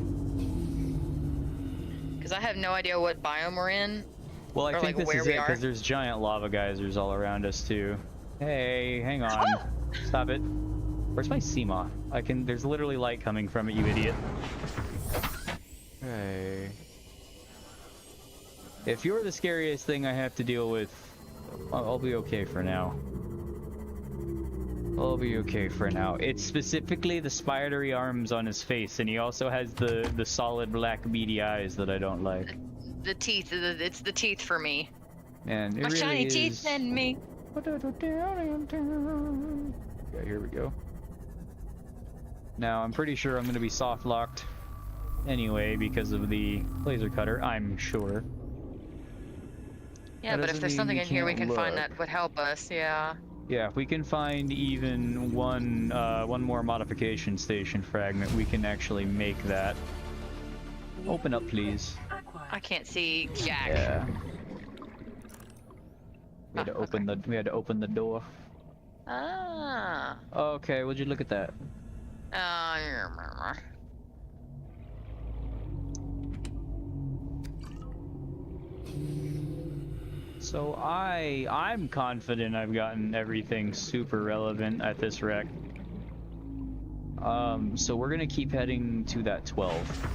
S2: Because I have no idea what biome we're in.
S1: Well, I think
S2: like,
S1: this is it, because there's giant lava geysers all around us, too. Hey, hang on. Stop it. Where's my Seamoth? There's literally light coming from it, you idiot. Okay. If you're the scariest thing I have to deal with, I'll be okay for now. I'll be okay for now. It's specifically the spidery arms on his face, and he also has the solid black beady eyes that I don't like.
S2: The teeth, it's the teeth for me.
S1: And it
S2: My
S1: really
S2: shiny
S1: is...
S2: teeth and me.
S1: Yeah, here we go. Now, I'm pretty sure I'm going to be soft locked anyway because of the laser cutter, I'm sure.
S2: Yeah,
S1: That
S2: but if
S1: doesn't
S2: there's
S1: mean
S2: something
S1: we
S2: in here we
S1: can't
S2: can find
S1: look.
S2: that would help us, yeah.
S1: Yeah, if we can find even one more modification station fragment, we can actually make that. Open up, please.
S2: I can't see Jack.
S1: Yeah. We had to open the door.
S2: Ah.
S1: Okay, would you look at that? So I'm confident I've gotten everything super relevant at this wreck. So we're gonna keep heading to that 12.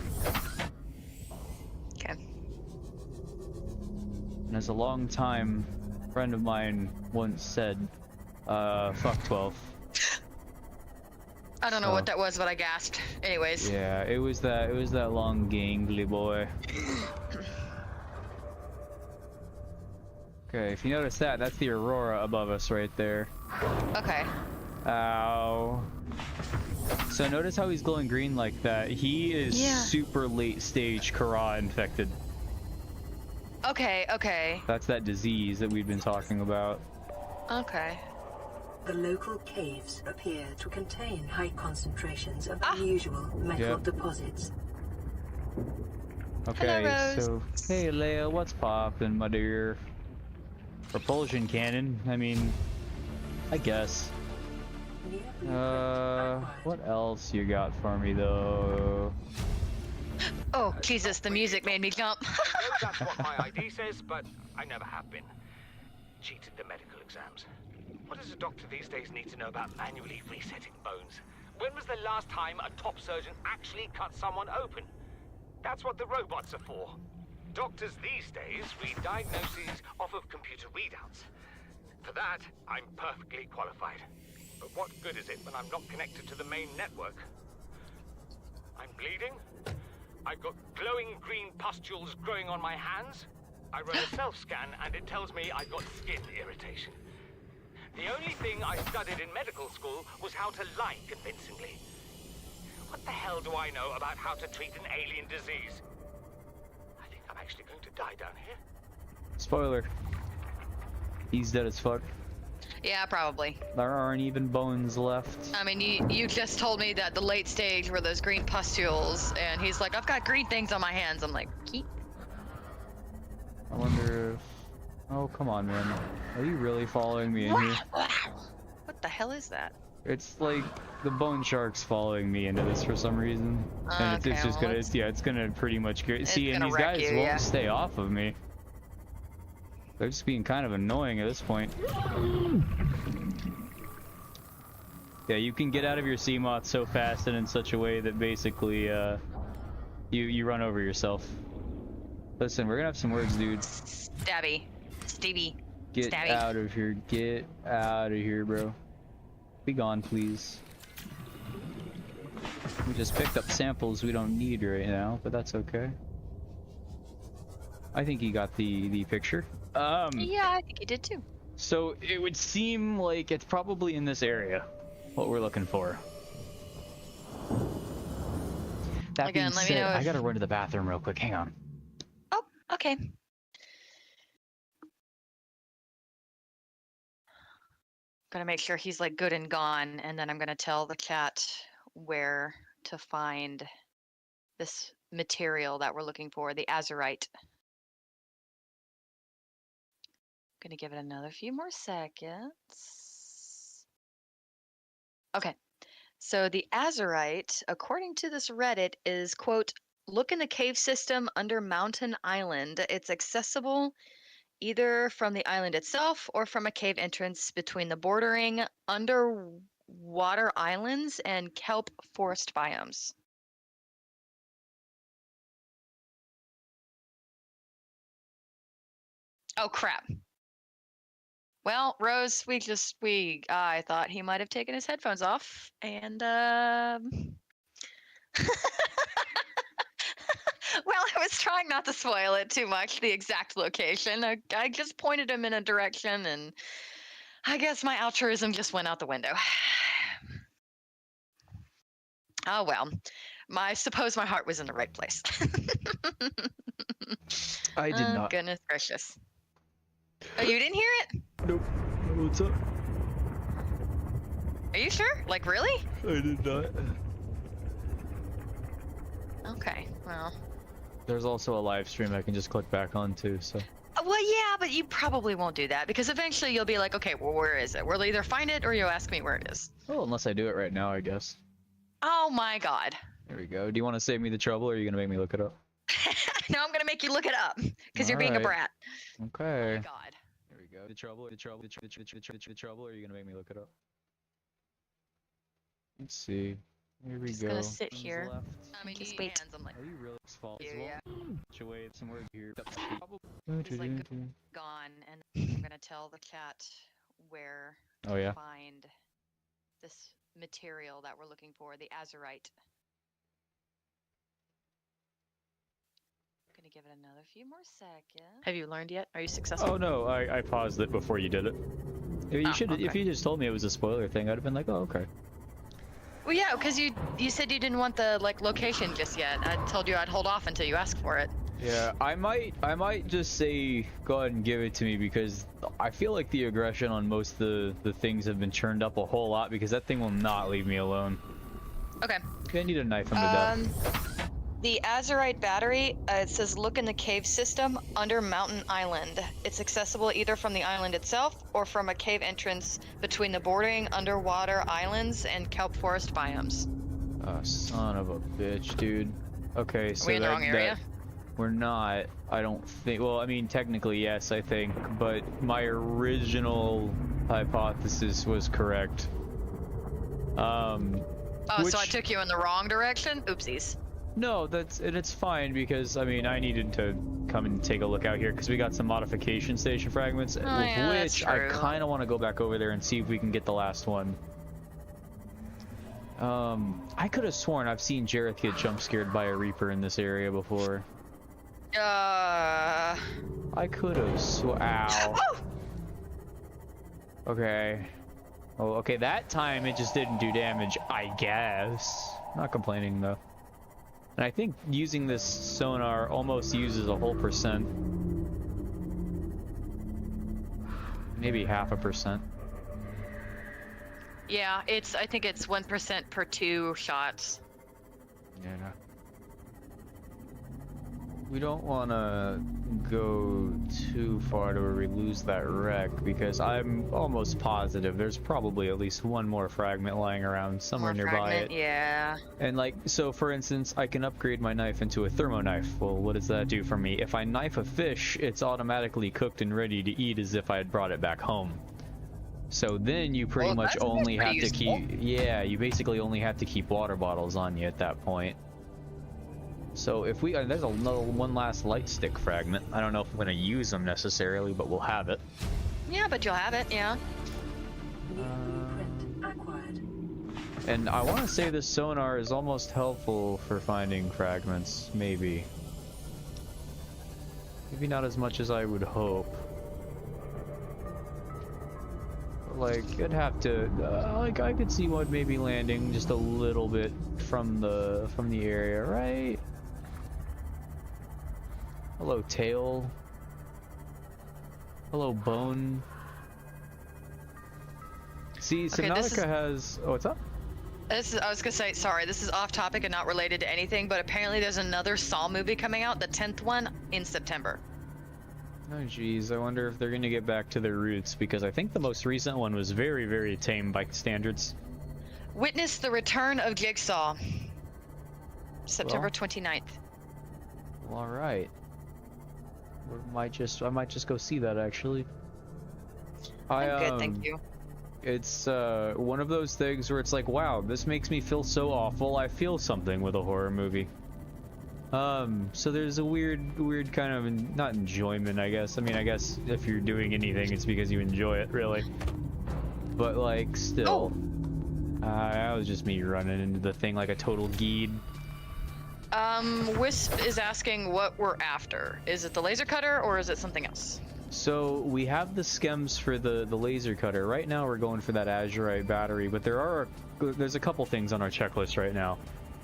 S2: Okay.
S1: And as a long time friend of mine once said, fuck 12.
S2: I don't know what that was, but I gasped. Anyways.
S1: Yeah, it was that long gangly boy. Okay, if you notice that's the Aurora above us right there.
S2: Okay.
S1: Ow. So notice how he's glowing green like that. He is super late stage Kara infected.
S2: Okay, okay.
S1: That's that disease that we've been talking about.
S2: Okay.
S5: The local caves appear to contain high concentrations of unusual metal deposits.
S1: Okay,
S2: Hello,
S1: so hey Leia, what's poppin', my dear? Propulsion cannon. I mean, I guess. What else you got for me though?
S2: Oh, Jesus, the music made me jump.
S6: I know that's what my ID says, but I never have been. Cheated the medical exams. What does a doctor these days need to know about manually resetting bones? When was the last time a top surgeon actually cut someone open? That's what the robots are for. Doctors these days read diagnoses off of computer readouts. For that, I'm perfectly qualified. But what good is it when I'm not connected to the main network? I'm bleeding. I've got glowing green pustules growing on my hands. I run a self-scan and it tells me I've got skin irritation. The only thing I studied in medical school was how to lie convincingly. What the hell do I know about how to treat an alien disease? I think I'm actually going to die down here.
S1: Spoiler. He's dead as fuck.
S2: Yeah, probably.
S1: There aren't even bones left.
S2: I mean, you just told me that the late stage were those green pustules, and he's like, I've got green things on my hands. I'm like, keep.
S1: I wonder if... Oh, come on, man. Are you really following me in here?
S2: What the hell is that?
S1: It's like the bone shark's following me into this for some reason. And it's just gonna, it's gonna pretty much get... See, and these guys won't stay off of me. They're just being kind of annoying at this point. Yeah, you can get out of your Seamoth so fast and in such a way that basically, you run over yourself. Listen, we're gonna have some words, dude.
S2: Stabby. Stevie.
S1: Get
S2: Stabby.
S1: out of here. Get out of here, bro. Be gone, please. We just picked up samples we don't need right now, but that's okay. I think you got the picture.
S2: Yeah, I think he did too.
S1: So it would seem like it's probably in this area, what we're looking for. That
S2: Again,
S1: being
S2: let me
S1: said,
S2: know
S1: I
S2: if...
S1: gotta run to the bathroom real quick. Hang on.
S2: Oh, okay. Gonna make sure he's like good and gone, and then I'm gonna tell the chat where to find this material that we're looking for, the azurite. Gonna give it another few more seconds. Okay, so the azurite, according to this Reddit, is, quote, look in the cave system under Mountain Island. It's accessible either from the island itself or from a cave entrance between the bordering water islands and kelp forest biomes. Oh crap. Well, Rose, I thought he might have taken his headphones off, and well, I was trying not to spoil it too much, the exact location. I just pointed him in a direction, and I guess my altruism just went out the window. Oh well, I suppose my heart was in the right place.
S1: I did not.
S2: Goodness gracious. Oh, you didn't hear it?
S1: Nope. What's up?
S2: Are you sure? Like, really?
S1: I did not.
S2: Okay, well.
S1: There's also a live stream I can just click back on too, so.
S2: Well, yeah, but you probably won't do that because eventually you'll be like, okay, well, where is it? We'll either find it or you'll ask me where it is.
S1: Well, unless I do it right now, I guess.
S2: Oh my god.
S1: There we go. Do you want to save me the trouble, or are you gonna make me look it up?
S2: No, I'm gonna make you look it up because you're being a brat.
S1: Okay.
S2: Oh my god.
S1: There we go. The trouble, or are you gonna make me look it up? Let's see. Here we
S2: Just
S1: go.
S2: gonna sit
S1: Who's
S2: here.
S1: left?
S2: I mean, just wait.
S1: Are you really fault as
S2: Yeah.
S1: well? Away somewhere here.
S2: It's like gone, and I'm gonna tell the chat where
S1: Oh yeah.
S2: to find this material that we're looking for, the azurite. Gonna give it another few more seconds. Have you learned yet? Are you successful?
S1: Oh no, I paused it before you did it. If you just told me it was a spoiler thing, I'd have been like, oh okay.
S2: Well, yeah, because you said you didn't want the location just yet. I told you I'd hold off until you asked for it.
S1: Yeah, I might just say go ahead and give it to me because I feel like the aggression on most of the things have been churned up a whole lot because that thing will not leave me alone.
S2: Okay.
S1: I need to knife him to death.
S2: The azurite battery, it says look in the cave system under Mountain Island. It's accessible either from the island itself or from a cave entrance between the bordering underwater islands and kelp forest biomes.
S1: Oh, son of a bitch, dude. Okay, so
S2: Are we in the wrong area?
S1: We're not. I don't think. Well, I mean, technically, yes, I think. But my original hypothesis was correct.
S2: Oh, so I took you in the wrong direction? Oopsies.
S1: No, it's fine because I mean I needed to come and take a look out here because we got some modification station fragments, which I kind of want to go back over there and see if we can get the last one. I could have sworn I've seen Jareth get jump scared by a Reaper in this area before. I could have Ow. Okay. Oh, okay. That time it just didn't do damage. I guess. Not complaining though. And I think using this sonar almost uses a whole %. Maybe 0.5%.
S2: Yeah, I think it's 1% per 2 shots.
S1: Yeah. We don't want to go too far to where we lose that wreck because I'm almost positive there's probably at least one more fragment lying around somewhere nearby it.
S2: Yeah.
S1: And like, so for instance, I can upgrade my knife into a thermo knife. Well, what does that do for me? If I knife a fish, it's automatically cooked and ready to eat as if I had brought it back home. So then you pretty much only have to keep, yeah, you basically only have to keep water bottles on you at that point. So if we, there's another one last light stick fragment. I don't know if we're gonna use them necessarily, but we'll have it.
S2: Yeah, but you'll have it, yeah.
S1: And I want to say this sonar is almost helpful for finding fragments, maybe. Maybe not as much as I would hope. Like, I'd have to, like, I could see one maybe landing just a little bit from the area, right? Hello, tail. Hello, bone. See,
S2: okay,
S1: Subnautica has. Oh, what's up?
S2: I was gonna say, sorry, this is off topic and not related to anything, but apparently there's another Saw movie coming out, the 10th one, in September.
S1: Oh geez, I wonder if they're gonna get back to their roots because I think the most recent one was very, very tame by standards.
S2: Witness the return of Jigsaw. September 29th.
S1: Well, all right. I might just go see that actually.
S2: I'm good, thank you.
S1: it's one of those things where it's like, wow, this makes me feel so awful. I feel something with a horror movie. So there's a weird kind of, not enjoyment, I guess. I mean, I guess if you're doing anything, it's because you enjoy it, really. But, like, still. That was just me running into the thing like a total geed.
S2: Wisp is asking what we're after. Is it the laser cutter, or is it something else?
S1: So, we have the schems for the laser cutter. Right now, we're going for that azurite battery, but there's a couple things on our checklist right now.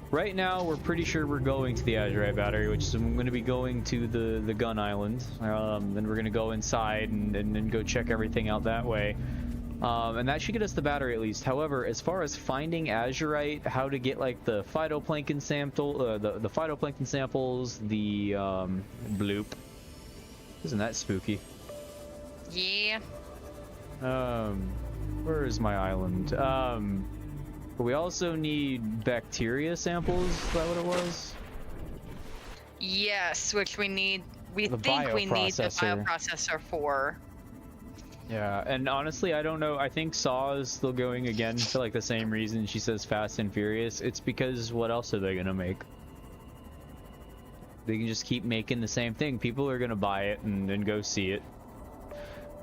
S1: Right now, we're pretty sure we're going to the azurite battery, which is I'm going to be going to the gun island. Then we're going to go inside and go check everything out that way. And that should get us the battery at least. However, as far as finding azurite, how to get like the phytoplankton sample, the phytoplankton samples, the bloop. Isn't that spooky?
S2: Yeah.
S1: Where is my island? But we also need bacteria samples. Is that what it was?
S2: Yes, which we need. We
S1: The
S2: think we need the
S1: bioprocessor.
S2: bioprocessor for.
S1: Yeah, and honestly, I don't know. I think Saw is still going again for like the same reason she says Fast and Furious. It's because what else are they gonna make? They can just keep making the same thing. People are gonna buy it and then go see it.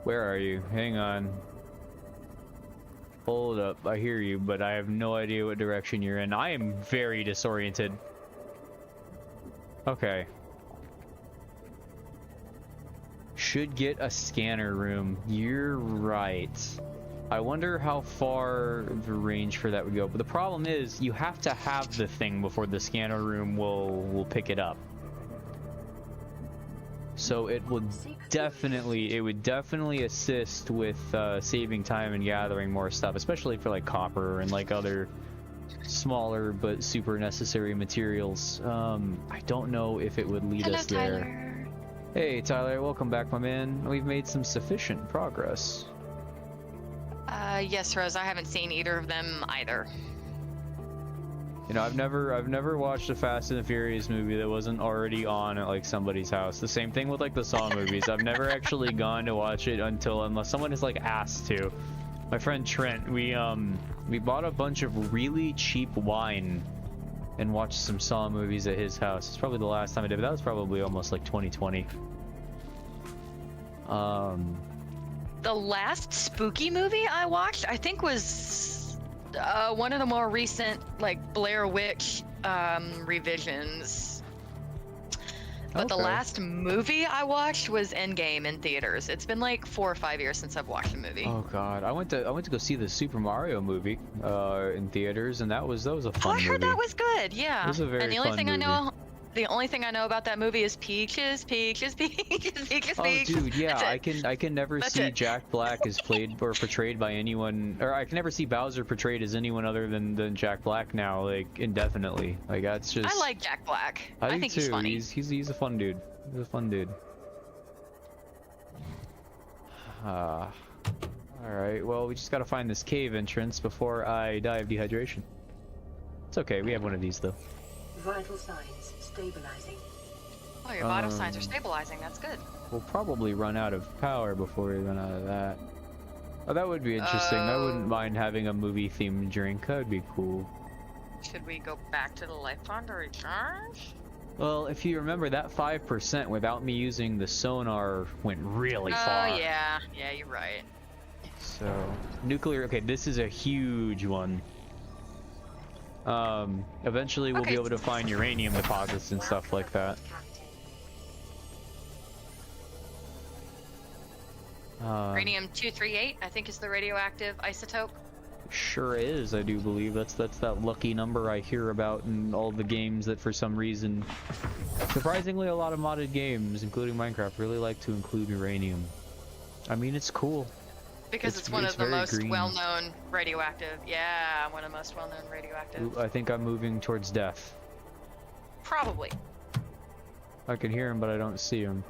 S1: Where are you? Hang on. Hold up. I hear you, but I have no idea what direction you're in. I am very disoriented. Okay. Should get a scanner room. You're right. I wonder how far the range for that would go. But the problem is, you have to have the thing before the scanner room will pick it up. So it would definitely assist with saving time and gathering more stuff, especially for like copper and like other smaller but super necessary materials. I don't know if it would lead us there.
S2: Tyler.
S1: Hey Tyler, welcome back, my man. We've made some sufficient progress.
S2: Yes, Rose. I haven't seen either of them either.
S1: You know, I've never watched a Fast and the Furious movie that wasn't already on at like somebody's house. The same thing with like the Saw movies. I've never actually gone to watch it unless someone has like asked to. My friend Trent, we bought a bunch of really cheap wine and watched some Saw movies at his house. It's probably the last time I did, but that was probably almost like 2020.
S2: The last spooky movie I watched, I think, was one of the more recent, like, Blair Witch revisions. But the last movie I watched was Endgame in theaters. It's been like 4 or 5 years since I've watched a movie.
S1: Oh god, I went to go see the Super Mario movie in theaters, and that was a fun movie.
S2: I heard that was good. Yeah.
S1: It was a very
S2: and the only
S1: fun
S2: thing
S1: movie.
S2: the only thing I know about that movie is peaches.
S1: Oh dude, yeah, I can never
S2: That's
S1: see
S2: it.
S1: Jack Black as played or portrayed by anyone, or I can never see Bowser portrayed as anyone other than Jack Black now, like indefinitely. Like that's just.
S2: I like Jack Black.
S1: I do
S2: think
S1: too.
S2: he's funny.
S1: He's a fun dude. He's a fun dude. All right. Well, we just gotta find this cave entrance before I die of dehydration. It's okay. We have one of these though.
S5: Vital signs stabilizing.
S2: Oh, your vital signs are stabilizing. That's good.
S1: We'll probably run out of power before we run out of that. Oh, that would be interesting. I wouldn't mind having a movie-themed drink. That would be cool.
S2: Should we go back to the life pond to recharge?
S1: Well, if you remember, that 5% without me using the sonar went really far.
S2: Oh, yeah. Yeah, you're right.
S1: So, nuclear... Okay, this is a huge one. Eventually we'll be able to find uranium deposits and stuff like that.
S2: Uranium-238, I think, is the radioactive isotope.
S1: Sure is, I do believe. That's that lucky number I hear about in all the games that for some reason... Surprisingly, a lot of modded games, including Minecraft, really like to include uranium. I mean, it's cool.
S2: Because it's one of the
S1: very
S2: most
S1: green.
S2: well-known radioactive. Yeah, one of the most well-known radioactive.
S1: Ooh, I think I'm moving towards death.
S2: Probably.
S1: I can hear him, but I don't see him.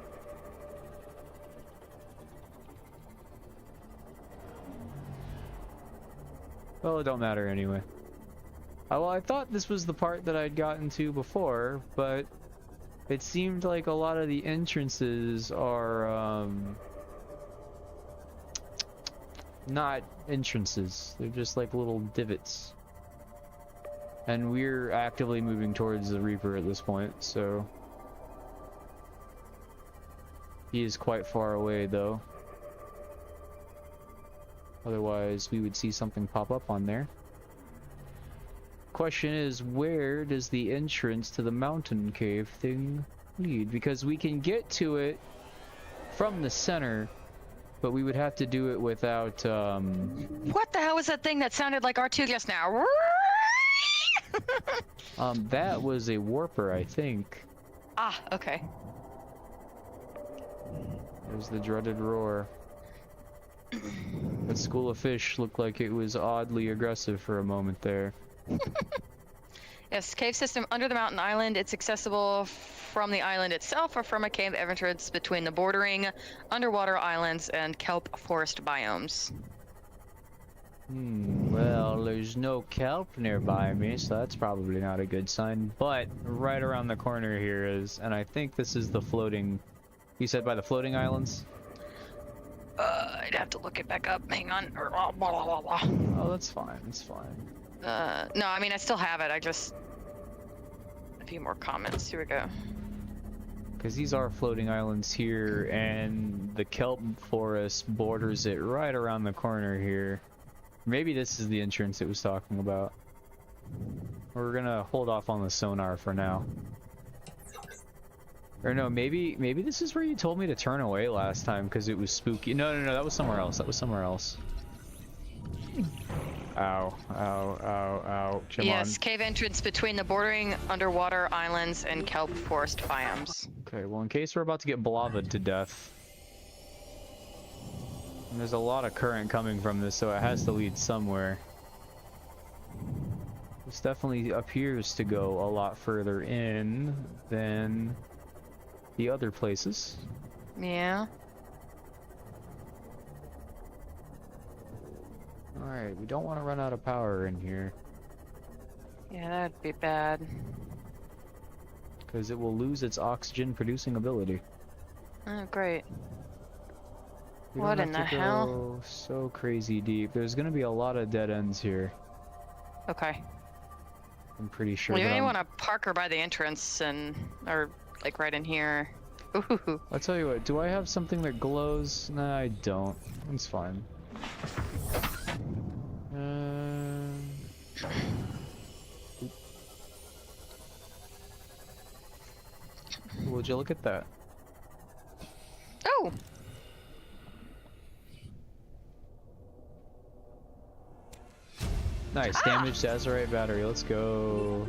S1: Well, it don't matter anyway. Well, I thought this was the part that I'd gotten to before, but it seemed like a lot of the entrances are, not entrances. They're just like little divots. And we're actively moving towards the Reaper at this point, so... He is quite far away, though. Otherwise, we would see something pop up on there. Question is, where does the entrance to the mountain cave thing lead? Because we can get to it from the center, but we would have to do it without,
S2: What the hell was that thing that sounded like R2 just now?
S1: that was a warper, I think.
S2: Ah, okay.
S1: There's the dreaded roar. That school of fish looked like it was oddly aggressive for a moment there.
S2: Yes, cave system under the mountain island. It's accessible from the island itself or from a cave entrance between the bordering underwater islands and kelp forest biomes.
S1: Well, there's no kelp nearby me, so that's probably not a good sign. But right around the corner here is, and I think this is the floating... You said by the floating islands?
S2: I'd have to look it back up. Hang on.
S1: Oh, that's fine. That's fine.
S2: No, I mean, I still have it. I just... A few more comments. Here we go.
S1: Because these are floating islands here, and the kelp forest borders it right around the corner here. Maybe this is the entrance it was talking about. We're gonna hold off on the sonar for now. Or no, maybe this is where you told me to turn away last time because it was spooky. No, that was somewhere else. That was somewhere else. Ow, ow, ow, ow. Come
S2: yes,
S1: on.
S2: Cave entrance between the bordering underwater islands and kelp forest biomes.
S1: Okay, well, in case we're about to get blaved to death. And there's a lot of current coming from this, so it has to lead somewhere. This definitely appears to go a lot further in than the other places.
S2: Yeah.
S1: Alright, we don't want to run out of power in here.
S2: Yeah, that'd be bad.
S1: Because it will lose its oxygen producing ability.
S2: Oh, great.
S1: We
S2: What
S1: don't
S2: in
S1: have
S2: the
S1: to
S2: hell?
S1: go so crazy deep. There's going to be a lot of dead ends here.
S2: Okay.
S1: I'm pretty sure.
S2: Well, you
S1: that
S2: may
S1: I'm-
S2: want to park her by the entrance and, or like right in here. Ooh.
S1: I'll tell you what, do I have something that glows? Nah, I don't. It's fine. Would you look at that?
S2: Oh!
S1: Nice, damaged Azurite battery, let's go.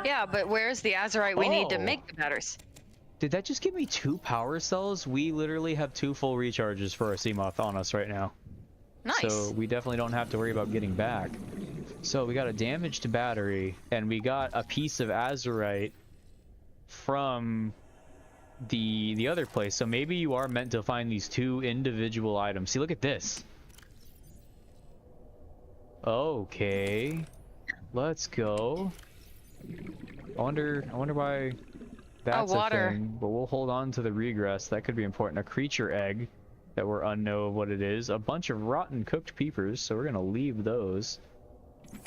S2: Yeah, but where's the Azurite we need to
S1: Oh.
S2: make the batteries?
S1: Did that just give me 2 power cells? We literally have 2 full recharges for our Seamoth on us right now.
S2: Nice.
S1: So we definitely don't have to worry about getting back. So we got a damaged battery, and we got a piece of Azurite from the other place. So maybe you are meant to find these 2 individual items. See, look at this. Okay. Let's go. I wonder why that's
S2: water.
S1: a thing, but we'll hold on to the regress. That could be important. A creature egg that we're unknown of what it is. A bunch of rotten cooked peepers, so we're gonna leave those. And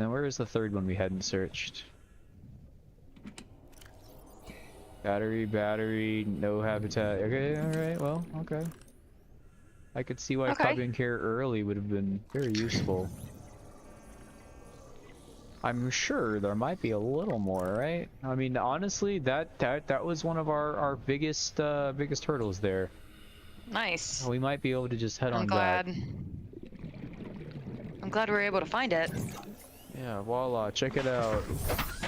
S1: then where is the third one we hadn't searched? Battery, no habitat. Okay, alright, well, okay. I could see why coming here early would have been very useful. I'm sure there might be a little more, right? I mean, honestly, that was one of our biggest hurdles there.
S2: Nice.
S1: We might be able to just head on
S2: I'm glad.
S1: back.
S2: I'm glad we were able to find it.
S1: Yeah, voila, check it out.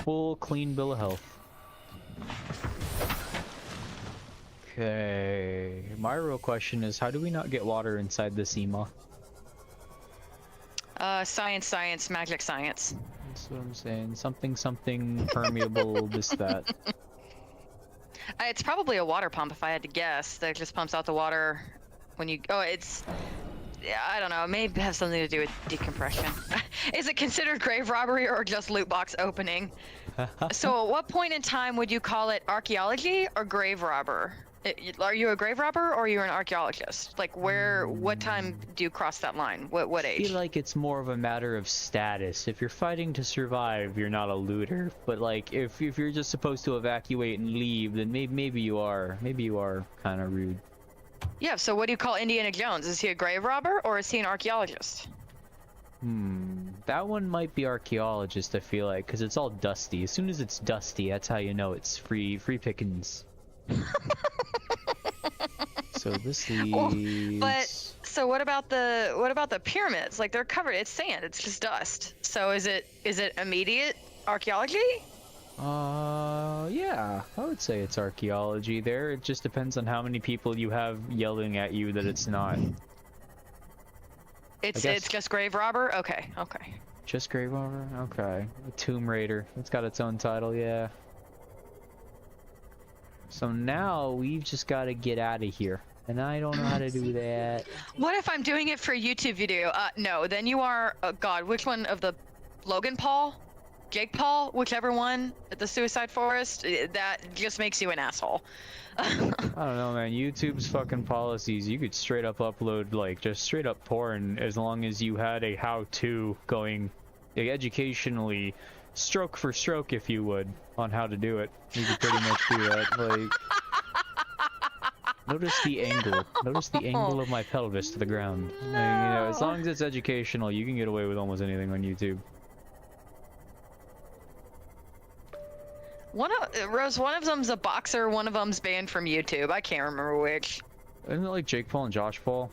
S1: Full clean bill of health. Okay, my real question is, how do we not get water inside the Seamoth?
S2: Science, magic science.
S1: That's what I'm saying. Something permeable, this, that.
S2: It's probably a water pump if I had to guess. That just pumps out the water when you... Oh, it's... Yeah, I don't know. It may have something to do with decompression. Is it considered grave robbery or just loot box opening? So at what point in time would you call it archaeology or grave robber? Are you a grave robber or are you an archaeologist? Like, what time do you cross that line? What
S1: I
S2: age?
S1: feel like it's more of a matter of status. If you're fighting to survive, you're not a looter. But like, if you're just supposed to evacuate and leave, then maybe you are. Maybe you are kind of rude.
S2: Yeah, so what do you call Indiana Jones? Is he a grave robber or is he an archaeologist?
S1: That one might be archaeologist, I feel like, because it's all dusty. As soon as it's dusty, that's how you know it's free pickings. So this leads...
S2: But so what about the pyramids? Like, they're covered, it's sand, it's just dust. So is it immediate archaeology?
S1: Yeah, I would say it's archaeology there. It just depends on how many people you have yelling at you that it's not.
S2: It's just grave robber? Okay.
S1: Just grave robber? Okay. Tomb Raider. It's got its own title, yeah. So now we've just got to get out of here. And I don't know how to do that.
S2: What if I'm doing it for a YouTube video? No, then you are, God, which one of the Logan Paul? Jake Paul? Whichever one at the Suicide Forest? That just makes you an asshole.
S1: I don't know, man. YouTube's fucking policies. You could straight up upload, like, just straight up porn as long as you had a how-to going, like, educationally, stroke for stroke, if you would, on how to do it. You could pretty much do that. Like, notice the angle. Notice the angle of my pelvis to the ground. Like, you know, as long as it's educational, you can get away with almost anything on YouTube.
S2: Rose, one of them's a boxer, one of them's banned from YouTube. I can't remember which.
S1: Isn't it like Jake Paul and Josh Paul?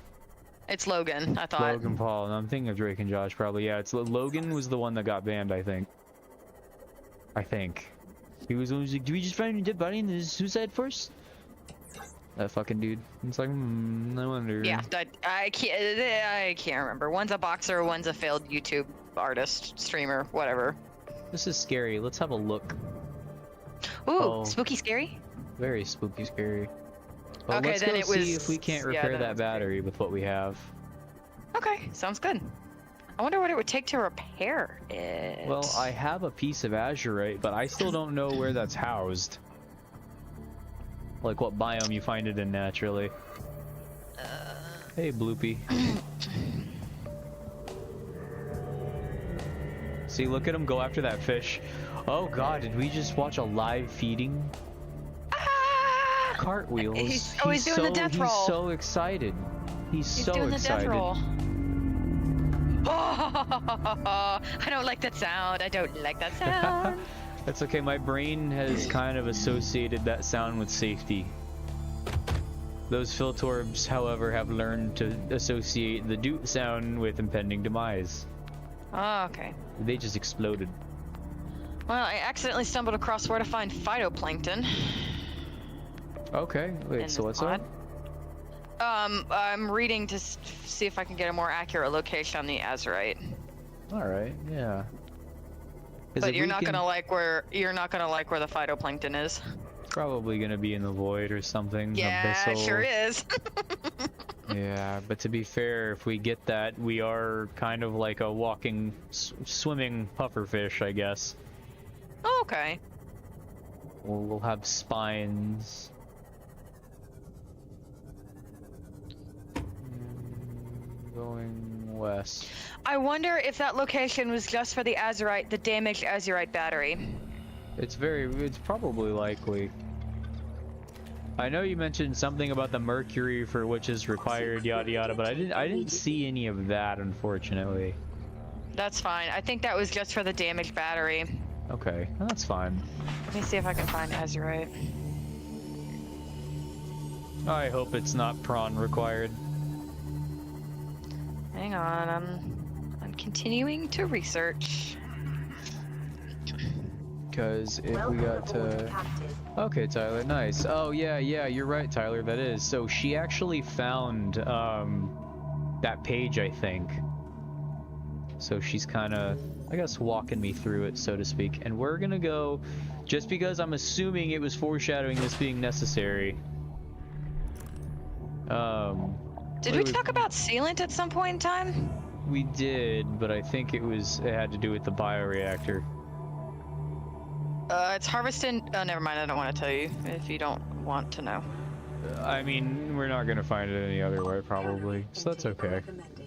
S2: It's Logan, I thought.
S1: Logan Paul. No, I'm thinking of Drake and Josh probably. Yeah, it's Logan was the one that got banned, I think. He was like, do we just find a dead body in the suicide forest? That fucking dude. It's like, I wonder.
S2: Yeah, I can't remember. One's a boxer, one's a failed YouTube artist, streamer, whatever.
S1: This is scary. Let's have a look.
S2: Ooh, spooky scary?
S1: Very spooky scary. Well,
S2: okay,
S1: let's
S2: then
S1: go see if we can't repair that battery with what we have.
S2: Okay, sounds good. I wonder what it would take to repair it.
S1: Well, I have a piece of azurite, but I still don't know where that's housed. Like what biome you find it in naturally. Hey, Bloopy. See, look at him go after that fish. Oh god, did we just watch a live feeding? Cartwheels.
S2: He's doing the death roll.
S1: He's so excited. He's so
S2: doing
S1: excited.
S2: The death roll. Oh, I don't like that sound. I don't like that sound.
S1: That's okay, my brain has kind of associated that sound with safety. Those Philtorbs, however, have learned to associate the doot sound with impending demise.
S2: Oh, okay.
S1: They just exploded.
S2: Well, I accidentally stumbled across where to find phytoplankton.
S1: Okay, wait, so what's up?
S2: I'm reading to see if I can get a more accurate location on the azurite.
S1: Alright, yeah.
S2: But you're not gonna like where the phytoplankton is.
S1: Probably gonna be in the void or something.
S2: Yeah,
S1: Abyssal.
S2: it sure is.
S1: Yeah, but to be fair, if we get that, we are kind of like a walking, swimming pufferfish, I guess.
S2: Oh, okay.
S1: We'll have spines. Going west.
S2: I wonder if that location was just for the azurite, the damaged azurite battery.
S1: It's probably likely. I know you mentioned something about the mercury for which is required, yada yada, but I didn't see any of that, unfortunately.
S2: That's fine. I think that was just for the damaged battery.
S1: Okay, that's fine.
S2: Let me see if I can find azurite.
S1: I hope it's not prawn required.
S2: Hang on, I'm continuing to research.
S1: Because if we got to... Okay, Tyler, nice. Oh, yeah, you're right, Tyler, that is. So she actually found that page, I think. So she's kind of, I guess, walking me through it, so to speak. And we're gonna go, just because I'm assuming it was foreshadowing this being necessary.
S2: Did we talk about sealant at some point in time?
S1: We did, but I think it had to do with the bioreactor.
S2: It's harvested. Oh, never mind. I don't want to tell you if you don't want to know.
S1: I mean, we're not gonna find it any other way, probably. So that's okay.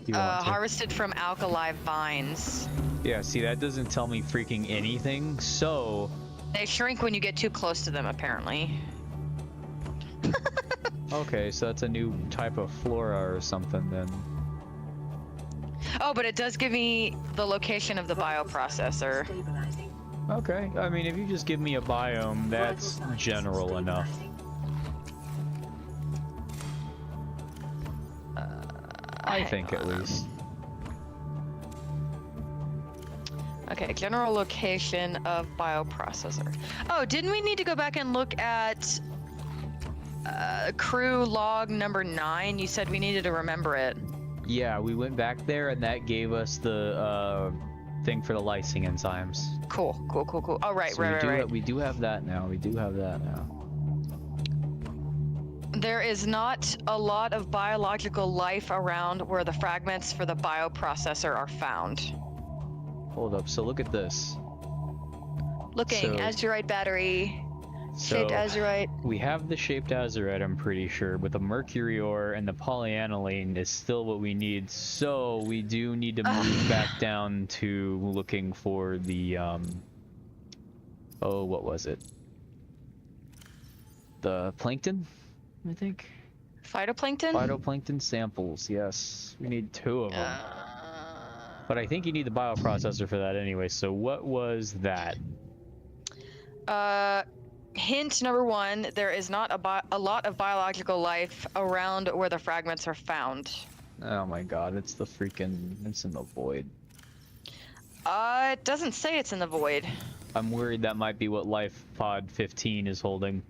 S1: You want to.
S2: Harvested from alkali vines.
S1: Yeah, see, that doesn't tell me freaking anything, so...
S2: They shrink when you get too close to them, apparently.
S1: Okay, so that's a new type of flora or something, then.
S2: Oh, but it does give me the location of the bioprocessor.
S1: Okay, I mean, if you just give me a biome, that's general enough. I think, at least.
S2: Okay, general location of bioprocessor. Oh, didn't we need to go back and look at crew log number 9? You said we needed to remember it.
S1: Yeah, we went back there, and that gave us the thing for the lysing enzymes.
S2: Cool. Oh, right,
S1: So
S2: right.
S1: we do have that now.
S2: There is not a lot of biological life around where the fragments for the bioprocessor are found.
S1: Hold up, so look at this.
S2: Looking,
S1: So-
S2: azurite battery,
S1: So,
S2: shaped azurite.
S1: we have the shaped azurite, I'm pretty sure, but the mercury ore and the polyaniline is still what we need. So we do need to move back down to looking for the oh, what was it? The plankton, I think.
S2: Phytoplankton?
S1: Phytoplankton samples, yes. We need 2 of them. But I think you need the bioprocessor for that anyway, so what was that?
S2: Hint number 1, there is not a lot of biological life around where the fragments are found.
S1: Oh my god, it's in the void.
S2: It doesn't say it's in the void.
S1: I'm worried that might be what Life Pod 15 is holding.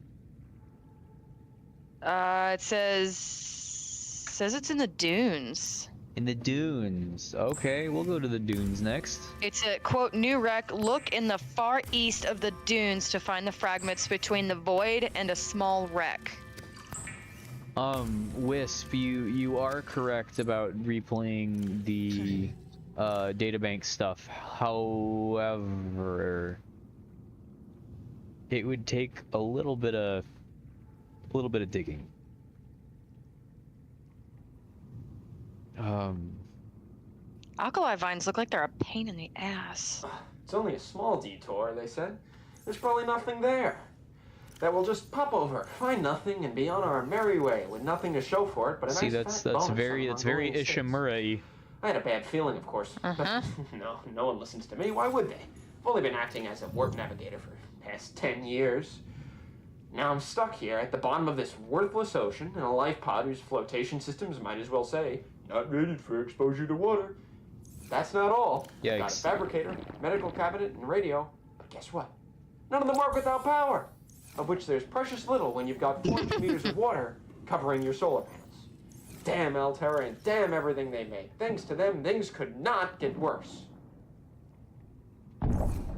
S2: It says it's in the dunes.
S1: In the dunes. Okay, we'll go to the dunes next.
S2: It's a, quote, new wreck. Look in the far east of the dunes to find the fragments between the void and a small wreck.
S1: Wisp, you are correct about replaying the databank stuff. However, it would take a little bit of digging.
S2: Alkali vines look like they're a pain in the ass.
S9: It's only a small detour, they said. There's probably nothing there. That we'll just pop over, find nothing, and be on our merry way with nothing to show for it but a
S1: See,
S9: nice
S1: that's very
S9: Ishimura-y.
S1: Ishimura-y.
S9: I had a bad feeling, of course. But no one listens to me. Why would they? I've only been acting as a warp navigator for the past 10 years. Now I'm stuck here at the bottom of this worthless ocean in a life pod whose flotation systems might as well say, not rated for exposure to water. That's not all. I've got a
S1: Yikes.
S9: fabricator, medical cabinet, and radio. But guess what? None of them work without power. Of which there's precious little when you've got 40 meters of water covering your solar panels. Damn Alterra and damn everything they made. Thanks to them, things could not get worse.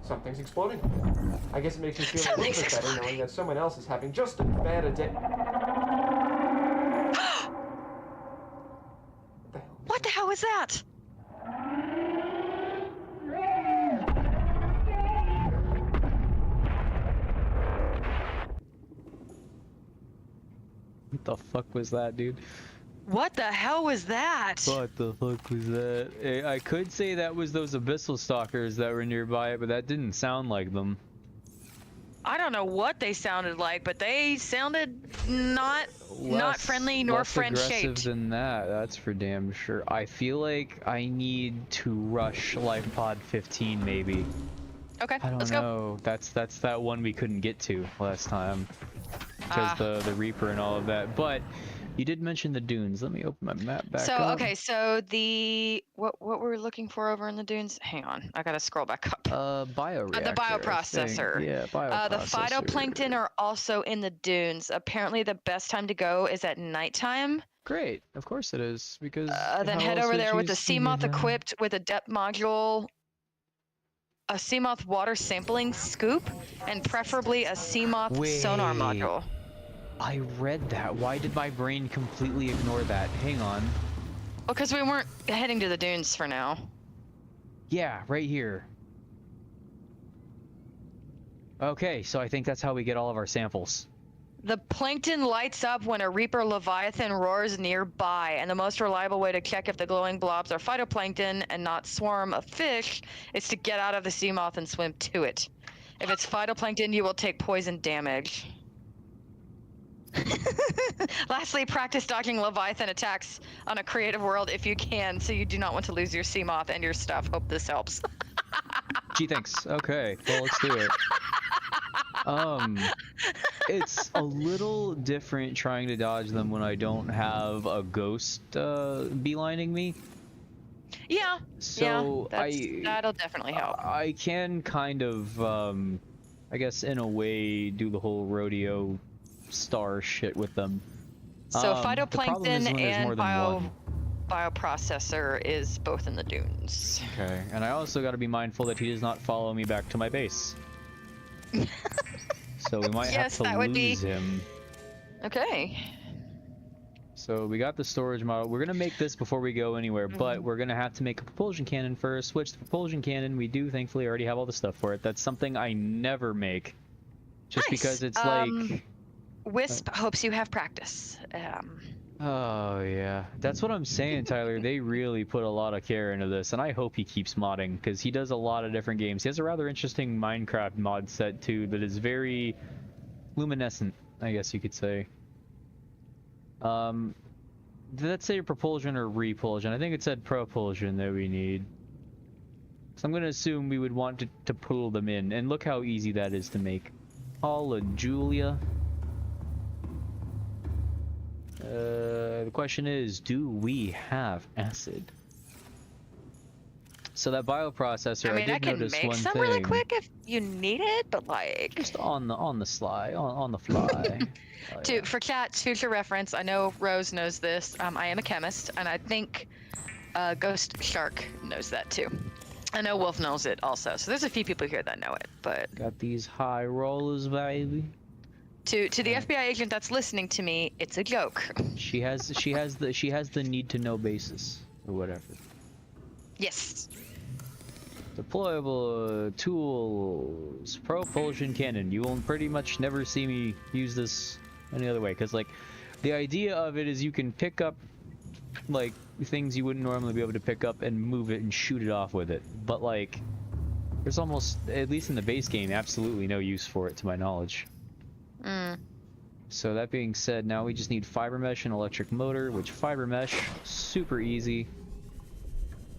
S9: Something's exploding. I guess it makes me feel a little bit better knowing that someone else is having just as bad a day.
S2: What the hell is that?
S1: What the fuck was that, dude?
S2: What the hell was that?
S1: What the fuck was that? I could say that was those abyssal stalkers that were nearby, but that didn't sound like them.
S2: I don't know what they sounded like, but they sounded not friendly nor
S1: less
S2: friend
S1: aggressive
S2: shaped.
S1: than that, that's for damn sure. I feel like I need to rush Life Pod 15 maybe.
S2: Okay,
S1: I don't
S2: let's
S1: know. That's that one we couldn't get to last time because the Reaper and all of that. But you did mention the dunes. Let me open my map back up.
S2: Okay, so the what were we looking for over in the dunes? Hang on, I gotta scroll back up.
S1: Bioreactor.
S2: The bioprocessor.
S1: Yeah, bioprocessor.
S2: The phytoplankton are also in the dunes. Apparently, the best time to go is at nighttime.
S1: Great, of course it is because.
S2: Then
S1: how
S2: head
S1: else
S2: over
S1: would
S2: there
S1: you
S2: with the
S1: see
S2: Seamoth
S1: them?
S2: equipped with a depth module, a Seamoth water sampling scoop, and preferably a Seamoth sonar
S1: Wait.
S2: module.
S1: I read that. Why did my brain completely ignore that? Hang on.
S2: Because we weren't heading to the dunes for now.
S1: Yeah, right here. Okay, so I think that's how we get all of our samples.
S2: The plankton lights up when a Reaper Leviathan roars nearby, and the most reliable way to check if the glowing blobs are phytoplankton and not swarm of fish is to get out of the sea moth and swim to it. If it's phytoplankton, you will take poison damage. Lastly, practice dodging Leviathan attacks on a creative world if you can, so you do not want to lose your sea moth and your stuff. Hope this helps.
S1: Gee, thanks. Okay, well, let's do it. It's a little different trying to dodge them when I don't have a ghost beelining me.
S2: Yeah.
S1: So
S2: that'll definitely help.
S1: I can kind of, I guess in a way, do the whole rodeo star shit with them.
S2: So
S1: The
S2: phytoplankton
S1: problem is
S2: and
S1: one.
S2: bioprocessor is both in the dunes.
S1: Okay, and I also got to be mindful that he does not follow me back to my base. So we might have to lose him.
S2: Okay.
S1: So we got the storage model. We're gonna make this before we go anywhere, but we're gonna have to make a propulsion cannon first. Which the propulsion cannon, we do thankfully already have all the stuff for it. That's something I never make, just because it's like.
S2: Wisp hopes you have practice.
S1: Oh yeah, that's what I'm saying, Tyler. They really put a lot of care into this, and I hope he keeps modding because he does a lot of different games. He has a rather interesting Minecraft mod set too that is very luminescent, I guess you could say. Did that say propulsion or repulsion? I think it said propulsion that we need. So I'm gonna assume we would want to pull them in, and look how easy that is to make. Holla Julia. The question is, do we have acid? So that bioprocessor,
S2: I mean, I can make some really quick if you need it, but like
S1: just on the fly.
S2: For chat, future reference, I know Rose knows this. I am a chemist, and I think Ghost Shark knows that too. I know Wolf knows it also. So there's a few people here that know it, but
S1: got these high rollers, baby.
S2: To the FBI agent that's listening to me, it's a joke.
S1: She has the need to know basis or whatever.
S2: Yes.
S1: Deployable tools, propulsion cannon. You will pretty much never see me use this any other way, because like the idea of it is you can pick up like things you wouldn't normally be able to pick up and move it and shoot it off with it. But like there's almost, at least in the base game, absolutely no use for it to my knowledge. So that being said, now we just need fiber mesh and electric motor, which fiber mesh, super easy.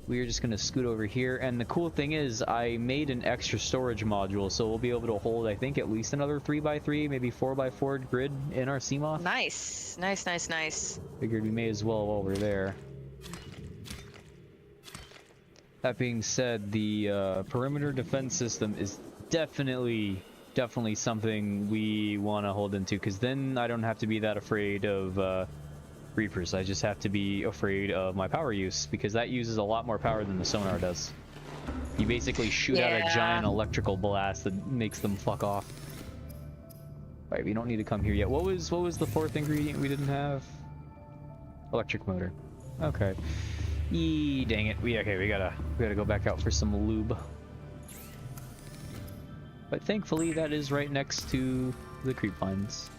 S1: We are just going to scoot over here, and the cool thing is I made an extra storage module, so we'll be able to hold, I think, at least another 3x3, maybe 4x4 grid in our CMOS.
S2: Nice.
S1: Figured we may as well while we're there. That being said, the perimeter defense system is definitely something we want to hold into, because then I don't have to be that afraid of Reapers. I just have to be afraid of my power use, because that uses a lot more power than the sonar does. You basically shoot out a giant electrical blast that makes them fuck off. Right, we don't need to come here yet. What was the fourth ingredient we didn't have? Electric motor. Okay. Dang it. We gotta go back out for some lube. But thankfully, that is right next to the creep lines.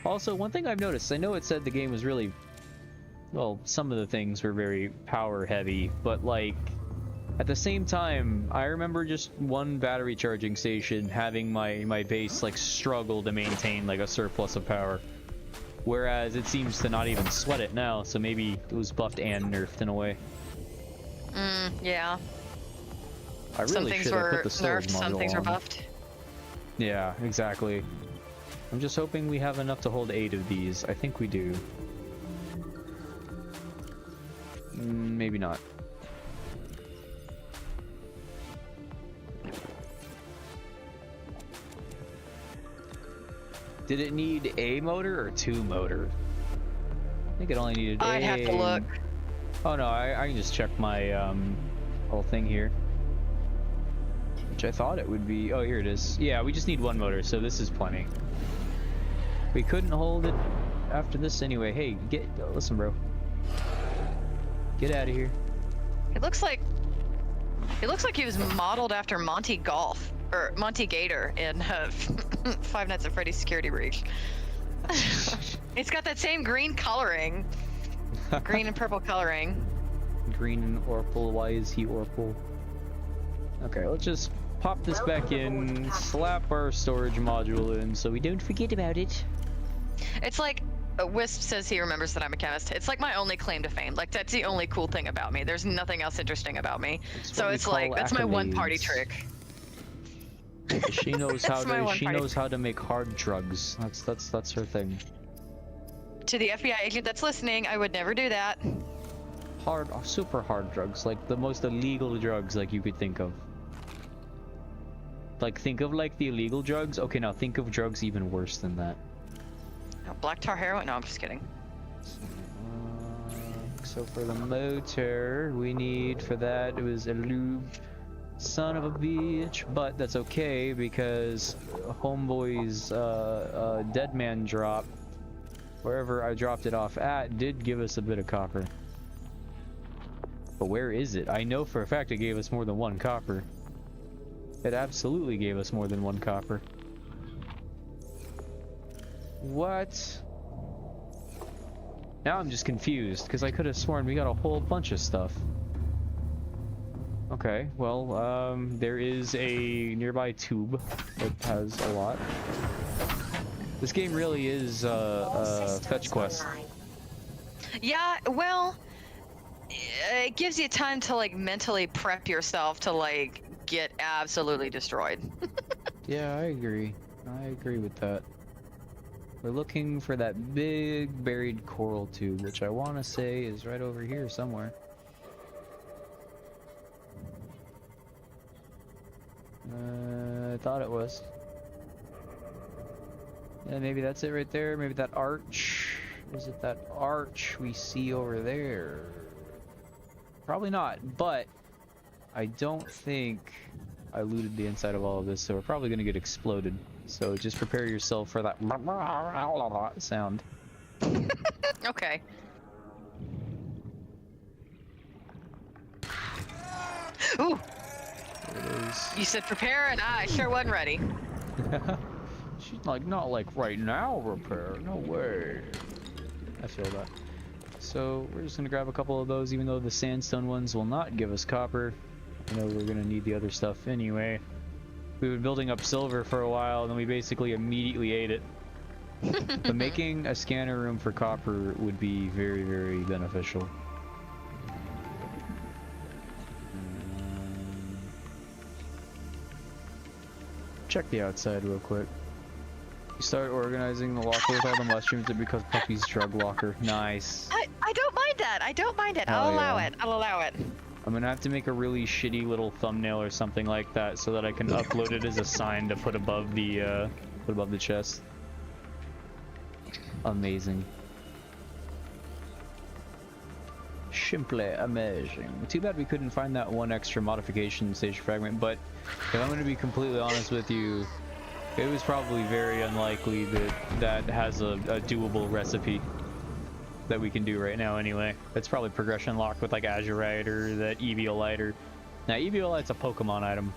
S1: Also, one thing I've noticed, I know it said the game was really, well, some of the things were very power heavy, but like, at the same time, I remember just one battery charging station having my base like struggle to maintain like a surplus of power. Whereas it seems to not even sweat it now, so maybe it was buffed and nerfed in a way.
S2: Yeah.
S1: I really should have put the storage
S2: nerfed,
S1: module
S2: some things were
S1: on.
S2: buffed.
S1: Yeah, exactly. I'm just hoping we have enough to hold 8 of these. I think we do. Maybe not. Did it need a motor or 2 motor? I think it only needed
S2: I'd have to look.
S1: Oh no, I can just check my whole thing here. Which I thought it would be. Oh, here it is. Yeah, we just need 1 motor, so this is plenty. We couldn't hold it after this anyway. Hey, listen, bro. Get out of here.
S2: It looks like he was modeled after Monty Gator in Five Nights at Freddy's Security Breach. It's got that same green coloring. Green and purple coloring.
S1: Green and Orpal. Why is he Orpal? Okay, let's just pop this back in, slap our storage module in so we don't forget about it.
S2: It's like Wisp says he remembers that I'm a chemist. It's like my only claim to fame. Like that's the only cool thing about me. There's nothing else interesting about me. So it's like that's my one party trick.
S1: She knows how to make hard drugs. That's her thing.
S2: To the FBI agent that's listening, I would never do that.
S1: Super hard drugs, like the most illegal drugs like you could think of. Like think of like the illegal drugs. Okay, now think of drugs even worse than that.
S2: No, black tar heroin? No, I'm just kidding.
S1: So for the motor, we need for that it was a lube. Son of a bitch, but that's okay because Homeboy's dead man drop, wherever I dropped it off at, did give us a bit of copper. But where is it? I know for a fact it gave us more than 1 copper. It absolutely gave us more than 1 copper. What? Now I'm just confused because I could have sworn we got a whole bunch of stuff. Okay, well, there is a nearby tube that has a lot. This game really is fetch quest.
S2: Yeah, well, it gives you time to like mentally prep yourself to like get absolutely destroyed.
S1: Yeah, I agree. I agree with that. We're looking for that big buried coral tube, which I want to say is right over here somewhere. I thought it was. Yeah, maybe that's it right there. Maybe that arch. Is it that arch we see over there? Probably not, but I don't think I looted the inside of all of this, so we're probably going to get exploded. So just prepare yourself for that sound.
S2: Okay. Ooh!
S1: There it is.
S2: You said prepare, and I sure wasn't ready.
S1: She's like, not like right now, repair. No way. I feel that. So we're just gonna grab a couple of those, even though the sandstone ones will not give us copper. I know we're gonna need the other stuff anyway. We've been building up silver for a while, and then we basically immediately ate it. But making a scanner room for copper would be very, very beneficial. Check the outside real quick. You start organizing the locker with all the mushrooms, it becomes Puppy's drug locker. Nice.
S2: I don't mind that. I don't mind it.
S1: Hell
S2: I'll allow
S1: yeah.
S2: it. I'll allow it.
S1: I'm gonna have to make a really shitty little thumbnail or something like that so that I can upload it as a sign to put above the chest. Amazing. Simply amazing. Too bad we couldn't find that one extra modification stage fragment, but if I'm gonna be completely honest with you, it was probably very unlikely that that has a doable recipe that we can do right now anyway. It's probably progression locked with like Azurite or that Eviolite or... Now Eviolite's a Pokemon item.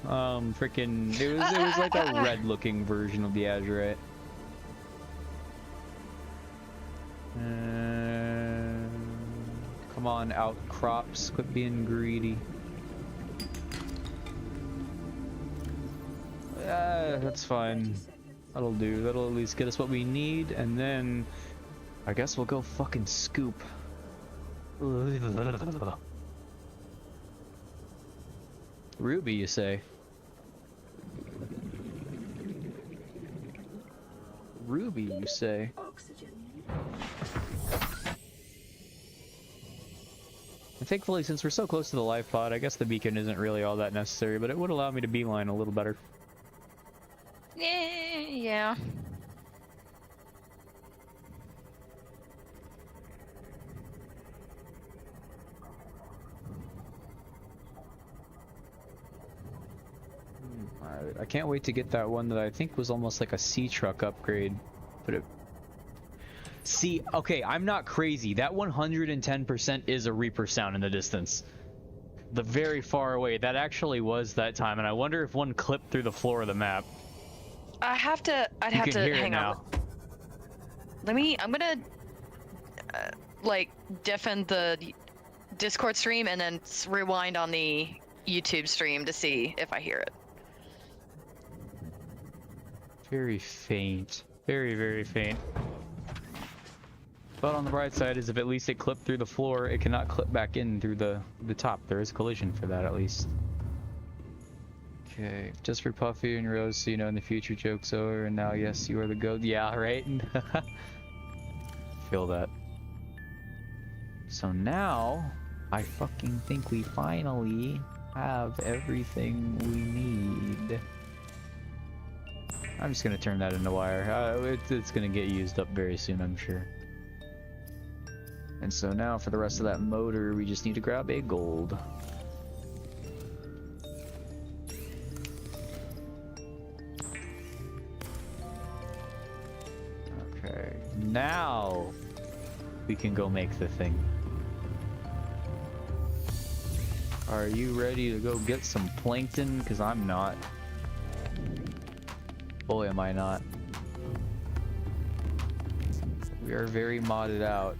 S1: Freaking... It was like a red looking version of the Azurite. Come on, outcrops, quit being greedy. That's fine. That'll do. That'll at least get us what we need, and then I guess we'll go fucking scoop. Ruby, you say? Ruby, you say? And thankfully, since we're so close to the life pod, I guess the beacon isn't really all that necessary, but it would allow me to beeline a little better.
S2: Yeah.
S1: Alright, I can't wait to get that one that I think was almost like a sea truck upgrade. But it... See, okay, I'm not crazy. That 110% is a Reaper sound in the distance. The very far away. That actually was that time, and I wonder if one clipped through the floor of the map.
S2: I'd have to hang out. I'm gonna like deafen the Discord stream and then rewind on the YouTube stream to see if I hear it.
S1: Very faint. Very, very faint. But on the bright side is if at least it clipped through the floor, it cannot clip back in through the top. There is collision for that at least. Okay, just for Puffy and Rose, so you know in the future joke's over, and now yes, you are the goat. Yeah, right? Feel that. So now, I fucking think we finally have everything we need. I'm just gonna turn that into wire. It's gonna get used up very soon, I'm sure. And so now for the rest of that motor, we just need to grab a gold. Okay, now we can go make the thing. Are you ready to go get some plankton? Because I'm not. Boy, am I not. We are very modded out.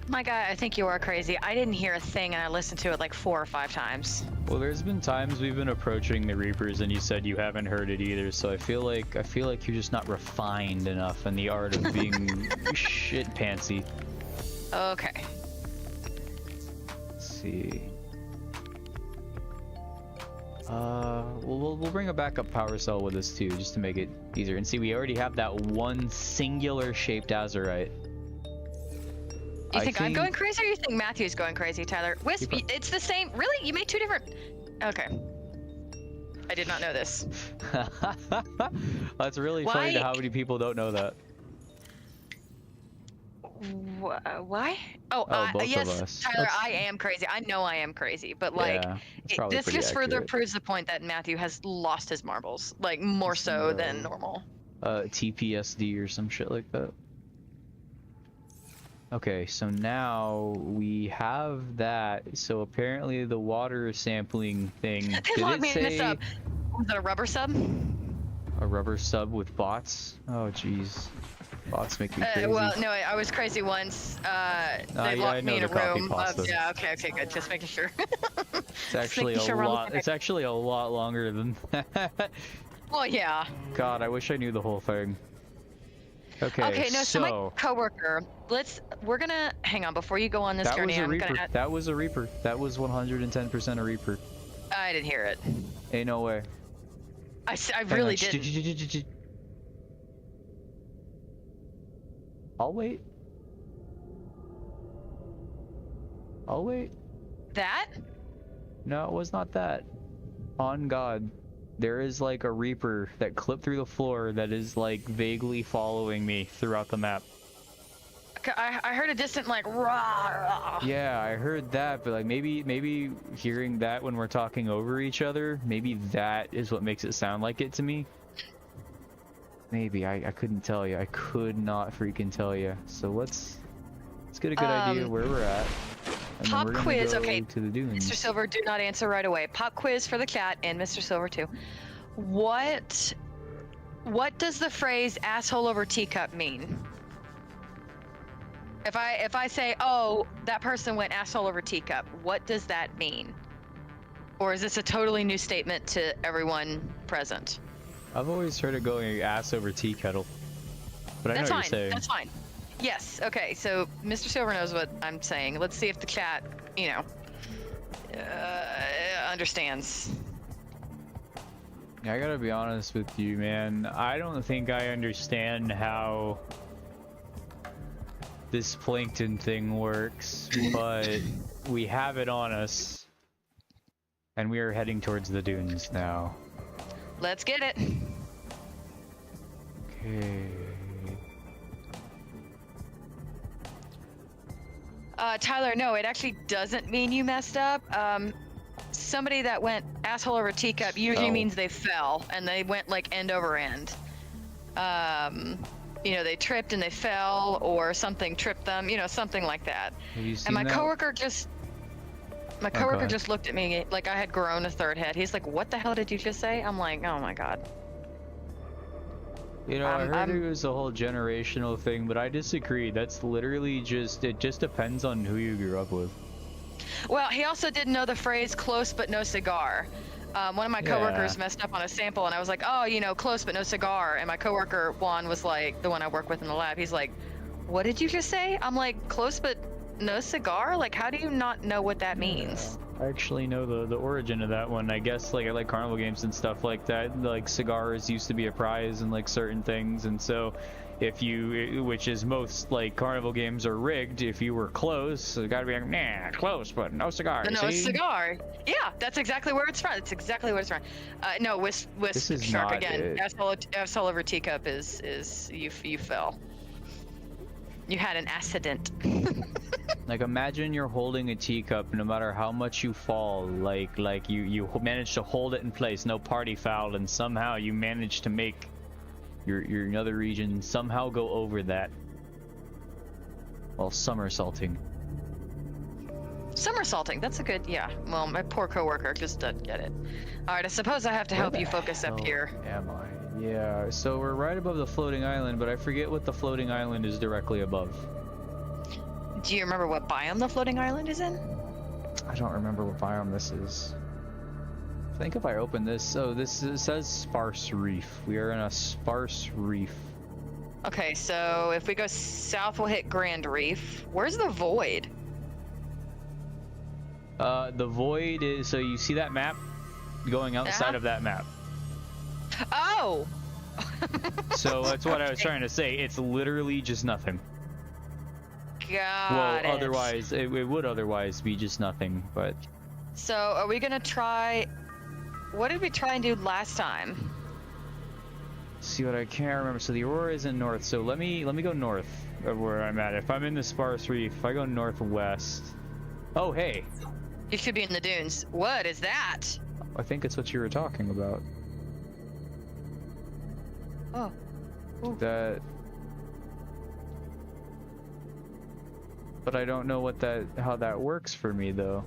S2: My guy, I think you are crazy. I didn't hear a thing and I listened to it like 4 or 5 times.
S1: Well, there's been times we've been approaching the Reapers and you said you haven't heard it either, so I feel like you're just not refined enough in the art of being shit pantsy.
S2: Okay.
S1: Let's see. We'll bring a backup power cell with us too, just to make it easier. And see, we already have that one singular shaped azurite.
S2: You think I'm going crazy, or you think Matthew's going crazy, Tyler? Wisp, it's the same. Really? You made 2 different... Okay. I did not know this.
S1: That's really funny to how many people don't know that.
S2: Why? Oh,
S1: both
S2: yes,
S1: of us.
S2: Tyler, I am crazy. I know I am crazy, but like,
S1: yeah,
S2: this just further proves the point that Matthew has lost his marbles, like more so than normal.
S1: TPSD or some shit like that. Okay, so now we have that. So apparently the water sampling thing.
S2: They want me to miss up. Was it a rubber sub?
S1: A rubber sub with bots? Oh jeez. Bots make me crazy.
S2: Well, no, I was crazy once. They locked me in a room. Yeah, okay, good. Just making sure.
S1: It's actually a lot. It's actually a lot longer than that.
S2: Well, yeah.
S1: God, I wish I knew the whole thing. Okay,
S2: so my coworker. We're gonna hang on before you go on this journey.
S1: That was a Reaper. That was 110% a Reaper.
S2: I didn't hear it.
S1: Ain't no way.
S2: I really didn't.
S1: I'll wait. I'll wait.
S2: That?
S1: No, it was not that. On God. There is like a Reaper that clipped through the floor that is like vaguely following me throughout the map.
S2: I heard a distant like rah, rah.
S1: Yeah, I heard that, but like maybe hearing that when we're talking over each other, maybe that is what makes it sound like it to me. Maybe I couldn't tell you. I could not freaking tell you. So let's get a good idea where we're at. And
S2: pop quiz, okay.
S1: To the dunes.
S2: Mr. Silver, do not answer right away. Pop quiz for the chat and Mr. Silver too. What does the phrase "asshole over teacup" mean? If I say, "Oh, that person went asshole over teacup," what does that mean? Or is this a totally new statement to everyone present?
S1: I've always heard it going ass over tea kettle, but I know what you're saying.
S2: That's fine. Yes. Okay. So Mr. Silver knows what I'm saying. Let's see if the chat, understands.
S1: Yeah, I gotta be honest with you, man. I don't think I understand how this plankton thing works, but we have it on us, and we are heading towards the dunes now.
S2: Let's get it.
S1: Okay.
S2: Tyler, no, it actually doesn't mean you messed up. Somebody that went asshole over teacup usually means they fell and they went like end over end. They tripped and they fell, or something tripped them, something like that. And my coworker just looked at me like I had grown a third head. He's like, "What the hell did you just say?" I'm like, "Oh my God."
S1: You know, I heard it was a whole generational thing, but I disagree. That's literally just, it just depends on who you grew up with.
S2: Well, he also didn't know the phrase "close but no cigar." One of my coworkers messed up on a sample, and I was like, "Oh, you know, close but no cigar." And my coworker Juan was like, the one I work with in the lab. He's like, "What did you just say?" I'm like, "Close but no cigar? Like, how do you not know what that means?"
S1: I actually know the origin of that one. I guess like I like carnival games and stuff like that. Like cigars used to be a prize and like certain things, and so if you, which is most like carnival games are rigged. If you were close, it gotta be like, nah, close but no cigar.
S2: No cigar. Yeah, that's exactly where it's from. That's exactly where it's from. No, wisp shark again. Asshole over teacup is you fell. You had an accident.
S1: Like imagine you're holding a teacup, no matter how much you fall, like you manage to hold it in place, no party foul, and somehow you manage to make your other region somehow go over that while somersaulting.
S2: Somersaulting, that's a good, yeah. Well, my poor coworker just doesn't get it. All right, I suppose I have to help you focus up here.
S1: Am I? Yeah, so we're right above the floating island, but I forget what the floating island is directly above.
S2: Do you remember what biome the floating island is in?
S1: I don't remember what biome this is. I think if I open this, it says sparse reef. We are in a sparse reef.
S2: Okay, so if we go south, we'll hit Grand Reef. Where's the void?
S1: The void is, so you see that map? Going outside of that map.
S2: Oh!
S1: So that's what I was trying to say. It's literally just nothing.
S2: Got it.
S1: Otherwise, it would otherwise be just nothing, but...
S2: So, are we gonna try... What did we try and do last time?
S1: See what I can't remember. So the Aurora is in north, so let me go north of where I'm at. If I'm in the sparse reef, if I go northwest... Oh, hey!
S2: You should be in the dunes. What is that?
S1: I think it's what you were talking about.
S2: Oh. Ooh.
S1: That... But I don't know what how that works for me, though.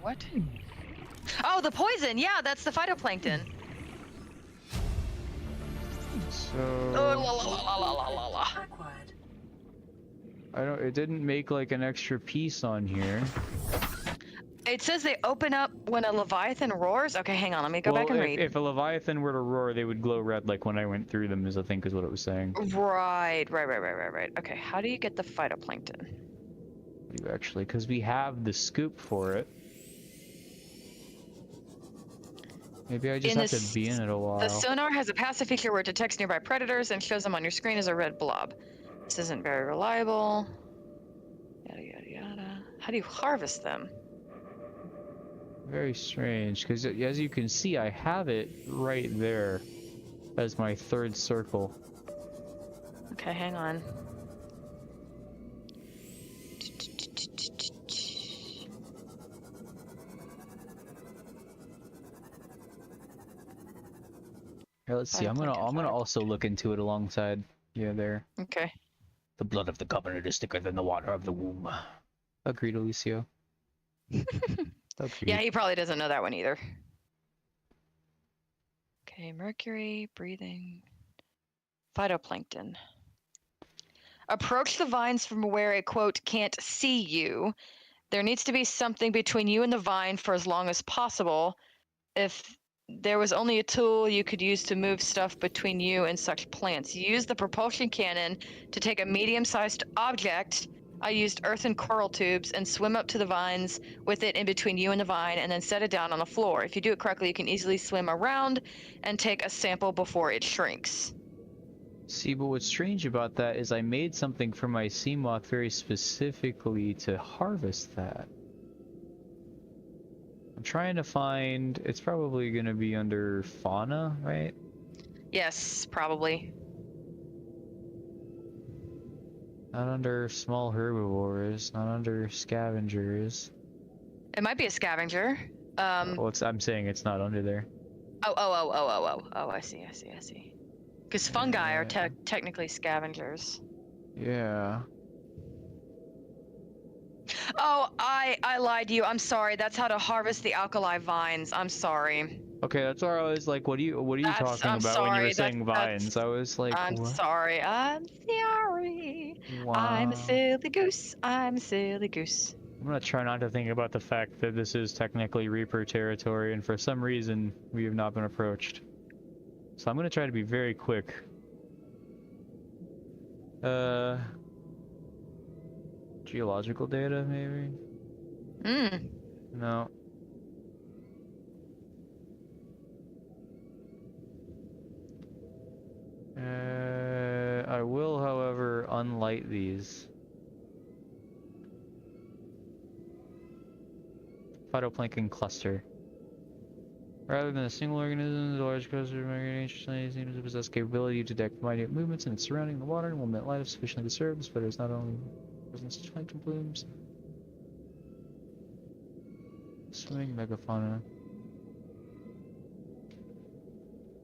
S2: What? Oh, the poison! Yeah, that's the phytoplankton.
S1: So...
S2: Oh, la la la la la la la.
S1: I don't... It didn't make, like, an extra piece on here.
S2: It says they open up when a Leviathan roars? Okay, hang on, let me go back and read.
S1: If a Leviathan were to roar, they would glow red, like when I went through them, I think is what it was saying.
S2: Right. Okay, how do you get the phytoplankton?
S1: You actually, because we have the scoop for it. Maybe I just have to be in it a while.
S2: The sonar has a passive feature where it detects nearby predators and shows them on your screen as a red blob. This isn't very reliable. Yada yada yada. How do you harvest them?
S1: Very strange, because as you can see, I have it right there as my third circle.
S2: Okay, hang on.
S1: Here, let's see. I'm gonna also look into it alongside you there.
S2: Okay.
S1: The blood of the covenant is thicker than the water of the womb. Agreed, Alicio.
S2: Yeah, he probably doesn't know that one either. Okay, mercury, breathing, phytoplankton. Approach the vines from where a, quote, can't see you. There needs to be something between you and the vine for as long as possible. If there was only a tool you could use to move stuff between you and such plants. Use the propulsion cannon to take a medium-sized object. I used earth and coral tubes and swim up to the vines with it in between you and the vine and then set it down on the floor. If you do it correctly, you can easily swim around and take a sample before it shrinks.
S1: See, but what's strange about that is I made something for my sea moth very specifically to harvest that. I'm trying to find... It's probably going to be under fauna, right?
S2: Yes, probably.
S1: Not under small herbivores, not under scavengers.
S2: It might be a scavenger.
S1: Well, I'm saying it's not under there.
S2: Oh, I see. Because fungi are technically scavengers.
S1: Yeah.
S2: Oh, I lied to you. I'm sorry. That's how to harvest the alkali vines. I'm sorry.
S1: Okay, that's where I was like, what are you talking
S2: I'm
S1: about when you were
S2: sorry.
S1: saying vines? I was like,
S2: I'm
S1: what?
S2: sorry. I'm sorry. I'm a
S1: Wow.
S2: silly goose. I'm a silly goose.
S1: I'm gonna try not to think about the fact that this is technically Reaper territory, and for some reason, we have not been approached. So I'm gonna try to be very quick. Geological data, maybe? No. I will, however, unlight these. Phytoplankton cluster. Rather than a single organism, the large cluster of ancient science seems to possess capability to detect minute movements in its surrounding the water and will emit light if sufficiently disturbed, but it's not only present such plankton blooms. Swimming megafauna.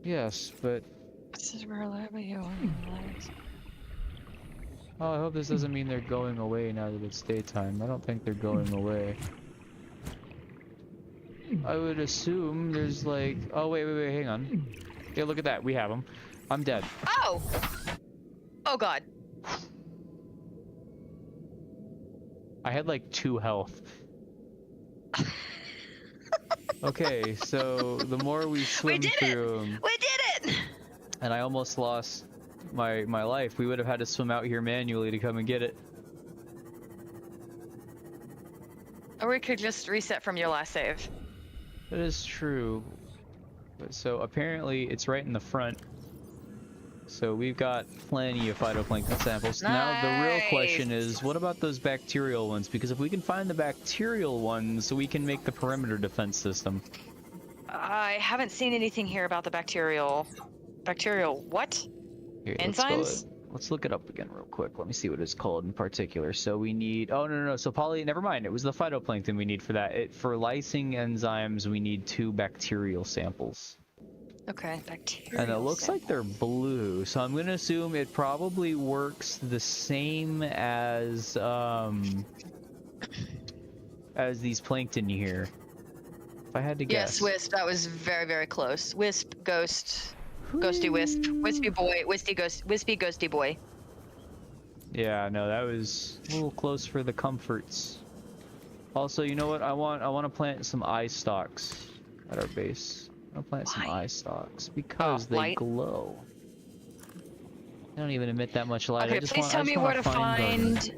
S1: Yes, but
S2: This is where you
S1: oh, I hope this doesn't mean they're going away now that it's daytime. I don't think they're going away. I would assume there's like... Oh, wait, hang on. Yeah, look at that. We have them. I'm dead.
S2: Oh! Oh, God.
S1: I had like 2 health. Okay, so the more we swim through them...
S2: We did it!
S1: And I almost lost my life. We would have had to swim out here manually to come and get it.
S2: Or we could just reset from your last save.
S1: That is true. So apparently it's right in the front. So we've got plenty of phytoplankton samples.
S2: Nice.
S1: Now the real question is, what about those bacterial ones? Because if we can find the bacterial ones, we can make the perimeter defense system.
S2: I haven't seen anything here about the bacterial. Bacterial what?
S1: Here,
S2: enzymes?
S1: Let's look it up again real quick. Let me see what it's called in particular. So we need... Oh, no. So never mind. It was the phytoplankton we need for that. For lysing enzymes, we need 2 bacterial samples.
S2: Okay, bacterial.
S1: And it looks like they're blue. So I'm going to assume it probably works the same as these plankton here. If I had to guess.
S2: Yes, Wisp. That was very, very close. Wisp, Ghost... Ghosty Wisp. Wispy boy. Wispy ghosty boy.
S1: Yeah, no, that was a little close for the comforts. Also, you know what? I want to plant some eye stalks at our base. I'll plant some eye stalks because they glow. They don't even emit that much light.
S2: Okay, please tell me where to find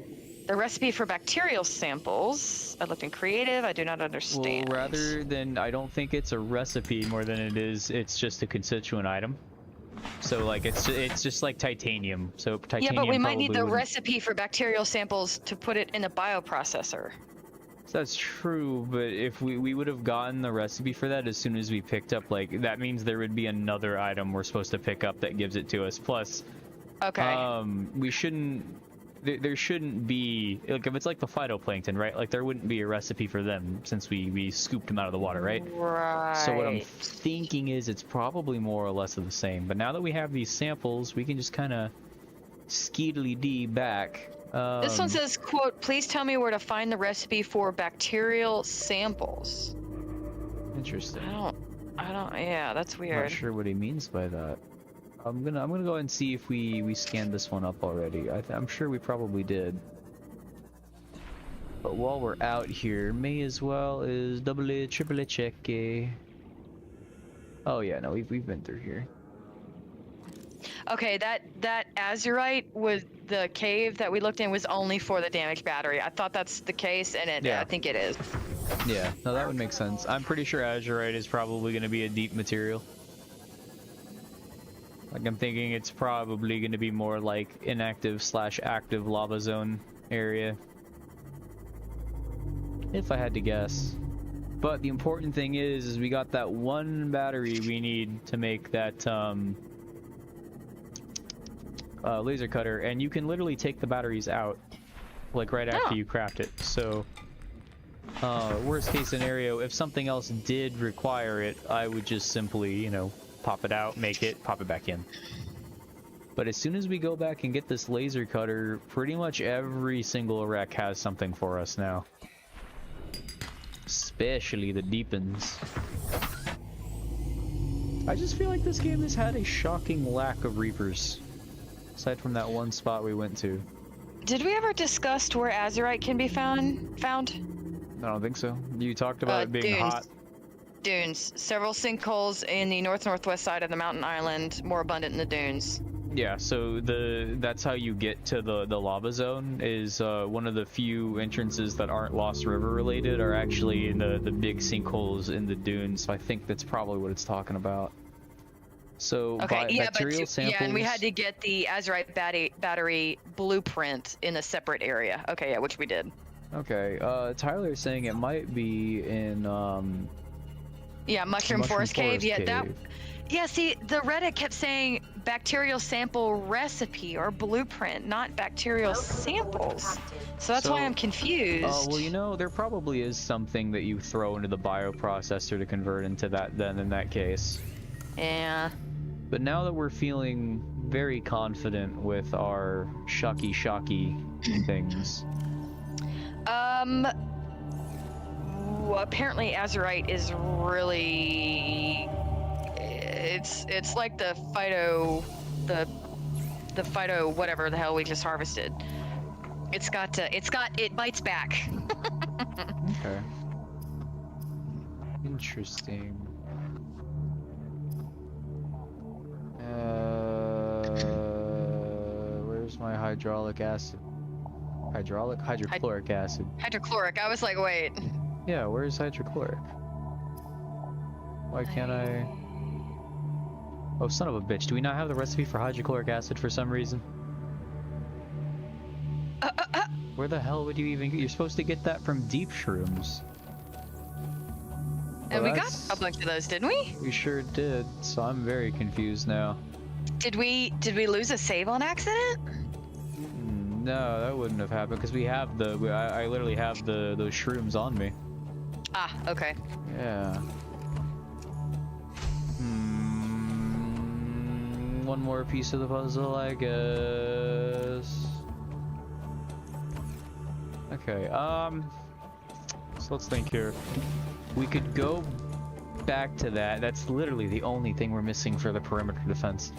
S2: the recipe for bacterial samples. I looked in creative. I do not understand.
S1: Well, rather than, I don't think it's a recipe more than it's just a constituent item. So like it's just like titanium. So titanium.
S2: Yeah, but we might need the recipe for bacterial samples to put it in a bioprocessor.
S1: That's true, but if we would have gotten the recipe for that as soon as we picked up, like, that means there would be another item we're supposed to pick up that gives it to us. Plus,
S2: okay,
S1: we shouldn't. There shouldn't be, like, if it's like the phytoplankton, right? Like, there wouldn't be a recipe for them since we scooped them out of the water, right?
S2: Right.
S1: So what I'm thinking is it's probably more or less of the same. But now that we have these samples, we can just kind of skeedily dee back.
S2: This one says, quote, please tell me where to find the recipe for bacterial samples.
S1: Interesting.
S2: I don't, yeah, that's weird.
S1: I'm not sure what he means by that. I'm gonna go ahead and see if we scanned this one up already. I'm sure we probably did. But while we're out here, may as well is double triple check. Oh yeah, no, we've been through here.
S2: Okay, that azurite was the cave that we looked in was only for the damaged battery. I thought that's the case, and I think it is.
S1: Yeah, no, that would make sense. I'm pretty sure azurite is probably going to be a deep material. Like, I'm thinking it's probably going to be more like inactive/active lava zone area. If I had to guess. But the important thing is we got that one battery we need to make that laser cutter, and you can literally take the batteries out like right after you craft it. So worst case scenario, if something else did require it, I would just simply, you know, pop it out, make it, pop it back in. But as soon as we go back and get this laser cutter, pretty much every single wreck has something for us now. Especially the deepens. I just feel like this game has had a shocking lack of Reapers. Aside from that one spot we went to.
S2: Did we ever discuss where Azurite can be found?
S1: I don't think so. You talked about it being
S2: dunes.
S1: hot.
S2: Dunes. Several sinkholes in the north-northwest side of the mountain island, more abundant in the dunes.
S1: Yeah, so that's how you get to the lava zone, is one of the few entrances that aren't Lost River related are actually in the big sinkholes in the dunes, so I think that's probably what it's talking about. So
S2: Okay,
S1: bacterial samples...
S2: yeah, and we had to get the Azurite battery blueprint in a separate area. Okay, yeah, which we did.
S1: Okay, Tyler's saying it might be in
S2: yeah, Mushroom Forest Cave. Yeah, that. Yeah, see, the Reddit kept saying bacterial sample recipe or blueprint, not bacterial samples. So that's why I'm confused.
S1: Oh, well, you know, there probably is something that you throw into the bioprocessor to convert into that then in that case.
S2: Yeah.
S1: But now that we're feeling very confident with our shocky things.
S2: Apparently Azurite is really... It's like the phyto whatever the hell we just harvested. It bites back.
S1: Okay. Interesting. Where's my hydraulic acid? Hydrochloric acid.
S2: Hydrochloric. I was like, wait.
S1: Yeah, where's hydrochloric? Why can't I? Oh, son of a bitch. Do we not have the recipe for hydrochloric acid for some reason? Where the hell would you even get? You're supposed to get that from deep shrooms.
S2: And we got a bunch of those, didn't we?
S1: We sure did, so I'm very confused now.
S2: Did we lose a save on accident?
S1: No, that wouldn't have happened because we have I literally have those shrooms on me.
S2: Ah, okay.
S1: Yeah. One more piece of the puzzle, I guess. Okay, so let's think here. We could go back to that. That's literally the only thing we're missing for the perimeter defense.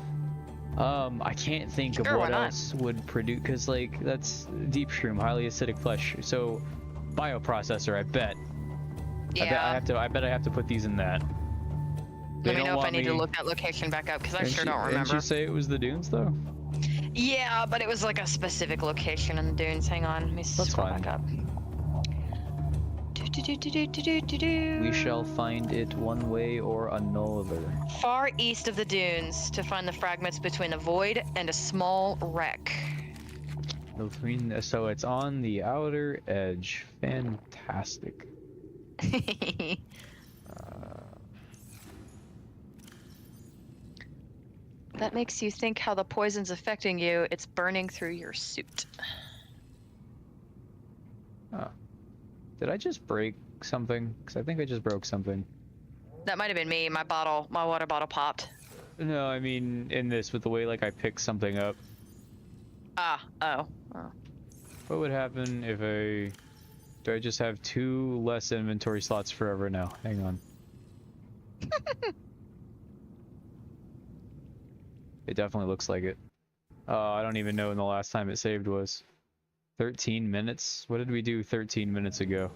S1: I can't think of what else would produce, because like that's deep shroom, highly acidic flesh. So bioprocessor, I bet.
S2: Yeah.
S1: I bet I have to put these in that.
S2: Let me know if I need to look that location back up, because I sure don't remember.
S1: Didn't you say it was the dunes though?
S2: Yeah, but it was like a specific location in the dunes. Hang on, let me scroll back up.
S1: We shall find it one way or another.
S2: Far east of the dunes to find the fragments between a void and a small wreck.
S1: So it's on the outer edge. Fantastic.
S2: That makes you think how the poison's affecting you. It's burning through your suit.
S1: Oh. Did I just break something? Because I think I just broke something.
S2: That might have been me. My water bottle popped.
S1: No, I mean in this with the way like I picked something up.
S2: Oh.
S1: What would happen if do I just have 2 less inventory slots forever now? Hang on. It definitely looks like it. I don't even know when the last time it saved was. 13 minutes? What did we do 13 minutes ago?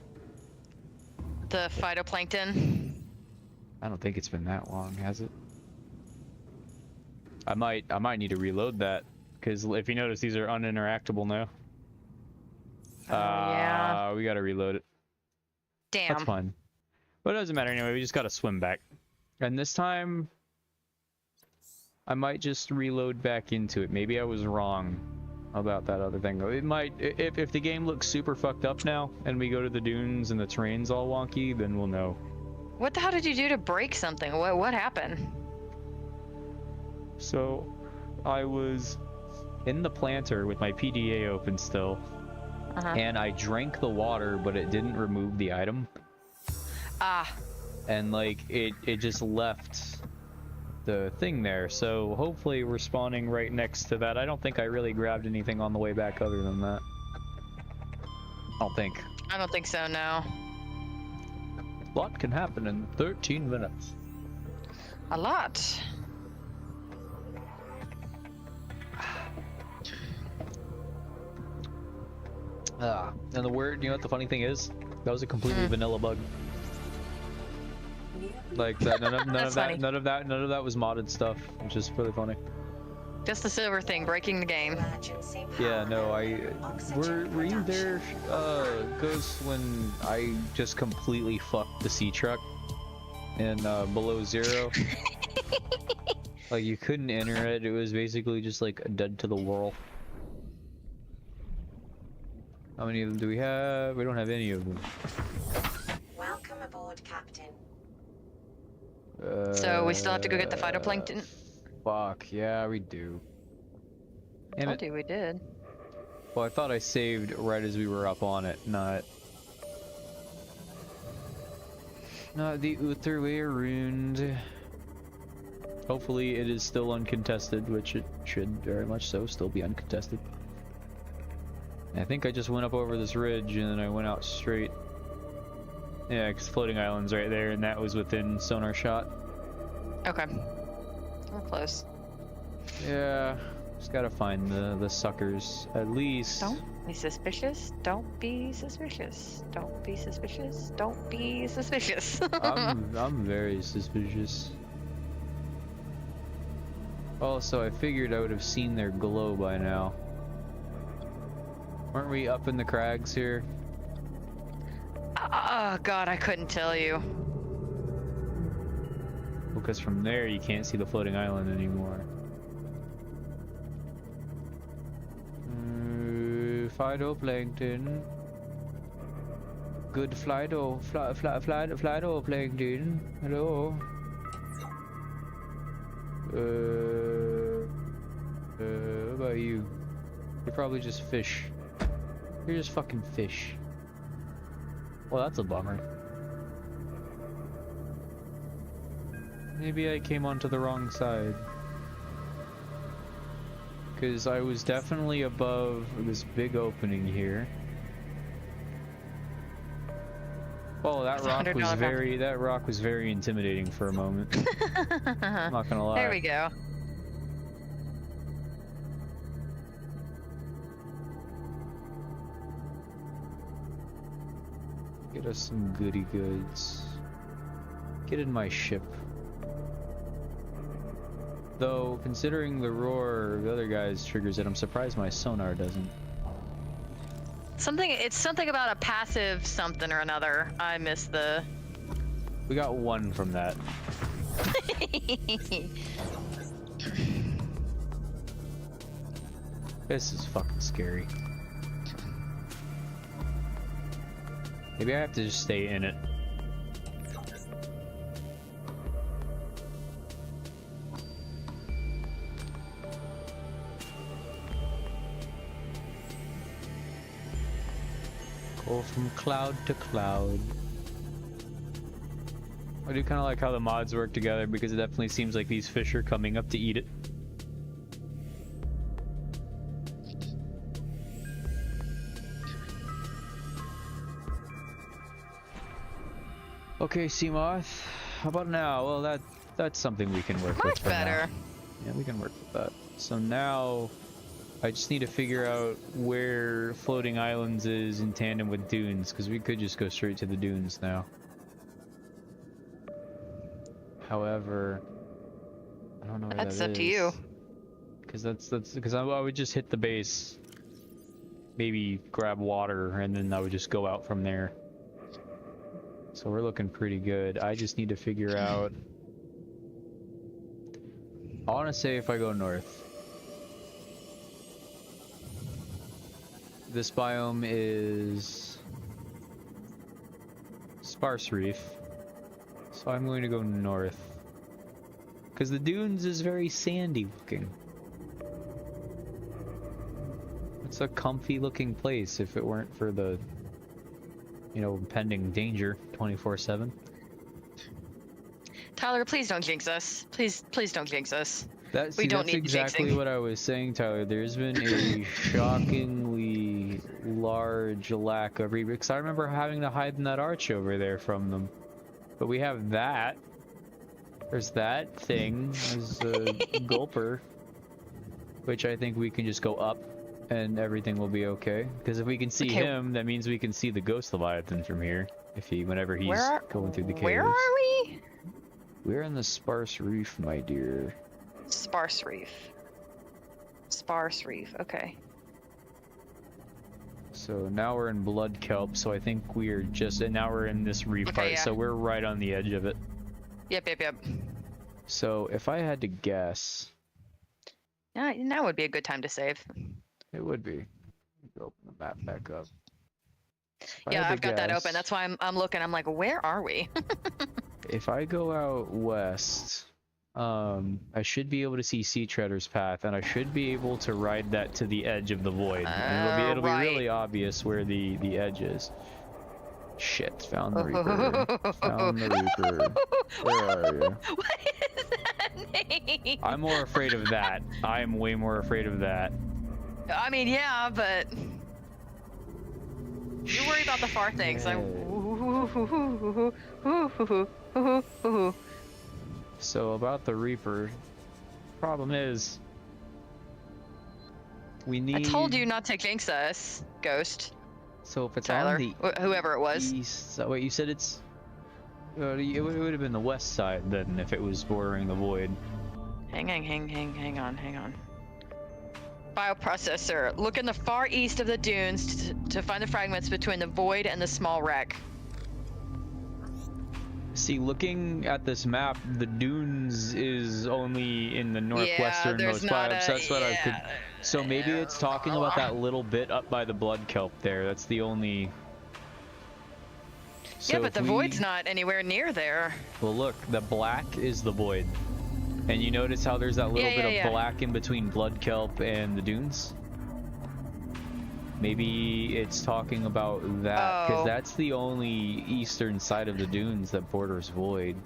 S2: The phytoplankton?
S1: I don't think it's been that long, has it? I might need to reload that, because if you notice, these are uninteractable now.
S2: Yeah.
S1: We gotta reload it.
S2: Damn.
S1: That's fine. But it doesn't matter anyway, we just gotta swim back. And this time, I might just reload back into it. Maybe I was wrong about that other thing. It might, if the game looks super fucked up now, and we go to the dunes and the terrain's all wonky, then we'll know.
S2: What the hell did you do to break something? What happened?
S1: So, I was in the planter with my PDA open still, and I drank the water, but it didn't remove the item.
S2: Ah.
S1: And like, it just left the thing there, so hopefully we're spawning right next to that. I don't think I really grabbed anything on the way back other than that. I don't think.
S2: I don't think so, no.
S1: A lot can happen in 13 minutes.
S2: A lot.
S1: And the word, you know what the funny thing is? That was a completely vanilla bug. Like that, none of that was modded stuff, which is really funny.
S2: Just the silver thing breaking the game.
S1: Yeah, no, were you there, Ghost, when I just completely fucked the sea truck in below zero? Like you couldn't enter it. It was basically just like dead to the world. How many of them do we have? We don't have any of them.
S7: Welcome aboard, Captain.
S2: So we still have to go get the phytoplankton?
S1: Fuck, yeah, we do. Damn it.
S2: Told you we did.
S1: Well, I thought I saved right as we were up on it, not the other way around. Hopefully it is still uncontested, which it should very much so still be uncontested. I think I just went up over this ridge and then I went out straight. Yeah, because floating island's right there, and that was within sonar shot.
S2: Okay. We're close.
S1: Yeah, just gotta find the suckers at least.
S2: Don't be suspicious. Don't be suspicious. Don't be suspicious. Don't be suspicious.
S1: I'm very suspicious. Also, I figured I would have seen their glow by now. Weren't we up in the crags here?
S2: Oh god, I couldn't tell you.
S1: Because from there you can't see the floating island anymore. Phytoplankton. Good phytoplankton. Hello. What about you? You're probably just fish. You're just fucking fish. Well, that's a bummer. Maybe I came onto the wrong side. Because I was definitely above this big opening here. Oh, that rock was very intimidating for a moment. I'm not gonna lie.
S2: There we go.
S1: Get us some goody goods. Get in my ship. Though, considering the roar of the other guys triggers it, I'm surprised my sonar doesn't.
S2: It's something about a passive something or another. I missed the...
S1: We got one from that. This is fucking scary. Maybe I have to just stay in it. Go from cloud to cloud. I do kind of like how the mods work together because it definitely seems like these fish are coming up to eat it. Okay, Seamoth. How about now? Well, that's something we can work with.
S2: Much better.
S1: Yeah, we can work with that. So now I just need to figure out where floating islands is in tandem with dunes, because we could just go straight to the dunes now. However, I don't know where
S2: that's
S1: that
S2: up
S1: is.
S2: To you.
S1: Because because I would just hit the base, maybe grab water, and then I would just go out from there. So we're looking pretty good. I just need to figure out. I want to say if I go north. This biome is sparse reef, so I'm going to go north. Because the dunes is very sandy looking. It's a comfy looking place if it weren't for the, you know, impending danger 24/7.
S2: Tyler, please don't jinx us. Please don't jinx us.
S1: That's
S2: We don't need
S1: exactly
S2: jinxing.
S1: what I was saying, Tyler. There's been a shockingly large lack of reapers. Because I remember having to hide in that arch over there from them. But we have that. There's that thing. There's a gulper. Which I think we can just go up and everything will be okay. Because if we can see him, that means we can see the ghost leviathan from here. Whenever he's going through the caves.
S2: Where are we?
S1: We're in the sparse reef, my dear.
S2: Sparse reef. Sparse reef, okay.
S1: So now we're in blood kelp, so I think we're just, and now we're in this reef part,
S2: yeah.
S1: so we're right on the edge of it.
S2: Yep.
S1: So if I had to guess,
S2: Now would be a good time to save.
S1: it would be. Open the map back up. If I
S2: Yeah,
S1: had to
S2: I've got that
S1: guess,
S2: open. That's why I'm looking. I'm like, where are we?
S1: If I go out west, I should be able to see Sea Treader's Path, and I should be able to ride that to the edge of the void. And it'll be really obvious where the edge is. Shit, found the Reaper. Found the Reaper. Where are you?
S2: What is that name?
S1: I'm more afraid of that. I'm way more afraid of that.
S2: I mean, yeah, but you worry about the far things.
S1: So about the Reaper, problem is we need.
S2: I told you not to jinx us, Ghost.
S1: So if it's
S2: Tyler,
S1: on the
S2: whoever it was.
S1: east, wait, you said it's. It would have been the west side then if it was bordering the void.
S2: Hang on. Bioprocessor. Look in the far east of the dunes to find the fragments between the void and the small wreck.
S1: See, looking at this map, the dunes is only in the northwesternmost biome, so that's what I could. So maybe it's talking about that little bit up by the blood kelp there. That's the only. So
S2: yeah, but the void's not anywhere near there.
S1: Well, look, the black is the void, and you notice how there's that little bit of black in between blood kelp and the dunes. Maybe it's talking about that, because that's the only eastern side of the dunes that borders void.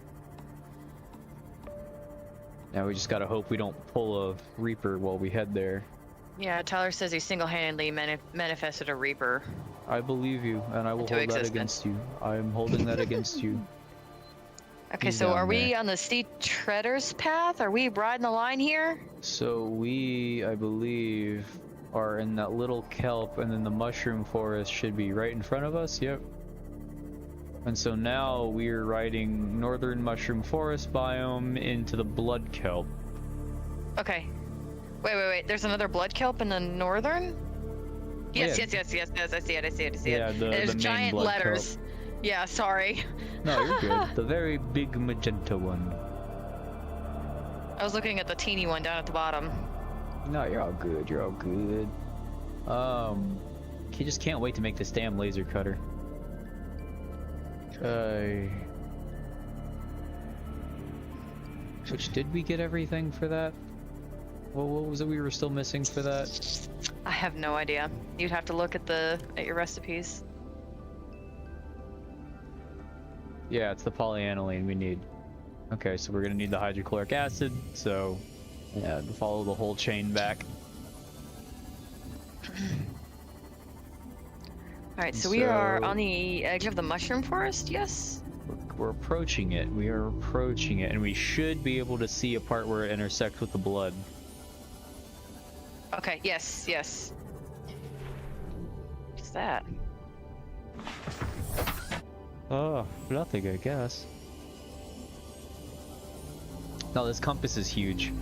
S1: Now we just gotta hope we don't pull a Reaper while we head there.
S2: Yeah, Tyler says he single-handedly manifested a Reaper.
S1: I believe you, and I will hold that against you. I am holding that against you.
S2: Okay,
S1: He's
S2: so
S1: down
S2: are we
S1: there.
S2: on the Sea Treader's Path? Are we riding the line here?
S1: So we, I believe, are in that little kelp, and then the mushroom forest should be right in front of us. Yep. And so now we're riding northern mushroom forest biome into the blood kelp.
S2: Okay. Wait. There's another blood kelp in the northern? Yes. I see it.
S1: Yeah,
S2: There's
S1: the main
S2: giant
S1: blood
S2: letters.
S1: kelp.
S2: Yeah, sorry.
S1: No, you're good. The very big magenta one.
S2: I was looking at the teeny one down at the bottom.
S1: No, you're all good. You're all good. You just can't wait to make this damn laser cutter. Which, did we get everything for that? Well, what was it we were still missing for that?
S2: I have no idea. You'd have to look at your recipes.
S1: Yeah, it's the polyaniline we need. Okay, so we're gonna need the hydrochloric acid, so yeah, to follow the whole chain back.
S2: Alright, so we are on the edge of the mushroom forest, yes?
S1: We're approaching it. We are approaching it, and we should be able to see a part where it intersects with the blood.
S2: Okay, yes. What's that?
S1: Oh, nothing, I guess. No, this compass is huge.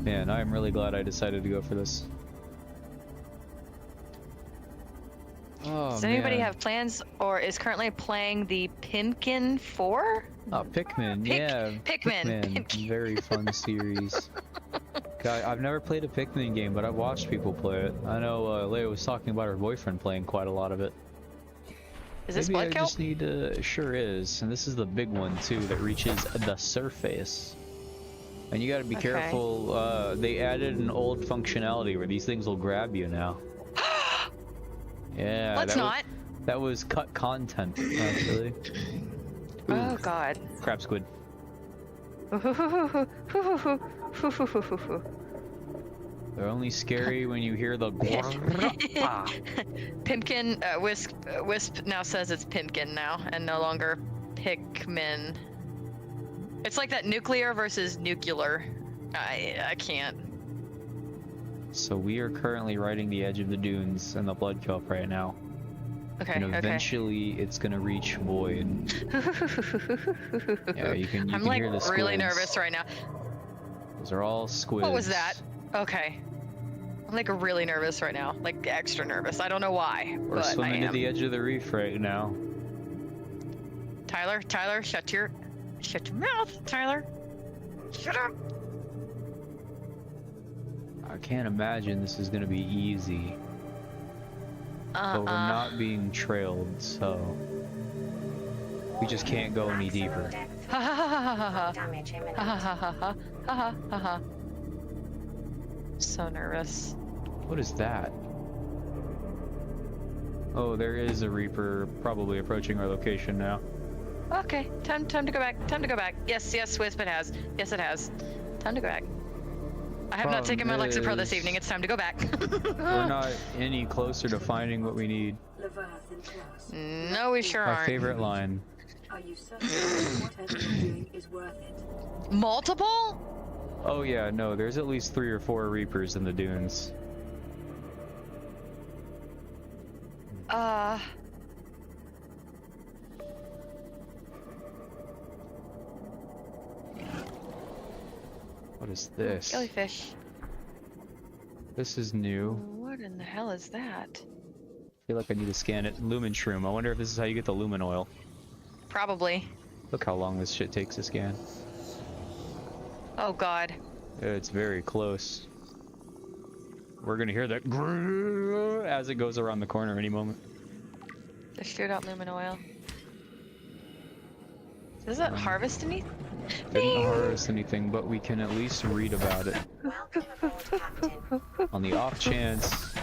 S1: Man, I'm really glad I decided to go for this. Oh,
S2: Does anybody have plans or is currently playing the Pimkin 4?
S1: Oh, Pikmin, yeah.
S2: Pikmin.
S1: Very fun series. God, I've never played a Pikmin game, but I've watched people play it. I know Leia was talking about her boyfriend playing quite a lot of it.
S2: Is this
S1: Maybe
S2: blood
S1: I
S2: kelp?
S1: just need to... Sure is. And this is the big one, too, that reaches the surface. And you gotta be careful. They added an old functionality where these things will grab you now. Yeah.
S2: Let's not.
S1: That was cut content, actually.
S2: Oh, God.
S1: Crab squid. They're only scary when you hear the
S2: Pimpkin, Wisp now says it's Pimpkin now, and no longer Pikmin. It's like that nuclear versus nuclear. I can't.
S1: So we are currently riding the edge of the dunes and the blood kelp right now.
S2: Okay,
S1: and eventually it's gonna reach void. Yeah, you can
S2: I'm
S1: hear the
S2: like
S1: squids.
S2: really nervous right now.
S1: Those are all squids.
S2: What was that? Okay. I'm like really nervous right now, like extra nervous. I don't know why,
S1: We're
S2: but
S1: swimming
S2: I
S1: to
S2: am.
S1: the edge of the reef right now.
S2: Tyler, shut your mouth, Tyler. Shut up.
S1: I can't imagine this is gonna be easy. But we're not being trailed, so we just can't go any deeper.
S2: Ha ha ha ha ha ha.
S7: Damage imminent.
S2: Ha ha ha ha ha ha ha. So nervous.
S1: What is that? Oh, there is a Reaper probably approaching our location now.
S2: Okay, time to go back. Time to go back. Yes, Wisp, it has. Yes, it has. Time to go back. I have not taken my Lexapro this evening. It's time to go back.
S1: We're not any closer to finding what we need.
S5: Leviathan class.
S2: No, we sure
S1: My
S2: aren't.
S1: favorite line.
S5: Are you certain that whatever you're doing is worth it?
S2: Multiple?
S1: Oh yeah, no, there's at least 3 or 4 Reapers in the dunes. What is this?
S2: Jellyfish.
S1: This is new.
S2: What in the hell is that?
S1: I feel like I need to scan it. Lumen shroom. I wonder if this is how you get the lumen oil.
S2: Probably.
S1: Look how long this shit takes to scan.
S2: Oh god.
S1: It's very close. We're gonna hear that grrrr as it goes around the corner any moment.
S2: Just shoot out lumen oil. Does it harvest anything?
S1: Didn't harvest anything, but we can at least read about it.
S7: Welcome aboard, Captain.
S1: On the off chance.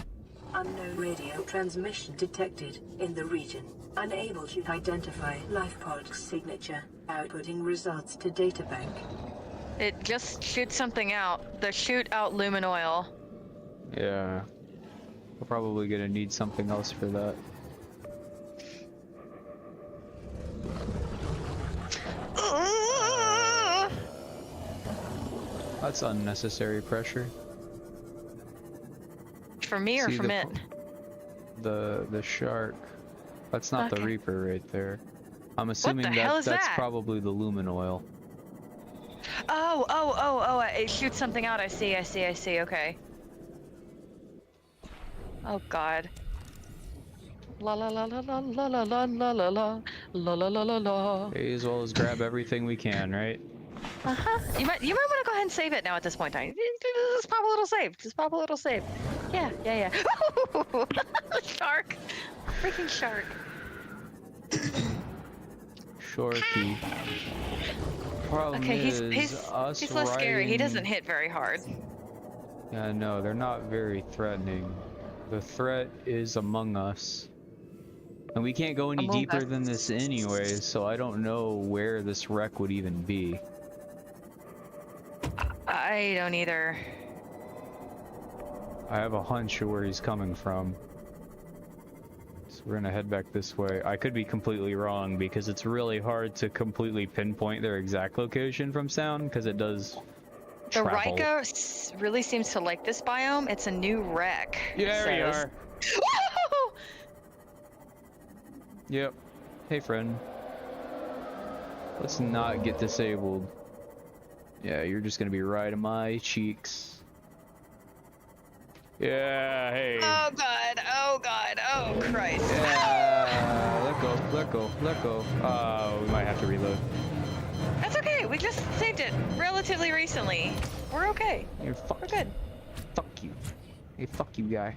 S5: Unknown radio transmission detected in the region. Unable to identify life pod's signature. Outputting results to databank.
S2: It just shoots something out. The shoot out lumen oil.
S1: Yeah. We're probably gonna need something else for that. That's unnecessary pressure.
S2: For me or
S1: See
S2: from it?
S1: The shark. That's not the
S2: Okay.
S1: Reaper right there. I'm assuming
S2: hell is
S1: that's
S2: that?
S1: probably the lumen oil.
S2: Oh, it shoots something out. I see, okay. Oh god. La la la la la la la la la la la la la la la la.
S1: May as well as grab everything we can, right?
S2: You might want to go ahead and save it now at this point in time. Just pop a little save. Just pop a little save. Yeah. Shark. Freaking shark.
S1: Shorty. Problem
S2: Okay,
S1: is,
S2: he's
S1: us
S2: less scary. He
S1: riding-
S2: doesn't hit very hard.
S1: Yeah, no, they're not very threatening. The threat is among us. And we can't go any
S2: Among
S1: deeper
S2: us.
S1: than this anyway, so I don't know where this wreck would even be.
S2: I don't either.
S1: I have a hunch of where he's coming from. So we're gonna head back this way. I could be completely wrong because it's really hard to completely pinpoint their exact location from sound because it does
S2: The
S1: travel.
S2: Rika really seems to like this biome. It's a new wreck.
S1: Yeah, there you
S2: says.
S1: are. Yep. Hey, friend. Let's not get disabled. Yeah, you're just gonna be right in my cheeks. Yeah, hey.
S2: Oh god, oh Christ.
S1: Yeah, let go. Oh, we might have to reload.
S2: That's okay, we just saved it relatively recently. We're okay.
S1: You're fuck.
S2: We're good.
S1: Fuck you. Hey, fuck you, guy.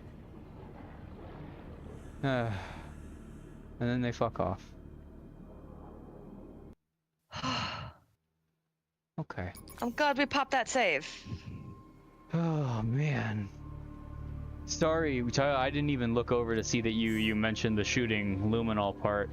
S1: And then they fuck off. Okay.
S2: I'm glad we popped that save.
S1: Oh man. Sorry, I didn't even look over to see that you mentioned the shooting luminol part.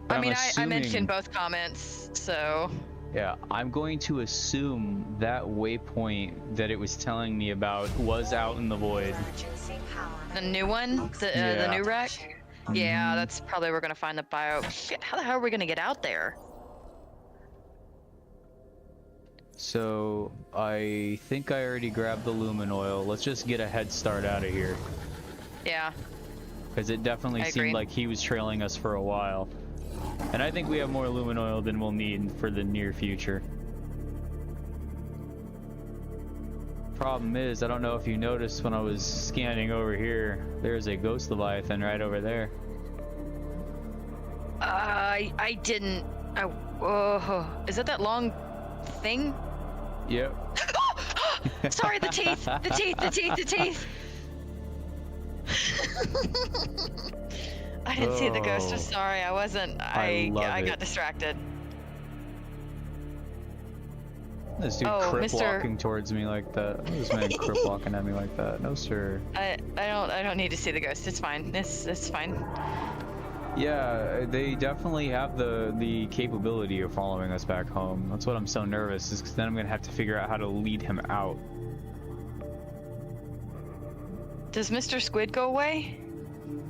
S1: But
S2: I mean,
S1: I'm
S2: I mentioned
S1: assuming-
S2: both comments, so.
S1: Yeah, I'm going to assume that waypoint that it was telling me about was out in the void.
S7: Emergency power.
S2: The new one? The new wreck? Yeah,
S1: Mhm.
S2: that's probably where we're gonna find the bio. Shit, how the hell are we gonna get out there?
S1: So, I think I already grabbed the lumen oil. Let's just get a head start out of here.
S2: Yeah.
S1: Because it definitely
S2: I
S1: seemed
S2: agree.
S1: like he was trailing us for a while. And I think we have more lumen oil than we'll need for the near future. Problem is, I don't know if you noticed when I was scanning over here, there's a ghost leviathan right over there.
S2: I didn't. Oh, is that long thing?
S1: Yep.
S2: Sorry, the teeth, the teeth, the teeth, the teeth. I didn't see the ghost. I'm
S1: Oh.
S2: sorry, I wasn't. I
S1: love
S2: got
S1: it.
S2: distracted.
S1: This dude
S2: Oh,
S1: crip
S2: Mr.
S1: walking towards me like that. Look at this man crip walking at me like that. No sir.
S2: I don't need to see the ghost. It's fine. It's fine.
S1: Yeah, they definitely have the capability of following us back home. That's what I'm so nervous, is because then I'm gonna have to figure out how to lead him out.
S2: Does Mr. Squid go away?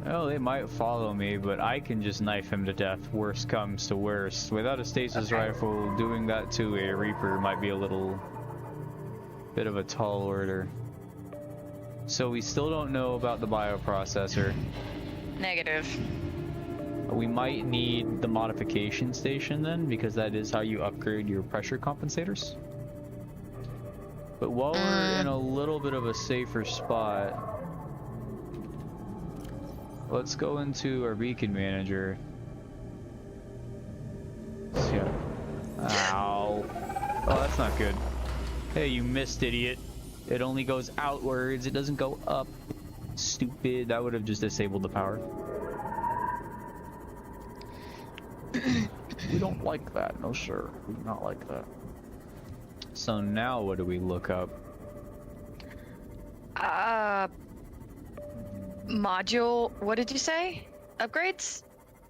S1: Oh, they might follow me, but I can just knife him to death, worst comes to worst. Without a stasis rifle, doing that to a Reaper might be a little bit of a tall order. So we still don't know about the bioprocessor.
S2: Negative.
S1: We might need the modification station then, because that is how you upgrade your pressure compensators. But while we're in a little bit of a safer spot, let's go into our beacon manager. Yeah. Ow. Oh, that's not good. Hey, you missed, idiot. It only goes outwards, it doesn't go up. Stupid. That would have just disabled the power. We don't like that. No, sir. We do not like that. So now what do we look up?
S2: Module. What did you say? Upgrades?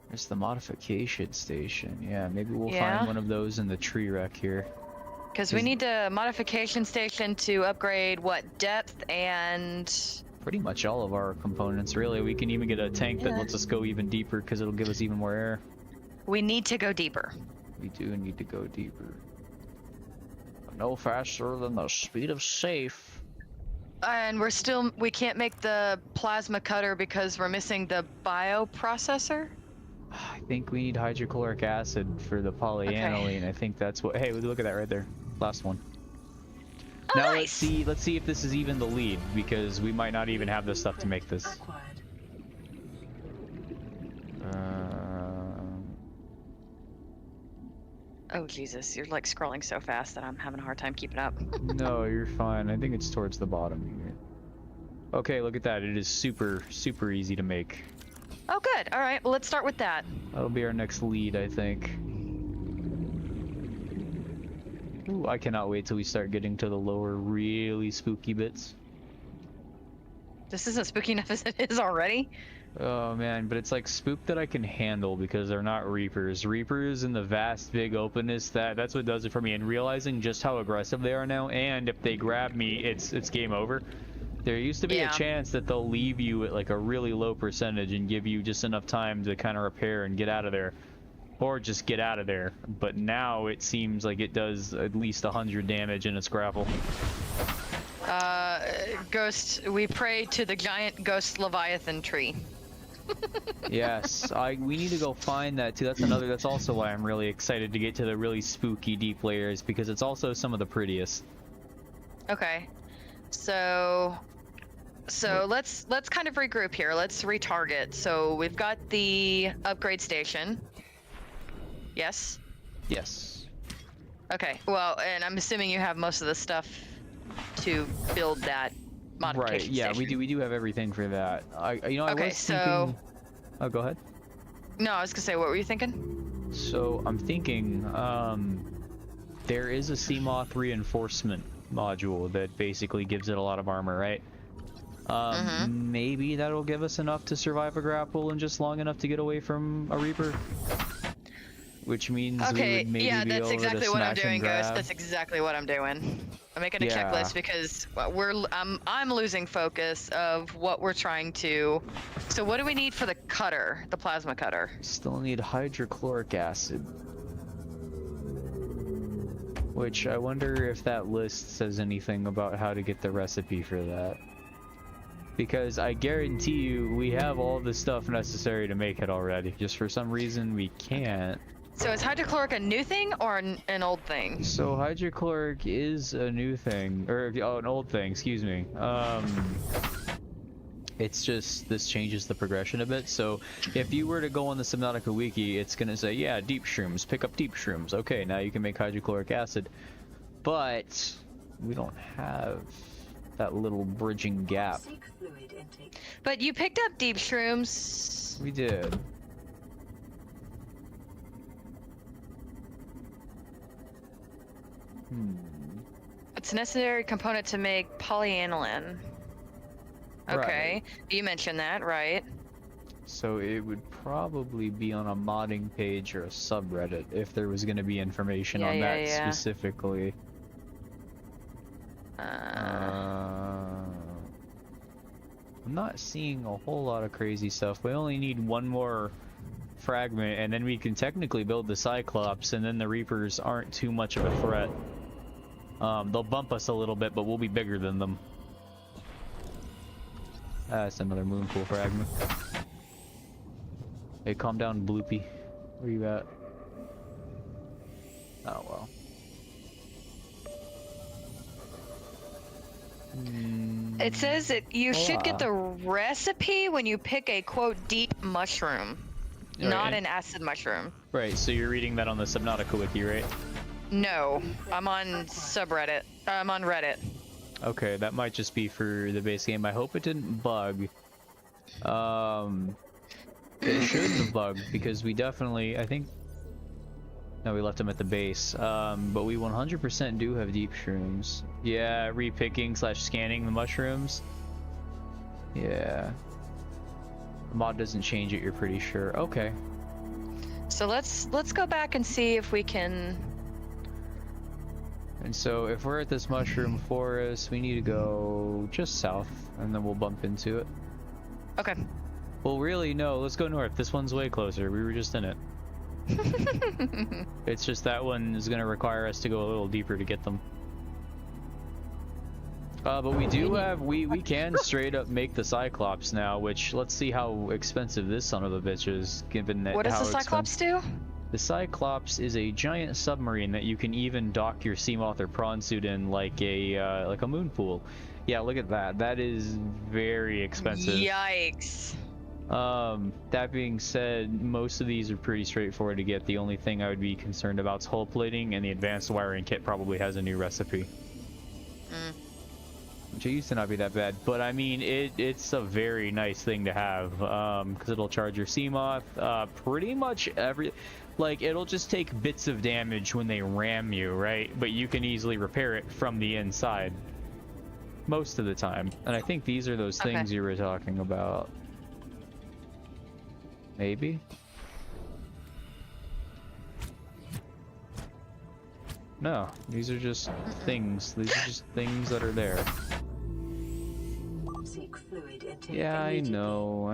S1: There's the modification station. Yeah, maybe we'll
S2: Yeah.
S1: find one of those in the tree wreck here.
S2: Because we need a modification station to upgrade what, depth and.
S1: Pretty much all of our components, really. We can even get a tank that lets us go even deeper because it'll give us even more air.
S2: We need to go deeper.
S1: We do need to go deeper. But no faster than the speed of safe.
S2: And we can't make the plasma cutter because we're missing the bioprocessor?
S1: I think we need hydrochloric acid for the polyaniline. I think that's what. Hey, look at that right there. Last one.
S2: Oh,
S1: Now
S2: nice.
S1: let's see if this is even the lead, because we might not even have the stuff to make this.
S5: Acquired.
S2: Oh Jesus, you're like scrolling so fast that I'm having a hard time keeping up.
S1: No, you're fine. I think it's towards the bottom here. Okay, look at that. It is super easy to make.
S2: Oh good, alright, well let's start with that.
S1: That'll be our next lead, I think. Ooh, I cannot wait till we start getting to the lower, really spooky bits.
S2: This isn't spooky enough as it is already.
S1: Oh man, but it's like spook that I can handle because they're not Reapers. Reapers in the vast big openness, that's what does it for me. And realizing just how aggressive they are now, and if they grab me, it's game over. There used to be a chance that they'll leave you at like a really low percentage and give you just enough time to kind of repair and get out of there. Or just get out of there. But now it seems like it does at least 100 damage in its grapple.
S2: Ghost, we pray to the giant ghost leviathan tree.
S1: Yes, we need to go find that too. That's also why I'm really excited to get to the really spooky deep layers, because it's also some of the prettiest.
S2: Okay. So let's kind of regroup here. Let's retarget. So we've got the upgrade station. Yes?
S1: Yes.
S2: Okay. Well, and I'm assuming you have most of the stuff to build that modification
S1: Right, yeah,
S2: station.
S1: we do have everything for that. I
S2: Okay,
S1: was
S2: so-
S1: thinking... Oh, go ahead.
S2: No, I was gonna say, what were you thinking?
S1: So, I'm thinking, there is a Seamoth reinforcement module that basically gives it a lot of armor, right? Maybe that'll give us enough to survive a grapple and just long enough to get away from a Reaper? which means we
S2: Okay,
S1: would maybe
S2: yeah,
S1: be
S2: that's
S1: able
S2: exactly
S1: to
S2: what I'm
S1: smash
S2: doing,
S1: and
S2: Ghost.
S1: grab.
S2: That's exactly what I'm doing. I'm making a
S1: Yeah.
S2: checklist because I'm losing focus of what we're trying to. So what do we need for the cutter, the plasma cutter?
S1: Still need hydrochloric acid. Which I wonder if that list says anything about how to get the recipe for that. Because I guarantee you we have all the stuff necessary to make it already. Just for some reason we can't.
S2: So is hydrochloric a new thing or an old thing?
S1: So hydrochloric is a new thing, or an old thing, excuse me. It's just, this changes the progression a bit. So if you were to go on the Subnautica wiki, it's gonna say, yeah, deep shrooms, pick up deep shrooms. Okay, now you can make hydrochloric acid. But we don't have that little bridging gap.
S5: Seek fluid intake.
S2: But you picked up deep shrooms.
S1: We did.
S2: It's a necessary component to make polyaniline. Okay, you mentioned that, right?
S1: So it would probably be on a modding page or a subreddit if there was going to be information on that specifically. I'm not seeing a whole lot of crazy stuff. We only need one more fragment and then we can technically build the Cyclops, and then the Reapers aren't too much of a threat. They'll bump us a little bit, but we'll be bigger than them. That's another Moonpool fragment. Hey, calm down, Bloopy. Where you at? Oh, well.
S2: It says that you should get the recipe when you pick a, quote, deep mushroom.
S1: Right.
S2: Not an acid mushroom.
S1: Right, so you're reading that on the Subnautica wiki, right?
S2: No, I'm on subreddit. I'm on Reddit.
S1: Okay, that might just be for the base game. I hope it didn't bug. It shouldn't have bugged because we definitely, I think... No, we left them at the base. But we 100% do have deep shrooms. Yeah, repicking / scanning the mushrooms. Yeah. The mod doesn't change it, you're pretty sure. Okay.
S2: So let's go back and see if we can...
S1: And so if we're at this mushroom forest, we need to go just south, and then we'll bump into it.
S2: Okay.
S1: Well, really, no, let's go north. This one's way closer. We were just in it. It's just that one is going to require us to go a little deeper to get them. But we do have, we can straight up make the Cyclops now, which, let's see how expensive this son of a bitch is, given that
S2: What does the Cyclops do?
S1: The Cyclops is a giant submarine that you can even dock your Seamoth or Prawn suit in like a moon pool. Yeah, look at that. That is very expensive.
S2: Yikes.
S1: That being said, most of these are pretty straightforward to get. The only thing I would be concerned about is hull plating, and the advanced wiring kit probably has a new recipe. Which it used to not be that bad, but I mean, it's a very nice thing to have, because it'll charge your Seamoth, pretty much like, it'll just take bits of damage when they ram you, right? But you can easily repair it from the inside. Most of the time. And I think these are those things you were talking about. Maybe? No, these are just things. These are just things that are there.
S5: Seek fluid intake.
S1: Yeah, I know.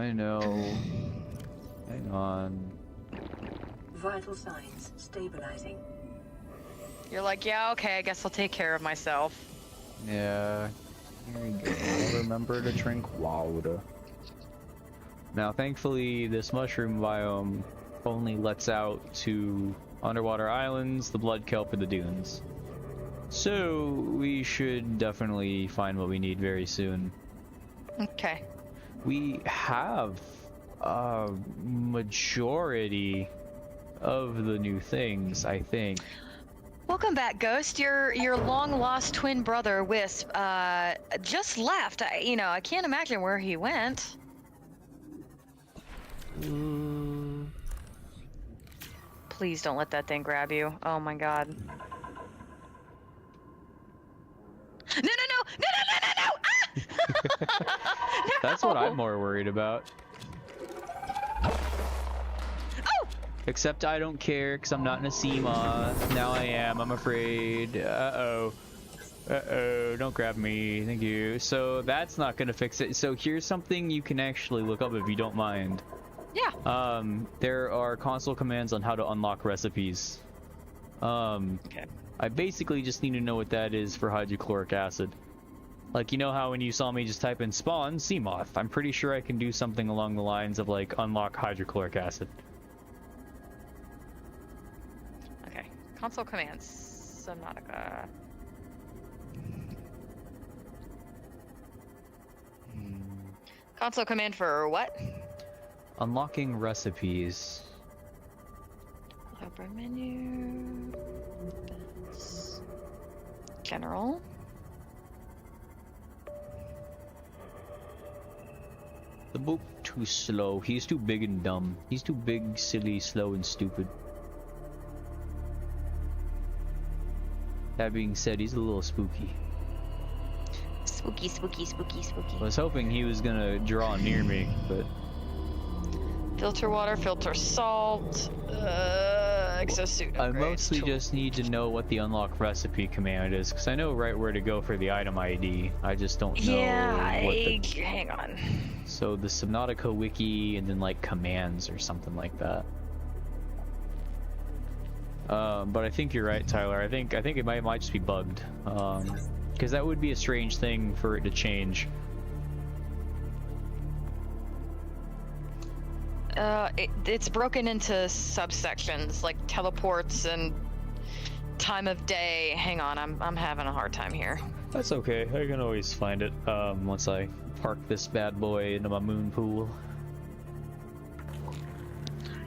S1: Hang on.
S5: Vital signs stabilizing.
S2: You're like, yeah, okay, I guess I'll take care of myself.
S1: Yeah. Here we go. I'll remember to drink water. Now, thankfully, this mushroom biome only lets out to underwater islands, the blood kelp, and the dunes. So, we should definitely find what we need very soon.
S2: Okay.
S1: We have a majority of the new things, I think.
S2: Welcome back, Ghost. Your long-lost twin brother, Wisp, just left. I can't imagine where he went. Please don't let that thing grab you. Oh my god. No! Ah! No!
S1: That's what I'm more worried about.
S2: Oh!
S1: Except I don't care because I'm not in a sea moth. Now I am, I'm afraid. Uh-oh. Uh-oh, don't grab me, thank you. So that's not gonna fix it. So here's something you can actually look up if you don't mind.
S2: Yeah.
S1: There are console commands on how to unlock recipes.
S2: Okay.
S1: I basically just need to know what that is for hydrochloric acid. Like, you know how when you saw me just type in spawn sea moth? I'm pretty sure I can do something along the lines of like unlock hydrochloric acid.
S2: Okay. Console commands. Subnautica. Console command for what?
S1: Unlocking recipes.
S2: Upper menu. General.
S1: The boat too slow. He's too big and dumb. He's too big, silly, slow, and stupid. That being said, he's a little spooky.
S2: Spooky, spooky, spooky, spooky.
S1: I was hoping he was gonna draw near me, but...
S2: Filter water, filter salt, exosuit
S1: I
S2: upgrades,
S1: mostly
S2: tool.
S1: just need to know what the unlock recipe command is, because I know right where to go for the item ID. I just don't know
S2: Hang on.
S1: So the Subnautica wiki and then like commands or something like that. But I think you're right, Tyler. I think it might just be bugged. Because that would be a strange thing for it to change.
S2: It's broken into subsections like teleports and time of day. Hang on, I'm having a hard time here.
S1: That's okay. I can always find it once I park this bad boy into my moon pool.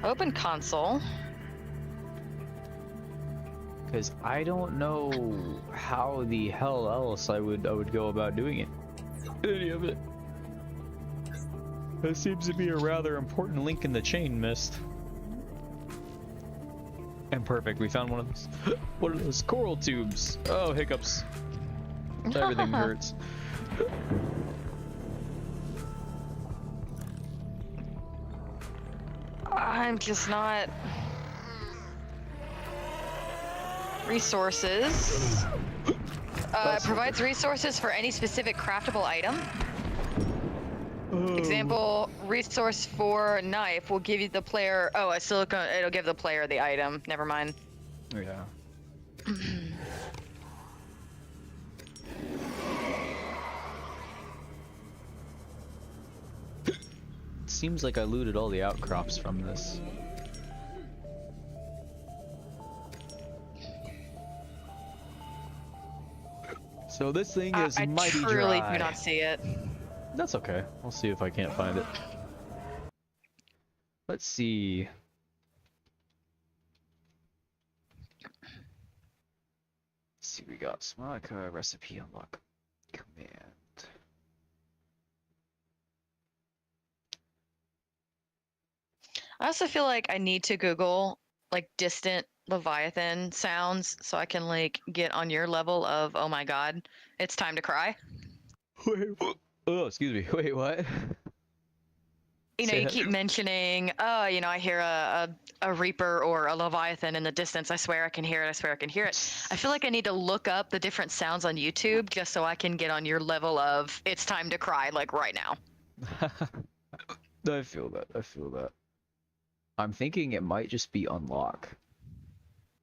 S2: Open console.
S1: Because I don't know how the hell else I would go about doing it. Any of it. That seems to be a rather important link in the chain, Mist. And perfect, we found one of those coral tubes. Oh, hiccups. Everything hurts.
S2: I'm just not... Resources. It provides resources for any specific craftable item. Example, resource for knife will give you the player... Oh, a silicone... It'll give the player the item. Never mind.
S1: Oh, yeah. Seems like I looted all the outcrops from this. So this thing is mighty dry.
S2: I truly do not see it.
S1: That's okay. I'll see if I can't find it. Let's see. Let's see, we got Subnautica recipe unlock command.
S2: I also feel like I need to Google like distant Leviathan sounds so I can like get on your level of oh my god, it's time to cry.
S1: Wait, oh, excuse me. Wait, what?
S2: You know, you keep mentioning, oh, you know, I hear a Reaper or a Leviathan in the distance. I swear I can hear it. I swear I can hear it. I feel like I need to look up the different sounds on YouTube just so I can get on your level of it's time to cry, like right now.
S1: I feel that. I feel that. I'm thinking it might just be unlock.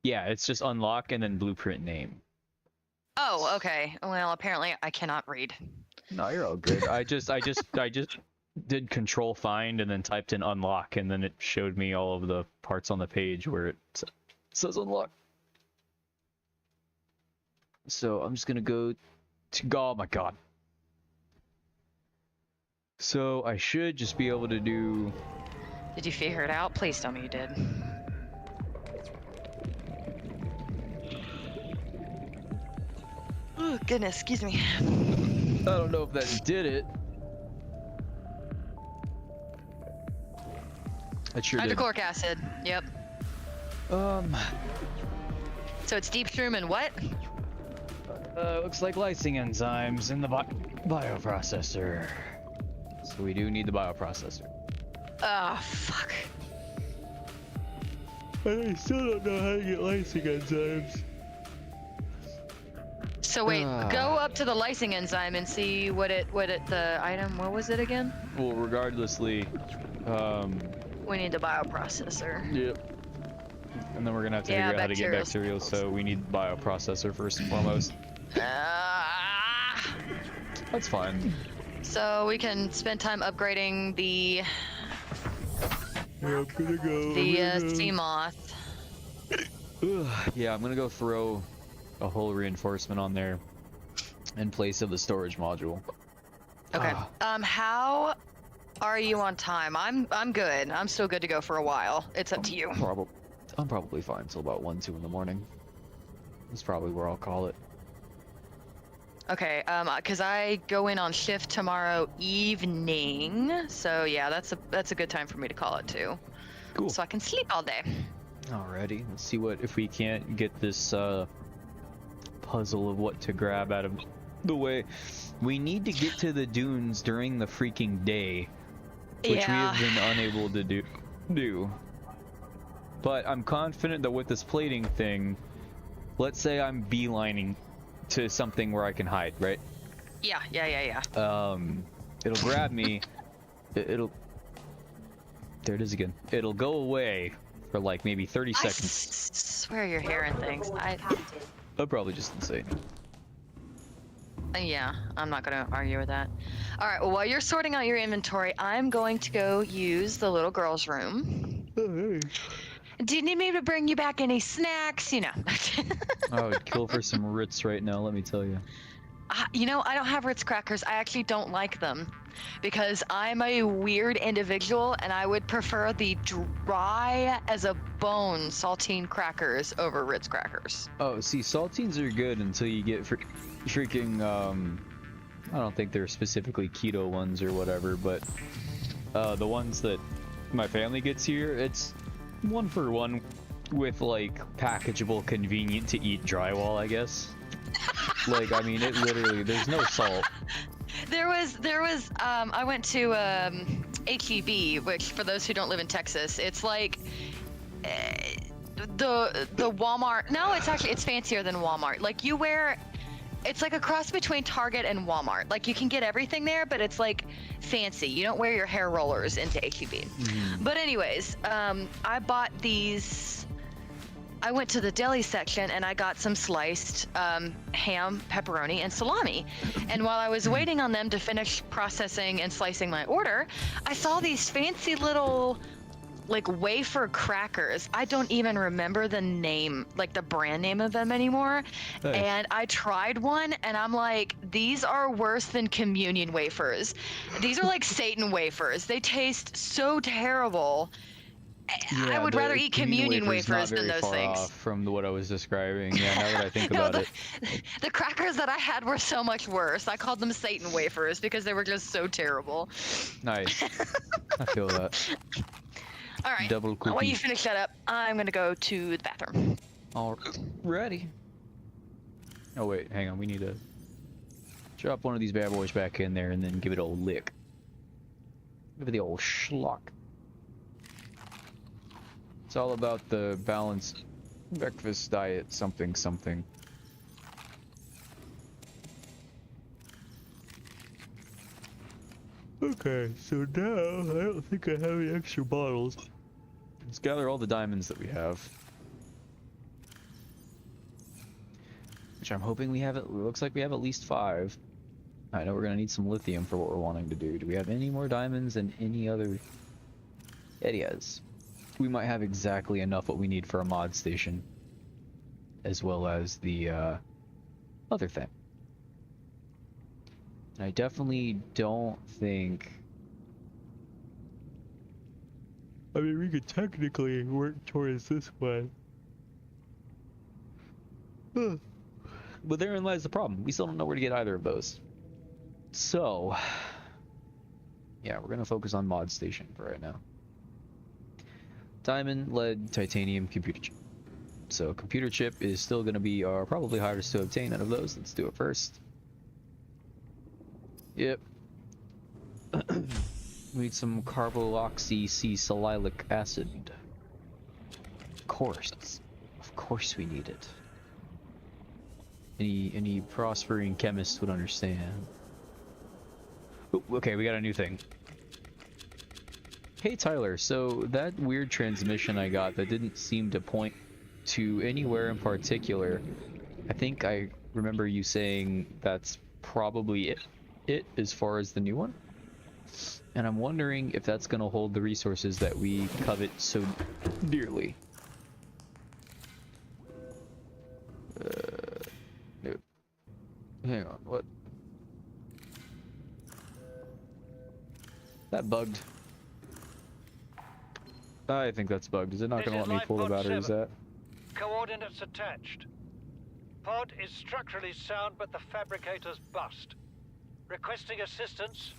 S1: Yeah, it's just unlock and then blueprint name.
S2: Oh, okay. Well, apparently I cannot read.
S1: No, you're all good. I just did control find and then typed in unlock and then it showed me all of the parts on the page where it says unlock. So I'm just gonna go to, oh my god. So I should just be able to do...
S2: Did you figure it out? Please tell me you did. Oh, goodness, excuse me.
S1: I don't know if that did it. It sure did.
S2: Hydrochloric acid, yep. So it's deep shroom and what?
S1: Looks like lysing enzymes in the bioprocessor. So we do need the bioprocessor.
S2: Oh, fuck.
S1: I still don't know how to get lysing enzymes.
S2: So wait, go up to the lysing enzyme and see what the item, what was it again?
S1: Well, regardlessly,
S2: We need the bioprocessor.
S1: Yep. And then we're gonna have to figure out how to get bacterial, so we need bioprocessor first and foremost. That's fine.
S2: So we can spend time upgrading the sea moth.
S1: Yeah, I'm gonna go throw a whole reinforcement on there in place of the storage module.
S2: Okay. How are you on time? I'm good. I'm still good to go for a while. It's up to you.
S1: I'm probably fine until about 1, 2 in the morning. That's probably where I'll call it.
S2: Okay, because I go in on shift tomorrow evening, so yeah, that's a good time for me to call it too.
S1: Cool.
S2: So I can sleep all day.
S1: Alrighty, let's see if we can't get this puzzle of what to grab out of the way. We need to get to the dunes during the freaking day, which we have been unable to do. But I'm confident that with this plating thing, let's say I'm beelining to something where I can hide, right?
S2: Yeah.
S1: It'll grab me. It'll. There it is again. It'll go away for like maybe 30 seconds.
S2: I swear you're hearing things.
S1: I'm probably just insane.
S2: Yeah, I'm not gonna argue with that. All right, well, while you're sorting out your inventory, I'm going to go use the little girl's room. Do you need me to bring you back any snacks? You know.
S1: I would kill for some Ritz right now, let me tell you.
S2: You know, I don't have Ritz crackers. I actually don't like them because I'm a weird individual and I would prefer the dry as a bone saltine crackers over Ritz crackers.
S1: Oh, see, saltines are good until you get freaking, I don't think they're specifically keto ones or whatever, but the ones that my family gets here, it's 1 for 1 with like packageable, convenient to eat drywall, I guess. Like, I mean, it literally, there's no salt.
S2: There was, I went to HEB, which for those who don't live in Texas, it's like the Walmart. No, it's fancier than Walmart. Like it's like a cross between Target and Walmart. Like you can get everything there, but it's like fancy. You don't wear your hair rollers into HEB. But anyways, I bought these. I went to the deli section and I got some sliced ham, pepperoni, and salami. And while I was waiting on them to finish processing and slicing my order, I saw these fancy little like wafer crackers. I don't even remember the name, like the brand name of them anymore. Nice. And I tried one and I'm like, these are worse than communion wafers. These are like Satan wafers. They taste so terrible. Yeah, I would rather eat communion wafers than those things.
S1: Off from what I was describing. Yeah, now that I think about it.
S2: The crackers that I had were so much worse. I called them Satan wafers because they were just so terrible.
S1: Nice. I feel that.
S2: All right.
S1: Double cookie.
S2: While you finish that up, I'm gonna go to the bathroom.
S1: Alrighty. Oh wait, hang on. We need to drop one of these bad boys back in there and then give it a lick. Give it the old schlock. It's all about the balanced breakfast diet, something. Okay, so now I don't think I have any extra bottles. Let's gather all the diamonds that we have. Which I'm hoping we have, it looks like we have at least 5. I know we're gonna need some lithium for what we're wanting to do. Do we have any more diamonds and any other areas? We might have exactly enough what we need for a mod station, as well as the other thing. I definitely don't think. I mean, we could technically work towards this one, but therein lies the problem. We still don't know where to get either of those. So, yeah, we're gonna focus on mod station for right now. Diamond, lead, titanium, computer chip. So computer chip is still going to be our probably hardest to obtain out of those. Let's do it first. Yep. We need some carboxy C-silylic acid. course. Of course we need it. Any prospering chemist would understand. Ooh, okay, we got a new thing. Hey Tyler, so that weird transmission I got that didn't seem to point to anywhere in particular, I think I remember you saying that's probably it as far as the new one? And I'm wondering if that's going to hold the resources that we covet so dearly. Nope. Hang on, what? That bugged. I think that's bugged. Is it not going to let me pull the batteries out?
S4: Coordinates attached. Pod is structurally sound, but the fabricator's bust. Requesting assistance.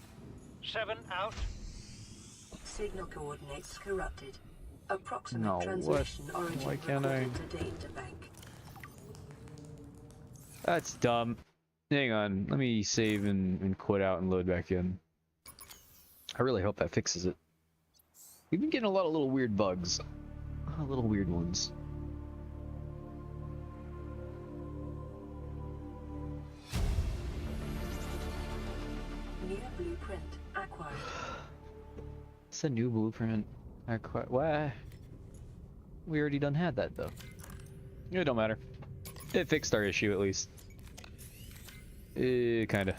S4: 7 out.
S5: Signal coordinates corrupted. Approximate
S1: No,
S5: transmission
S1: what?
S5: origin
S1: Why can't I?
S5: recorded to data bank.
S1: That's dumb. Hang on, let me save and quit out and load back in. I really hope that fixes it. We've been getting a lot of little weird bugs. Little weird ones.
S5: New blueprint acquired.
S1: It's a new blueprint. Why? We already done had that though. It don't matter. It fixed our issue at least. Kinda.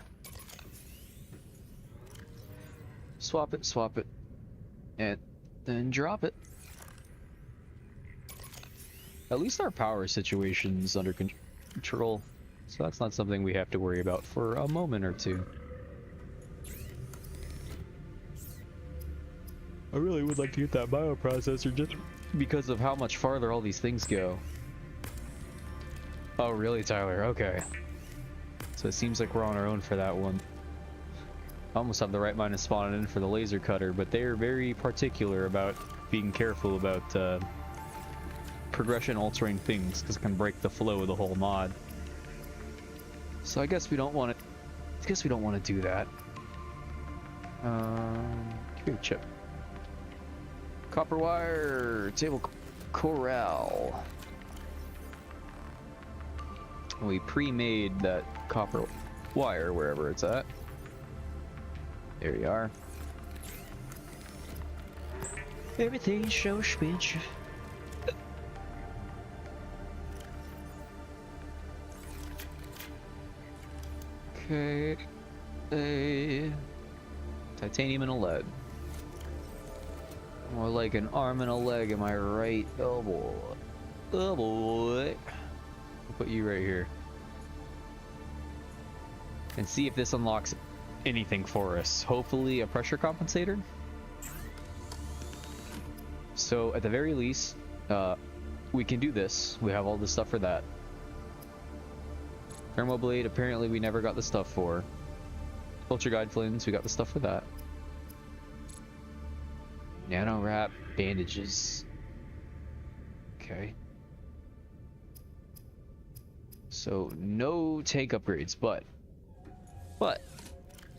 S1: Swap it, and then drop it. At least our power situation's under control, so that's not something we have to worry about for a moment or two. I really would like to get that bioprocessor just because of how much farther all these things go. Oh really, Tyler? Okay. So it seems like we're on our own for that one. I almost have the right mind to spawn it in for the laser cutter, but they are very particular about being careful about progression altering things because it can break the flow of the whole mod. So I guess we don't want to. I guess we don't want to do that. Here, chip. Copper wire, table corral. We pre-made that copper wire wherever it's at. There we are. Everything's so expensive. Okay. Titanium and a lead. More like an arm and a leg, am I right? Oh boy. Oh boy. I'll put you right here. And see if this unlocks anything for us. Hopefully a pressure compensator. So at the very least, we can do this. We have all the stuff for that. Thermoblade, apparently we never got the stuff for. Ultra Guide Flins, we got the stuff for that. Nano wrap bandages. Okay. So no tank upgrades, but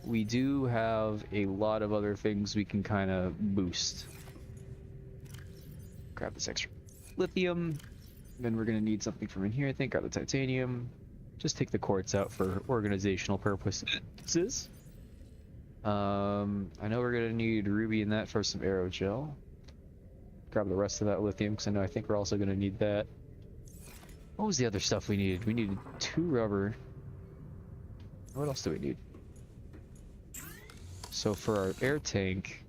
S1: we do have a lot of other things we can kind of boost. Grab this extra lithium. Then we're gonna need something from in here, I think. Grab the titanium. Just take the quartz out for organizational purposes. I know we're gonna need ruby in that for some aerogel. Grab the rest of that lithium because I think we're also gonna need that. What was the other stuff we needed? We needed 2 rubber. What else do we need? So for our air tank,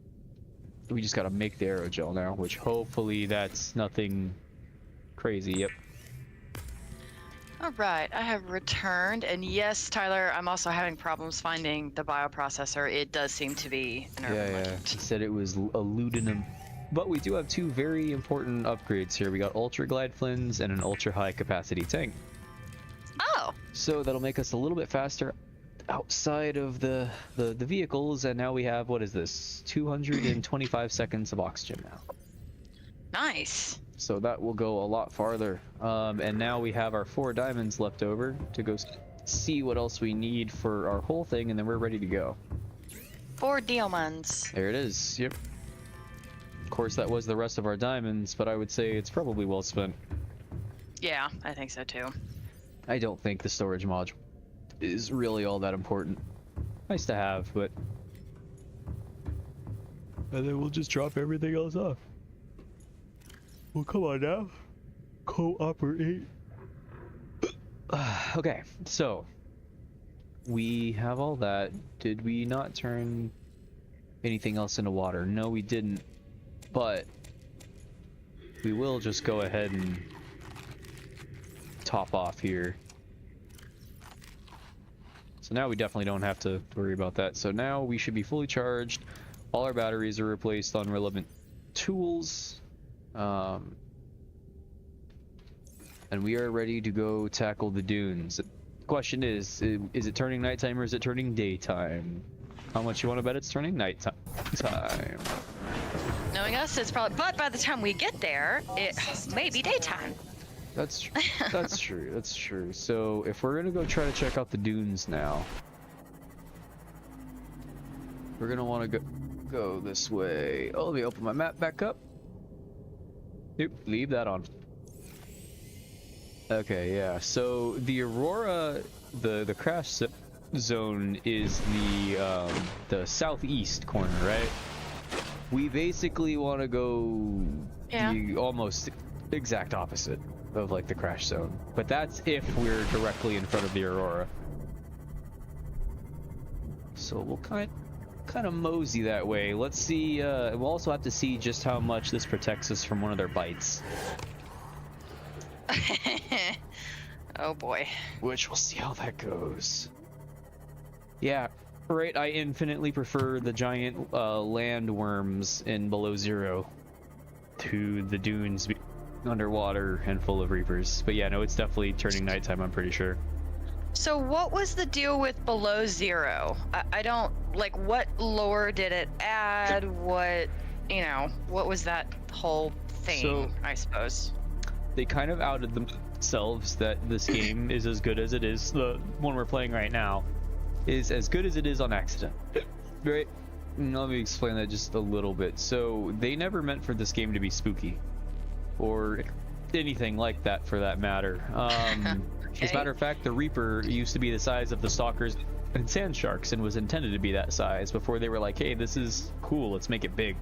S1: we just gotta make the aerogel now, which hopefully that's nothing crazy. Yep.
S2: Alright, I have returned, and yes, Tyler, I'm also having problems finding the bioprocessor. It does seem to be an urban legend.
S1: He said it was eluding him. But we do have 2 very important upgrades here. We got Ultra Glide Flins and an Ultra High Capacity Tank.
S2: Oh!
S1: So that'll make us a little bit faster outside of the vehicles, and now we have, what is this? 225 seconds of oxygen now.
S2: Nice!
S1: So that will go a lot farther. And now we have our 4 diamonds left over to go see what else we need for our whole thing, and then we're ready to go.
S2: 4 diamonds.
S1: There it is. Yep. course, that was the rest of our diamonds, but I would say it's probably well spent.
S2: Yeah, I think so too.
S1: I don't think the storage module is really all that important. Nice to have, but... And then we'll just drop everything else off. Well, come on now. Cooperate. Okay, so... We have all that. Did we not turn anything else into water? No, we didn't. But... we will just go ahead and... top off here. So now we definitely don't have to worry about that. So now we should be fully charged. All our batteries are replaced on relevant tools. And we are ready to go tackle the dunes. The question is it turning nighttime or is it turning daytime? How much you want to bet it's turning nighttime?
S2: Knowing us, it's probably... But by the time we get there, it may be daytime.
S1: That's true. That's true. That's true. So if we're gonna go try to check out the dunes now, we're gonna want to go this way. Oh, let me open my map back up. Nope, leave that on. Okay, yeah. So the Aurora, the crash zone is the southeast corner, right? We basically want to go the almost exact opposite of like the crash zone, but that's if we're directly in front of the Aurora. So we'll kind of mosey that way. Let's see. We'll also have to see just how much this protects us from one of their bites.
S2: Oh boy.
S1: Which we'll see how that goes. Yeah, right. I infinitely prefer the giant land worms in Below Zero to the dunes underwater and full of reapers. But yeah, no, it's definitely turning nighttime, I'm pretty sure.
S2: So what was the deal with Below Zero? I don't, like, what lore did it add? What, you know, what was that whole thing,
S1: so,
S2: I suppose?
S1: They kind of outed themselves that this game is as good as it is. The one we're playing right now is as good as it is on accident. Right? Let me explain that just a little bit. So they never meant for this game to be spooky. Or anything like that, for that matter.
S2: Okay.
S1: As a matter of fact, the Reaper used to be the size of the Stalkers and Sand Sharks, and was intended to be that size before they were like, "Hey, this is cool. Let's make it big."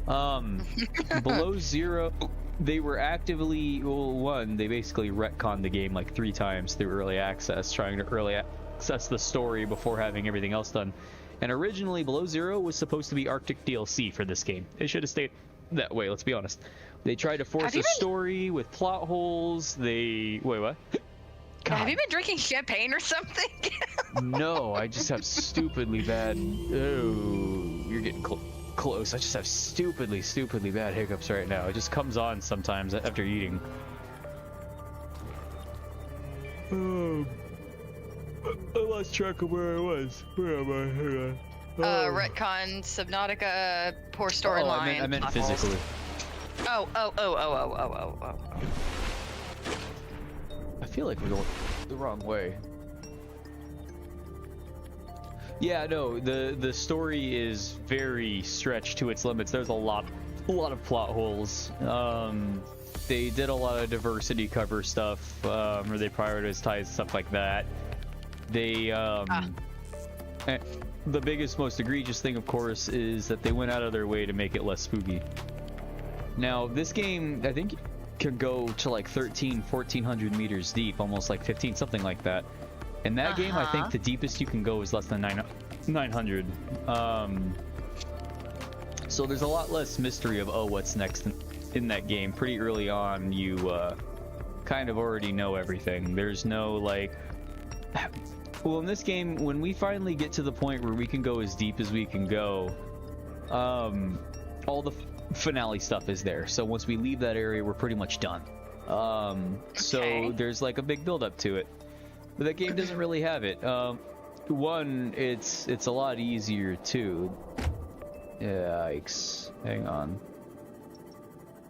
S1: Below Zero, they were actively they basically retconned the game like 3 times through early access, trying to early access the story before having everything else done. And originally, Below Zero was supposed to be Arctic DLC for this game. It should have stayed that way. Let's be honest. They tried to force a story with plot holes. Wait, what? God.
S2: Have you been drinking champagne or something?
S1: No, I just have stupidly bad... Oh, you're getting close. I just have stupidly bad hiccups right now. It just comes on sometimes after eating. I lost track of where I was. Where am I? Hang on.
S2: Retcon, Subnautica, poor storyline.
S1: I meant physically.
S2: Oh.
S1: I feel like we're going the wrong way. Yeah, no, the story is very stretched to its limits. There's a lot of plot holes. They did a lot of diversity cover stuff, or they prioritized stuff like that. They the biggest, most egregious thing, of course, is that they went out of their way to make it less spooky. Now, this game, I think, can go to like 1,400 meters deep, almost like 15, something like that. In that game, I think the deepest you can go is less than 900. So there's a lot less mystery of, oh, what's next in that game. Pretty early on, you kind of already know everything. There's no, like... Well, in this game, when we finally get to the point where we can go as deep as we can go, all the finale stuff is there. So once we leave that area, we're pretty much done. So there's like a big build-up to it. But that game doesn't really have it. One, it's a lot easier too. Yikes. Hang on.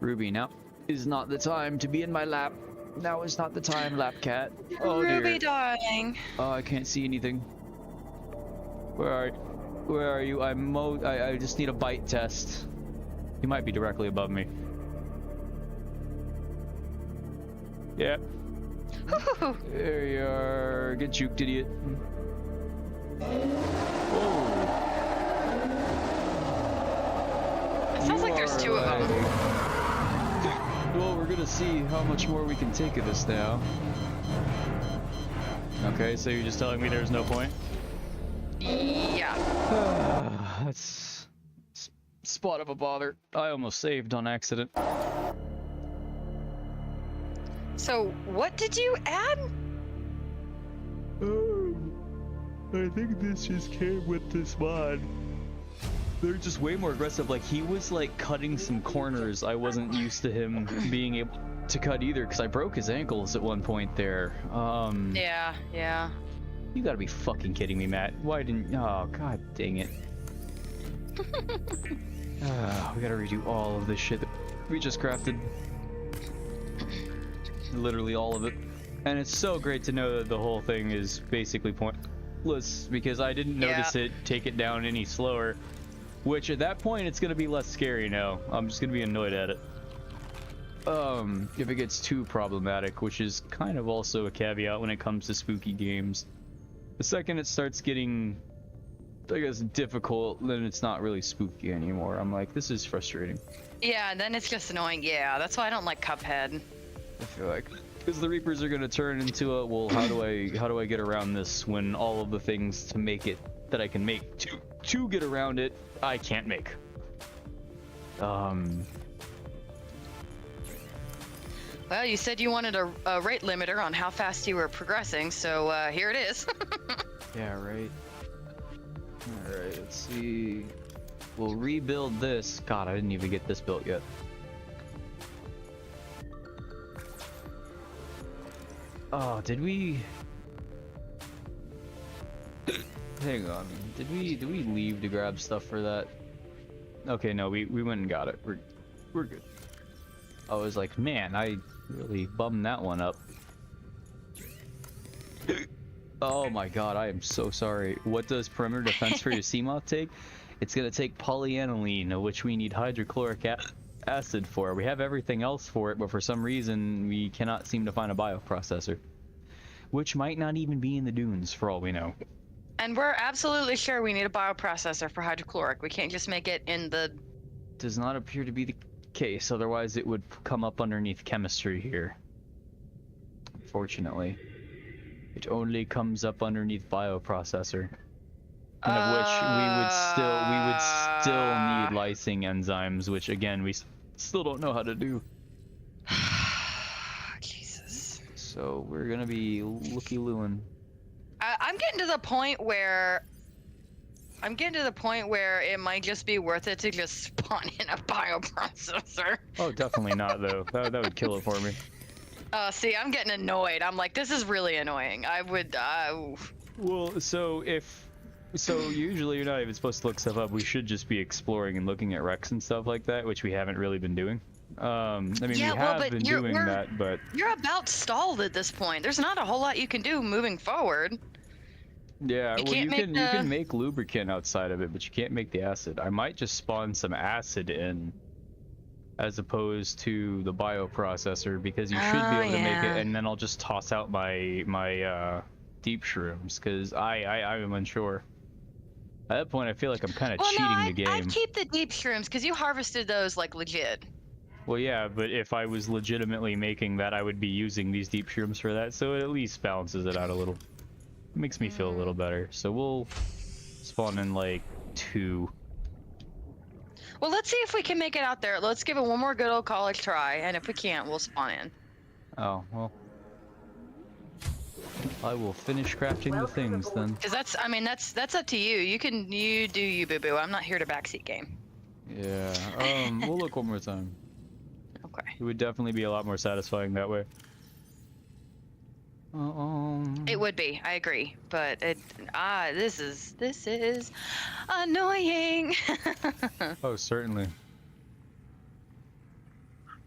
S1: Ruby, now is not the time to be in my lap. Now is not the time, lap cat. Oh,
S2: Ruby,
S1: dear.
S2: darling.
S1: Oh, I can't see anything. Where are you? I just need a bite test. He might be directly above me. Yeah. There you are. Get juked, idiot. Whoa.
S2: It sounds like there's two of them.
S1: Well, we're gonna see how much more we can take of this now. Okay, so you're just telling me there's no point?
S2: Yeah.
S1: That's spot of a bother. I almost saved on accident.
S2: So, what did you add?
S1: I think this just came with this mod. They're just way more aggressive. Like, he was like cutting some corners. I wasn't used to him being able to cut either because I broke his ankles at one point there.
S2: Yeah.
S1: You gotta be fucking kidding me, Matt. Why didn't... Oh, god dang it. We gotta redo all of this shit that we just crafted. Literally all of it. And it's so great to know that the whole thing is basically pointless because I didn't notice it take it down any slower. Which at that point it's gonna be less scary now. I'm just gonna be annoyed at it. If it gets too problematic, which is kind of also a caveat when it comes to spooky games. The second it starts getting, I guess, difficult, then it's not really spooky anymore. I'm like, this is frustrating.
S2: Yeah, then it's just annoying. Yeah, that's why I don't like Cuphead.
S1: I feel like, because the Reapers are gonna turn into a, well, how do I get around this when all of the things to make it that I can make to get around it, I can't make.
S2: Well, you said you wanted a rate limiter on how fast you were progressing, so here it is.
S1: Yeah, right. Alright, let's see. We'll rebuild this. God, I didn't even get this built yet. Oh, did we... Hang on. Did we leave to grab stuff for that? Okay, no, we went and got it. We're good. I was like, man, I really bummed that one up. Oh my god, I am so sorry. What does perimeter defense for your Seamoth take? It's gonna take polyaniline, which we need hydrochloric acid for. We have everything else for it, but for some reason we cannot seem to find a bioprocessor. Which might not even be in the dunes, for all we know.
S2: And we're absolutely sure we need a bioprocessor for hydrochloric. We can't just make it in the...
S1: Does not appear to be the case, otherwise it would come up underneath chemistry here. Unfortunately. It only comes up underneath bioprocessor. And of which we would still need lysing enzymes, which again we still don't know how to do.
S2: Jesus.
S1: So we're gonna be looky-looing.
S2: I'm getting to the point where it might just be worth it to just spawn in a bioprocessor.
S1: Oh, definitely not though. That would kill it for me.
S2: See, I'm getting annoyed. I'm like, this is really annoying. I would,
S1: Well, so usually you're not even supposed to look stuff up. We should just be exploring and looking at wrecks and stuff like that, which we haven't really been doing. I mean, we have been doing that, but...
S2: You're about stalled at this point. There's not a whole lot you can do moving forward.
S1: Yeah, well, you can make lubricant outside of it, but you can't make the acid. I might just spawn some acid in, as opposed to the bioprocessor, because you should be able to make it, and then I'll just toss out my deep shrooms, because I am unsure. At that point, I feel like I'm kind of cheating the game.
S2: I'd keep the deep shrooms, because you harvested those, like, legit.
S1: Well, yeah, but if I was legitimately making that, I would be using these deep shrooms for that, so it at least balances it out a little. It makes me feel a little better. So we'll spawn in, like, 2.
S2: Well, let's see if we can make it out there. Let's give it one more good old college try, and if we can't, we'll spawn in.
S1: Oh, well. I will finish crafting the things, then.
S2: Because that's up to you. You do you, boo-boo. I'm not here to backseat game.
S1: Yeah, we'll look one more time.
S2: Okay.
S1: It would definitely be a lot more satisfying that way.
S2: It would be, I agree, but this is annoying.
S1: Oh, certainly.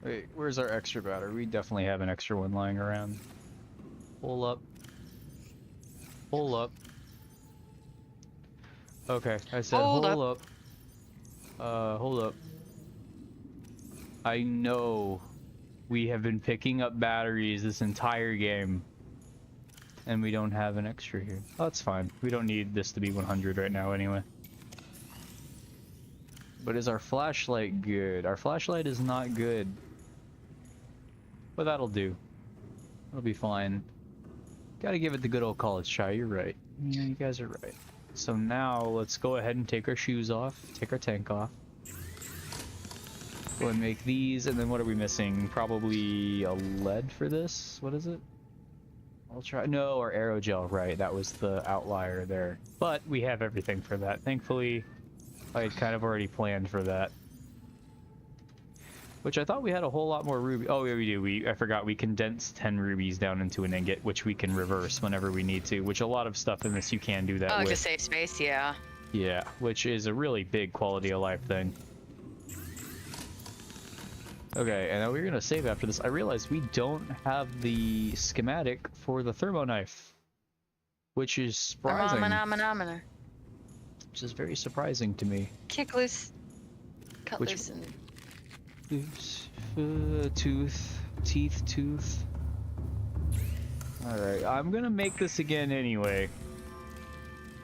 S1: Wait, where's our extra battery? We definitely have an extra one lying around. Pull up. Pull up. Okay, I said hold up. Hold up. I know we have been picking up batteries this entire game. And we don't have an extra here. Oh, that's fine. We don't need this to be 100 right now anyway. But is our flashlight good? Our flashlight is not good. But that'll do. It'll be fine. Gotta give it the good old college try, you're right. Yeah, you guys are right. So now, let's go ahead and take our shoes off, take our tank off. Go and make these, and then what are we missing? Probably a lead for this? What is it? I'll try. No, our aerogel, right. That was the outlier there. But we have everything for that. Thankfully, I had kind of already planned for that. Which I thought we had a whole lot more ruby. Oh, yeah, we do. I forgot we condensed 10 rubies down into an ingot, which we can reverse whenever we need to. Which a lot of stuff in this you can do that with.
S2: To save space, yeah.
S1: Yeah, which is a really big quality of life thing. Okay, and now we're gonna save after this. I realized we don't have the schematic for the thermo knife, which is surprising.
S2: Thermometer.
S1: Which is very surprising to me.
S2: Kick loose. Cut loose and...
S1: Tooth. Alright, I'm gonna make this again anyway.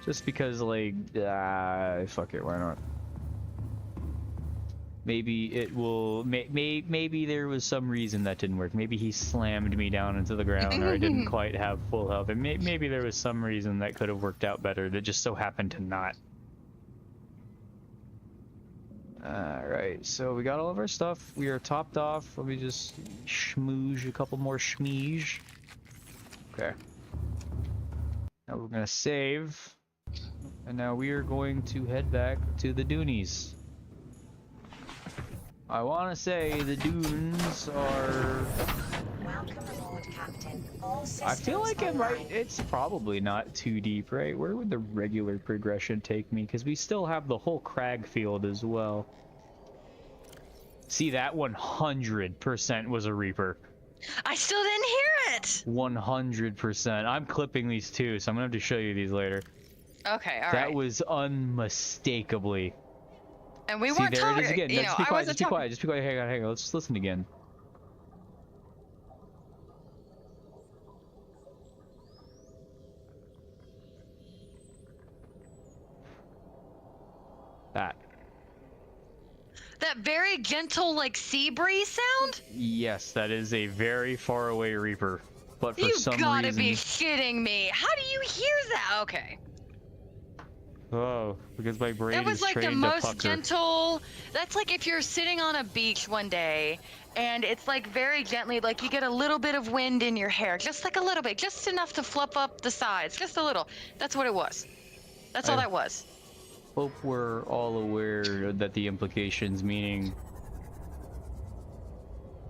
S1: Just because, like, fuck it, why not? Maybe it will, maybe there was some reason that didn't work. Maybe he slammed me down into the ground, or I didn't quite have full health. And maybe there was some reason that could have worked out better that just so happened to not. Alright, so we got all of our stuff. We are topped off. Let me just schmooze a couple more schmeege. Okay. Now we're gonna save. And now we are going to head back to the Doonies. I want to say the dunes are...
S7: Welcome aboard, Captain. All systems
S1: I feel like
S7: online.
S1: it's probably not too deep, right? Where would the regular progression take me? Because we still have the whole crag field as well. See, that 100% was a Reaper.
S2: I still didn't hear it!
S1: 100%. I'm clipping these too, so I'm going to have to show you these later.
S2: Okay, alright.
S1: That was unmistakably...
S2: And we
S1: See,
S2: weren't
S1: there
S2: talking,
S1: it is again.
S2: you
S1: No,
S2: know,
S1: just be
S2: I
S1: quiet,
S2: wasn't
S1: just be
S2: talking.
S1: quiet, just be quiet. Hang on. Let's just listen again. That.
S2: That very gentle, like, sea breeze sound?
S1: Yes, that is a very far away Reaper. But for
S2: You
S1: some
S2: gotta
S1: reason...
S2: be shitting me. How do you hear that? Okay.
S1: Oh, because my brain
S2: That was
S1: is
S2: like the
S1: trained to
S2: most
S1: pucker.
S2: gentle. That's like if you're sitting on a beach one day and it's like very gently, like you get a little bit of wind in your hair, just like a little bit, just enough to fluff up the sides, just a little. That's what it was. That's all that was.
S1: Hope we're all aware that the implications, meaning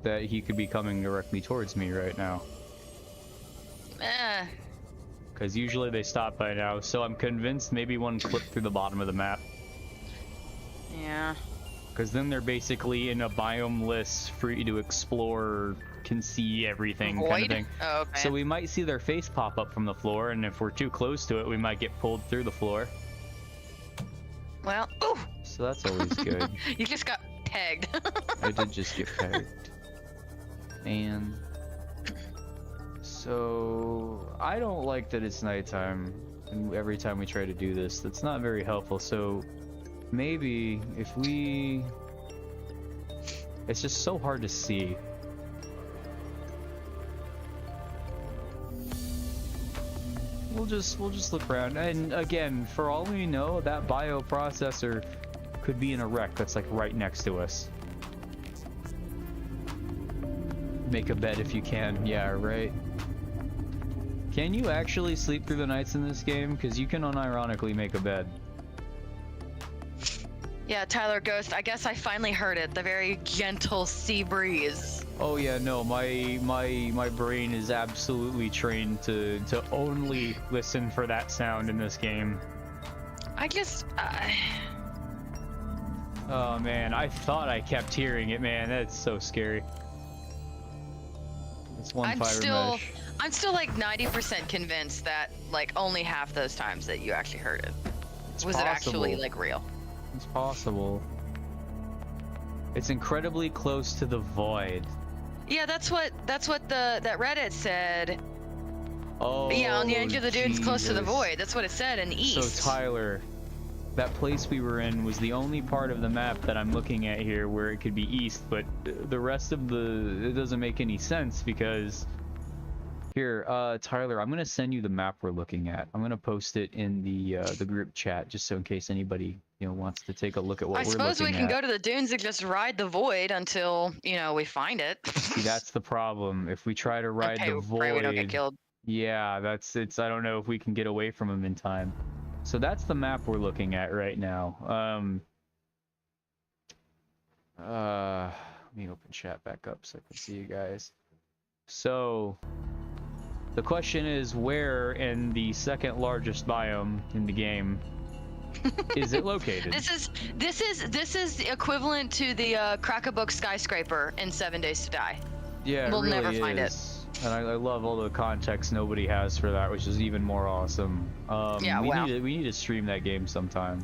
S1: that he could be coming directly towards me right now. Because usually they stop by now, so I'm convinced maybe one clip through the bottom of the map.
S2: Yeah.
S1: Because then they're basically in a biome list, free to explore, can see everything kind of thing.
S2: Oh, okay.
S1: So we might see their face pop up from the floor, and if we're too close to it, we might get pulled through the floor.
S2: Well, ooh!
S1: So that's always good.
S2: You just got pegged.
S1: I did just get pegged. And... So... I don't like that it's nighttime, and every time we try to do this, that's not very helpful, so... Maybe, if we... It's just so hard to see. We'll just look around, and again, for all we know, that bioprocessor could be in a wreck that's like right next to us. Make a bed if you can. Yeah, right. Can you actually sleep through the nights in this game? Because you can unironically make a bed.
S2: Yeah, Tyler Ghost, I guess I finally heard it. The very gentle sea breeze.
S1: Oh yeah, no, my brain is absolutely trained to only listen for that sound in this game.
S2: I just...
S1: Oh man, I thought I kept hearing it, man. That's so scary. It's one fiber mesh.
S2: I'm still like 90% convinced that like only half those times that you actually heard it.
S1: It's
S2: was
S1: possible.
S2: It actually like real?
S1: It's possible. It's incredibly close to the void.
S2: Yeah, that's what that Reddit said.
S1: Oh,
S2: Yeah, on the edge of the dunes, close to the
S1: Jesus.
S2: void. That's what it said in east.
S1: So Tyler, that place we were in was the only part of the map that I'm looking at here where it could be east, but the rest of it doesn't make any sense because here, Tyler, I'm gonna send you the map we're looking at. I'm gonna post it in the group chat just so in case anybody wants to take a look at what
S2: I
S1: we're
S2: suppose
S1: looking
S2: we can
S1: at.
S2: go to the dunes and just ride the void until we find it.
S1: See, that's the problem. If we try to ride the void,
S2: pray we don't get killed.
S1: yeah, I don't know if we can get away from him in time. So that's the map we're looking at right now. Let me open chat back up so I can see you guys. So the question is, where in the second largest biome in the game is it located?
S2: This is the equivalent to the Crack-a-Book skyscraper in 7 Days to Die.
S1: Yeah,
S2: We'll
S1: it really
S2: never find it.
S1: And I love all the context nobody has for that, which is even more awesome.
S2: Yeah,
S1: we need to stream that game sometime.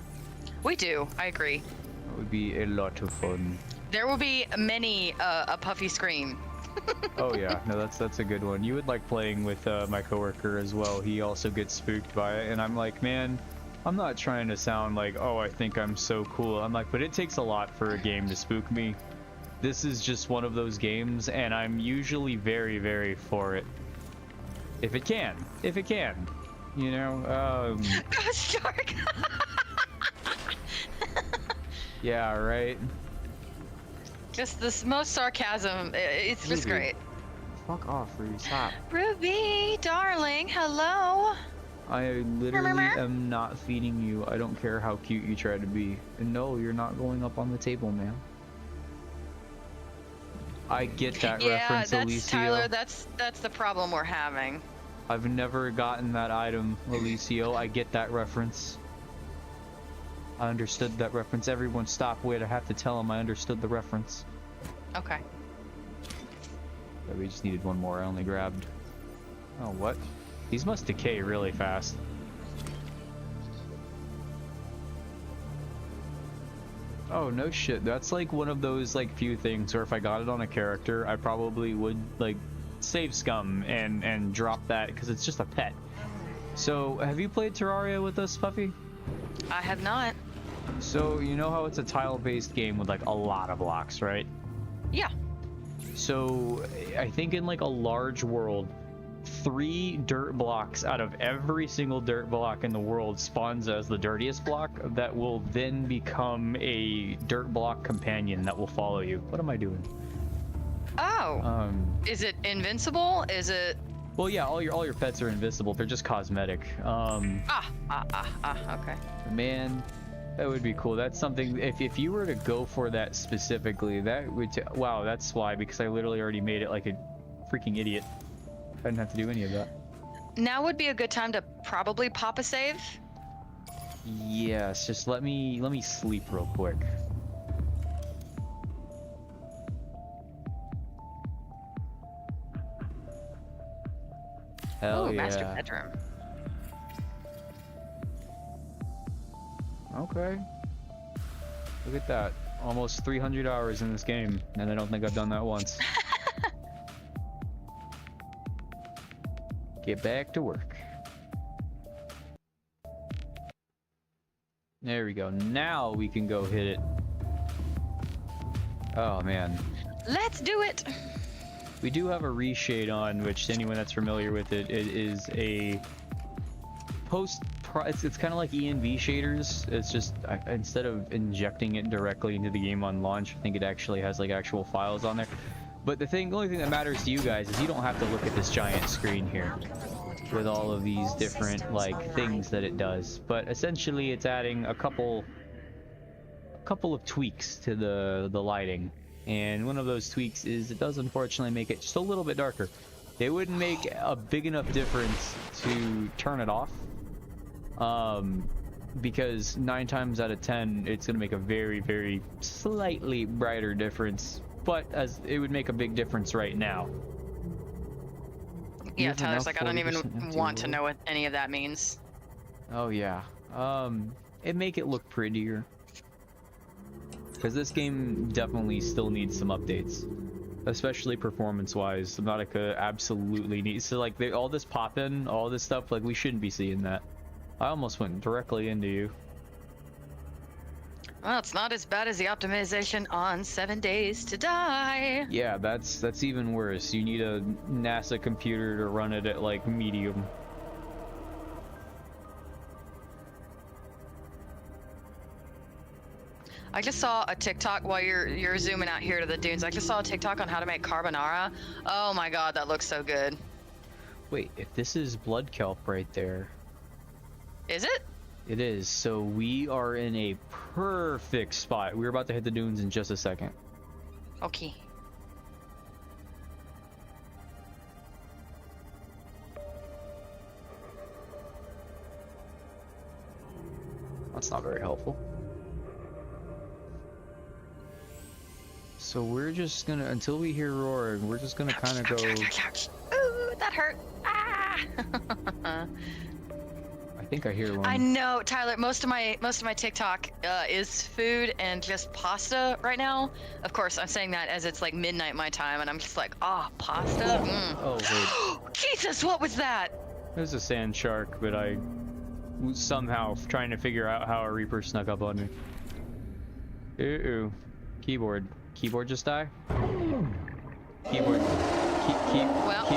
S2: We do. I agree.
S1: It would be a lot of fun.
S2: There will be many a puffy scream.
S1: Oh yeah, no, that's a good one. You would like playing with my coworker as well. He also gets spooked by it, and I'm like, man, I'm not trying to sound like, oh, I think I'm so cool. I'm like, but it takes a lot for a game to spook me. This is just one of those games, and I'm usually very, very for it. If it can,
S2: Ghost shark.
S1: Yeah, right.
S2: Just this most sarcasm. It's just
S1: Ruby.
S2: great.
S1: Fuck off, Ruby. Stop.
S2: Ruby, darling, hello.
S1: I literally am not feeding you. I don't care how cute you try to be. And no, you're not going up on the table, man. I get that reference, Alicia.
S2: Tyler, that's the problem we're having.
S1: I've never gotten that item, Alicio. I get that reference. I understood that reference. Everyone stop. Wait, I have to tell him I understood the reference.
S2: Okay.
S1: Yeah, we just needed one more. I only grabbed... Oh, what? These must decay really fast. Oh, no shit. That's like one of those like few things where if I got it on a character, I probably would like save scum and drop that because it's just a pet. So, have you played Terraria with us, Puffy?
S2: I have not.
S1: So, you know how it's a tile-based game with like a lot of blocks, right?
S2: Yeah.
S1: So, I think in like a large world, 3 dirt blocks out of every single dirt block in the world spawns as the dirtiest block that will then become a dirt block companion that will follow you. What am I doing?
S2: Oh. Is it invincible? Is it...
S1: Well, yeah, all your pets are invisible. They're just cosmetic.
S2: Okay.
S1: Man, that would be cool. That's something, if you were to go for that specifically, that would... Wow, that's why, because I literally already made it like a freaking idiot. I didn't have to do any of that.
S2: Now would be a good time to probably pop a save.
S1: Yes, just let me sleep real quick. Hell yeah.
S2: Master bedroom.
S1: Okay. Look at that. Almost 300 hours in this game, and I don't think I've done that once. Get back to work. There we go. Now we can go hit it. Oh man.
S2: Let's do it.
S1: We do have a reshade on, which anyone that's familiar with it is a it's kind of like ENV shaders. It's just instead of injecting it directly into the game on launch, I think it actually has like actual files on there. But the only thing that matters to you guys is you don't have to look at this giant screen here with all of these different like things that it does. But essentially it's adding a couple of tweaks to the lighting. And one of those tweaks is it does unfortunately make it just a little bit darker. It wouldn't make a big enough difference to turn it off. Because 9 times out of 10 it's gonna make a very, very slightly brighter difference. But as it would make a big difference right now.
S2: Yeah, Tyler's like, I don't even want to know what any of that means.
S1: Oh yeah. It make it look prettier. Because this game definitely still needs some updates. Especially performance-wise. Subnautica absolutely needs to, like, all this pop-in, all this stuff, like, we shouldn't be seeing that. I almost went directly into you.
S2: Well, it's not as bad as the optimization on 7 Days to Die.
S1: Yeah, that's even worse. You need a NASA computer to run it at, like, medium.
S2: I just saw a TikTok while you're zooming out here to the dunes. I just saw a TikTok on how to make carbonara. Oh my god, that looks so good.
S1: Wait, if this is blood kelp right there.
S2: Is it?
S1: It is. So we are in a perfect spot. We're about to hit the dunes in just a second.
S2: Okay.
S1: That's not very helpful. So we're just gonna, until we hear roaring, we're just gonna kind of go.
S2: Ooh, that hurt. Ah!
S1: I think I hear one.
S2: I know, Tyler. Most of my TikTok is food and just pasta right now. Of course, I'm saying that as it's like midnight my time, and I'm just like, pasta. Mm.
S1: Oh wait.
S2: Jesus, what was that?
S1: It was a sand shark, but I was somehow trying to figure out how a Reaper snuck up on me. Ooh, keyboard. Keyboard just die? Keyboard.
S2: Well,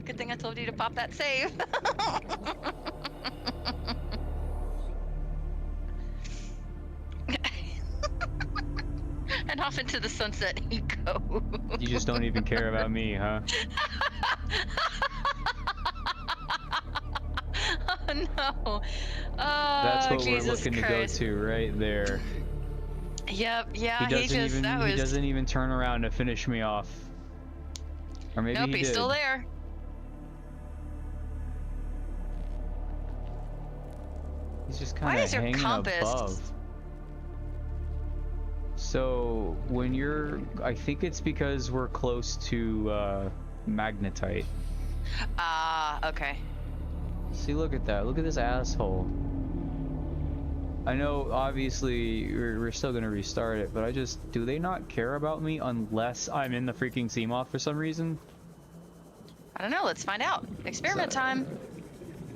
S2: Good thing I told you to pop that save. And off into the sunset he goes.
S1: You just don't even care about me, huh?
S2: Oh no.
S1: That's what
S2: Jesus
S1: we're looking
S2: Christ.
S1: to go to right there.
S2: Yep, yeah,
S1: He doesn't even turn around to finish me off. Or maybe
S2: nope,
S1: he
S2: he's
S1: did.
S2: still there.
S1: He's just
S2: Why
S1: kind of
S2: is your
S1: hanging
S2: compass?
S1: above. So when you're, I think it's because we're close to magnetite.
S2: Ah, okay.
S1: See, look at that. Look at this asshole. I know, obviously, we're still gonna restart it, but do they not care about me unless I'm in the freaking Seamoth for some reason?
S2: I don't know, let's find out. Experiment time.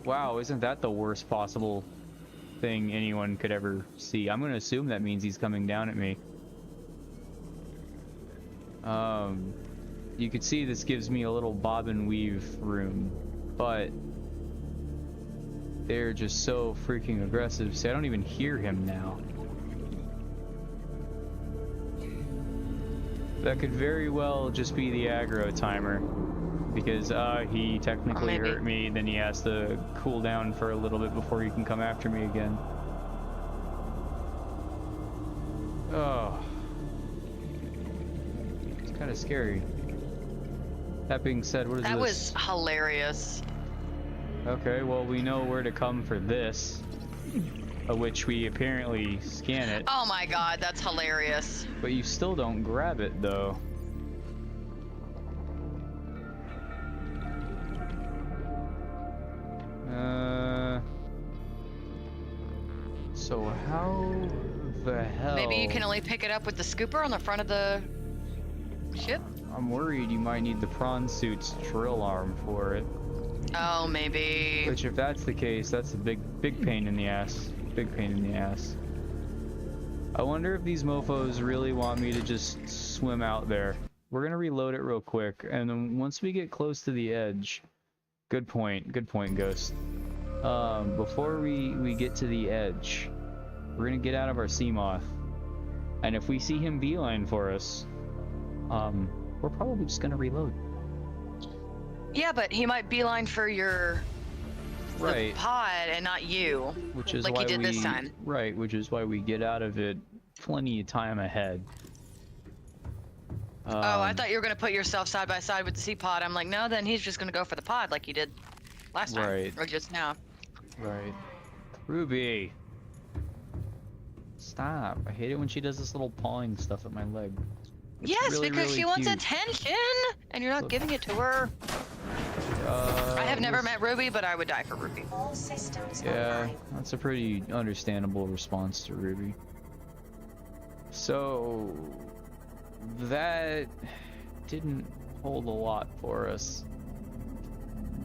S1: Wow, isn't that the worst possible thing anyone could ever see? I'm gonna assume that means he's coming down at me. You can see this gives me a little bob and weave room, but they're just so freaking aggressive, so I don't even hear him now. That could very well just be the aggro timer, because he technically hurt me, then he has to cool down for a little bit before he can come after me again. Oh. It's kind of scary. That being said, what is this?
S2: That was hilarious.
S1: Okay, well, we know where to come for this, which we apparently scan it.
S2: Oh my god, that's hilarious.
S1: But you still don't grab it, though. So how the hell?
S2: Maybe you can only pick it up with the scooper on the front of the ship?
S1: I'm worried you might need the prawn suit's drill arm for it.
S2: Oh, maybe.
S1: Which, if that's the case, that's a big pain in the ass. Big pain in the ass. I wonder if these mofos really want me to just swim out there. We're gonna reload it real quick, and then once we get close to the edge... Good point, Ghost. Before we get to the edge, we're gonna get out of our Seamoth. And if we see him beeline for us, we're probably just gonna reload.
S2: Yeah, but he might beeline for your the pod and not you,
S1: which is
S2: like
S1: why
S2: he did this time.
S1: Right, which is why we get out of it plenty of time ahead.
S2: Oh, I thought you were gonna put yourself side by side with the sea pod. I'm like, no, then he's just gonna go for the pod like he did last time,
S1: Right.
S2: or just now.
S1: Right. Ruby! Stop. I hate it when she does this little pawing stuff at my leg. It's
S2: Yes,
S1: really,
S2: because
S1: really
S2: she wants
S1: cute.
S2: attention, and you're not giving it to her. I have never met Ruby, but I would die for Ruby.
S7: All systems
S1: Yeah,
S7: online.
S1: that's a pretty understandable response to Ruby. So that didn't hold a lot for us.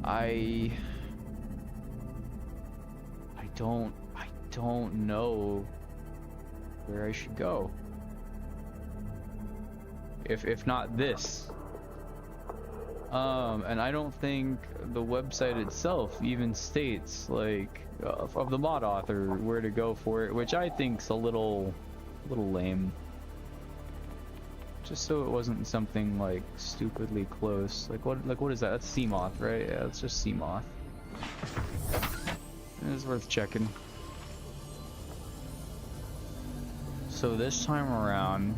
S1: I don't know where I should go. If not this. And I don't think the website itself even states, like, of the mod author where to go for it, which I think's a little lame. Just so it wasn't something like stupidly close. Like what is that? That's Seamoth, right? Yeah, it's just Seamoth. It's worth checking. So this time around,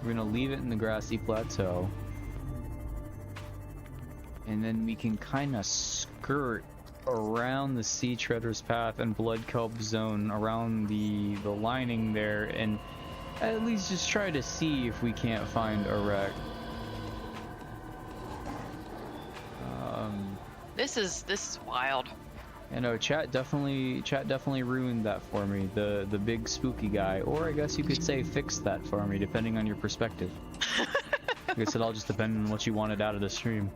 S1: we're gonna leave it in the grassy plateau, and then we can kind of skirt around the Sea Treader's Path and Blood Kelp Zone around the lining there, and at least just try to see if we can't find a wreck.
S2: This is wild.
S1: I know chat definitely ruined that for me. The big spooky guy, or I guess you could say fixed that for me, depending on your perspective. I guess it all just depends on what you wanted out of the stream.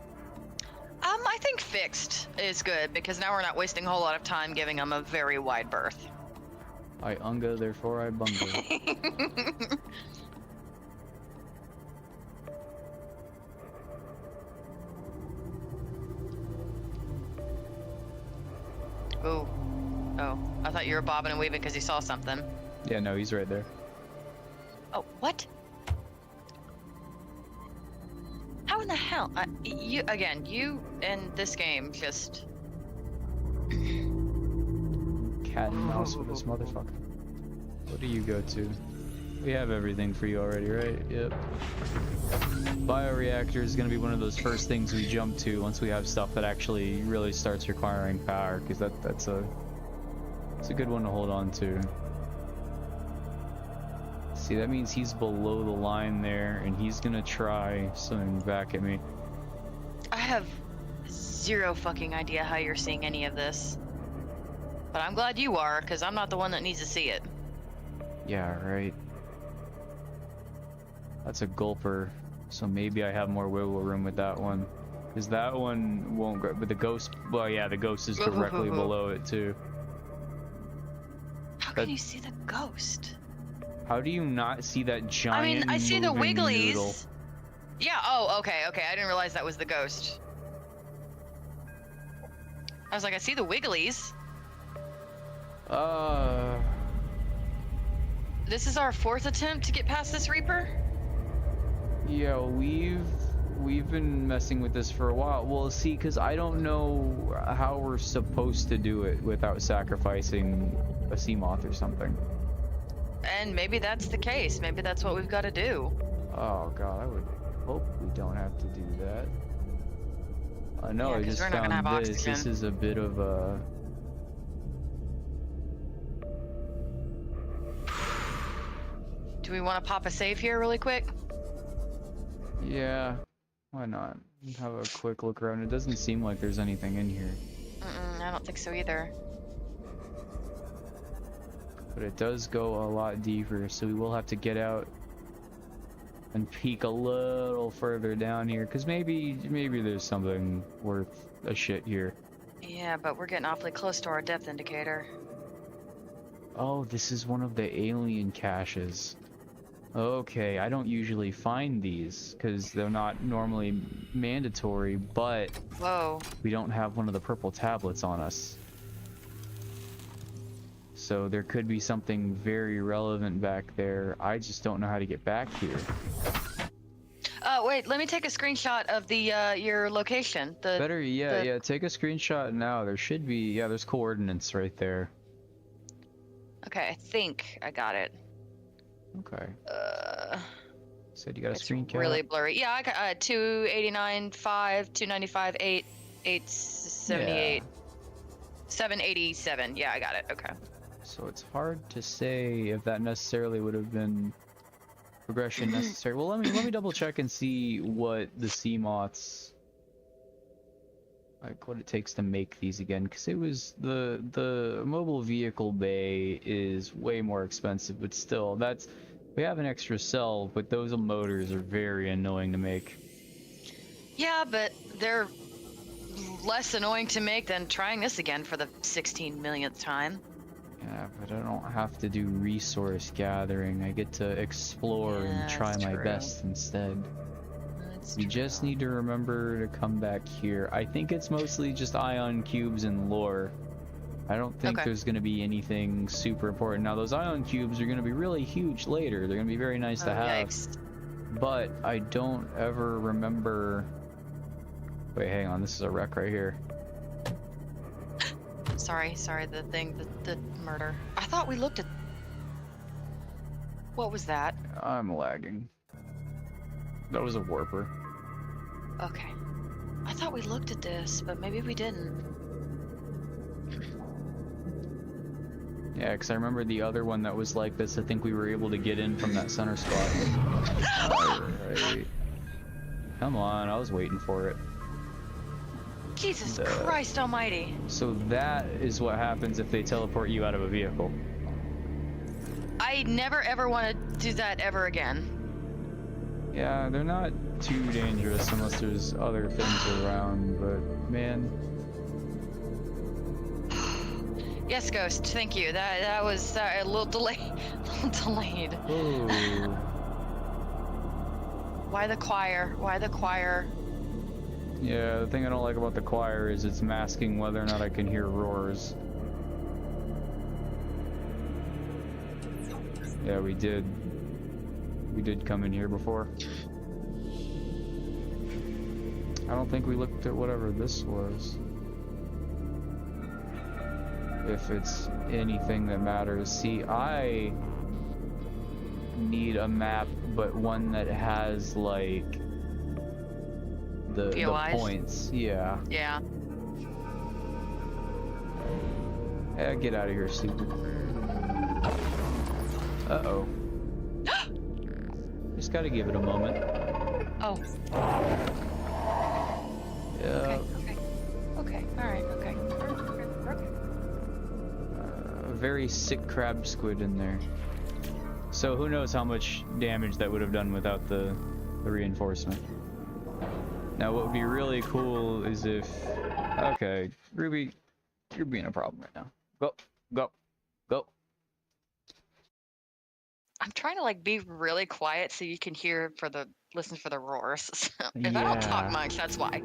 S2: I think fixed is good because now we're not wasting a whole lot of time giving them a very wide berth.
S1: I unga, therefore I bunga.
S2: Ooh. Oh, I thought you were bobbing and weaving because you saw something.
S1: Yeah, no, he's right there.
S2: Oh, what? How in the hell? You and this game just...
S1: Cat and mouse with this motherfucker. What do you go to? We have everything for you already, right? Yep. Bioreactor is going to be one of those first things we jump to once we have stuff that actually really starts requiring power, because that's a good one to hold on to. See, that means he's below the line there, and he's gonna try swimming back at me.
S2: I have zero fucking idea how you're seeing any of this. But I'm glad you are, because I'm not the one that needs to see it.
S1: Yeah, right. That's a gulper, so maybe I have more wiggle room with that one. Because that one won't go, but the ghost, well yeah, the ghost is directly below it too.
S2: How can you see the ghost?
S1: How do you not see that giant
S2: I see the
S1: moving
S2: wigglies.
S1: noodle?
S2: Yeah, oh, okay, I didn't realize that was the ghost. I was like, I see the wigglies. This is our 4th attempt to get past this Reaper?
S1: Yeah, we've been messing with this for a while. Well, see, because I don't know how we're supposed to do it without sacrificing a Seamoth or something.
S2: And maybe that's the case. Maybe that's what we've got to do.
S1: Oh god, I would hope we don't have to do that. I know,
S2: Yeah,
S1: I
S2: 'cause
S1: just
S2: we're not gonna
S1: found
S2: have
S1: this.
S2: oxygen.
S1: This is a bit of a...
S2: Do we want to pop a save here really quick?
S1: Yeah, why not? Have a quick look around. It doesn't seem like there's anything in here.
S2: I don't think so either.
S1: But it does go a lot deeper, so we will have to get out and peek a little further down here, because maybe there's something worth a shit here.
S2: Yeah, but we're getting awfully close to our depth indicator.
S1: Oh, this is one of the alien caches. Okay, I don't usually find these because they're not normally mandatory, but
S2: Whoa.
S1: we don't have one of the purple tablets on us. So there could be something very relevant back there. I just don't know how to get back here.
S2: Wait, let me take a screenshot of the your location.
S1: Better, yeah, take a screenshot now. There should be, yeah, there's coordinates right there.
S2: Okay, I think I got it.
S1: Okay. Said you got a
S2: It's
S1: screen cap?
S2: really blurry. Yeah, I got 289.5, 295.8, 878, 787. Yeah, I got it. Okay.
S1: So it's hard to say if that necessarily would have been progression necessary. Well, let me double check and see what the sea moths, like what it takes to make these again, because it was the mobile vehicle bay is way more expensive, but still, that's, we have an extra cell, but those motors are very annoying to make.
S2: Yeah, but they're less annoying to make than trying this again for the 16 millionth time.
S1: Yeah, but I don't have to do resource gathering. I get to explore and try my best instead. You just need to remember to come back here. I think it's mostly just ion cubes and lore. I don't think there's going to be anything super important. Now, those ion cubes are going to be really huge later. They're going to be very nice to have. Yikes. But I don't ever remember... Wait, hang on. This is a wreck right here.
S2: Sorry, the thing, the murder. I thought we looked at... What was that?
S1: I'm lagging. That was a warper.
S2: Okay. I thought we looked at this, but maybe we didn't.
S1: Yeah, because I remember the other one that was like this. I think we were able to get in from that center spot. Alright. Come on, I was waiting for it.
S2: Jesus Christ almighty.
S1: So that is what happens if they teleport you out of a vehicle.
S2: I never ever want to do that ever again.
S1: Yeah, they're not too dangerous unless there's other things around, but man.
S2: Yes, Ghost, thank you. That was a little delayed.
S1: Ooh.
S2: Why the choir? Why the choir?
S1: Yeah, the thing I don't like about the choir is it's masking whether or not I can hear roars. Yeah, we did come in here before. I don't think we looked at whatever this was. If it's anything that matters. See, I need a map, but one that has like the points. Yeah.
S2: Yeah.
S1: Yeah, get out of here, stupid. Uh-oh. Just gotta give it a moment.
S2: Oh.
S1: Yeah.
S2: Okay. Alright, okay.
S1: A very sick crab squid in there. So who knows how much damage that would have done without the reinforcement. Now what would be really cool is if... Okay, Ruby, you're being a problem right now. Go.
S2: I'm trying to like be really quiet so you can listen for the roars. If I don't talk much, that's why.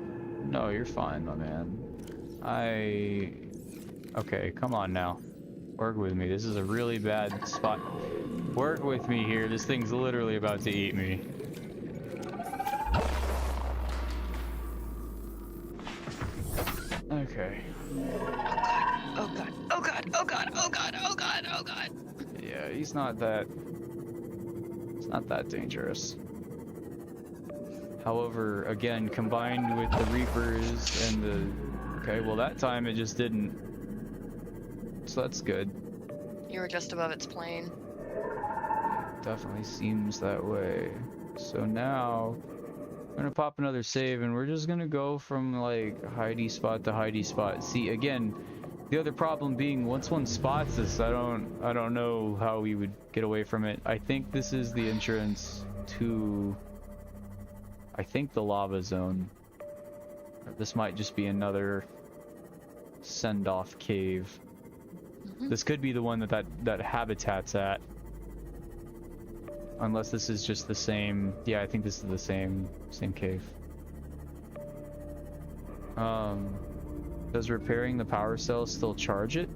S1: No, you're fine, my man. Okay, come on now. Work with me. This is a really bad spot. Work with me here. This thing's literally about to eat me. Okay.
S2: Oh god.
S1: Yeah, he's not that... It's not that dangerous. However, again, combined with the Reapers and the... Okay, well that time it just didn't. So that's good.
S2: You were just above its plane.
S1: Definitely seems that way. So now, I'm gonna pop another save and we're just gonna go from like hidey spot to hidey spot. See, again, the other problem being once one spots this, I don't know how we would get away from it. I think this is the entrance to, I think, the lava zone. Or this might just be another send-off cave. This could be the one that habitat's at. Unless this is just the same. Yeah, I think this is the same cave. Does repairing the power cell still charge it?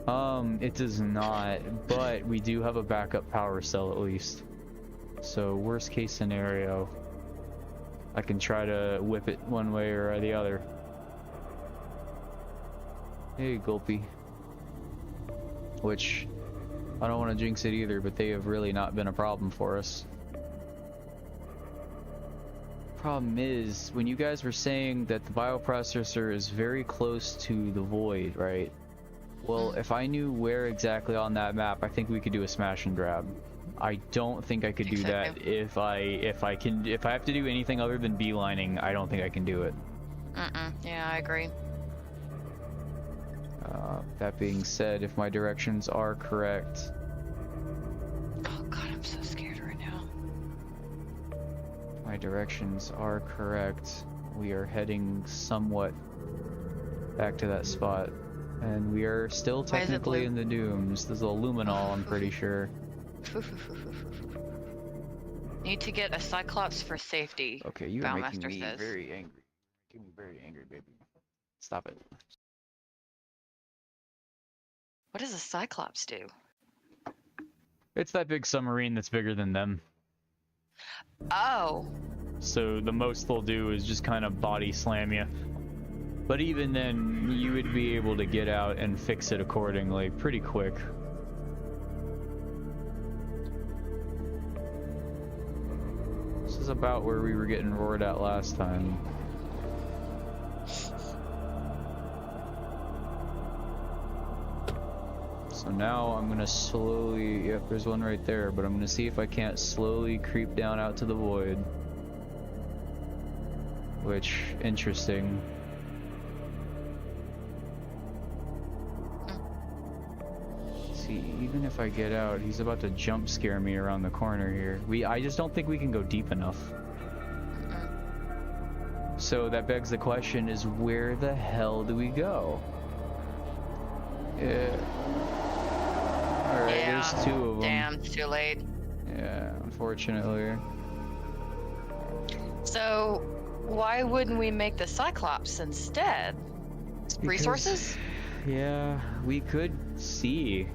S1: It does not, but we do have a backup power cell at least. So worst case scenario, I can try to whip it one way or the other. Hey, Gulpy. Which, I don't want to jinx it either, but they have really not been a problem for us. Problem is, when you guys were saying that the bioprocessor is very close to the void, right? Well, if I knew where exactly on that map, I think we could do a smash and grab. I don't think I could do that if I have to do anything other than beelining. I don't think I can do it.
S2: Yeah, I agree.
S1: That being said, if my directions are correct.
S2: Oh god, I'm so scared right now.
S1: My directions are correct. We are heading somewhat back to that spot. And we are still technically in the Dooms. This is a luminol, I'm pretty sure.
S2: Need to get a Cyclops for safety.
S1: Okay, you are making
S2: Bowmaster
S1: me
S2: says.
S1: very angry. Making me very angry, baby. Stop it.
S2: What does a Cyclops do?
S1: It's that big submarine that's bigger than them.
S2: Oh.
S1: So the most they'll do is just kind of body slam you. But even then, you would be able to get out and fix it accordingly pretty quick. This is about where we were getting roared at last time. So now I'm gonna slowly, yep, there's one right there, but I'm gonna see if I can't slowly creep down out to the void. Which, interesting. See, even if I get out, he's about to jump scare me around the corner here. I just don't think we can go deep enough. So that begs the question is, where the hell do we go? Yeah. Alright, there's two of them.
S2: Damn, it's too late.
S1: Yeah, unfortunately.
S2: So, why wouldn't we make the Cyclops instead? Resources?
S1: Yeah, we could see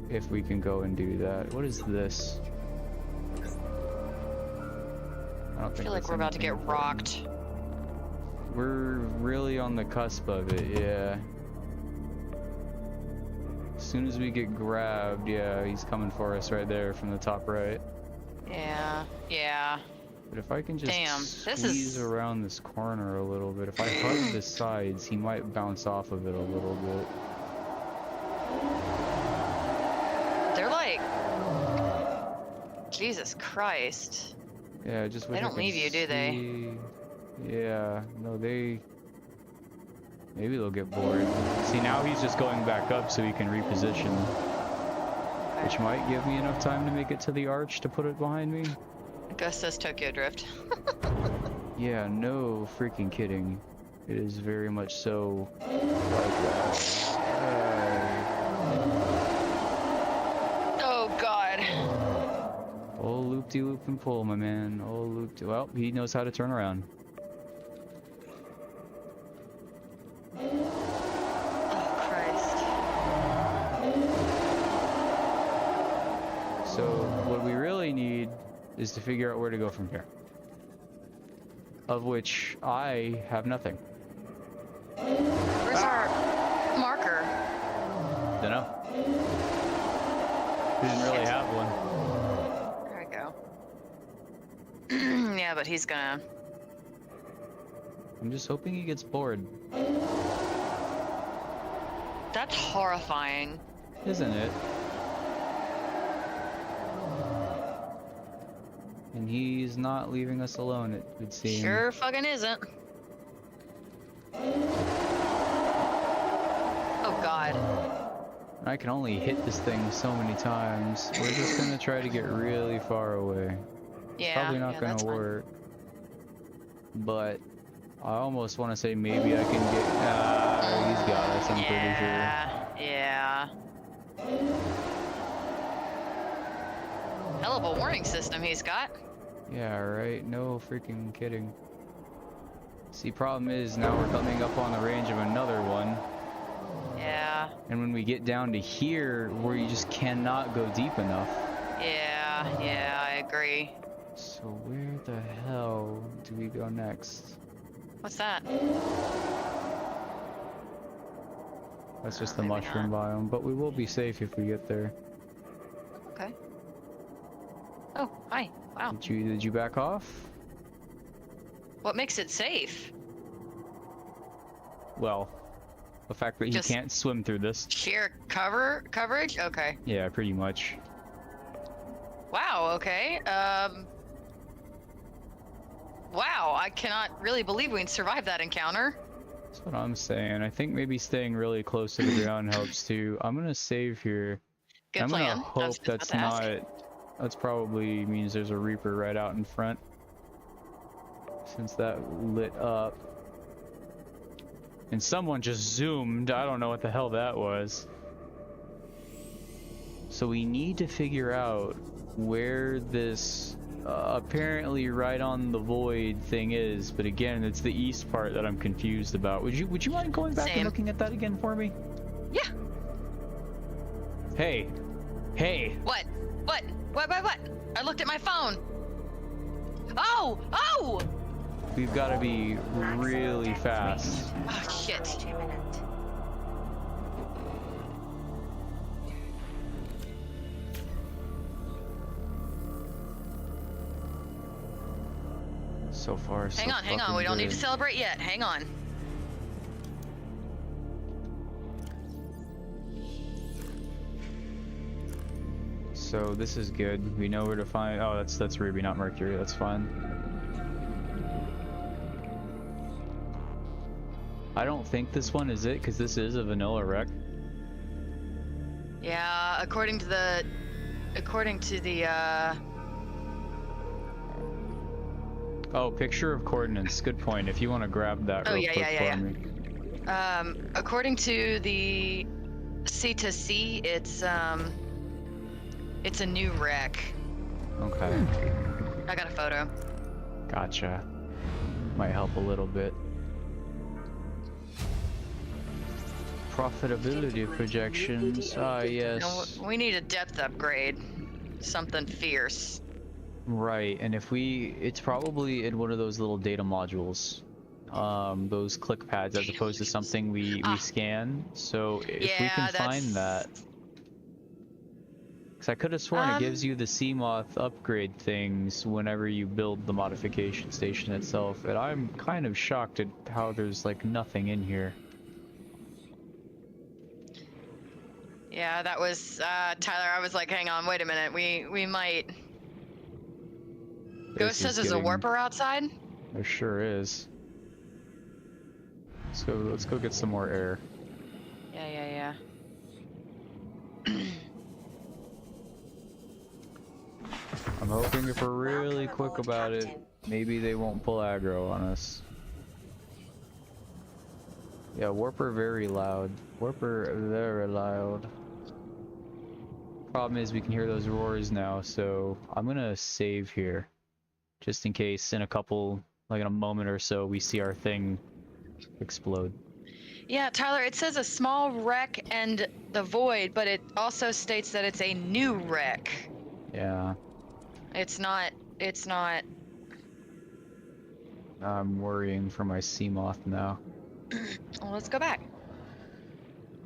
S1: if we can go and do that. What is this? I
S2: feel like we're about to get rocked.
S1: We're really on the cusp of it, yeah. As soon as we get grabbed, yeah, he's coming for us right there from the top right.
S2: Yeah, yeah.
S1: But if I can just squeeze around this corner a little bit, if I hug the sides, he might bounce off of it a little bit.
S2: They're like... Jesus Christ.
S1: Yeah, just
S2: they don't leave you, do they?
S1: Yeah, no, they... Maybe they'll get bored. See, now he's just going back up so he can reposition. Which might give me enough time to make it to the arch to put it behind me.
S2: Gus says Tokyo Drift.
S1: Yeah, no freaking kidding. It is very much so like that.
S2: Oh god.
S1: Oh, loop-de-loop and pull, my man. Oh, loop-de... Well, he knows how to turn around.
S2: Oh, Christ.
S1: So, what we really need is to figure out where to go from here. Of which I have nothing.
S2: Where's our marker?
S1: Dunno. We didn't really have one.
S2: There we go. Yeah, but he's gonna...
S1: I'm just hoping he gets bored.
S2: That's horrifying.
S1: Isn't it? And he's not leaving us alone, it would seem.
S2: Sure fucking isn't. Oh god.
S1: I can only hit this thing so many times. We're just gonna try to get really far away.
S2: Yeah,
S1: Probably not gonna work. But I almost want to say maybe I can get... he's got us, I'm pretty sure.
S2: Yeah. Hell of a warning system he's got.
S1: Yeah, right. No freaking kidding. See, problem is now we're coming up on the range of another one.
S2: Yeah.
S1: And when we get down to here, where you just cannot go deep enough.
S2: Yeah, I agree.
S1: So where the hell do we go next?
S2: What's that?
S1: That's just the mushroom biome, but we will be safe if we get there.
S2: Okay. Oh, hi. Wow.
S1: Did you back off?
S2: What makes it safe?
S1: Well, the fact that he can't swim through this.
S2: Sheer coverage? Okay.
S1: Yeah, pretty much.
S2: Wow, okay. Wow, I cannot really believe we survived that encounter.
S1: That's what I'm saying. I think maybe staying really close to the ground helps too. I'm gonna save here.
S2: Good
S1: I'm
S2: plan.
S1: gonna hope that's not. That's probably means there's a Reaper right out in front. Since that lit up. And someone just zoomed. I don't know what the hell that was. So we need to figure out where this apparently right on the void thing is, but again, it's the east part that I'm confused about. Would you mind going back and looking at that again for me?
S2: Yeah.
S1: Hey. Hey.
S2: What? What? What? I looked at my phone. Oh! Oh!
S1: We've got to be really fast.
S2: Oh, shit.
S1: So far, so
S2: hang on. We don't need to celebrate yet. Hang on.
S1: So this is good. We know where to find. Oh, that's Ruby, not Mercury. That's fine. I don't think this one is it, because this is a vanilla wreck.
S2: Yeah, according to the
S1: Oh, picture of coordinates. Good point. If you want to grab that real quick for me.
S2: According to the C2C, it's a new wreck.
S1: Okay.
S2: I got a photo.
S1: Gotcha. Might help a little bit. Profitability projections. Ah, yes.
S2: No, we need a depth upgrade. Something fierce.
S1: Right, and if it's probably in one of those little data modules. Those click pads as opposed to something we scan. So if we can find that. Because I could have sworn it gives you the Seamoth upgrade things whenever you build the modification station itself. And I'm kind of shocked at how there's like nothing in here.
S2: Yeah, that was Tyler. I was like, hang on, wait a minute. We might. Ghost says there's a warper outside.
S1: There sure is. Let's go get some more air.
S2: Yeah.
S1: I'm hoping if we're really quick about it, maybe they won't pull aggro on us. Yeah, warper very loud. Warper very loud. Problem is we can hear those roars now, so I'm gonna save here. Just in case in in a moment or so, we see our thing explode.
S2: Yeah, Tyler, it says a small wreck and the void, but it also states that it's a new wreck.
S1: Yeah.
S2: It's not.
S1: I'm worrying for my Seamoth now.
S2: Well, let's go back.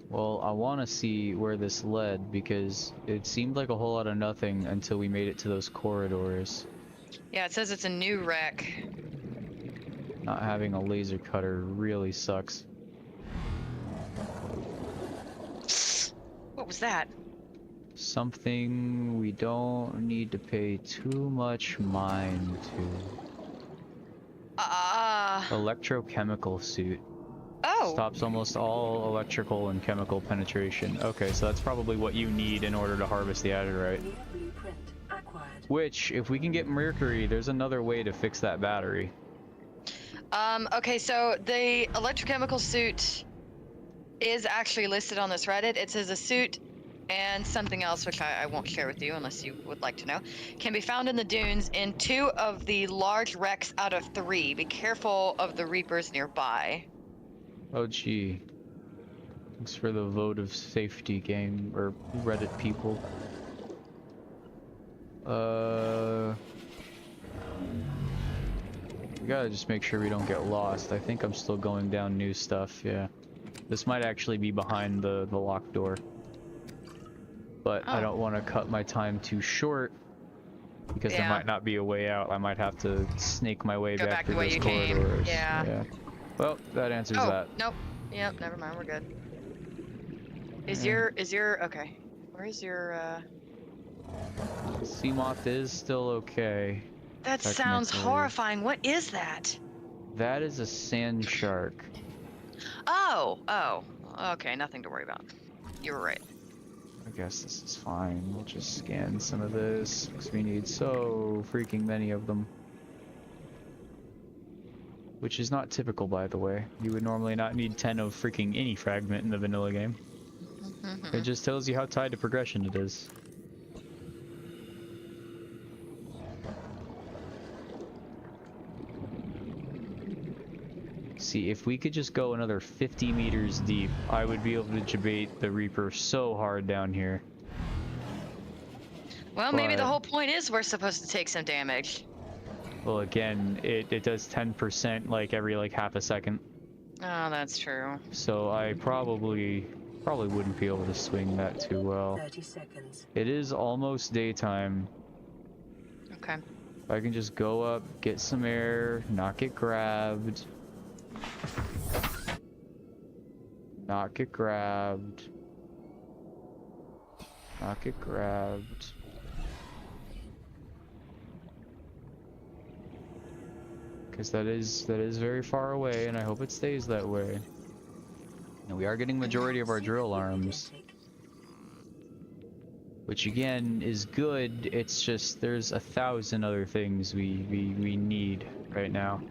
S1: Well, I want to see where this led, because it seemed like a whole lot of nothing until we made it to those corridors.
S2: Yeah, it says it's a new wreck.
S1: Not having a laser cutter really sucks.
S2: What was that?
S1: Something we don't need to pay too much mind to. Electrochemical suit.
S2: Oh!
S1: Stops almost all electrical and chemical penetration. Okay, so that's probably what you need in order to harvest the azurite. Which, if we can get Mercury, there's another way to fix that battery.
S2: Okay, so the electrochemical suit is actually listed on this Reddit. It says a suit and something else, which I won't share with you unless you would like to know, can be found in the dunes in 2 of the large wrecks out of 3. Be careful of the Reapers nearby.
S1: Oh gee. Thanks for the vote of safety, game or Reddit people. We gotta just make sure we don't get lost. I think I'm still going down new stuff, yeah. This might actually be behind the locked door. But I don't want to cut my time too short, because there might not be a way out. I might have to snake my way back through those corridors.
S2: Yeah.
S1: Well, that answers that.
S2: Nope. Yep, never mind, we're good. Is your okay. Where is your
S1: Seamoth is still okay.
S2: That sounds
S1: Technically.
S2: horrifying. What is that?
S1: That is a sand shark.
S2: Oh, oh. Okay, nothing to worry about. You were right.
S1: I guess this is fine. We'll just scan some of this because we need so freaking many of them. Which is not typical, by the way. You would normally not need 10 of freaking any fragment in the vanilla game. It just tells you how tied to progression it is. See, if we could just go another 50 meters deep, I would be able to debate the Reaper so hard down here.
S2: Well, maybe the whole point is we're supposed to take some damage.
S1: Well, again, it does 10% like every like half a second.
S2: Oh, that's true.
S1: So I probably wouldn't be able to swing that too well.
S5: 30 seconds.
S1: It is almost daytime.
S2: Okay.
S1: If I can just go up, get some air, not get grabbed. Not get grabbed. Not get grabbed. Because that is very far away, and I hope it stays that way. And we are getting majority of our drill arms, which again is good. It's just there's 1,000 other things we need right now.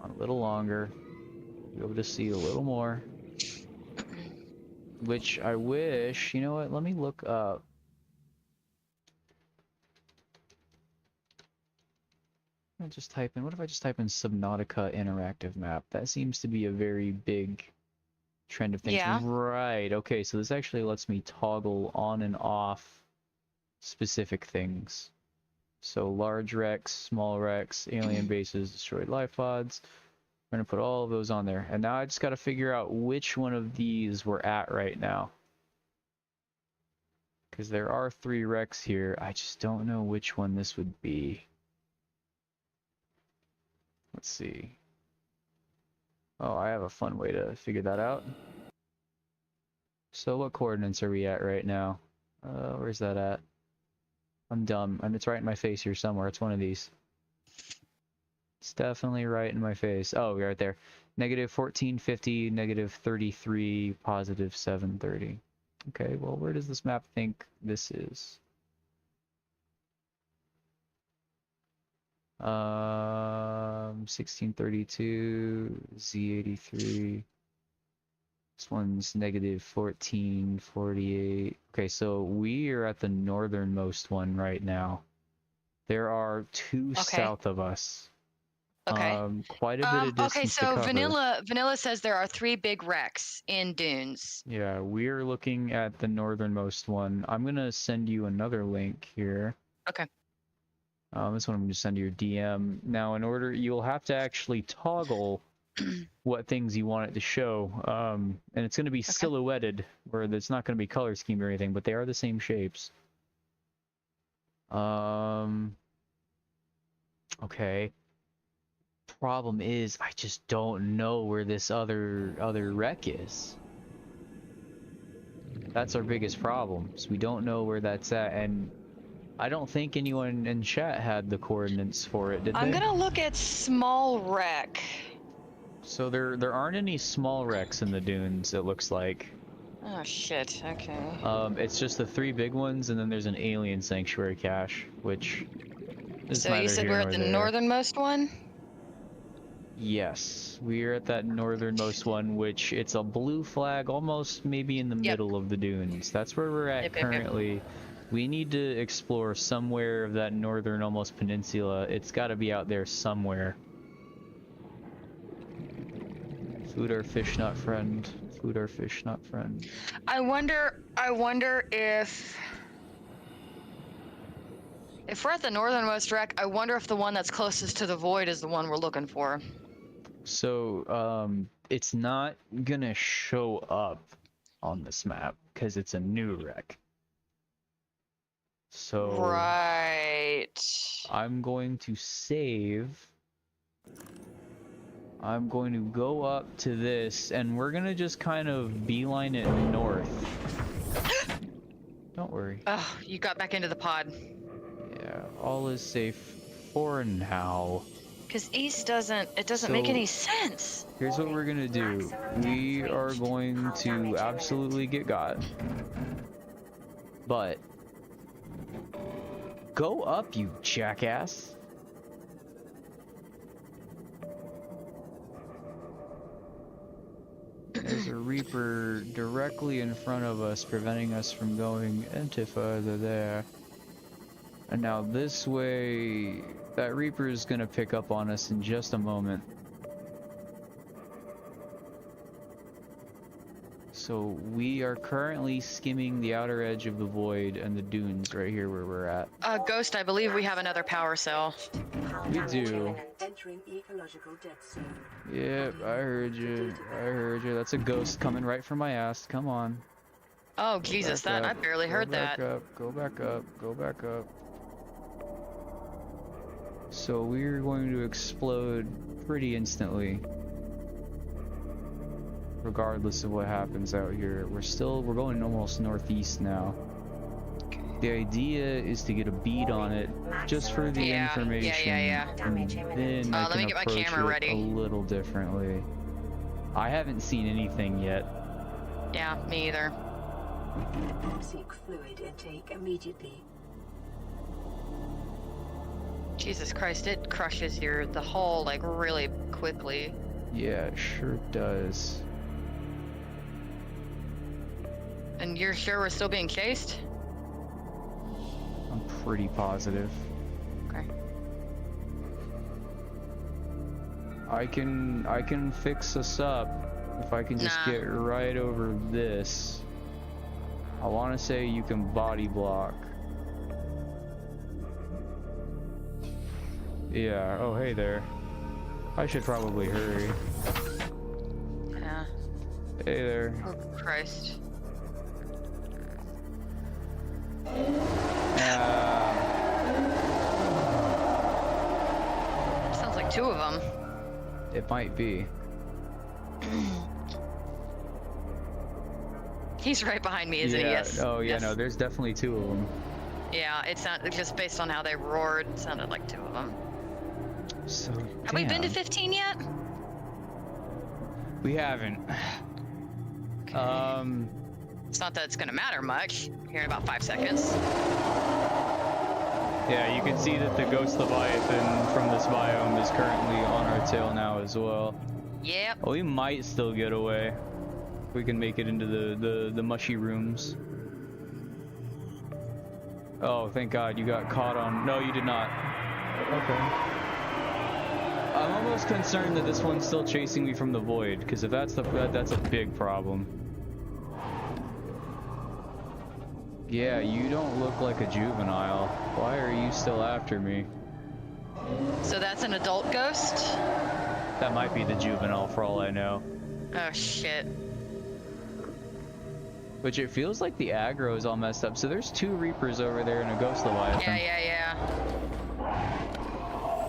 S1: A little longer, be able to see a little more. Which I wish, you know what, let me look up. I'll just type in, what if I just type in Subnautica interactive map? That seems to be a very big trend of things.
S2: Yeah.
S1: Right, okay, so this actually lets me toggle on and off specific things. So large wrecks, small wrecks, alien bases, destroyed life pods. I'm gonna put all of those on there. And now I just gotta figure out which one of these we're at right now. Because there are 3 wrecks here. I just don't know which one this would be. Let's see. Oh, I have a fun way to figure that out. So what coordinates are we at right now? Where's that at? I'm dumb. And it's right in my face here somewhere. It's one of these. It's definitely right in my face. Oh, we're right there. Negative 1450, negative 33, positive 730. Okay, well, where does this map think this is? 1632, Z83. This one's negative 1448. Okay, so we are at the northernmost one right now. There are 2 south of us.
S2: Okay.
S1: Quite a bit of distance
S2: okay, so
S1: to cover.
S2: Vanilla says there are 3 big wrecks in dunes.
S1: Yeah, we're looking at the northernmost one. I'm gonna send you another link here.
S2: Okay.
S1: This one I'm gonna send you your DM. Now, in order, you'll have to actually toggle what things you want it to show. And it's gonna be silhouetted, where it's not gonna be color schemed or anything, but they are the same shapes. Okay. Problem is, I just don't know where this other wreck is. That's our biggest problem. So we don't know where that's at, and I don't think anyone in chat had the coordinates for it, did they?
S2: I'm gonna look at small wreck.
S1: So there aren't any small wrecks in the dunes, it looks like.
S2: Oh shit, okay.
S1: It's just the 3 big ones, and then there's an alien sanctuary cache, which is
S2: So you said we're at the northernmost one?
S1: Yes, we're at that northernmost one, which it's a blue flag, almost maybe in the middle of the dunes. That's where we're at currently. We need to explore somewhere of that northern almost peninsula. It's got to be out there somewhere. Food our fish, not friend. Food our fish, not friend.
S2: I wonder if we're at the northernmost wreck, I wonder if the one that's closest to the void is the one we're looking for.
S1: So, it's not gonna show up on this map because it's a new wreck. So
S2: right.
S1: I'm going to save I'm going to go up to this, and we're gonna just kind of beeline it north. Don't worry.
S2: Oh, you got back into the pod.
S1: Yeah, all is safe for now.
S2: Because east doesn't make any sense.
S1: Here's what we're gonna do. We are going to absolutely get got. But go up, you jackass. There's a Reaper directly in front of us, preventing us from going any further there. And now this way, that Reaper is gonna pick up on us in just a moment. So we are currently skimming the outer edge of the void and the dunes right here where we're at.
S2: Ghost, I believe we have another power cell.
S1: We do.
S5: Entering ecological dead zone.
S1: Yep, I heard you. I heard you. That's a ghost coming right from my ass. Come on.
S2: Oh, Jesus, that I barely heard that.
S1: Go back up. Go back up. So we're going to explode pretty instantly. Regardless of what happens out here. We're going almost northeast now. The idea is to get a bead on it just for the information. And then I
S2: let me
S1: can
S2: get my
S1: approach
S2: camera
S1: it
S2: ready.
S1: a little differently. I haven't seen anything yet.
S2: Yeah, me either.
S5: Seek fluid intake immediately.
S2: Jesus Christ, it crushes the hull like really quickly.
S1: Yeah, it sure does.
S2: And you're sure we're still being chased?
S1: I'm pretty positive.
S2: Okay.
S1: I can fix us up if I can just get right over this. I want to say you can body block. Yeah, oh hey there. I should probably hurry.
S2: Yeah.
S1: Hey there.
S2: Oh Christ. Sounds like two of them.
S1: It might be.
S2: He's right behind me, isn't he? Yes.
S1: Oh yeah,
S2: yes.
S1: no, there's definitely two of them.
S2: Yeah, it sounded just based on how they roared, it sounded like two of them.
S1: So
S2: Have we been to 15 yet?
S1: We haven't.
S2: Okay. It's not that it's gonna matter much. Here in about 5 seconds.
S1: Yeah, you can see that the Ghost Leviathan from this biome is currently on our tail now as well.
S2: Yep.
S1: Well, we might still get away. If we can make it into the mushy rooms. Oh, thank God, you got caught on... No, you did not. Okay. I'm almost concerned that this one's still chasing me from the void, because if that's that's a big problem. Yeah, you don't look like a juvenile. Why are you still after me?
S2: So that's an adult ghost?
S1: That might be the juvenile for all I know.
S2: Oh shit.
S1: Which it feels like the aggro is all messed up. So there's two Reapers over there and a Ghost Leviathan.
S2: Yeah.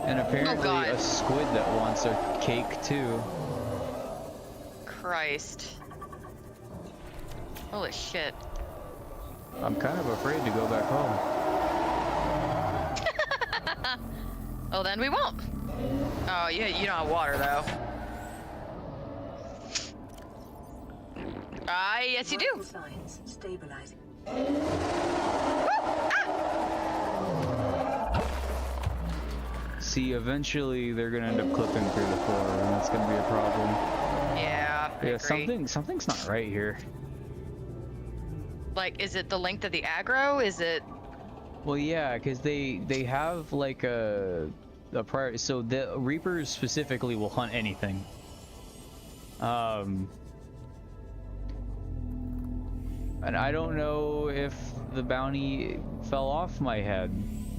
S1: And apparently a squid that wants a cake too.
S2: Christ. Holy shit.
S1: I'm kind of afraid to go back home.
S2: Oh, then we won't. Oh, you don't have water though. Yes you do.
S5: Signs stabilizing.
S1: See, eventually they're gonna end up clipping through the floor, and that's gonna be a problem.
S2: Yeah, I agree.
S1: Something's not right here.
S2: Like, is it the length of the aggro? Is it?
S1: Well, yeah, because they have like a prior. So the Reapers specifically will hunt anything. And I don't know if the bounty fell off my head.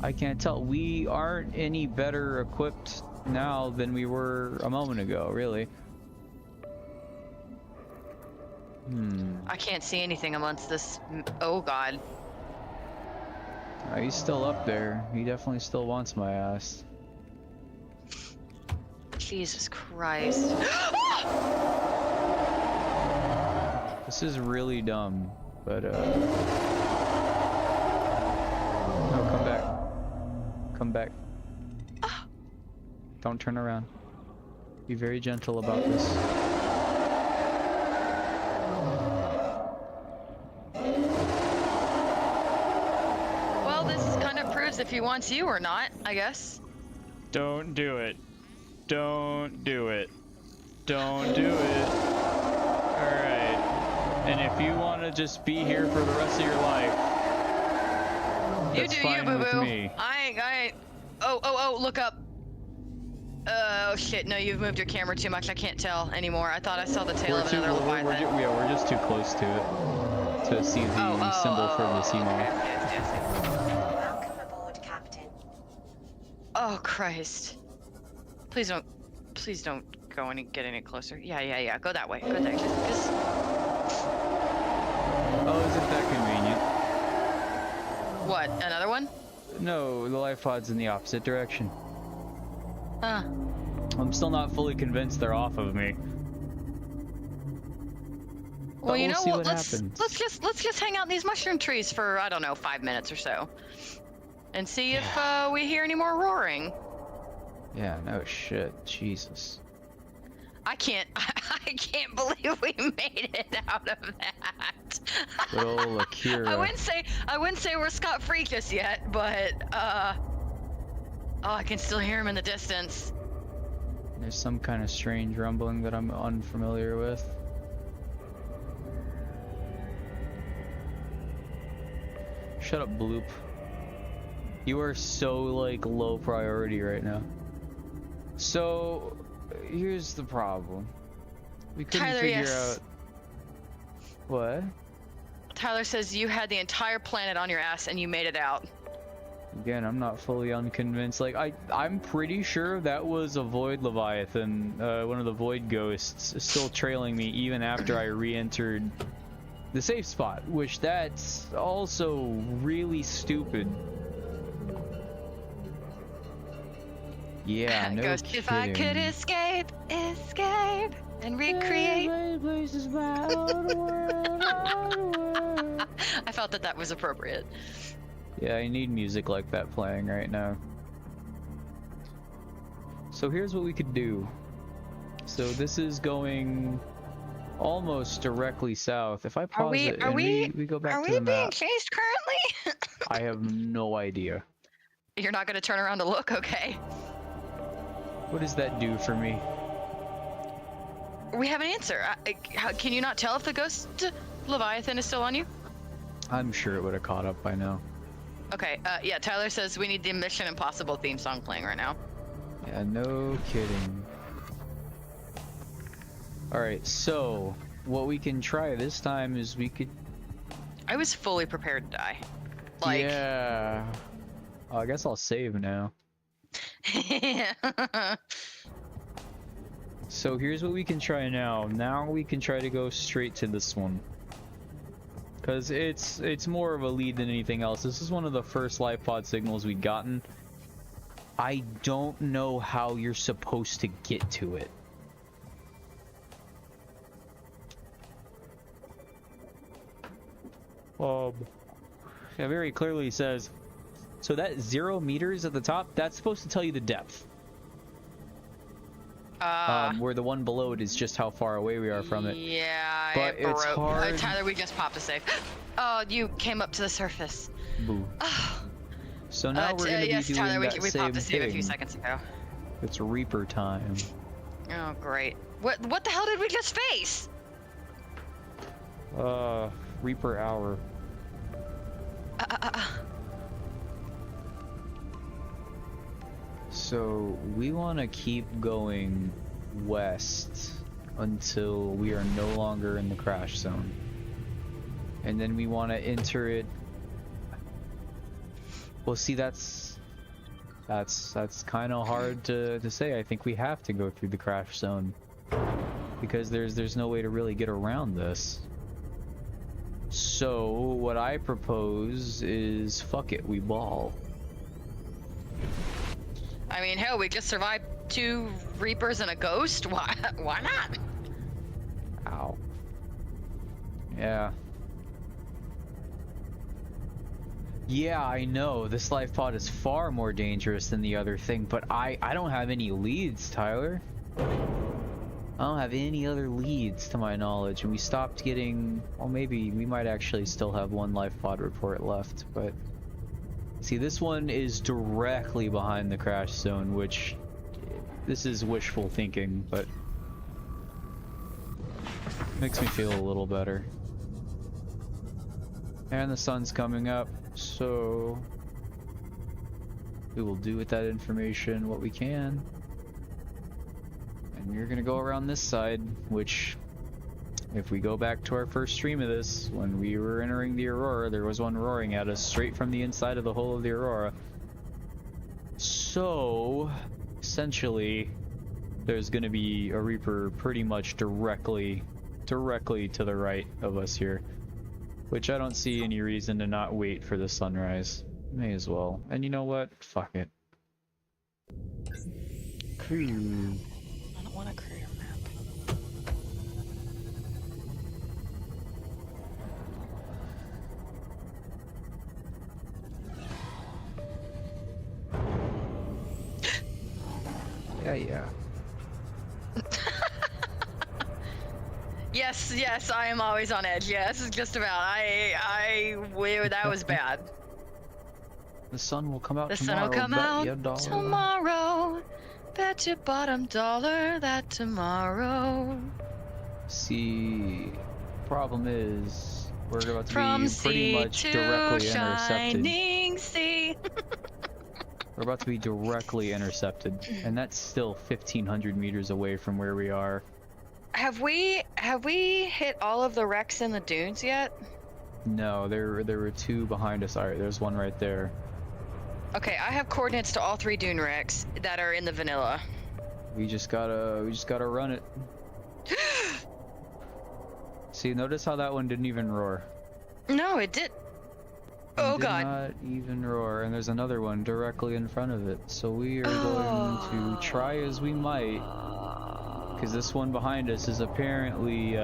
S1: I can't tell. We aren't any better equipped now than we were a moment ago, really.
S2: I can't see anything amongst this. Oh God.
S1: He's still up there. He definitely still wants my ass.
S2: Jesus Christ.
S1: This is really dumb, but no, come back. Come back. Don't turn around. Be very gentle about this.
S2: Well, this kind of proves if he wants you or not, I guess.
S1: Don't do it. Don't do it. Don't do it. Alright. And if you want to just be here for the rest of your life, that's fine with me.
S2: Oh, look up. Oh shit, no, you've moved your camera too much. I can't tell anymore. I thought I saw the tail of another Leviathan.
S1: We're just too close to it to see the symbol for the sea moth.
S7: Welcome aboard, Captain.
S2: Oh Christ. Please don't go get any closer. Yeah. Go that way. Go there. Just...
S1: Oh, isn't that convenient?
S2: What? Another one?
S1: No, the life pod's in the opposite direction.
S2: Huh.
S1: I'm still not fully convinced they're off of me.
S2: Well, you know what?
S1: Let's
S2: Let's just hang out in these mushroom trees for, I don't know, 5 minutes or so, and see if we hear any more roaring.
S1: Yeah. No shit. Jesus.
S2: I can't believe we made it out of that.
S1: Good old Akira.
S2: I wouldn't say we're scot-free just yet, but oh, I can still hear him in the distance.
S1: There's some kind of strange rumbling that I'm unfamiliar with. Shut up, Bloop. You are so, like, low priority right now. So, here's the problem. We couldn't
S2: Tyler,
S1: figure
S2: yes.
S1: out... What?
S2: Tyler says you had the entire planet on your ass and you made it out.
S1: Again, I'm not fully unconvinced. Like, I'm pretty sure that was a Void Leviathan, one of the Void Ghosts, still trailing me even after I re-entered the safe spot, which that's also really stupid. Yeah, no
S2: Ghost,
S1: kidding.
S2: if I could escape and recreate. I felt that was appropriate.
S1: Yeah, I need music like that playing right now. So here's what we could do. So this is going almost directly south. If I pause it and we go back to the map.
S2: Are we being chased currently?
S1: I have no idea.
S2: You're not going to turn around to look, okay?
S1: What does that do for me?
S2: We have an answer. Can you not tell if the ghost Leviathan is still on you?
S1: I'm sure it would have caught up by now.
S2: Okay, yeah, Tyler says we need the Mission Impossible theme song playing right now.
S1: Yeah, no kidding. Alright, so what we can try this time is we could...
S2: I was fully prepared to die. Like...
S1: Yeah. Oh, I guess I'll save now. So here's what we can try now. Now we can try to go straight to this one. Because it's more of a lead than anything else. This is one of the first life pod signals we've gotten. I don't know how you're supposed to get to it. Yeah, very clearly says, so that 0 meters at the top, that's supposed to tell you the depth. Where the one below it is just how far away we are from it.
S2: Yeah,
S1: but it's hard.
S2: Tyler, we just popped a safe. Oh, you came up to the surface.
S1: Boo. So now we're gonna be doing
S2: Tyler,
S1: that
S2: we
S1: same
S2: popped a save
S1: thing.
S2: a few seconds ago.
S1: It's Reaper time.
S2: Oh, great. What the hell did we just face?
S1: Reaper hour. So we want to keep going west until we are no longer in the crash zone, and then we want to enter it. Well, see, that's kind of hard to say. I think we have to go through the crash zone because there's no way to really get around this. So what I propose is fuck it, we ball.
S2: I mean, hell, we just survived 2 Reapers and a Ghost? Why not?
S1: Ow. Yeah. Yeah, I know. This life pod is far more dangerous than the other thing, but I don't have any leads, Tyler. I don't have any other leads to my knowledge, and we stopped getting... Well, maybe we might actually still have 1 life pod report left, but... See, this one is directly behind the crash zone, which... This is wishful thinking, but... Makes me feel a little better. And the sun's coming up, so... We will do with that information what we can. And you're gonna go around this side, which, if we go back to our first stream of this, when we were entering the Aurora, there was one roaring at us straight from the inside of the hull of the Aurora. So, essentially, there's gonna be a Reaper pretty much directly to the right of us here. Which I don't see any reason to not wait for the sunrise. May as well. And you know what? Fuck it. Cool.
S2: I don't want to create a map.
S1: Yeah.
S2: Yes, I am always on edge. Yes, just about. That was bad.
S1: The sun will come out
S2: The
S1: tomorrow.
S2: sun will come
S1: bet
S2: out
S1: you a dollar.
S2: tomorrow. Bet your bottom dollar that tomorrow.
S1: See, problem is we're about to
S2: From
S1: be pretty much directly intercepted.
S2: shining sea.
S1: We're about to be directly intercepted, and that's still 1,500 meters away from where we are.
S2: Have we hit all of the wrecks in the dunes yet?
S1: No, there were 2 behind us. All right, there's one right there.
S2: Okay, I have coordinates to all 3 dune wrecks that are in the vanilla.
S1: We just gotta run it. See, notice how that one didn't even roar.
S2: No, it did. Oh
S1: Did
S2: god.
S1: not even roar, and there's another one directly in front of it. So we are going to try as we might, because this one behind us is apparently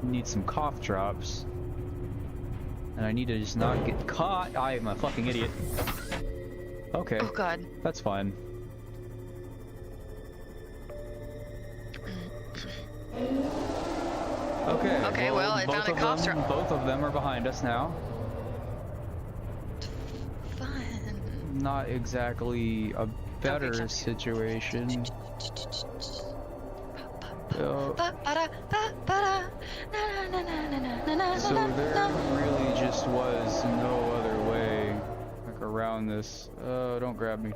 S1: needs some cough drops, and I need to just not get caught. I am a fucking idiot. Okay.
S2: Oh god.
S1: That's fine. Okay.
S2: Okay, well, I found a cough drop.
S1: Both of them are behind us now.
S2: Fun.
S1: Not exactly a better situation. So there really just was no other way around this. Oh, don't grab me.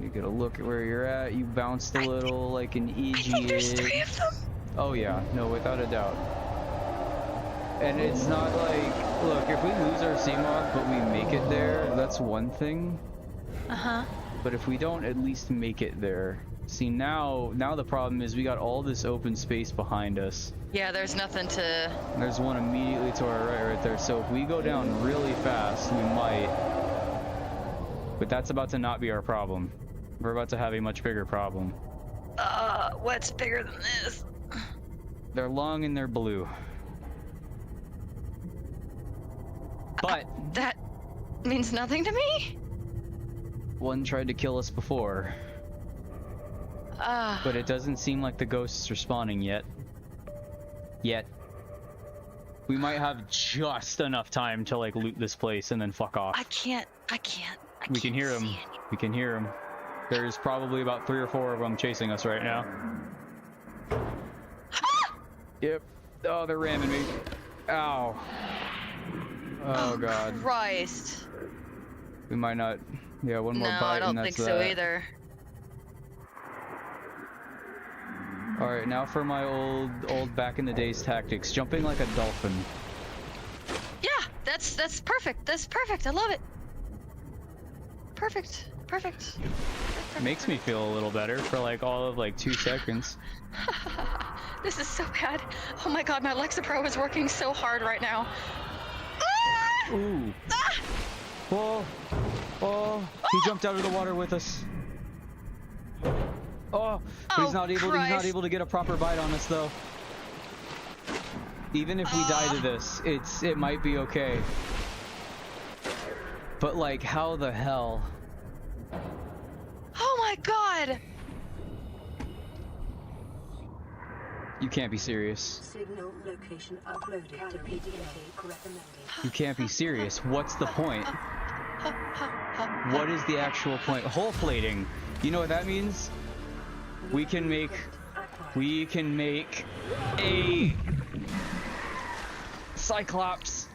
S1: You get a look at where you're at. You bounced a little like an idiot.
S2: I think there's 3 of them.
S1: Oh yeah, no, without a doubt. And it's not like, look, if we lose our Seamoth but we make it there, that's one thing.
S2: Uh-huh.
S1: But if we don't at least make it there, see now the problem is we got all this open space behind us.
S2: Yeah, there's nothing to...
S1: There's one immediately to our right there. So if we go down really fast, we might. But that's about to not be our problem. We're about to have a much bigger problem.
S2: What's bigger than this?
S1: They're long and they're blue. But
S2: that means nothing to me?
S1: one tried to kill us before. But it doesn't seem like the ghosts are spawning yet. We might have just enough time to like loot this place and then fuck off.
S2: I can't.
S1: We can hear them. We can hear them. There's probably about 3 or 4 of them chasing us right now. Yep. Oh, they're ramming me. Ow. Oh god.
S2: Christ.
S1: We might not. Yeah, one more
S2: No,
S1: bite
S2: I don't
S1: and that's
S2: think so
S1: that.
S2: either.
S1: Alright, now for my old back in the days tactics. Jumping like a dolphin.
S2: Yeah, that's perfect. That's perfect. I love it. Perfect.
S1: Makes me feel a little better for like all of like 2 seconds.
S2: This is so bad. Oh my god, my Alexa Pro is working so hard right now.
S1: Ooh.
S2: Ah!
S1: Well, Oh, he jumped out of the water with us. Oh, but he's not able. He's not able to get a proper bite on us though. Even if we die to this, it might be okay. But like, how the hell?
S2: Oh my god!
S1: You can't be serious.
S5: Signal location uploaded to PDA recommended.
S1: You can't be serious. What's the point? What is the actual point? Hull plating. You know what that means? We can make a Cyclops.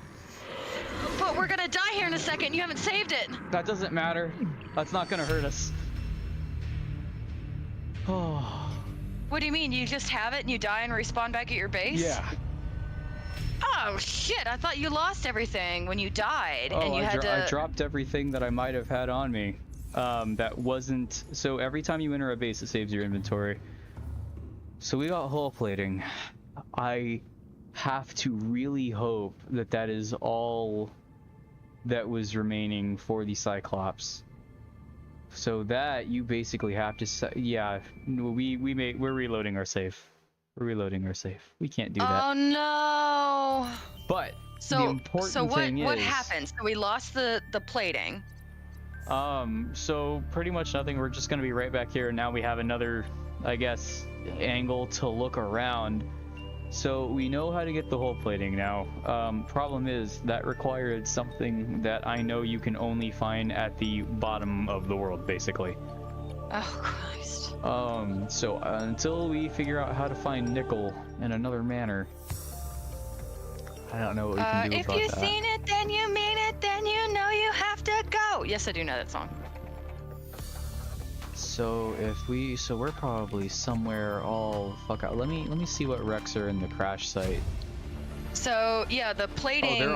S2: But we're gonna die here in a second. You haven't saved it.
S1: That doesn't matter. That's not gonna hurt us. Oh.
S2: What do you mean? You just have it and you die and respawn back at your base?
S1: Yeah.
S2: Oh shit! I thought you lost everything when you died, and you had to.
S1: I dropped everything that I might have had on me. That wasn't. So every time you enter a base, it saves your inventory. So we got hull plating. I have to really hope that that is all that was remaining for the Cyclops. So that you basically have to. Yeah, we're reloading our safe. We're reloading our safe. We can't do that.
S2: Oh no!
S1: But the important thing is,
S2: what happened? So we lost the plating.
S1: So pretty much nothing. We're just gonna be right back here, and now we have another, I guess, angle to look around. So we know how to get the hull plating now. Problem is that required something that I know you can only find at the bottom of the world, basically.
S2: Oh Christ.
S1: So until we figure out how to find nickel in another manner, I don't know what we can do about that.
S2: If you've seen it, then you mean it, then you know you have to go. Yes, I do know that song.
S1: So we're probably somewhere all fuck out. Let me see what wrecks are in the crash site.
S2: So yeah, the plating.
S1: Oh,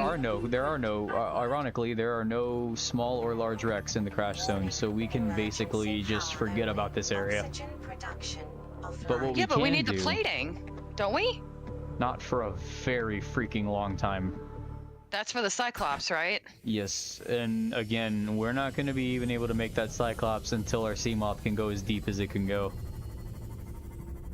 S1: there are no. Ironically, there are no small or large wrecks in the crash zone, so we can basically just forget about this area. But what
S2: but we need the plating, don't we?
S1: Not for a very freaking long time.
S2: That's for the Cyclops, right?
S1: Yes, and again, we're not going to be even able to make that Cyclops until our CMOP can go as deep as it can go.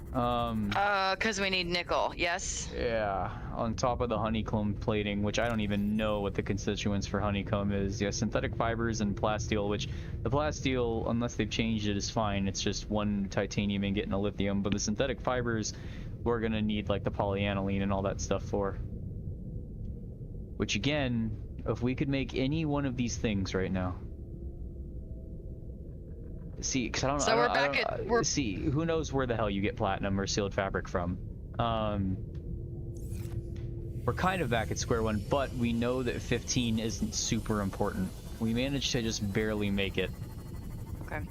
S2: Because we need nickel, yes?
S1: Yeah, on top of the honeycomb plating, which I don't even know what the constituents for honeycomb is. Yeah, synthetic fibers and plasteel, which the plasteel, unless they've changed it, is fine. It's just one titanium and getting a lithium, but the synthetic fibers, we're going to need like the polyaniline and all that stuff for. Which again, if we could make any one of these things right now. See, because I don't know.
S2: So we're back at.
S1: See, who knows where the hell you get platinum or sealed fabric from? We're kind of back at square one, but we know that 15 isn't super important. We managed to just barely make it.
S2: Okay.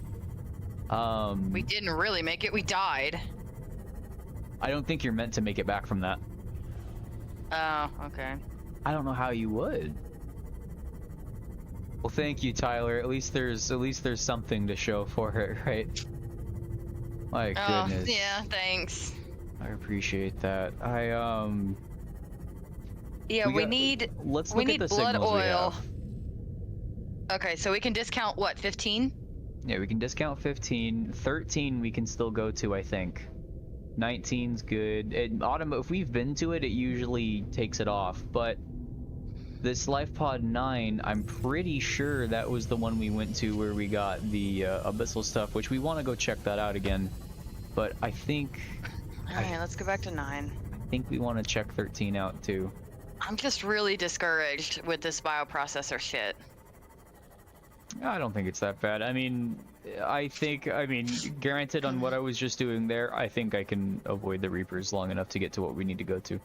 S2: We didn't really make it. We died.
S1: I don't think you're meant to make it back from that.
S2: Oh, okay.
S1: I don't know how you would. Well, thank you, Tyler. At least there's something to show for it, right? My goodness.
S2: Oh, yeah, thanks.
S1: I appreciate that.
S2: Yeah, we need blood oil. Okay, so we can discount what, 15?
S1: Yeah, we can discount 15. 13 we can still go to, I think. 19's good. If we've been to it, it usually takes it off, but this Life Pod 9, I'm pretty sure that was the one we went to where we got the Abyssal stuff, which we want to go check that out again. But I think...
S2: Alright, let's go back to 9.
S1: I think we want to check 13 out too.
S2: I'm just really discouraged with this bioprocessor shit.
S1: I don't think it's that bad. I mean, granted on what I was just doing there, I think I can avoid the Reapers long enough to get to what we need to go to.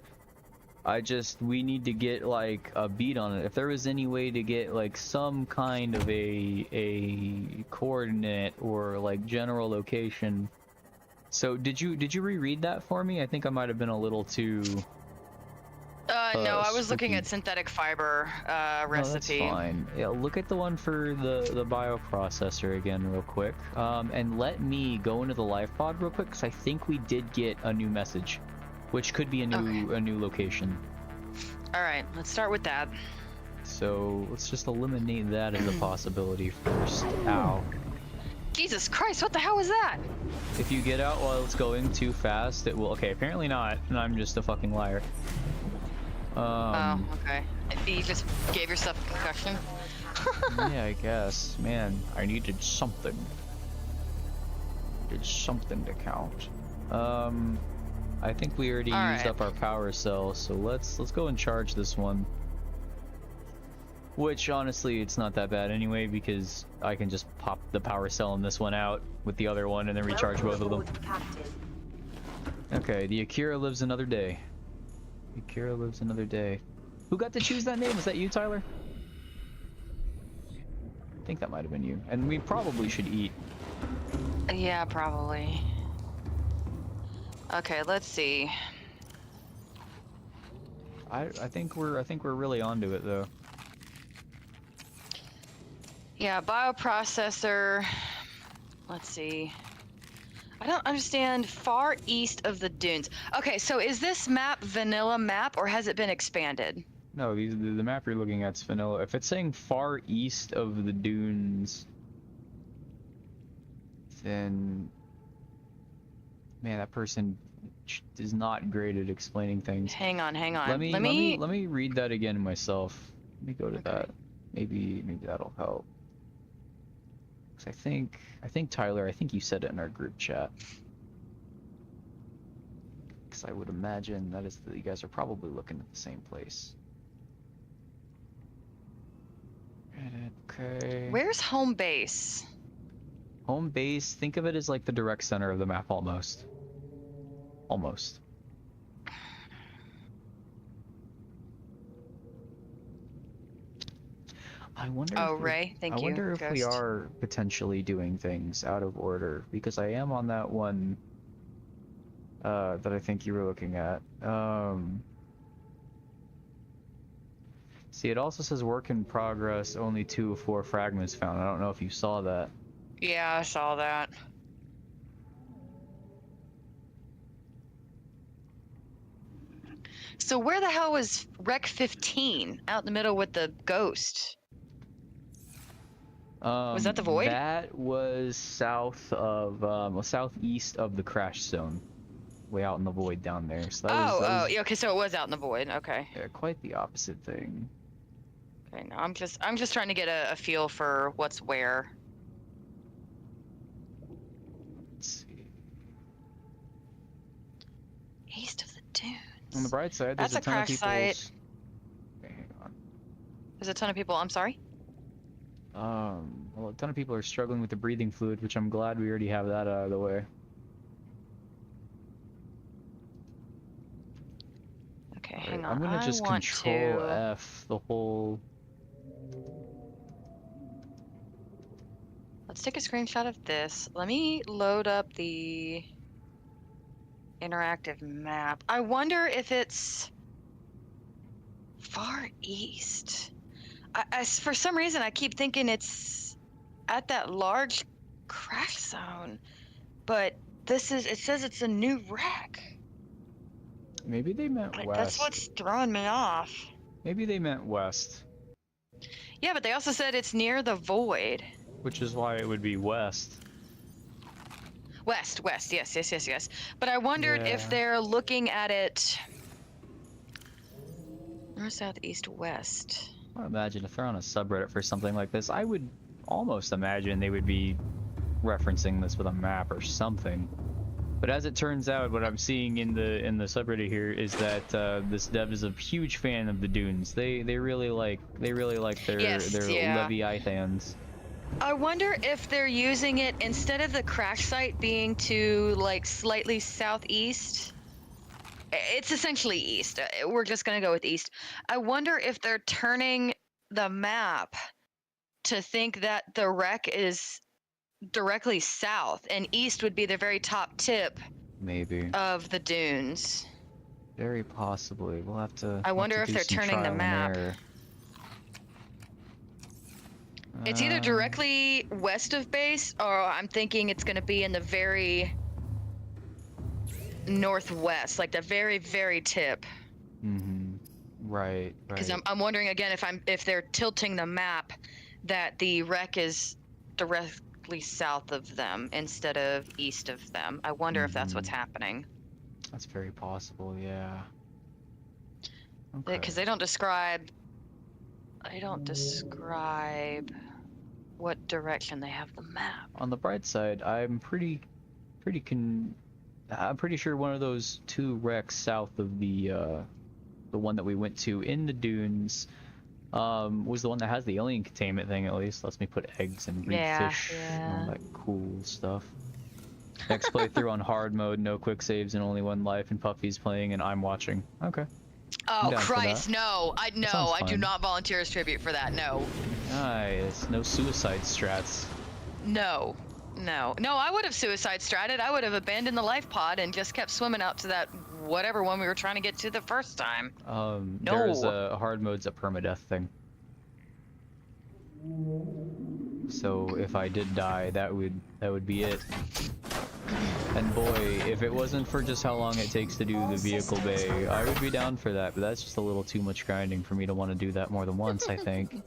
S1: We need to get like a beat on it. If there was any way to get like some kind of a coordinate or like general location. So did you reread that for me? I think I might have been a little too...
S2: no, I was looking at synthetic fiber recipe.
S1: That's fine. Yeah, look at the one for the bioprocessor again real quick. And let me go into the life pod real quick, because I think we did get a new message, which could be a new location.
S2: All right, let's start with that.
S1: So let's just eliminate that as a possibility first. Ow.
S2: Jesus Christ, what the hell was that?
S1: If you get out while it's going too fast, it will. Okay, apparently not, and I'm just a fucking liar.
S2: Oh, okay. You just gave yourself a concussion?
S1: Yeah, I guess. Man, I needed something. Did something to count. I think we already used up our power cell, so let's go and charge this one. Which, honestly, it's not that bad anyway, because I can just pop the power cell in this one out with the other one and then recharge both of them. Okay, the Akira lives another day. The Akira lives another day. Who got to choose that name? Was that you, Tyler? I think that might have been you. And we probably should eat.
S2: Yeah, probably. Okay, let's see.
S1: I think we're really onto it though.
S2: Yeah, bioprocessor. Let's see. I don't understand. Far east of the dunes. Okay, so is this map vanilla map or has it been expanded?
S1: No, the map you're looking at's vanilla. If it's saying far east of the dunes, then man, that person is not great at explaining things.
S2: Hang on.
S1: Let me read that again myself. Let me go to that. Maybe that'll help. 'Cause I think Tyler, I think you said it in our group chat. Because I would imagine that you guys are probably looking at the same place. Okay.
S2: Where's home base?
S1: Home base, think of it as like the direct center of the map almost. Almost. I wonder
S2: Ray, thank you.
S1: I wonder if we are potentially doing things out of order, because I am on that one that I think you were looking at. See, it also says work in progress, only 2 of 4 fragments found. I don't know if you saw that.
S2: Yeah, I saw that. So where the hell was Rec 15 out in the middle with the ghost? Was that the void?
S1: That was south of, southeast of the crash zone, way out in the void down there. So that was,
S2: yeah, okay, so it was out in the void. Okay.
S1: Yeah, quite the opposite thing.
S2: Okay, no, I'm just trying to get a feel for what's where.
S1: Let's see.
S2: East of the dunes.
S1: On the bright side, there's
S2: That's
S1: a ton
S2: crash
S1: of people.
S2: site.
S1: Okay, hang on.
S2: There's a ton of people. I'm sorry.
S1: Well, a ton of people are struggling with the breathing fluid, which I'm glad we already have that out of the way.
S2: Okay, hang on.
S1: I'm gonna just control F the whole.
S2: Let's take a screenshot of this. Let me load up the interactive map. I wonder if it's far east. For some reason, I keep thinking it's at that large crash zone, but it says it's a new wreck.
S1: Maybe they meant west.
S2: That's what's throwing me off.
S1: Maybe they meant west.
S2: Yeah, but they also said it's near the void.
S1: Which is why it would be west.
S2: West, yes. But I wondered if they're looking at it north, south, east, west.
S1: I imagine if they're on a subreddit for something like this, I would almost imagine they would be referencing this with a map or something. But as it turns out, what I'm seeing in the subreddit here is that this dev is a huge fan of the dunes. They really like their Leviathans.
S2: I wonder if they're using it instead of the crash site being to like slightly southeast. It's essentially east. We're just gonna go with east. I wonder if they're turning the map to think that the wreck is directly south and east would be the very top tip
S1: maybe
S2: of the dunes.
S1: Very possibly. We'll have to.
S2: I wonder if they're turning the map. It's either directly west of base, or I'm thinking it's going to be in the very northwest, like the very, very tip.
S1: Right.
S2: Because
S1: Right.
S2: I'm wondering again if they're tilting the map, that the wreck is directly south of them instead of east of them. I wonder if that's what's happening.
S1: That's very possible. Yeah. Okay.
S2: Because they don't describe. They don't describe what direction they have the map.
S1: On the bright side, I'm pretty sure one of those 2 wrecks south of the one that we went to in the dunes was the one that has the alien containment thing. At least lets me put eggs and breed fish and all that cool stuff. Next playthrough on hard mode, no quick saves and only 1 life, and Puffy's playing and I'm watching. Okay.
S2: Oh Christ, no! I
S1: fun.
S2: do not volunteer as tribute for that. No.
S1: Nice. No suicide strats.
S2: No. I would have suicide stratted. I would have abandoned the life pod and just kept swimming out to that whatever one we were trying to get to the first time.
S1: There's a hard mode's a permadeath thing. So if I did die, that would be it. And boy, if it wasn't for just how long it takes to do the vehicle bay, I would be down for that, but that's just a little too much grinding for me to want to do that more than once, I think.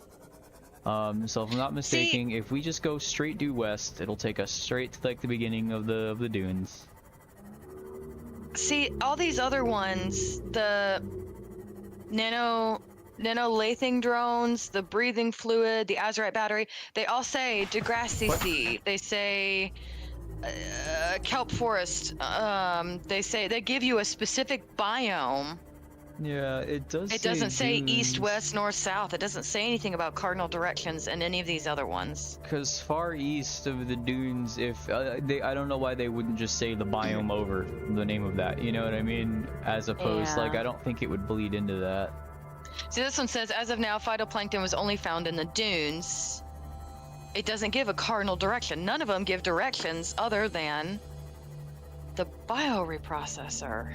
S1: So if I'm not mistaken, if we just go straight due west, it'll take us straight to like the beginning of the dunes.
S2: See, all these other ones, the nano lathing drones, the breathing fluid, the azurite battery, they all say Degrassi Sea. They say kelp forest. They give you a specific biome.
S1: Yeah, it does.
S2: It doesn't say east, west, north, south. It doesn't say anything about cardinal directions in any of these other ones.
S1: Because far east of the dunes, if I don't know why they wouldn't just say the biome over the name of that. You know what I mean? As opposed, like, I don't think it would bleed into that.
S2: See, this one says, as of now, phytoplankton was only found in the dunes. It doesn't give a cardinal direction. None of them give directions other than the bioreprocessor.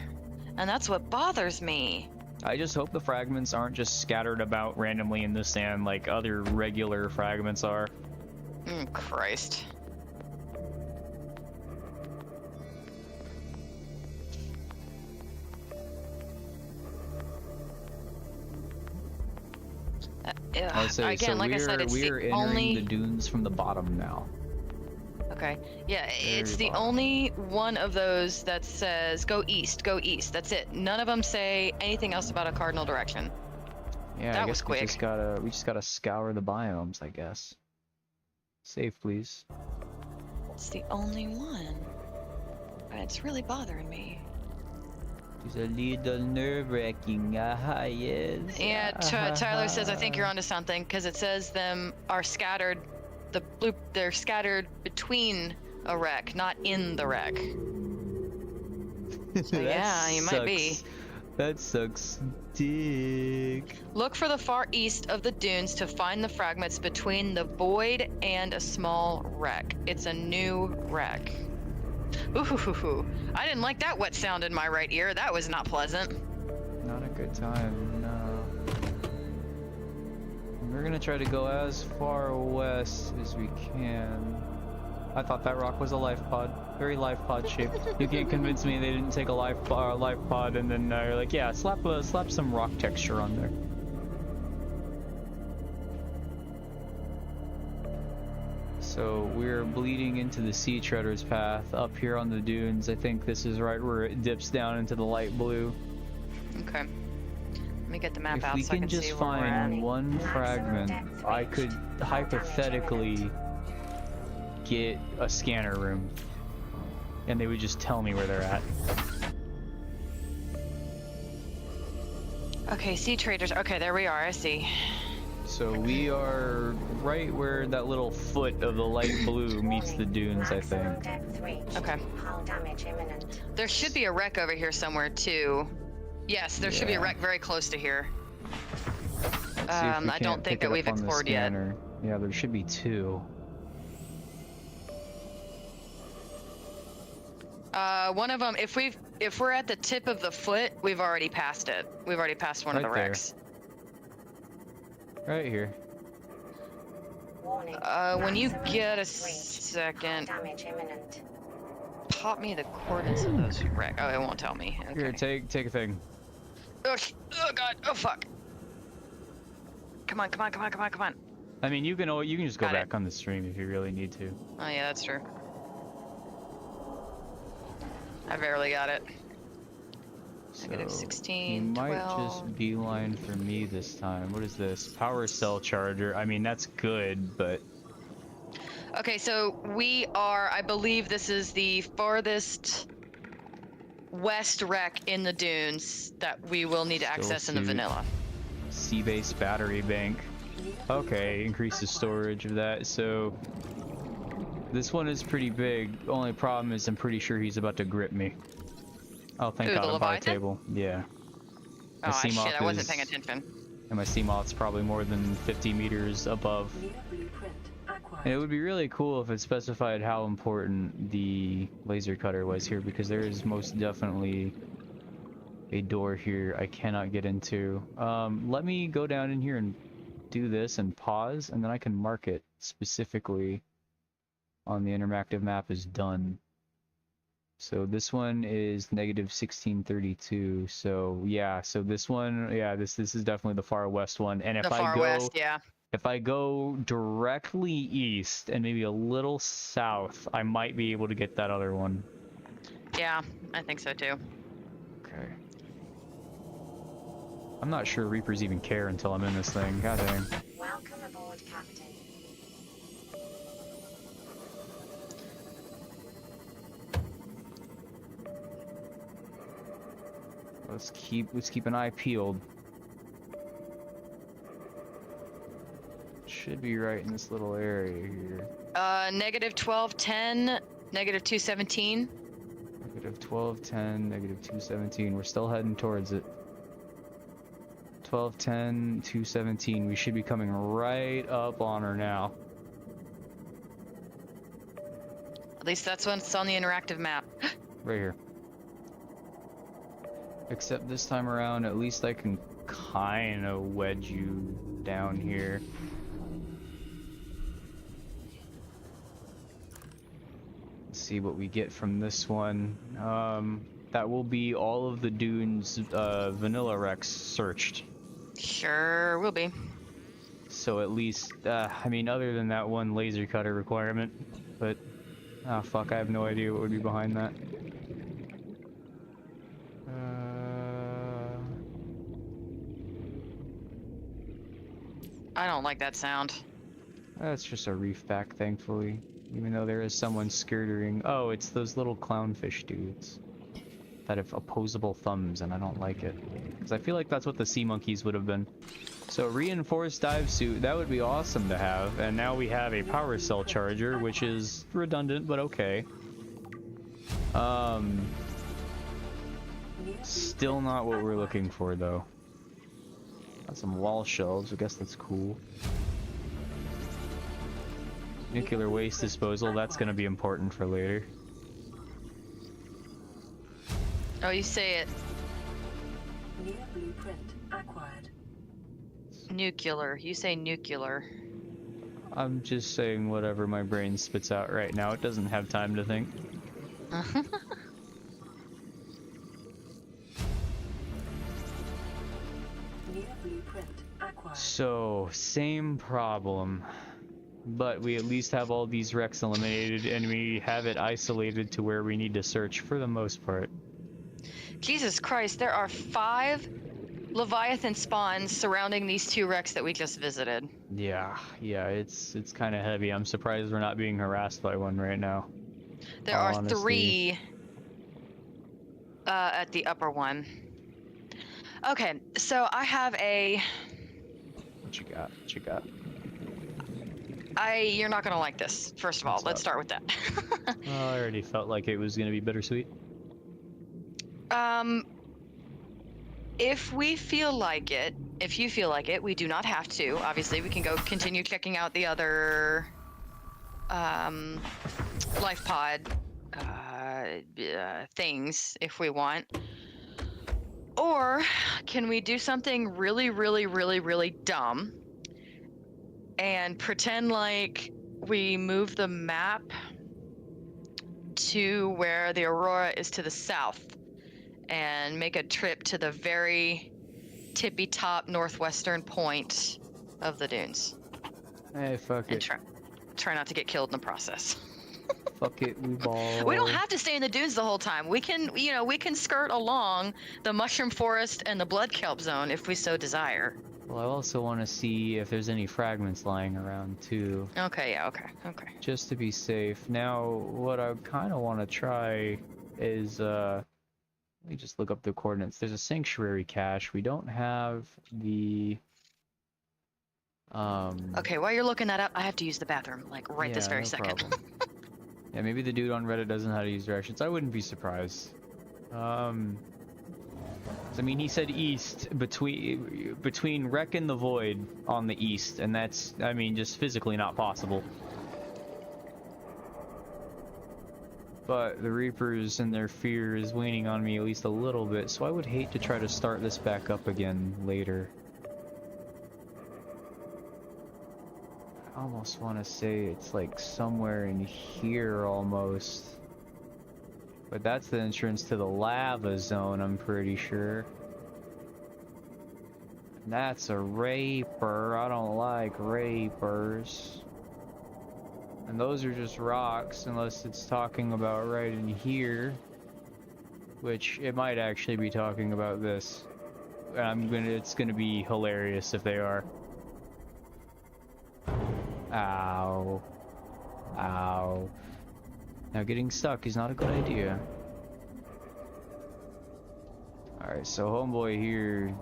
S2: And that's what bothers me.
S1: I just hope the fragments aren't just scattered about randomly in the sand like other regular fragments are.
S2: Christ. Again, like I said, it's
S1: we're entering the dunes from the bottom now.
S2: Okay. Yeah, it's the only one of those that says go east, go east. That's it. None of them say anything else about a cardinal direction.
S1: Yeah,
S2: that
S1: I guess
S2: was quick.
S1: We just gotta scour the biomes, I guess. Save, please.
S2: It's the only one. And it's really bothering me.
S1: It's a little nerve-wracking, yes.
S2: Yeah, Tyler says, I think you're onto something, because it says them are scattered. They're scattered between a wreck, not in the wreck. So yeah, you might be.
S1: That sucks dick.
S2: Look for the far east of the dunes to find the fragments between the void and a small wreck. It's a new wreck. Ooh, I didn't like that wet sound in my right ear. That was not pleasant.
S1: Not a good time, no. We're gonna try to go as far west as we can. I thought that rock was a life pod. Very life pod shaped. You can't convince me they didn't take a life pod and then you're like, yeah, slap some rock texture on there. So we're bleeding into the Sea Treader's path up here on the dunes. I think this is right where it dips down into the light blue.
S2: Okay. Let me get the map out
S1: so I can see where we're at. If we can just find one fragment, I could hypothetically get a scanner room. And they would just tell me where they're at.
S2: Okay, Sea Traders. Okay, there we are. I see.
S1: So we are right where that little foot of the light blue meets the dunes, I think.
S2: Okay. There should be a wreck over here somewhere too. Yes, there should be a wreck very close to here. I don't think that we've explored yet.
S1: Yeah, there should be 2.
S2: One of them, if we're at the tip of the foot, we've already passed it. We've already passed one of the wrecks.
S1: Right here.
S2: When you get a second, pop me the coordinates of those wrecks. Oh, it won't tell me. Okay.
S1: Here, take a thing.
S2: Oh god, oh fuck. Come on, come on, come on, come on, come on.
S1: I mean, you can just go
S2: Got it.
S1: back on the stream if you really need to.
S2: Oh yeah, that's true. I barely got it. Negative
S1: So,
S2: 16,
S1: he might
S2: 12.
S1: just beeline for me this time. What is this? Power cell charger. I mean, that's good, but
S2: Okay, so we are, I believe this is the farthest west wreck in the dunes that we will need to
S1: Still
S2: access in the
S1: suit.
S2: vanilla.
S1: sea-based battery bank. Okay, increases storage of that. So this one is pretty big. Only problem is I'm pretty sure he's about to grip me. Oh, thank
S2: Who,
S1: God,
S2: the
S1: a bar
S2: Leviathan?
S1: table. Yeah.
S2: Oh
S1: My
S2: shit,
S1: Seamoth
S2: I wasn't
S1: is-
S2: paying attention.
S1: And my Seamoth's probably more than 50 meters above.
S5: New blueprint acquired.
S1: And it would be really cool if it specified how important the laser cutter was here, because there is most definitely a door here I cannot get into. Let me go down in here and do this and pause, and then I can mark it specifically on the interactive map as done. So this one is negative 1632. So yeah, so this one, yeah, this is definitely the far west one. And if
S2: The far
S1: I go
S2: west, yeah.
S1: if I go directly east and maybe a little south, I might be able to get that other one.
S2: Yeah, I think so too.
S1: Okay. I'm not sure Reapers even care until I'm in this thing. God dang.
S7: Welcome aboard, Captain.
S1: Let's keep an eye peeled. Should be right in this little area here.
S2: Negative 1210, negative 217.
S1: Negative 1210, negative 217. We're still heading towards it. 1210, 217. We should be coming right up on her now.
S2: At least that's what's on the interactive map.
S1: Right here. Except this time around, at least I can kind of wedge you down here. Let's see what we get from this one. That will be all of the dunes vanilla wrecks searched.
S2: Sure will be.
S1: So at least, I mean, other than that one laser cutter requirement, but, ah, fuck, I have no idea what would be behind that.
S2: I don't like that sound.
S1: That's just a reef back, thankfully. Even though there is someone skirtering. Oh, it's those little clownfish dudes that have opposable thumbs, and I don't like it. Because I feel like that's what the sea monkeys would have been. So reinforced dive suit, that would be awesome to have. And now we have a power cell charger, which is redundant, but okay. Still not what we're looking for, though. Got some wall shelves, I guess that's cool. Nuclear waste disposal, that's gonna be important for later.
S2: Oh, you say it.
S5: New blueprint acquired.
S2: Nuclear. You say nuclear.
S1: I'm just saying whatever my brain spits out right now. It doesn't have time to think.
S5: New blueprint acquired.
S1: So, same problem. But we at least have all these wrecks eliminated, and we have it isolated to where we need to search for the most part.
S2: Jesus Christ, there are 5 Leviathan spawns surrounding these 2 wrecks that we just visited.
S1: Yeah, it's kind of heavy. I'm surprised we're not being harassed by one right now.
S2: There are 3 at the upper one. Okay, so I have a...
S1: What you got? What you got?
S2: You're not gonna like this. First of all, let's start with that.
S1: Oh, I already felt like it was gonna be bittersweet.
S2: If we feel like it, if you feel like it, we do not have to. Obviously, we can go continue checking out the other life pod things if we want. Or can we do something really, really, really, really dumb and pretend like we move the map to where the Aurora is to the south and make a trip to the very tippy top northwestern point of the dunes.
S1: Hey, fuck
S2: And
S1: it.
S2: try not to get killed in the process.
S1: Fuck it, we ball.
S2: We don't have to stay in the dunes the whole time. We can, we can skirt along the mushroom forest and the blood kelp zone if we so desire.
S1: Well, I also want to see if there's any fragments lying around too.
S2: Okay, yeah, okay.
S1: Just to be safe. Now, what I kind of want to try is, let me just look up the coordinates. There's a sanctuary cache. We don't have the,
S2: Okay, while you're looking that up, I have to use the bathroom, like right this very second.
S1: problem. Yeah, maybe the dude on Reddit doesn't know how to use directions. I wouldn't be surprised. I mean, he said east between Wreck and the Void on the east, and that's, I mean, just physically not possible. But the Reapers and their fear is waning on me at least a little bit, so I would hate to try to start this back up again later. I almost want to say it's like somewhere in here almost. But that's the entrance to the lava zone, I'm pretty sure. That's a Raper. I don't like Rapers. And those are just rocks, unless it's talking about right in here. Which, it might actually be talking about this. It's gonna be hilarious if they are. Ow. Ow. Now getting stuck is not a good idea. Alright, so homeboy here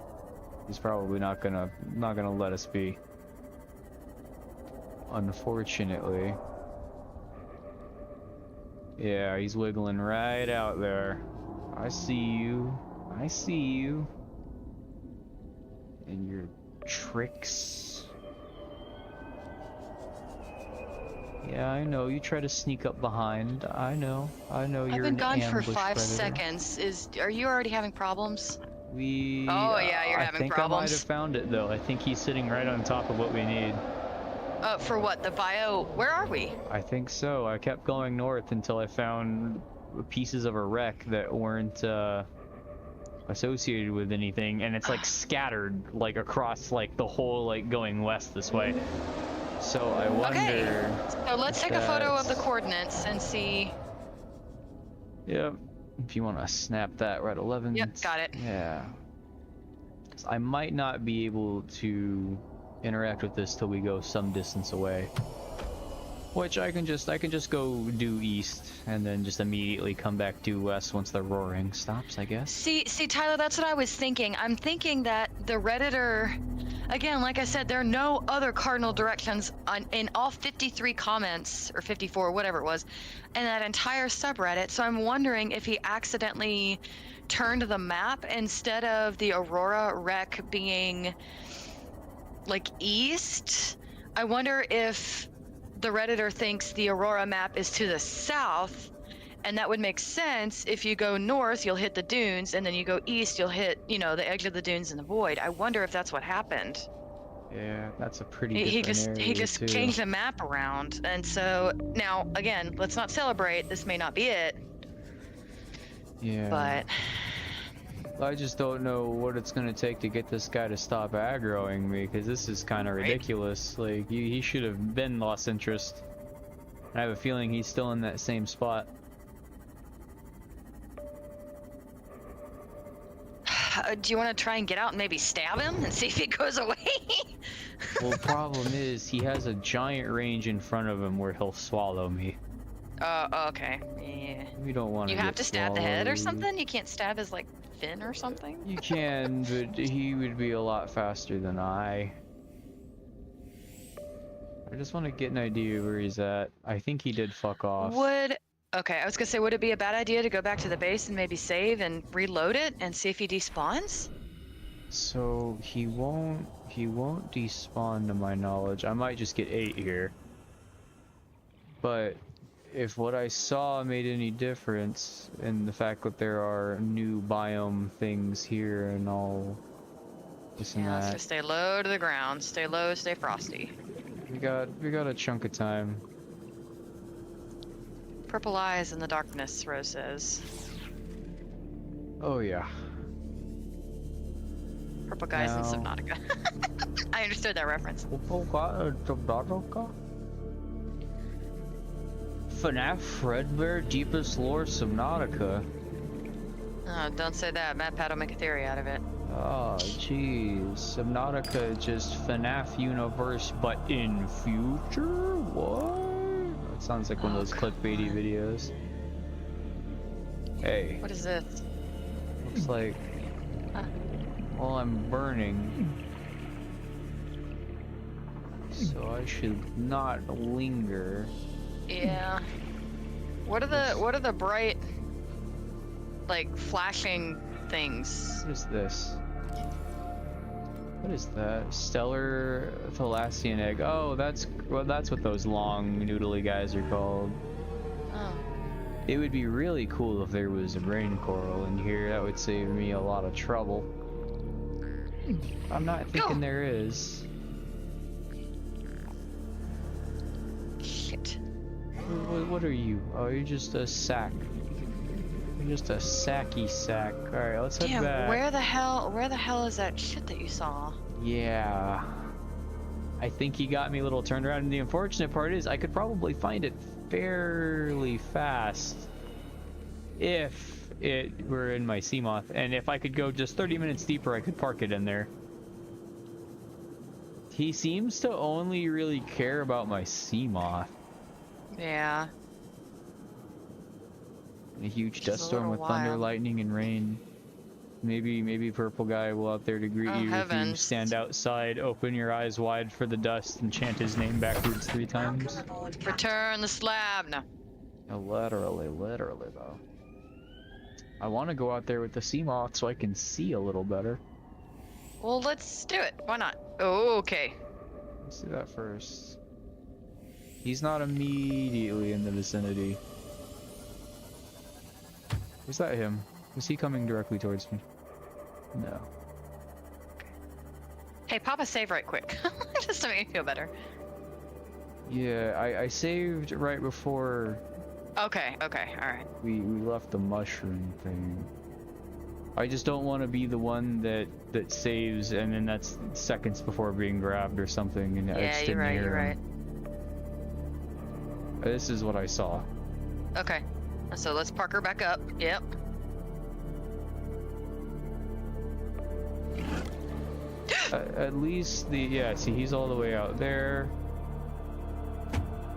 S1: is probably not gonna let us be. Unfortunately. Yeah, he's wiggling right out there. I see you. I see you. And your tricks. Yeah, I know. You try to sneak up behind. I know. You're
S2: I've been gone for 5
S1: predator.
S2: seconds. Are you already having problems?
S1: Oh
S2: yeah, you're having
S1: I think
S2: problems.
S1: I might have found it though. I think he's sitting right on top of what we need.
S2: For what? The bio? Where are we?
S1: I think so. I kept going north until I found pieces of a wreck that weren't associated with anything, and it's like scattered like across like the whole like going west this way. So I wonder.
S2: Okay. So let's take a photo of the coordinates and see.
S1: Yep. If you want to snap that right 11.
S2: Yep, got it.
S1: Yeah. 'Cause I might not be able to interact with this till we go some distance away. Which I can just go due east and then just immediately come back due west once the roaring stops, I guess.
S2: See, Tyler, that's what I was thinking. I'm thinking that the Redditor, again, like I said, there are no other cardinal directions in all 53 comments, or 54, whatever it was, in that entire subreddit. So I'm wondering if he accidentally turned the map instead of the Aurora wreck being like east. I wonder if the Redditor thinks the Aurora map is to the south, and that would make sense. If you go north, you'll hit the dunes, and then you go east, you'll hit, the edge of the dunes and the void. I wonder if that's what happened.
S1: Yeah, that's a pretty
S2: He
S1: different area
S2: just
S1: too.
S2: changed the map around, and so now again, let's not celebrate. This may not be it.
S1: Yeah.
S2: But
S1: I just don't know what it's gonna take to get this guy to stop aggroing me, because this is kind of ridiculous. Like, he should have been lost interest. I have a feeling he's still in that same spot.
S2: do you want to try and get out and maybe stab him and see if he goes away?
S1: Well, the problem is he has a giant range in front of him where he'll swallow me.
S2: Okay. Yeah.
S1: We don't want to.
S2: You have to stab the head or something? You can't stab his, like, fin or something?
S1: You can, but he would be a lot faster than I just want to get an idea where he's at. I think he did fuck off.
S2: Okay, I was gonna say, would it be a bad idea to go back to the base and maybe save and reload it and see if he despawns?
S1: So he won't despawn to my knowledge. I might just get 8 here. But if what I saw made any difference in the fact that there are new biome things here and all this and that.
S2: So stay low to the ground, stay low, stay frosty.
S1: We got a chunk of time.
S2: Purple eyes in the darkness, Rose says.
S1: Oh yeah.
S2: Purple guys in
S1: No.
S2: Subnautica. I understood that reference.
S1: Subnautica? FNAF Fredbear Deepest Lore Subnautica.
S2: Oh, don't say that. MatPat will make a theory out of it.
S1: Oh, jeez. Subnautica just FNAF universe, but in future? What? That sounds like one of those clickbaity videos. Hey.
S2: What is this?
S1: Looks like... Well, I'm burning. So I should not linger.
S2: Yeah. What are the bright, like, flashing things?
S1: What is this? What is that? Stellar Thalassian egg. Oh, that's what those long noodly guys are called.
S2: Oh.
S1: It would be really cool if there was a brain coral in here. That would save me a lot of trouble. I'm not thinking there is.
S2: Shit.
S1: What are you? Oh, you're just a sack. You're just a sacky sack. All right, let's head
S2: Damn,
S1: back.
S2: where the hell is that shit that you saw?
S1: Yeah. I think he got me a little turned around, and the unfortunate part is I could probably find it fairly fast if it were in my Seamoth, and if I could go just 30 minutes deeper, I could park it in there. He seems to only really care about my Seamoth.
S2: Yeah.
S1: A huge
S2: Which is
S1: dust
S2: a
S1: storm with
S2: little
S1: thunder,
S2: wild.
S1: lightning, and rain. Maybe Purple Guy will out there to greet
S2: Oh,
S1: you if you
S2: heavens.
S1: stand outside, open your eyes wide for the dust, and chant his name backwards 3 times.
S2: Return the slab. No.
S1: No, literally though. I want to go out there with the Seamoth so I can see a little better.
S2: Well, let's do it. Why not? Oh, okay.
S1: Let's do that first. He's not immediately in the vicinity. Was that him? Was he coming directly towards me? No.
S2: Hey, pop a save right quick. Just to make me feel better.
S1: Yeah, I saved right before
S2: Okay, alright.
S1: we left the mushroom thing. I just don't want to be the one that saves and then that's seconds before being grabbed or something, and I
S2: Yeah,
S1: just
S2: you're
S1: didn't
S2: right,
S1: hear
S2: you're right.
S1: him. This is what I saw.
S2: Okay. So let's park her back up. Yep.
S1: At least see, he's all the way out there.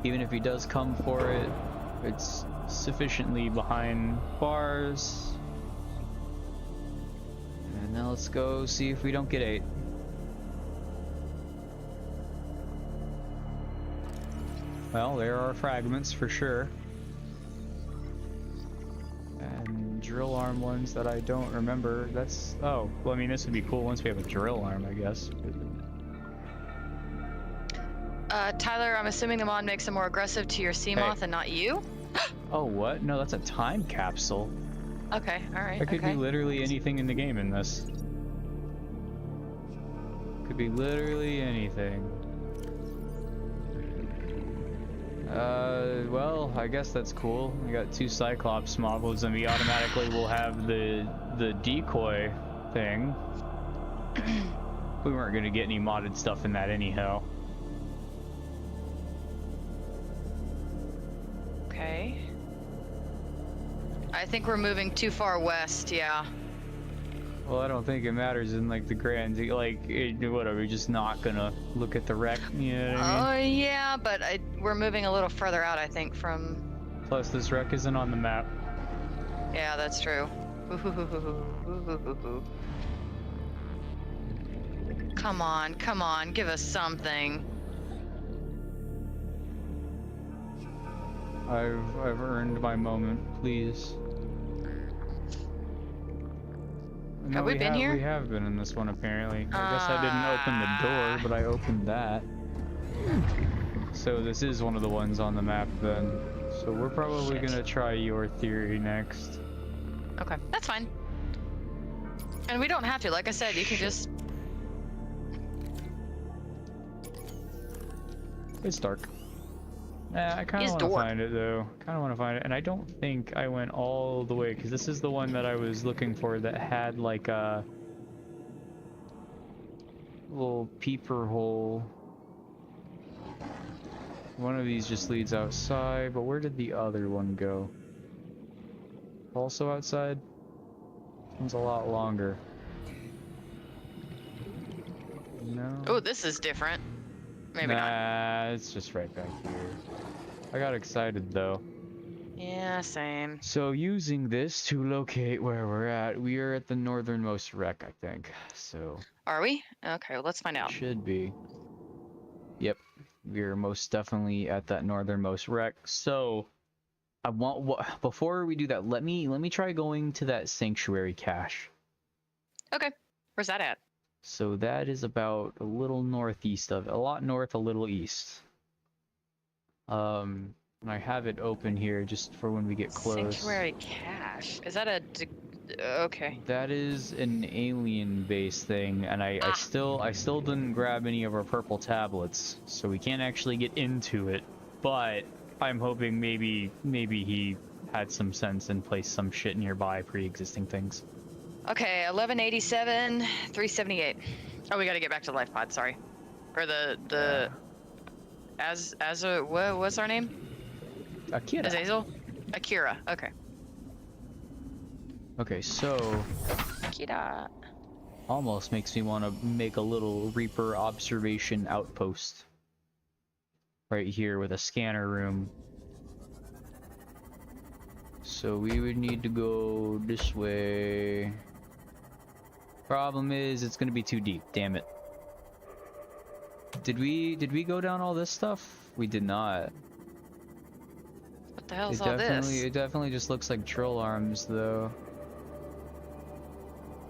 S1: Even if he does come for it, it's sufficiently behind bars. And now let's go see if we don't get 8. Well, there are fragments for sure. And drill arm ones that I don't remember. That's... Oh, well, I mean, this would be cool once we have a drill arm, I guess.
S2: Tyler, I'm assuming the mod makes it more aggressive to your Seamoth and not you?
S1: Oh, what? No, that's a time capsule.
S2: Okay, alright,
S1: There could
S2: okay.
S1: be literally anything in the game in this. Could be literally anything. Well, I guess that's cool. We got 2 Cyclops models, and we automatically will have the decoy thing. We weren't gonna get any modded stuff in that anyhow.
S2: Okay. I think we're moving too far west, yeah.
S1: Well, I don't think it matters in like the grand, like, what, are we just not gonna look at the wreck? You know what I mean?
S2: Oh, yeah, but we're moving a little further out, I think, from...
S1: Plus, this wreck isn't on the map.
S2: Yeah, that's true. Come on, give us something.
S1: I've earned my moment, please. No,
S2: Have we been here?
S1: We have been in this one, apparently. I guess I didn't open the door, but I opened that. So this is one of the ones on the map, then. So we're probably gonna try your theory next.
S2: Okay, that's fine. And we don't have to, like I said, you can just...
S1: It's dark. I kind of want to find it, though. Kind of want to find it, and I don't think I went all the way, because this is the one that I was looking for that had, like, a... little peeper hole. One of these just leads outside, but where did the other one go? Also outside? One's a lot longer. No.
S2: Oh, this is different. Maybe not.
S1: Nah, it's just right back here. I got excited though.
S2: Yeah, same.
S1: So using this to locate where we're at, we are at the northernmost wreck, I think. So
S2: Are we? Okay, well, let's find out.
S1: should be. Yep, we are most definitely at that northernmost wreck. So I want before we do that, let me try going to that sanctuary cache.
S2: Okay, where's that at?
S1: So that is about a little northeast of, a lot north, a little east. And I have it open here just for when we get close.
S2: Sanctuary cache. Is that a? Okay.
S1: That is an alien-based thing, and I still didn't grab any of our purple tablets, so we can't actually get into it. But I'm hoping maybe he had some sense and placed some shit nearby, pre-existing things.
S2: Okay, 1187, 378. Oh, we got to get back to the life pod. Sorry, or the what's our name?
S1: Akira.
S2: Azazel? Akira. Okay.
S1: Okay, so
S2: Akira.
S1: almost makes me want to make a little Reaper observation outpost right here with a scanner room. So we would need to go this way. Problem is, it's gonna be too deep. Damn it. Did we go down all this stuff? We did not.
S2: What the hell is all this?
S1: It definitely just looks like troll arms, though.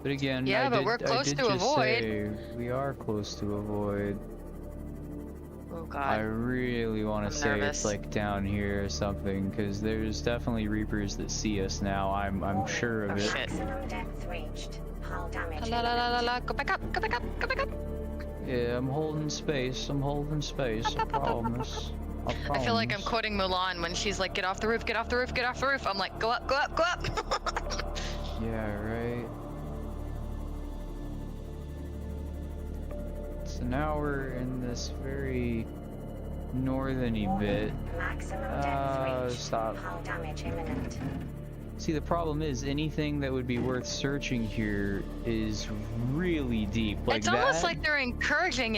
S1: But again,
S2: yeah, but we're close to a void.
S1: We are close to a void.
S2: Oh god.
S1: I really want to say
S2: nervous.
S1: it's like down here or something, because there's definitely Reapers that see us now. I'm sure of
S2: Oh,
S1: it.
S2: shit.
S7: Maximum depth reached. Hull damage
S2: La la la la la. Go back up. Go back up. Go back up.
S1: Yeah, I'm holding space. I'm holding space. I promise.
S2: I feel like I'm quoting Mulan when she's like, "Get off the roof. Get off the roof. Get off the roof." I'm like, "Go up. Go up. Go up."
S1: Yeah, right. So now we're in this very northerny bit.
S7: Maximum depth reached.
S1: Stop.
S7: Hull damage imminent.
S1: See, the problem is anything that would be worth searching here is really deep. Like
S2: It's almost
S1: that.
S2: like they're encouraging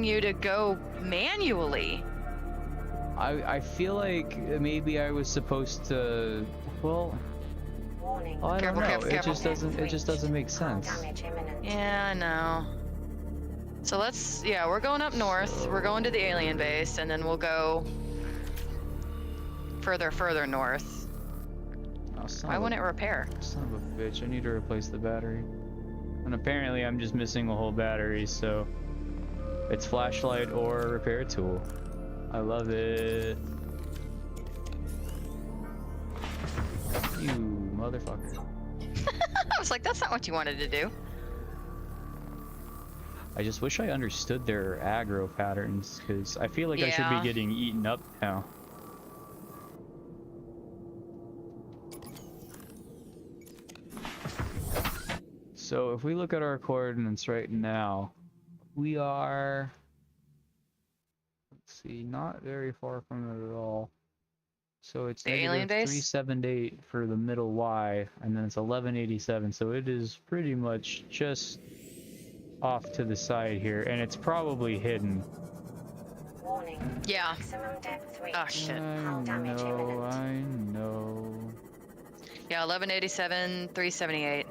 S2: you to go manually.
S1: I feel like maybe I was supposed to. Well,
S7: Warning.
S1: I don't
S2: Careful,
S1: know.
S2: careful,
S1: It just
S2: careful.
S1: doesn't make
S7: Hull
S1: sense.
S7: damage imminent.
S2: Yeah, I know. So we're going up north. We're going to the alien base, and then we'll go further north.
S1: Oh, son
S2: Why
S1: of a-
S2: wouldn't it repair?
S1: Son of a bitch! I need to replace the battery. And apparently, I'm just missing a whole battery, so it's flashlight or repair tool. I love it. You motherfucker.
S2: I was like, that's not what you wanted to do.
S1: I just wish I understood their aggro patterns, because I feel like I should
S2: Yeah.
S1: be getting eaten up now. So if we look at our coordinates right now, we are, let's see, not very far from it at all. So it's
S2: The alien base?
S1: 378 for the middle Y, and then it's 1187. So it is pretty much just off to the side here, and it's probably hidden.
S7: Warning.
S2: Yeah.
S7: Maximum depth reached.
S2: Oh shit.
S7: Hull damage imminent.
S1: I know.
S2: Yeah, 1187, 378.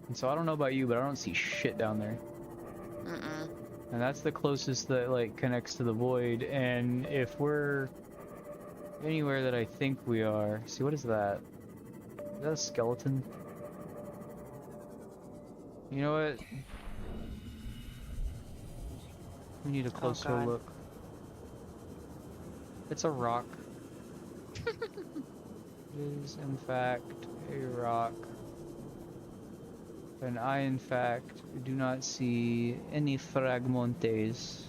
S1: And so I don't know about you, but I don't see shit down there.
S2: Mm-mm.
S1: And that's the closest that like connects to the void. And if we're anywhere that I think we are, see, what is that? Is that a skeleton? You know what? We need a closer
S2: God.
S1: look. It's a rock. It is in fact a rock. And I in fact do not see any fragmentes.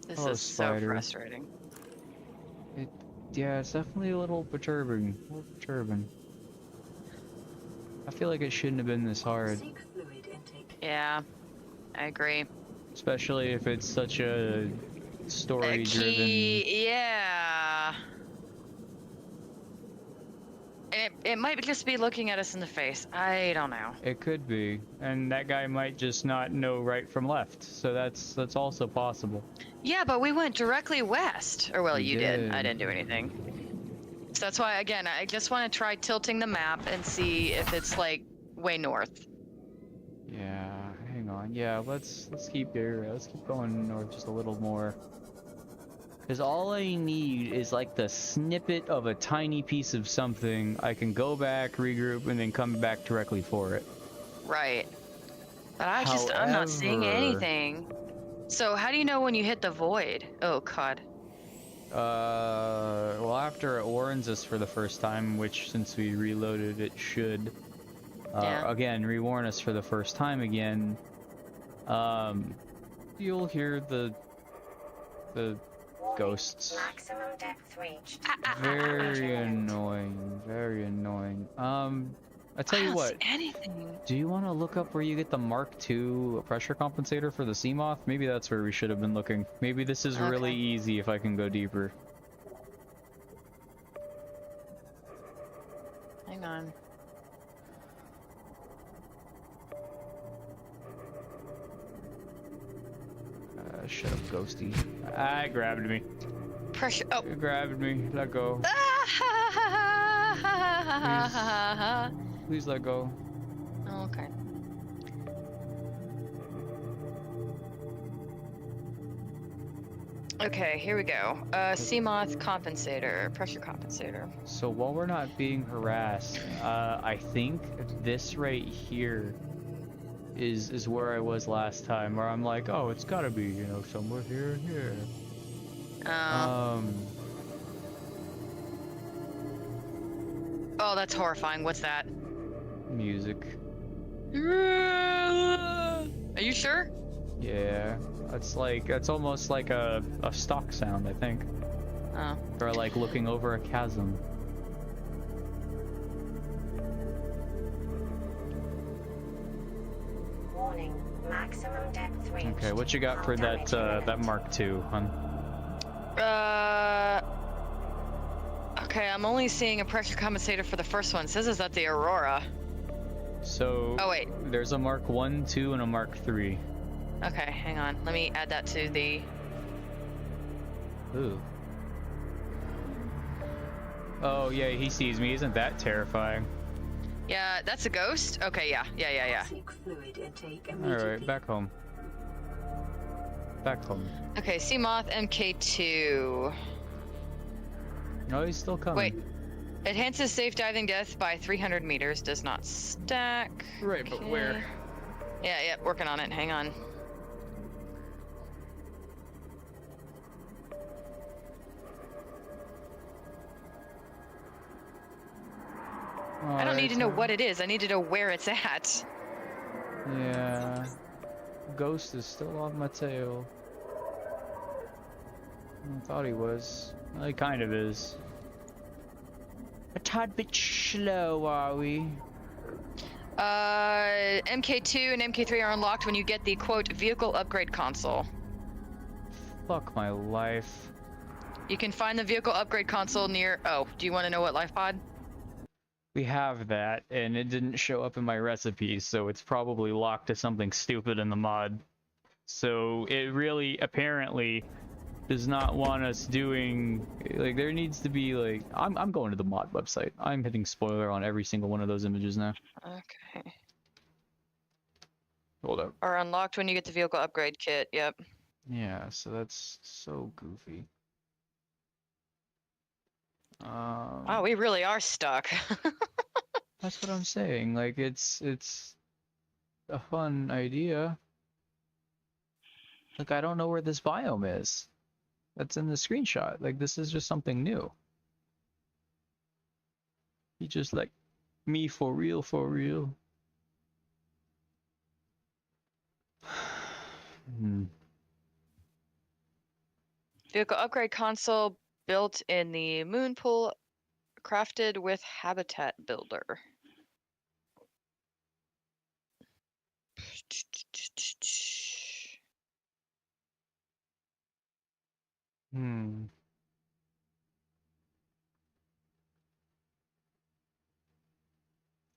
S2: This
S1: Oh,
S2: is
S1: spider.
S2: so frustrating.
S1: Yeah, it's definitely a little perturbing. A little perturbing. I feel like it shouldn't have been this hard.
S5: Seek fluid intake.
S2: Yeah, I agree.
S1: Especially if it's such a story-driven...
S2: Yeah. It might just be looking at us in the face. I don't know.
S1: It could be. And that guy might just not know right from left. So that's also possible.
S2: Yeah, but we went directly west. Or, well,
S1: We
S2: you did. I
S1: did.
S2: didn't do anything. So that's why, again, I just want to try tilting the map and see if it's, like, way north.
S1: Yeah, hang on. Yeah, let's keep here. Let's keep going north just a little more. Because all I need is like the snippet of a tiny piece of something. I can go back, regroup, and then come back directly for it.
S2: Right. But I'm not seeing
S1: However-
S2: anything. So how do you know when you hit the void? Oh, God.
S1: Well, after it warns us for the first time, which since we reloaded it should,
S2: Yeah.
S1: again, rewarn us for the first time again, you'll hear the ghosts.
S7: Maximum depth reached.
S1: Very annoying, very annoying. I tell you what,
S2: Anything.
S1: do you want to look up where you get the Mark II pressure compensator for the sea moth? Maybe that's where we should have been looking. Maybe this is really
S2: Okay.
S1: easy if I can go deeper.
S2: Hang on.
S1: Shut up, ghosty. Ah, it grabbed me.
S2: Pressure. Oh.
S1: It grabbed me. Let go. Please let go.
S2: Okay. Okay, here we go. Sea moth compensator, pressure compensator.
S1: So while we're not being harassed, I think this right here is where I was last time, where I'm like, oh, it's gotta be, you know, somewhere here and here.
S2: Oh, that's horrifying. What's that?
S1: Music.
S2: Are you sure?
S1: Yeah, that's almost like a stock sound, I think.
S2: Oh.
S1: Or like looking over a chasm.
S7: Warning. Maximum depth reached.
S1: Okay, what you got for that that Mark II, hun?
S2: Okay, I'm only seeing a pressure compensator for the first one. It says it's at the Aurora.
S1: So
S2: Oh, wait.
S1: there's a Mark I, II, and a Mark III.
S2: Okay, hang on. Let me add that to the...
S1: Ooh. Oh yeah, he sees me. Isn't that terrifying?
S2: Yeah, that's a ghost? Okay, yeah.
S5: Seek fluid intake
S1: All
S5: immediately.
S1: right, back home. Back home.
S2: Okay, Sea Moth MK2.
S1: No, he's still coming.
S2: Wait. Enhances safe diving depth by 300 meters. Does not stack.
S1: Right, but where?
S2: Yeah, working on it. Hang on. I don't need to know what it is. I need to know where it's at.
S1: Yeah. Ghost is still on my tail. I thought he was. Well, he kind of is. A tad bit slow, are we?
S2: MK2 and MK3 are unlocked when you get the, quote, vehicle upgrade console.
S1: Fuck my life.
S2: You can find the vehicle upgrade console near... Oh, do you want to know what life pod?
S1: We have that, and it didn't show up in my recipes, so it's probably locked to something stupid in the mod. So it really, apparently, does not want us doing... Like, there needs to be, like... I'm going to the mod website. I'm hitting spoiler on every single one of those images now.
S2: Okay.
S1: Hold up.
S2: Are unlocked when you get the vehicle upgrade kit, yep.
S1: Yeah, so that's so goofy.
S2: Wow, we really are stuck.
S1: That's what I'm saying. Like, it's a fun idea. Like, I don't know where this biome is. That's in the screenshot. Like, this is just something new. He just like, me for real, for real.
S2: Vehicle upgrade console Built in the moon pool, crafted with habitat builder.
S1: Hmm.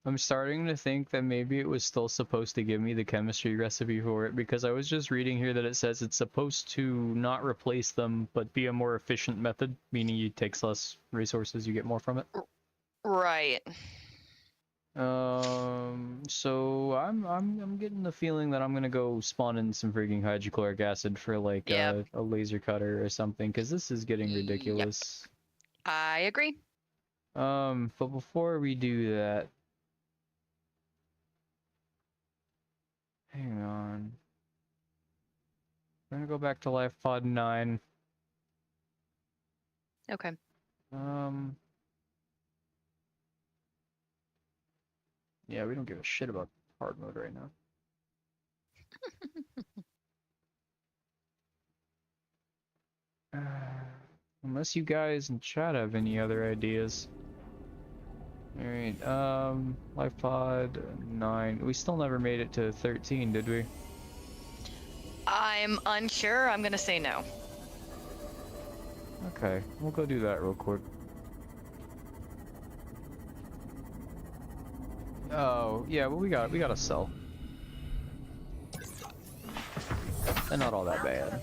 S1: I'm starting to think that maybe it was still supposed to give me the chemistry recipe for it, because I was just reading here that it says it's supposed to not replace them, but be a more efficient method, meaning it takes less resources, you get more from it.
S2: Right.
S1: So I'm getting the feeling that I'm gonna go spawn in some freaking hydrochloric acid for like
S2: Yep.
S1: a laser cutter or something, because this is getting ridiculous.
S2: I agree.
S1: But before we do that, hang on. I'm gonna go back to life pod 9.
S2: Okay.
S1: Yeah, we don't give a shit about hard mode right now. Unless you guys in chat have any other ideas. Alright, life pod 9. We still never made it to 13, did we?
S2: I'm unsure. I'm gonna say no.
S1: Okay, we'll go do that real quick. Oh, yeah, well we gotta sell. They're not all that bad.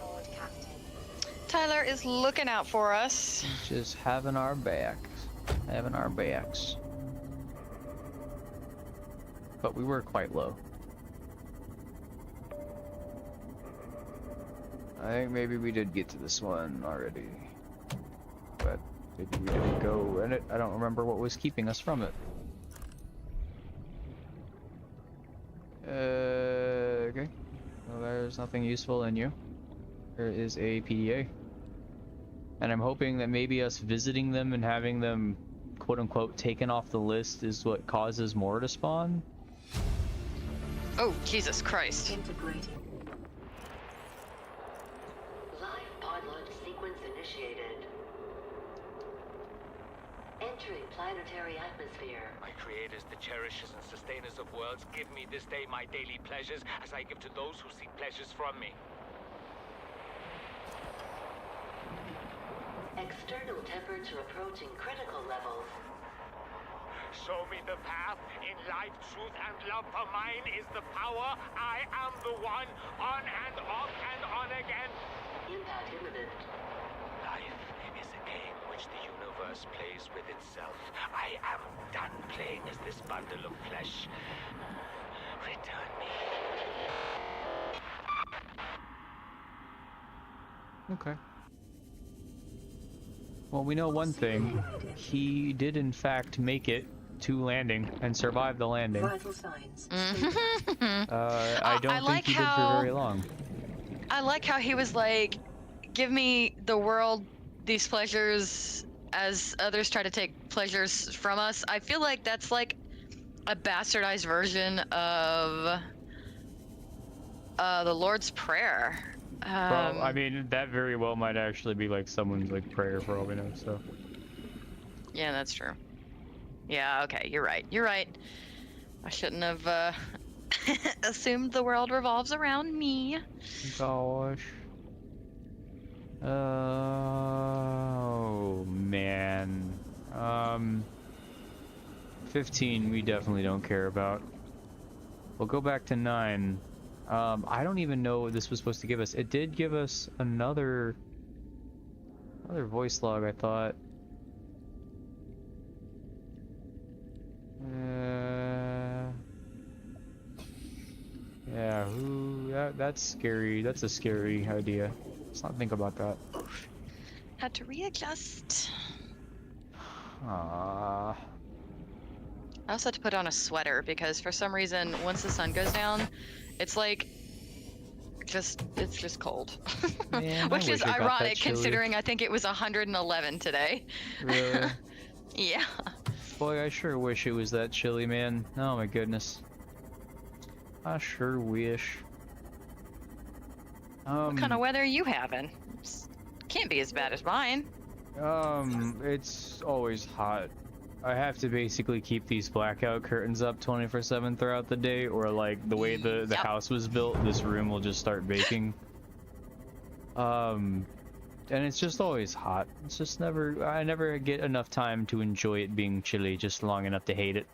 S2: Tyler is looking out for us.
S1: Just having our backs. Having our backs. But we were quite low. I think maybe we did get to this one already. But maybe we didn't go in it. I don't remember what was keeping us from it. Okay. Well, there's nothing useful in you. There is a PDA. And I'm hoping that maybe us visiting them and having them quote-unquote taken off the list is what causes more to spawn.
S2: Oh, Jesus Christ.
S5: Integrating.
S11: Live pod launch sequence initiated. Entering planetary atmosphere.
S6: My creators, the cherishers and sustainers of worlds, give me this day my daily pleasures as I give to those who seek pleasures from me.
S11: External temperature approaching critical levels.
S6: Show me the path. In life, truth, and love for mine is the power. I am the one. On and off and on again.
S11: Impact imminent.
S6: Life is a game which the universe plays with itself. I am done playing as this bundle of flesh. Return me.
S1: Okay. Well, we know one thing. He did in fact make it to landing and survive the landing.
S5: Vital signs.
S1: I don't think he did for very long.
S2: I like how he was like, give me the world, these pleasures, as others try to take pleasures from us. I feel like that's like a bastardized version of the Lord's Prayer.
S1: Well, I mean, that very well might actually be like someone's like prayer for all we know, so.
S2: Yeah, that's true. Yeah, okay, you're right. You're right. I shouldn't have assumed the world revolves around me.
S1: Gosh. Oh, man. 15 we definitely don't care about. We'll go back to 9. I don't even know what this was supposed to give us. It did give us another voice log, I thought. Yeah, that's scary. That's a scary idea. Let's not think about that.
S2: Had to readjust.
S1: Ah.
S2: I also had to put on a sweater because for some reason, once the sun goes down, it's like, it's just cold.
S1: Man,
S2: which is ironic considering I think it was 111 today.
S1: Really?
S2: Yeah.
S1: Boy, I sure wish it was that chilly, man. Oh my goodness. I sure wish.
S2: What kind of weather are you having? Can't be as bad as mine.
S1: It's always hot. I have to basically keep these blackout curtains up 24/7 throughout the day, or like the way the house was built, this room will just start baking. And it's just always hot. It's just I never get enough time to enjoy it being chilly just long enough to hate it.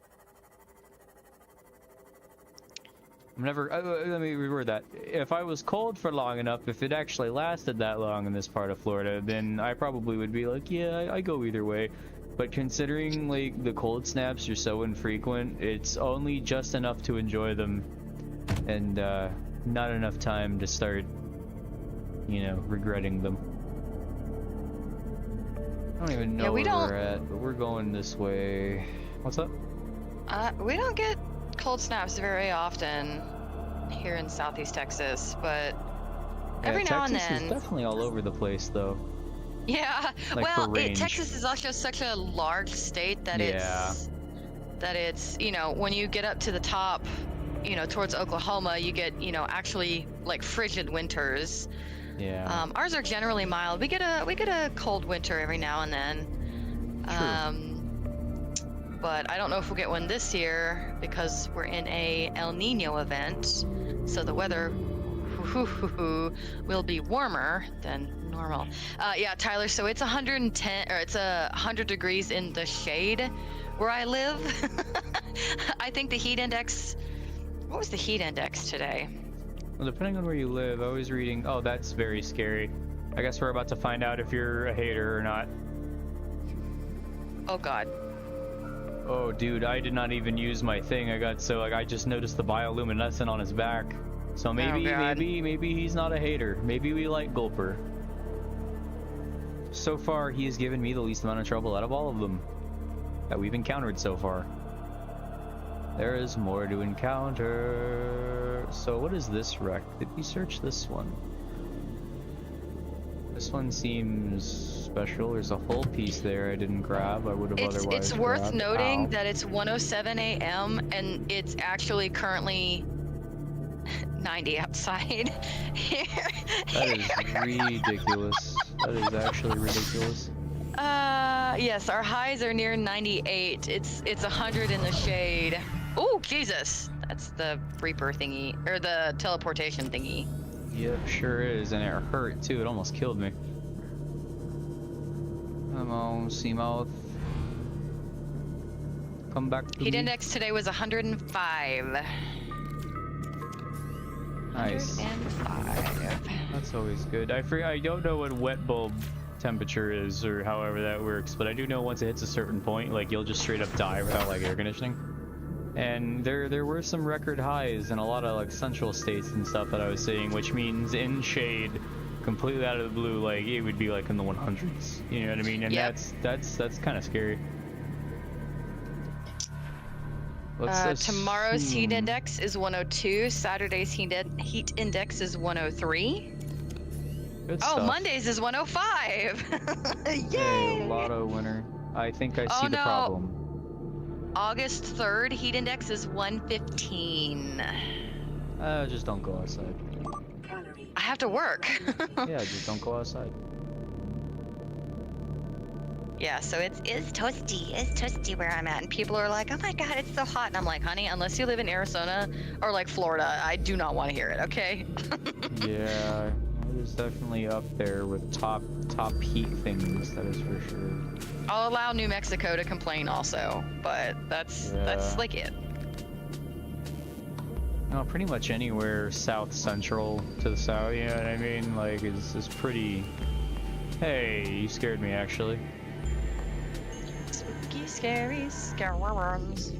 S1: Let me reword that. If I was cold for long enough, if it actually lasted that long in this part of Florida, then I probably would be like, yeah, I go either way. But considering like the cold snaps are so infrequent, it's only just enough to enjoy them, and not enough time to start, you know, regretting them. I don't even know where we're at, but we're going this way. What's up?
S2: We don't get cold snaps very often here in Southeast Texas, but every now and then.
S1: Texas is definitely all over the place, though.
S2: Yeah,
S1: like
S2: well, Texas is also such a large state that it's, you know, when you get up to the top, you know, towards Oklahoma, you get, you know, actually like frigid winters.
S1: Yeah.
S2: Ours are generally mild. We get a cold winter every now and then.
S1: True.
S2: But I don't know if we'll get one this year because we're in a El Nino event, so the weather will be warmer than normal. Yeah, Tyler, so it's 110 or it's 100 degrees in the shade where I live. I think the heat index, what was the heat index today?
S1: Well, depending on where you live, I was reading, oh, that's very scary. I guess we're about to find out if you're a hater or not.
S2: Oh god.
S1: Oh dude, I did not even use my thing. I just noticed the bioluminescent on his back. So maybe he's not a hater. Maybe we like Gulper. So far, he has given me the least amount of trouble out of all of them that we've encountered so far. There is more to encounter. So what is this wreck? Did we search this one? This one seems special. There's a whole piece there I didn't grab. I would have otherwise grabbed.
S2: It's worth noting that it's 1:07 a.m. and it's actually currently 90 outside here.
S1: That is ridiculous. That is actually ridiculous.
S2: Yes, our highs are near 98. It's 100 in the shade. Oh, Jesus. That's the Reaper thingy, or the teleportation thingy.
S1: Yep, sure is, and it hurt too. It almost killed me. Come on, Seamouth. Come back to
S2: Heat
S1: me.
S2: index today was 105.
S1: Nice.
S2: 105.
S1: That's always good. I don't know what wet bulb temperature is or however that works, but I do know once it hits a certain point, like you'll just straight up die without like air conditioning. And there were some record highs in a lot of like central states and stuff that I was seeing, which means in shade, completely out of the blue, like it would be like in the 100s. You know what I mean? And that's kind of scary.
S2: Tomorrow's heat index is 102. Saturday's heat index is 103.
S1: Good stuff.
S2: Monday's is 105. Yay!
S1: Hey, lotto winner. I think I see the problem.
S2: August 3rd, heat index is 115.
S1: Just don't go outside.
S2: I have to work.
S1: Yeah, just don't go outside.
S2: Yeah, so it's toasty where I'm at, and people are like, oh my god, it's so hot, and I'm like, honey, unless you live in Arizona or like Florida, I do not want to hear it, okay?
S1: Yeah, it is definitely up there with top heat things, that is for sure.
S2: I'll allow New Mexico to complain also, but that's like it.
S1: No, pretty much anywhere south central to the south, you know what I mean? Like, it's pretty... Hey, you scared me, actually.
S2: Spooky, scary scareworms.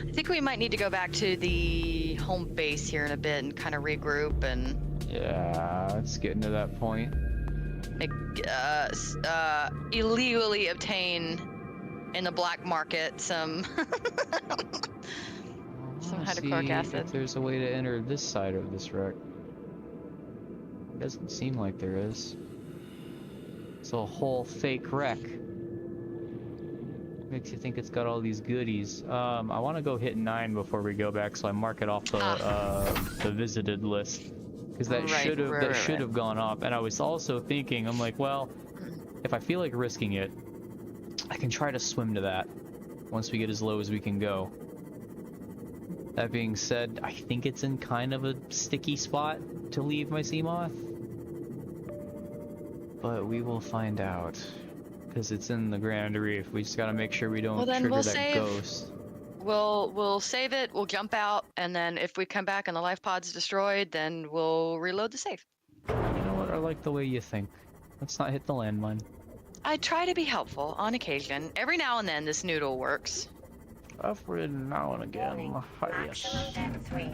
S2: I think we might need to go back to the home base here in a bit and kind of regroup and...
S1: Yeah, it's getting to that point.
S2: Illegally obtain in the black market some hydrochloric acid.
S1: If there's a way to enter this side of this wreck. It doesn't seem like there is. It's a whole fake wreck. Makes you think it's got all these goodies. I want to go hit 9 before we go back, so I mark it off the visited list. because that should have gone off. And I was also thinking, I'm like, well, if I feel like risking it, I can try to swim to that once we get as low as we can go. That being said, I think it's in kind of a sticky spot to leave my sea moth, but we will find out because it's in the Grand Reef. We just gotta make sure we don't trigger that ghost.
S2: We'll save it. We'll jump out, and then if we come back and the life pod's destroyed, then we'll reload the save.
S1: You know what? I like the way you think. Let's not hit the landmine.
S2: I try to be helpful on occasion. Every now and then, this noodle works.
S1: Every now and again. Yes.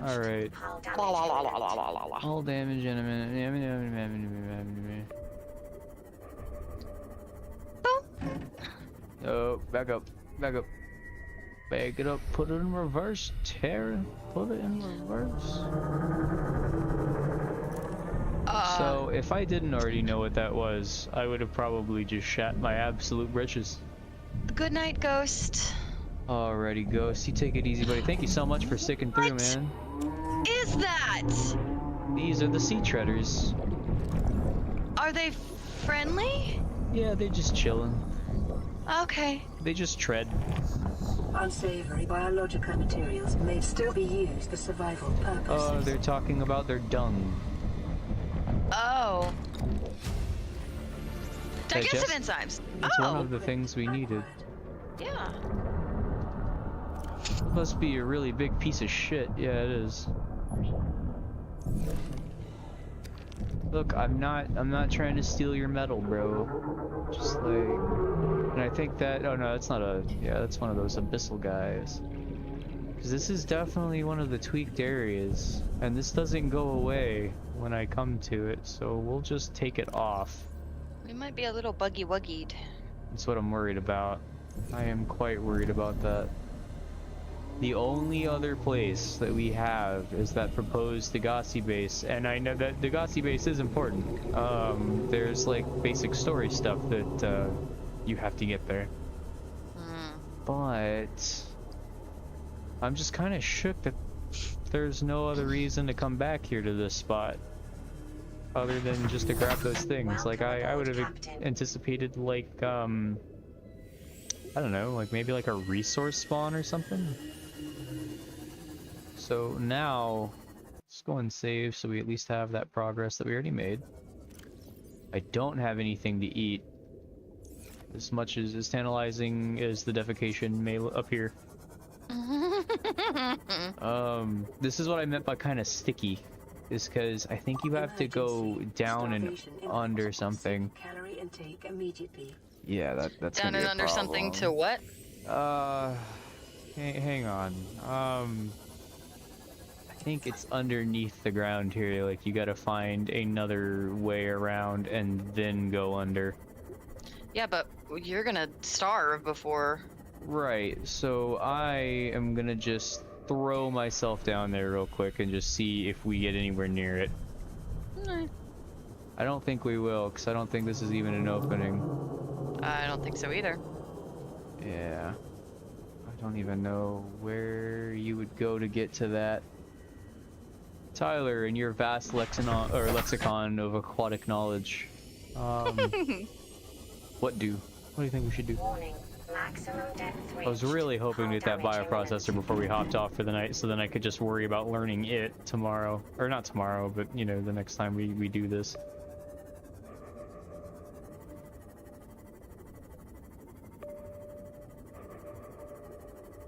S1: Alright. All damage in a minute. Oh, back up. Back up. Back it up. Put it in reverse, Tara. Put it in reverse. So, if I didn't already know what that was, I would have probably just shat my absolute britches.
S2: Good night, Ghost.
S1: Alrighty, Ghost. You take it easy, buddy. Thank you so much for sticking through, man.
S2: Is that?
S1: These are the sea treaders.
S2: Are they friendly?
S1: Yeah, they're just chilling.
S2: Okay.
S1: They just tread.
S5: Unsavory biological materials may still be used for survival purposes.
S1: Oh, they're talking about their dung.
S2: Oh. Digestive enzymes.
S1: That's one of the things we needed.
S2: Yeah.
S1: Must be a really big piece of shit. Yeah, it is. Look, I'm not trying to steal your metal, bro. Just like, and I think that, oh no, that's not a, yeah, that's one of those abyssal guys. Because this is definitely one of the tweaked areas, and this doesn't go away when I come to it, so we'll just take it off.
S2: We might be a little buggy-wuggied.
S1: That's what I'm worried about. I am quite worried about that. The only other place that we have is that proposed Degassi base, and I know that Degassi base is important. There's like basic story stuff that you have to get there. But I'm just kind of shook that there's no other reason to come back here to this spot other than just to grab those things. Like I would have anticipated like I don't know, like maybe like a resource spawn or something. So now, let's go and save so we at least have that progress that we already made. I don't have anything to eat. As much as tantalizing as the defecation may appear. This is what I meant by kind of sticky. Is because I think you have to go down and under something.
S5: Calorie intake immediately.
S1: Yeah, that's
S2: down and under something to what?
S1: Hang on. I think it's underneath the ground here. Like you gotta find another way around and then go under.
S2: Yeah, but you're gonna starve before.
S1: Right. So I am gonna just throw myself down there real quick and just see if we get anywhere near it. I don't think we will, because I don't think this is even an opening.
S2: I don't think so either.
S1: Yeah. I don't even know where you would go to get to that. Tyler, in your vast lexicon of aquatic knowledge, what do you think we should do?
S7: Warning. Maximum depth reached.
S1: I was really hoping to get that bioprocessor before we hopped off for the night, so then I could just worry about learning it tomorrow. Or not tomorrow, but you know, the next time we do this.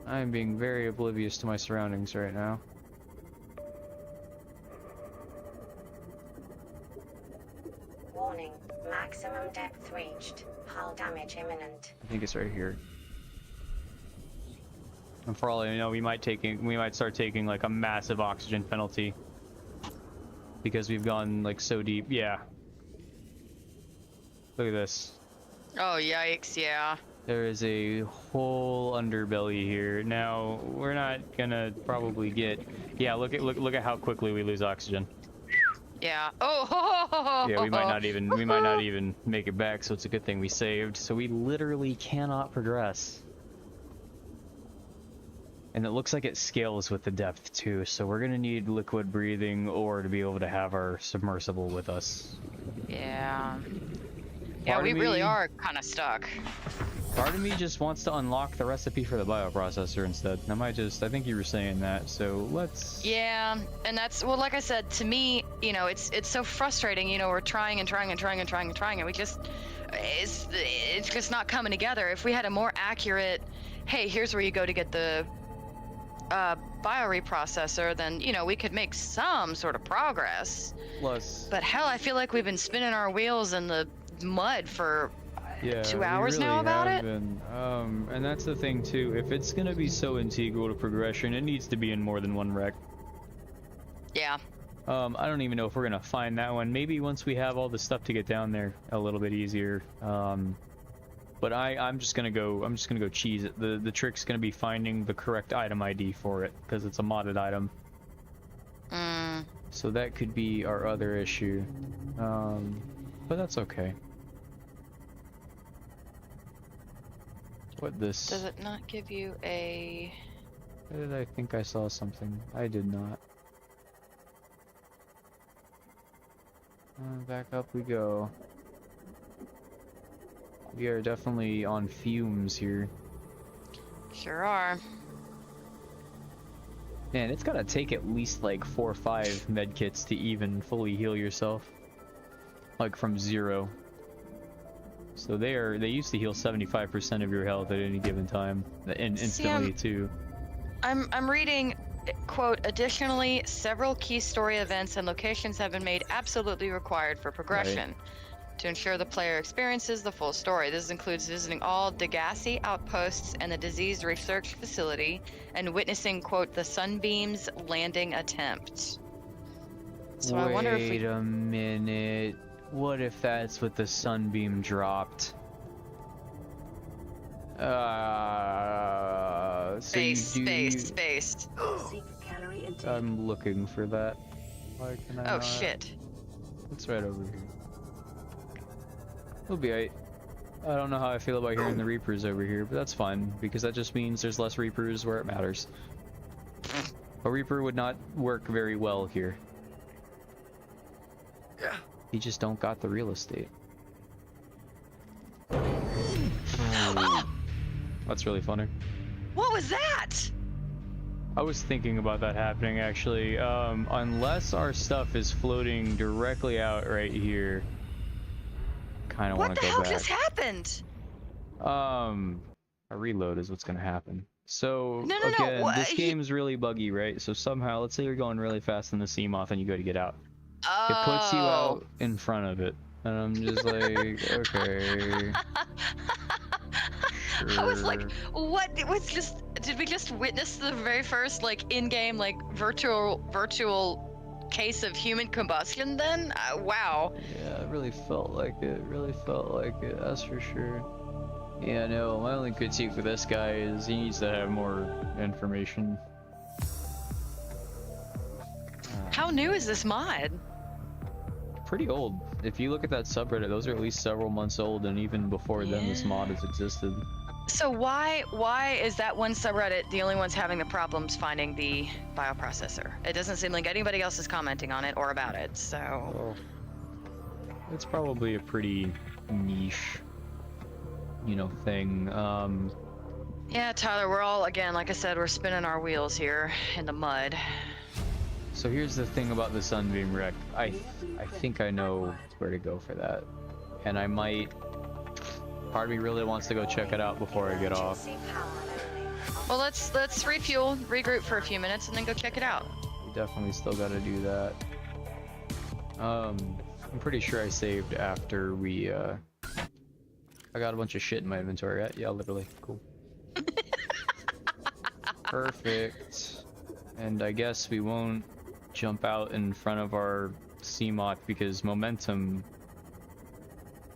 S1: I am being very oblivious to my surroundings right now.
S7: Warning. Maximum depth reached. Hull damage imminent.
S1: I think it's right here. And for all I know, we might start taking like a massive oxygen penalty because we've gone like so deep. Yeah. Look at this.
S2: Oh yikes! Yeah.
S1: There is a whole underbelly here. Now we're not gonna probably get. Yeah. Look at how quickly we lose oxygen.
S2: Yeah. Oh.
S1: Yeah. We might not even make it back. So it's a good thing we saved. So we literally cannot progress. And it looks like it scales with the depth too, so we're gonna need liquid breathing ore to be able to have our submersible with us.
S2: Yeah. Yeah, we really are kind of stuck.
S1: Part of me just wants to unlock the recipe for the bioprocessor instead. I think you were saying that, so let's...
S2: Yeah, and that's, well, like I said, to me, you know, it's so frustrating, you know, we're trying and we just, it's just not coming together. If we had a more accurate, hey, here's where you go to get the bioreprocessor, then, you know, we could make some sort of progress.
S1: Plus...
S2: But hell, I feel like we've been spinning our wheels in the mud for...
S1: Yeah,
S2: 2 hours now about it?
S1: And that's the thing too, if it's gonna be so integral to progression, it needs to be in more than one wreck.
S2: Yeah.
S1: I don't even know if we're gonna find that one. Maybe once we have all the stuff to get down there a little bit easier. But I'm just gonna go cheese it. The trick's gonna be finding the correct item ID for it, because it's a modded item. So that could be our other issue. But that's okay. What this?
S2: Does it not give you a...
S1: Where did I think I saw something? I did not. Back up we go. We are definitely on fumes here.
S2: Sure are.
S1: Man, it's gotta take at least like 4 or 5 medkits to even fully heal yourself. Like from 0. So they used to heal 75% of your health at any given time, and instantly too.
S2: I'm reading, quote, additionally, several key story events and locations have been made absolutely required for progression to ensure the player experiences the full story. This includes visiting all Degassi outposts and the disease research facility and witnessing, quote, the Sunbeam's landing attempt. So I wonder if
S1: Wait a minute. What if that's what the Sunbeam dropped?
S2: Space.
S1: I'm looking for that. Why can I not?
S2: Shit.
S1: It's right over here. It'll be alright. I don't know how I feel about hearing the Reapers over here, but that's fine, because that just means there's less Reapers where it matters. A Reaper would not work very well here.
S3: Yeah.
S1: You just don't got the real estate. That's really funny.
S2: What was that?
S1: I was thinking about that happening actually. Unless our stuff is floating directly out right here, kind of want to go back.
S2: What the hell just happened?
S1: A reload is what's gonna happen. So
S2: No,
S1: again, this game's really buggy, right? So somehow, let's say you're going really fast in the Seamoth and you go to get out. It puts you out in front of it, and I'm just like, okay. Sure.
S2: I was like, what? It was just. Did we just witness the very first like in-game like virtual case of human combustion? Then, wow.
S1: Yeah, it really felt like it. That's for sure. Yeah, no. My only critique with this guy is he needs to have more information.
S2: How new is this mod?
S1: Pretty old. If you look at that subreddit, those are at least several months old, and even before then this mod has existed.
S2: So why is that one subreddit the only ones having the problems finding the bioprocessor? It doesn't seem like anybody else is commenting on it or about it, so...
S1: Well, it's probably a pretty niche, you know, thing.
S2: Yeah, Tyler, we're all, again, like I said, we're spinning our wheels here in the mud.
S1: So here's the thing about the Sunbeam wreck. I think I know where to go for that. And I might... Part of me really wants to go check it out before I get off.
S2: Well, let's refuel, regroup for a few minutes, and then go check it out.
S1: Definitely still gotta do that. I'm pretty sure I saved after we, I got a bunch of shit in my inventory, right? Yeah, literally. Cool. Perfect. And I guess we won't jump out in front of our Seamoth because momentum,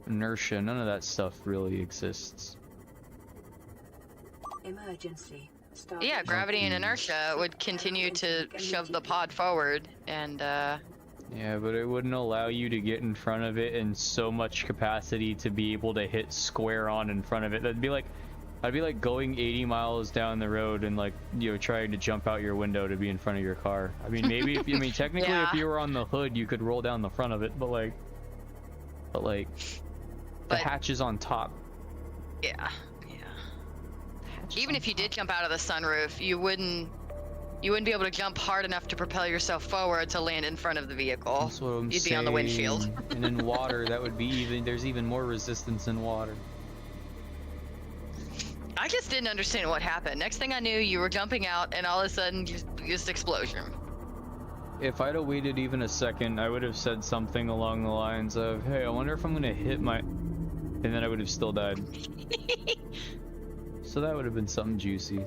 S1: inertia, none of that stuff really exists.
S5: Emergency.
S2: Yeah, gravity and inertia would continue to shove the pod forward, and
S1: yeah, but it wouldn't allow you to get in front of it in so much capacity to be able to hit square on in front of it. That'd be like, I'd be like going 80 miles down the road and like, you know, trying to jump out your window to be in front of your car. I mean, maybe if you, I mean, technically
S2: Yeah.
S1: if you were on the hood, you could roll down the front of it, but the hatch is on top.
S2: Yeah. Even if you did jump out of the sunroof, you wouldn't be able to jump hard enough to propel yourself forward to land in front of the vehicle.
S1: That's what I'm
S2: You'd be on the windshield.
S1: saying. And in water, that would be even, there's even more resistance in water.
S2: I just didn't understand what happened. Next thing I knew, you were jumping out, and all of a sudden, just explosion.
S1: If I'd have waited even a second, I would have said something along the lines of, hey, I wonder if I'm gonna hit my... And then I would have still died. So that would have been something juicy.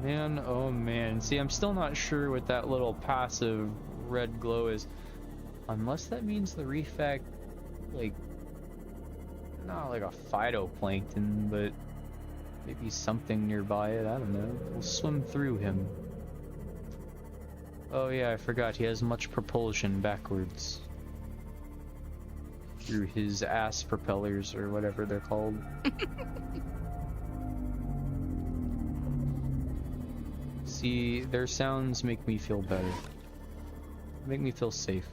S1: Man, oh man. See, I'm still not sure what that little passive red glow is. Unless that means the reef act, like, not like a phytoplankton, but maybe something nearby it, I don't know. We'll swim through him. Oh yeah, I forgot, he has much propulsion backwards. Through his ass propellers, or whatever they're called. See, their sounds make me feel better. Make me feel safe.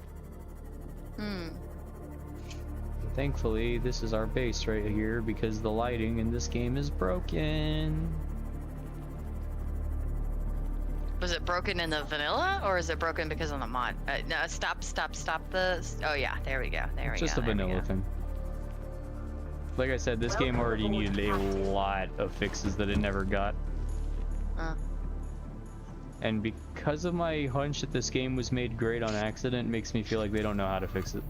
S1: Thankfully, this is our base right here because the lighting in this game is broken.
S2: Was it broken in the vanilla, or is it broken because of the mod? No, stop the... Oh yeah, there we go, there we go.
S1: Just a vanilla thing. Like I said, this game already needed a lot of fixes that it never got. And because of my hunch that this game was made great on accident, makes me feel like they don't know how to fix it.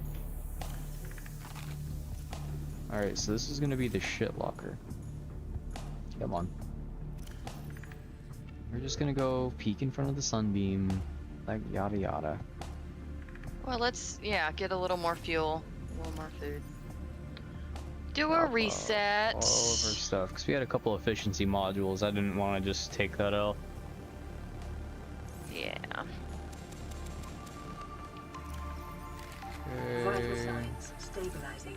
S1: Alright, so this is gonna be the shit locker. Come on. We're just gonna go peek in front of the sunbeam, like yada yada.
S2: Well, let's, yeah, get a little more fuel, a little more food. Do a reset.
S1: All of our stuff, because we had a couple efficiency modules. I didn't want to just take that out.
S2: Yeah.
S5: Vital signs stabilizing.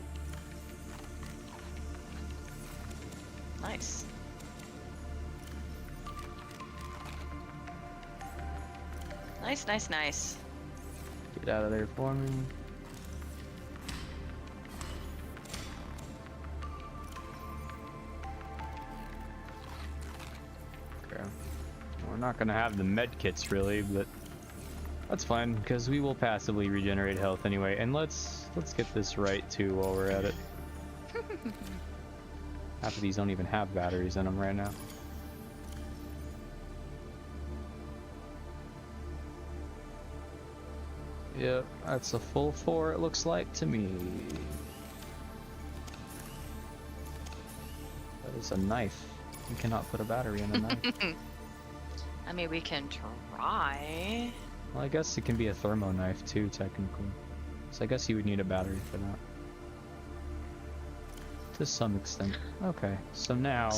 S2: Nice. Nice.
S1: Get out of there for me. Okay. We're not gonna have the med kits really, but that's fine because we will passively regenerate health anyway. And let's get this right too while we're at it. Half of these don't even have batteries in them right now. Yep, that's a full 4 it looks like to me. That is a knife. You cannot put a battery in a knife.
S2: I mean, we can try.
S1: Well, I guess it can be a thermo knife too, technically. So I guess you would need a battery for that. To some extent. Okay, so now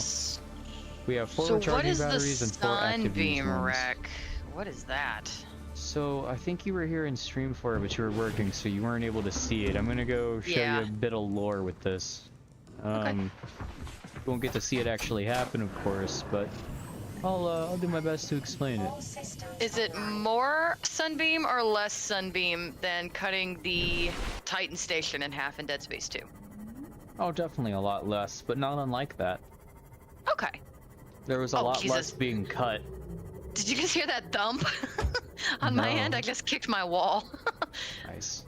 S1: we have 4 recharging batteries and 4 active
S2: sunbeam
S1: ones.
S2: wreck? What is that?
S1: So I think you were here in stream for it, but you were working, so you weren't able to see it. I'm gonna go show you a bit of lore with this.
S2: Okay.
S1: You won't get to see it actually happen, of course, but I'll do my best to explain it.
S2: Is it more sunbeam or less sunbeam than cutting the Titan station in half in Dead Space 2?
S1: Oh, definitely a lot less, but not unlike that.
S2: Okay.
S1: There was a lot less being cut.
S2: Did you guys hear that thump? On my end, I just kicked my wall.
S1: Nice.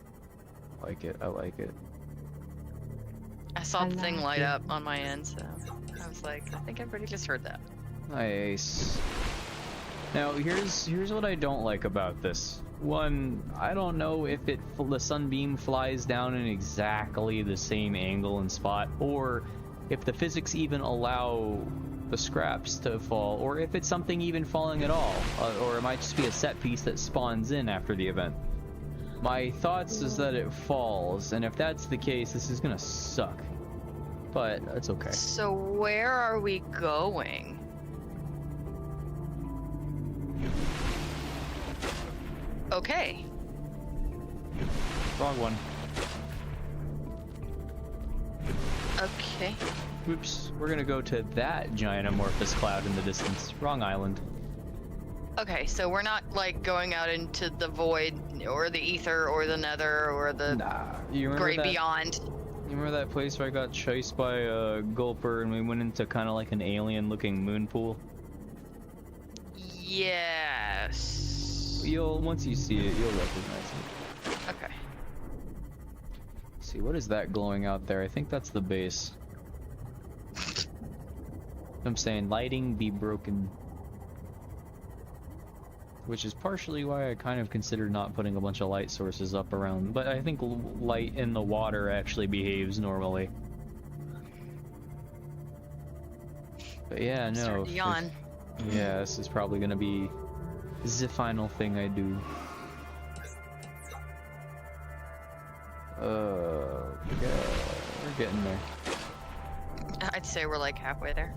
S1: I like it.
S2: I saw the thing light up on my end, so I was like, I think everybody just heard that.
S1: Nice. Now, here's what I don't like about this. One, I don't know if the sunbeam flies down in exactly the same angle and spot, or if the physics even allow the scraps to fall, or if it's something even falling at all, or it might just be a set piece that spawns in after the event. My thoughts is that it falls, and if that's the case, this is gonna suck. But it's okay.
S2: So where are we going? Okay.
S1: Wrong one.
S2: Okay.
S1: Oops, we're gonna go to that giant amorphous cloud in the distance. Wrong island.
S2: Okay, so we're not like going out into the void or the ether or the nether or the
S1: You remember
S2: great
S1: that?
S2: beyond.
S1: You remember that place where I got chased by a gulper and we went into kind of like an alien-looking moon pool?
S2: Yes.
S1: Once you see it, you'll recognize it.
S2: Okay.
S1: See, what is that glowing out there? I think that's the base. I'm saying lighting be broken. Which is partially why I kind of considered not putting a bunch of light sources up around. But I think light in the water actually behaves normally. But yeah, no.
S2: Yawn.
S1: Yeah, this is probably gonna be the final thing I do. Yeah, we're getting there.
S2: I'd say we're like halfway there.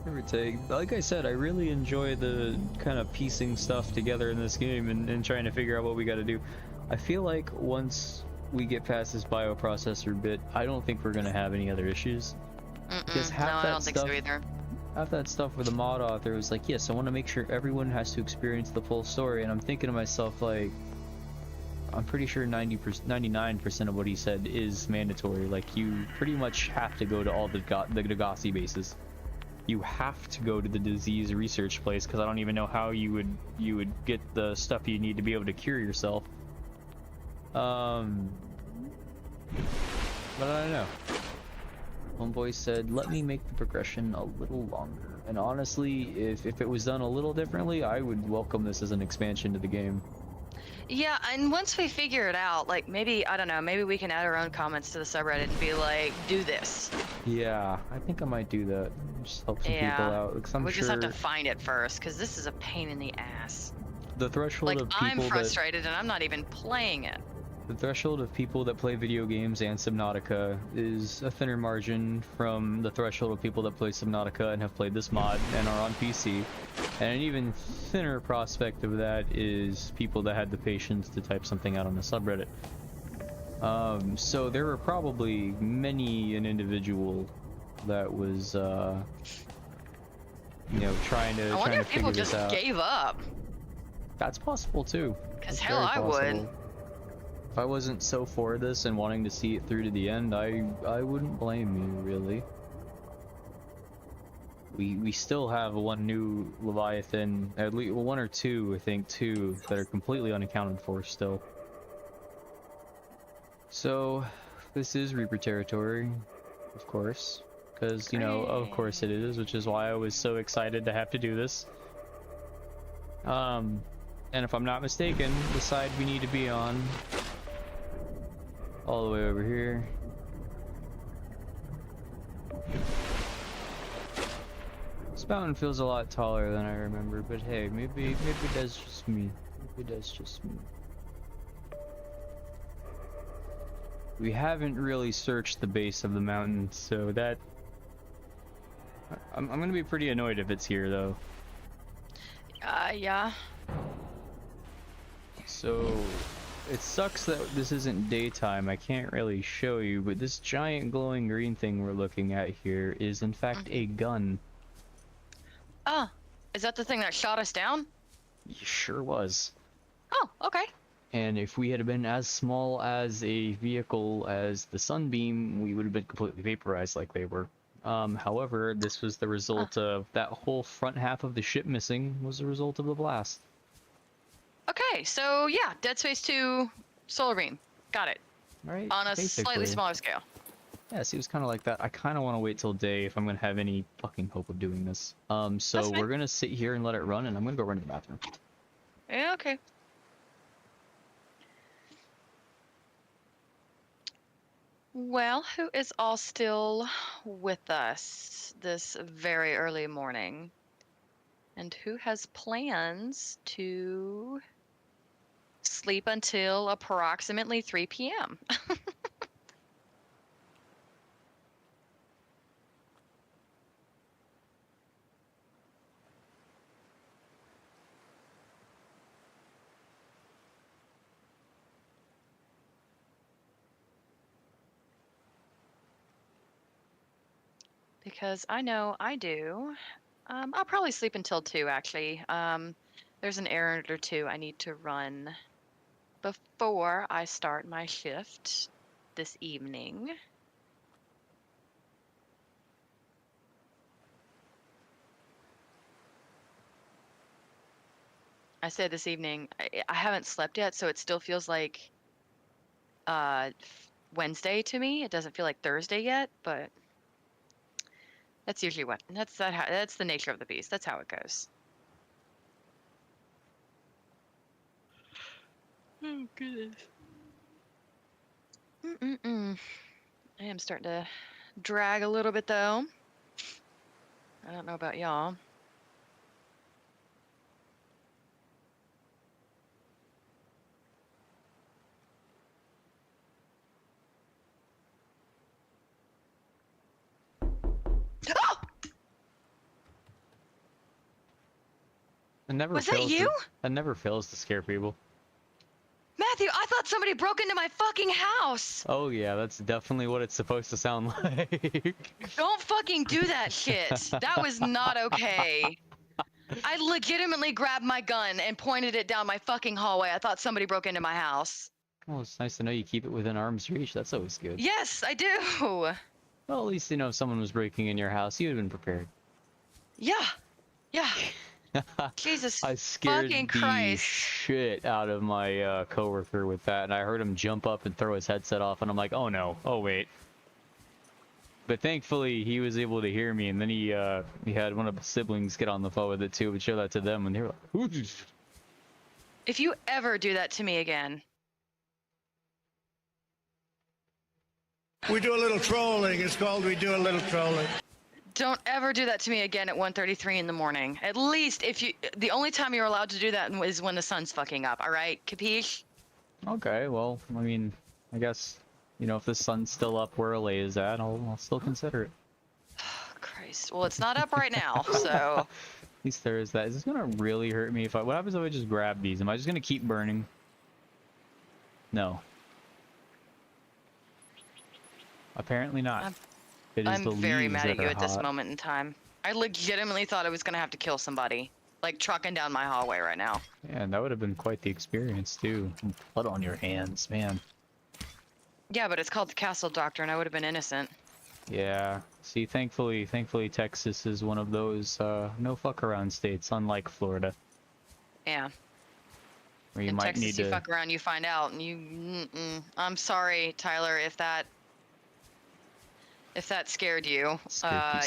S1: Give or take. Like I said, I really enjoy the kind of piecing stuff together in this game and trying to figure out what we gotta do. I feel like once we get past this bioprocessor bit, I don't think we're gonna have any other issues. Because half
S2: I don't think so either.
S1: Half that stuff where the mod author was like, yes, I want to make sure everyone has to experience the full story, and I'm thinking to myself, like, I'm pretty sure 99% of what he said is mandatory. Like, you pretty much have to go to all the Degassi bases. You have to go to the disease research place, because I don't even know how you would get the stuff you need to be able to cure yourself. But I don't know. Homeboy said, let me make the progression a little longer. And honestly, if it was done a little differently, I would welcome this as an expansion to the game.
S2: Yeah, and once we figure it out, like maybe, I don't know, maybe we can add our own comments to the subreddit and be like, do this.
S1: Yeah, I think I might do that. Just help some people out. Because I'm
S2: we
S1: sure
S2: just have to find it first, because this is a pain in the ass.
S1: the threshold
S2: Like,
S1: of people
S2: I'm frustrated and I'm not even playing it.
S1: The threshold of people that play video games and Subnautica is a thinner margin from the threshold of people that play Subnautica and have played this mod and are on PC. And an even thinner prospect of that is people that had the patience to type something out on the subreddit. So there were probably many an individual that was, you know, trying to
S2: I wonder if
S1: figure
S2: people
S1: this
S2: just
S1: out.
S2: gave up.
S1: That's possible too.
S2: Because
S1: That's
S2: hell,
S1: very
S2: I
S1: possible.
S2: would.
S1: If I wasn't so for this and wanting to see it through to the end, I wouldn't blame you, really. We still have one new Leviathan, at least one or two, I think, two, that are completely unaccounted for still. So, this is Reaper territory, of course. Because, you know, of course it is, which is why I was so excited to have to do this. And if I'm not mistaken, the side we need to be on, all the way over here. This mountain feels a lot taller than I remember, but hey, maybe that's just me. Maybe that's just me. We haven't really searched the base of the mountain, so that I'm gonna be pretty annoyed if it's here, though.
S2: Yeah.
S1: So it sucks that this isn't daytime. I can't really show you, but this giant glowing green thing we're looking at here is in fact a gun.
S2: Oh, is that the thing that shot us down?
S1: It sure was.
S2: Oh, okay.
S1: And if we had been as small as a vehicle as the Sunbeam, we would have been completely vaporized like they were. However, this was the result of that whole front half of the ship missing was the result of the blast.
S2: Okay, so yeah, Dead Space 2 Solar Beam. Got it.
S1: Right.
S2: On a
S1: basically.
S2: slightly smaller scale.
S1: Yeah, see, it was kind of like that. I kind of want to wait till day if I'm going to have any fucking hope of doing this. So we're going to sit here and let it run, and I'm going to go run to the bathroom.
S2: Yeah, okay. Well, who is all still with us this very early morning? And who has plans to sleep until approximately 3 p.m.? Because I know I do. I'll probably sleep until 2, actually. There's an errand or 2 I need to run before I start my shift this evening. I said this evening. I haven't slept yet, so it still feels like Wednesday to me. It doesn't feel like Thursday yet, but that's usually what that's the nature of the beast. That's how it goes. Oh goodness. I am starting to drag a little bit though. I don't know about y'all. Was that you?
S1: That never fails to scare people.
S2: Matthew, I thought somebody broke into my fucking house.
S1: Oh yeah, that's definitely what it's supposed to sound like.
S2: Don't fucking do that shit. That was not okay. I legitimately grabbed my gun and pointed it down my fucking hallway. I thought somebody broke into my house.
S1: Well, it's nice to know you keep it within arm's reach. That's always good.
S2: Yes, I do.
S1: Well, at least you know if someone was breaking in your house, you would have been prepared.
S2: Yeah. Yeah. Jesus
S1: I scared
S2: fucking
S1: the
S2: Christ.
S1: shit out of my coworker with that, and I heard him jump up and throw his headset off, and I'm like, oh no, oh wait. But thankfully, he was able to hear me, and then he had one of the siblings get on the phone with it too, and show that to them, and they were like, ooh.
S2: If you ever do that to me again.
S12: We do a little trolling. It's called We Do a Little Trolling.
S2: Don't ever do that to me again at 1:33 in the morning. At least if you, the only time you're allowed to do that is when the sun's fucking up, all right? Capiche?
S1: Okay, well, I mean, I guess, you know, if the sun's still up where LA is at, I'll still consider it.
S2: Christ. Well, it's not up right now, so.
S1: At least there is that. Is this gonna really hurt me if what happens if I just grab these? Am I just gonna keep burning? No. Apparently not.
S2: I'm very mad at you at this moment in time. I legitimately thought I was gonna have to kill somebody, like trucking down my hallway right now.
S1: Yeah, and that would have been quite the experience too. Blood on your hands, man.
S2: Yeah, but it's called the Castle Doctor, and I would have been innocent.
S1: Yeah. See, thankfully, Texas is one of those no fuck around states, unlike Florida.
S2: Yeah.
S1: Where you
S2: in
S1: might
S2: Texas,
S1: need
S2: you
S1: to.
S2: fuck around, you find out, and you. I'm sorry, Tyler, if that scared you.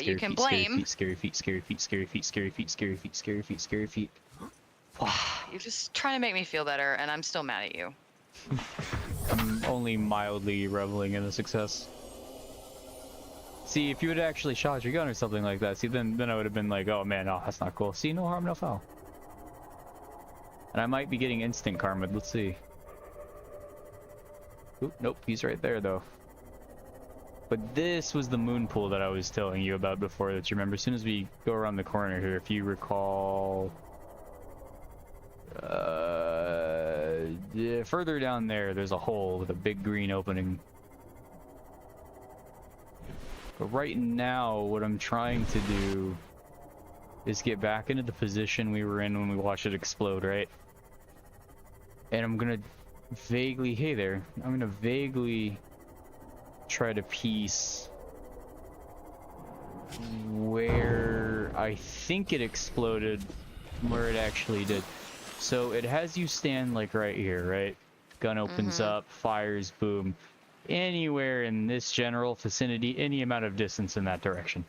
S2: You can blame.
S1: Scary feet, scary feet, scary feet, scary feet, scary feet, scary feet, scary feet, scary feet.
S2: You're just trying to make me feel better, and I'm still mad at you.
S1: I'm only mildly reveling in the success. See, if you had actually shot your gun or something like that, see, then I would have been like, oh man, oh, that's not cool. See, no harm, no foul. And I might be getting instant karma. Let's see. Oop, nope, he's right there though. But this was the moon pool that I was telling you about before that you remember. As soon as we go around the corner here, if you recall... yeah, further down there's a hole with a big green opening. But right now, what I'm trying to do is get back into the position we were in when we watched it explode, right? And I'm gonna vaguely... Hey there. I'm gonna vaguely... try to piece where I think it exploded, where it actually did. So it has you stand like right here, right? Gun opens up, fires, boom. Anywhere in this general vicinity, any amount of distance in that direction.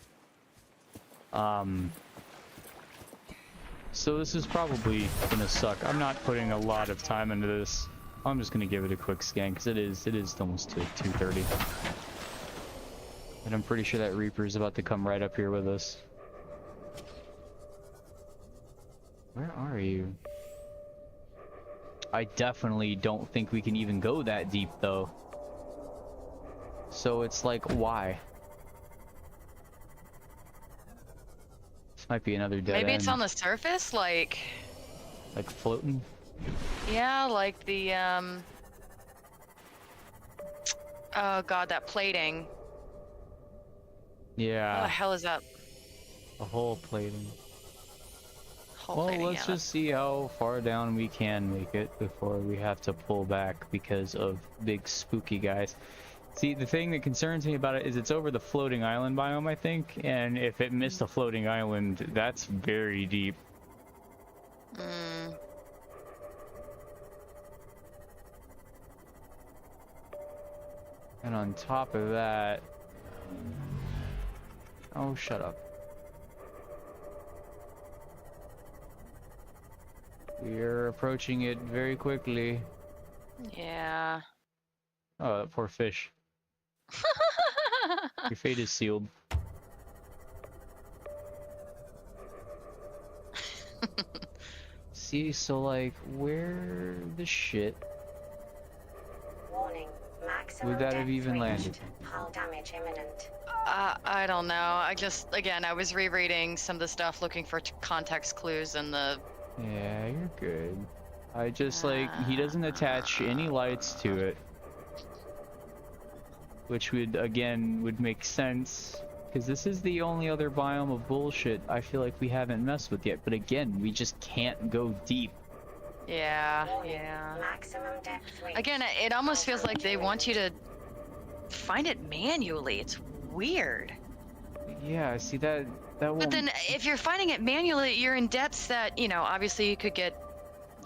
S1: So this is probably gonna suck. I'm not putting a lot of time into this. I'm just gonna give it a quick scan because it is almost 2:30. And I'm pretty sure that Reaper is about to come right up here with us. Where are you? I definitely don't think we can even go that deep though. So it's like, why? This might be another dead
S2: Maybe
S1: end.
S2: it's on the surface, like
S1: floating?
S2: Yeah, like the oh god, that plating.
S1: Yeah.
S2: What the hell is that?
S1: The whole plating.
S2: Whole
S1: Well,
S2: plating,
S1: let's
S2: yeah,
S1: just see how far down we can make it before we have to pull back because of big spooky guys. See, the thing that concerns me about it is it's over the floating island biome, I think, and if it missed a floating island, that's very deep.
S2: Mm.
S1: And on top of that... Oh, shut up. We're approaching it very quickly.
S2: Yeah.
S1: Oh, that poor fish. Your fate is sealed. See, so like, where the shit
S7: Warning. Maximum
S1: would that have
S7: depth
S1: even
S7: reached.
S1: landed?
S7: Hull damage imminent.
S2: I don't know. I just, again, I was rereading some of the stuff looking for context clues in the...
S1: Yeah, you're good. I just like, he doesn't attach any lights to it. Which would, again, would make sense. Because this is the only other biome of bullshit I feel like we haven't messed with yet. But again, we just can't go deep.
S2: Yeah, yeah.
S7: Maximum depth reached.
S2: Again, it almost feels like they want you to find it manually. It's weird.
S1: Yeah, see that won't...
S2: But then if you're finding it manually, you're in depths that, you know, obviously you could get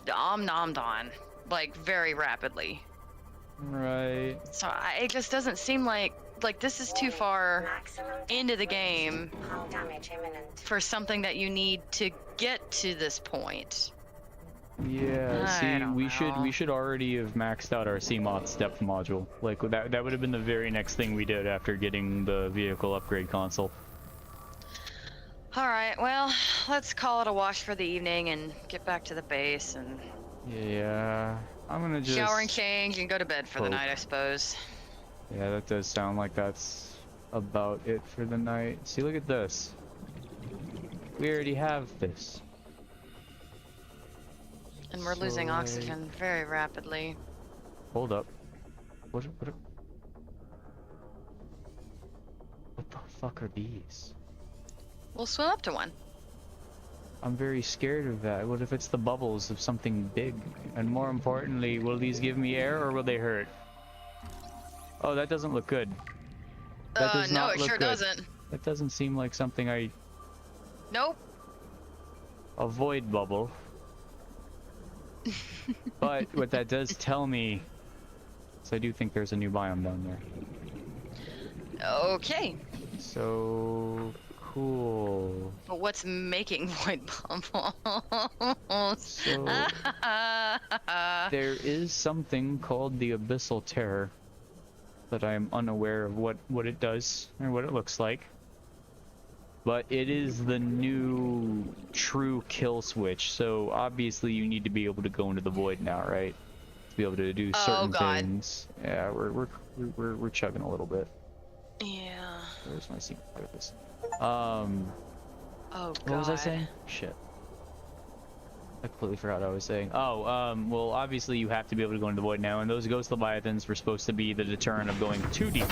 S2: omnommed on, like, very rapidly.
S1: Right.
S2: So it just doesn't seem like this is too far into the game
S7: Hull damage imminent.
S2: for something that you need to get to this point.
S1: Yeah,
S2: I
S1: see,
S2: don't
S1: we should already have maxed out our CMOT's depth module. Like that would have been the very next thing we did after getting the vehicle upgrade console.
S2: All right, well, let's call it a wash for the evening and get back to the base and
S1: Yeah, I'm gonna just
S2: shower and change and go to bed for the
S1: hope.
S2: night, I suppose.
S1: Yeah, that does sound like that's about it for the night. See, look at this. We already have this.
S2: And we're losing oxygen very rapidly.
S1: Hold up. What the fuck are these?
S2: We'll swim up to one.
S1: I'm very scared of that. What if it's the bubbles of something big? And more importantly, will these give me air or will they hurt? Oh, that doesn't look good. That does
S2: no,
S1: not
S2: it
S1: look
S2: sure
S1: good.
S2: doesn't.
S1: That doesn't seem like something I...
S2: Nope.
S1: A void bubble. But what that does tell me... So I do think there's a new biome down there.
S2: Okay.
S1: So... Cool.
S2: But what's making void bubbles?
S1: So... there is something called the Abyssal Terror. That I am unaware of what it does or what it looks like. But it is the new true kill switch, so obviously you need to be able to go into the void now, right? To be able to do certain things. Yeah, we're chugging a little bit.
S2: Yeah.
S1: Where's my secret part of this?
S2: Oh god.
S1: What was I saying? Shit. I completely forgot what I was saying. Oh, well, obviously you have to be able to go into the void now, and those ghost leviathans were supposed to be the deterrent of going too deep.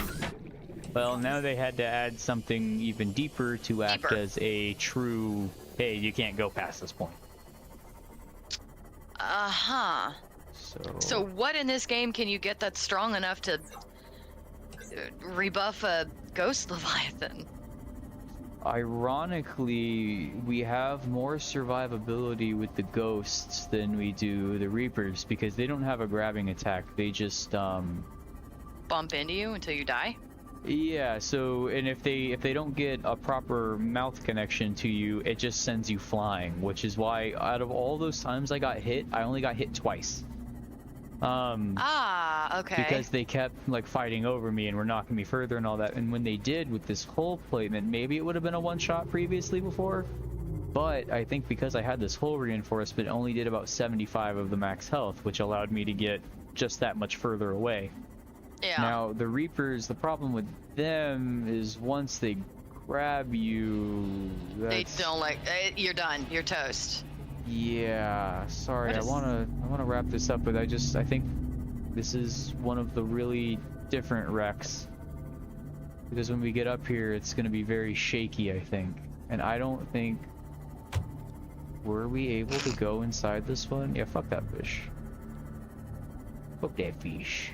S1: Well, now they had to add something even deeper to act as a true, hey, you can't go past this point.
S2: Uh-huh. So what in this game can you get that's strong enough to rebuff a ghost leviathan?
S1: Ironically, we have more survivability with the ghosts than we do the reapers because they don't have a grabbing attack. They just
S2: bump into you until you die.
S1: Yeah. So, and if they don't get a proper mouth connection to you, it just sends you flying. Which is why, out of all those times I got hit, I only got hit twice.
S2: Okay.
S1: Because they kept like fighting over me and were knocking me further and all that. And when they did with this hull placement, maybe it would have been a one-shot previously before. But I think because I had this hull reinforcement, it only did about 75 of the max health, which allowed me to get just that much further away.
S2: Yeah.
S1: Now the Reapers, the problem with them is once they grab you,
S2: they don't like. You're done. You're toast.
S1: Yeah, sorry. I wanna wrap this up, but I think this is one of the really different wrecks Because when we get up here, it's gonna be very shaky, I think. And I don't think... Were we able to go inside this one? Yeah, fuck that fish. Fuck that fish.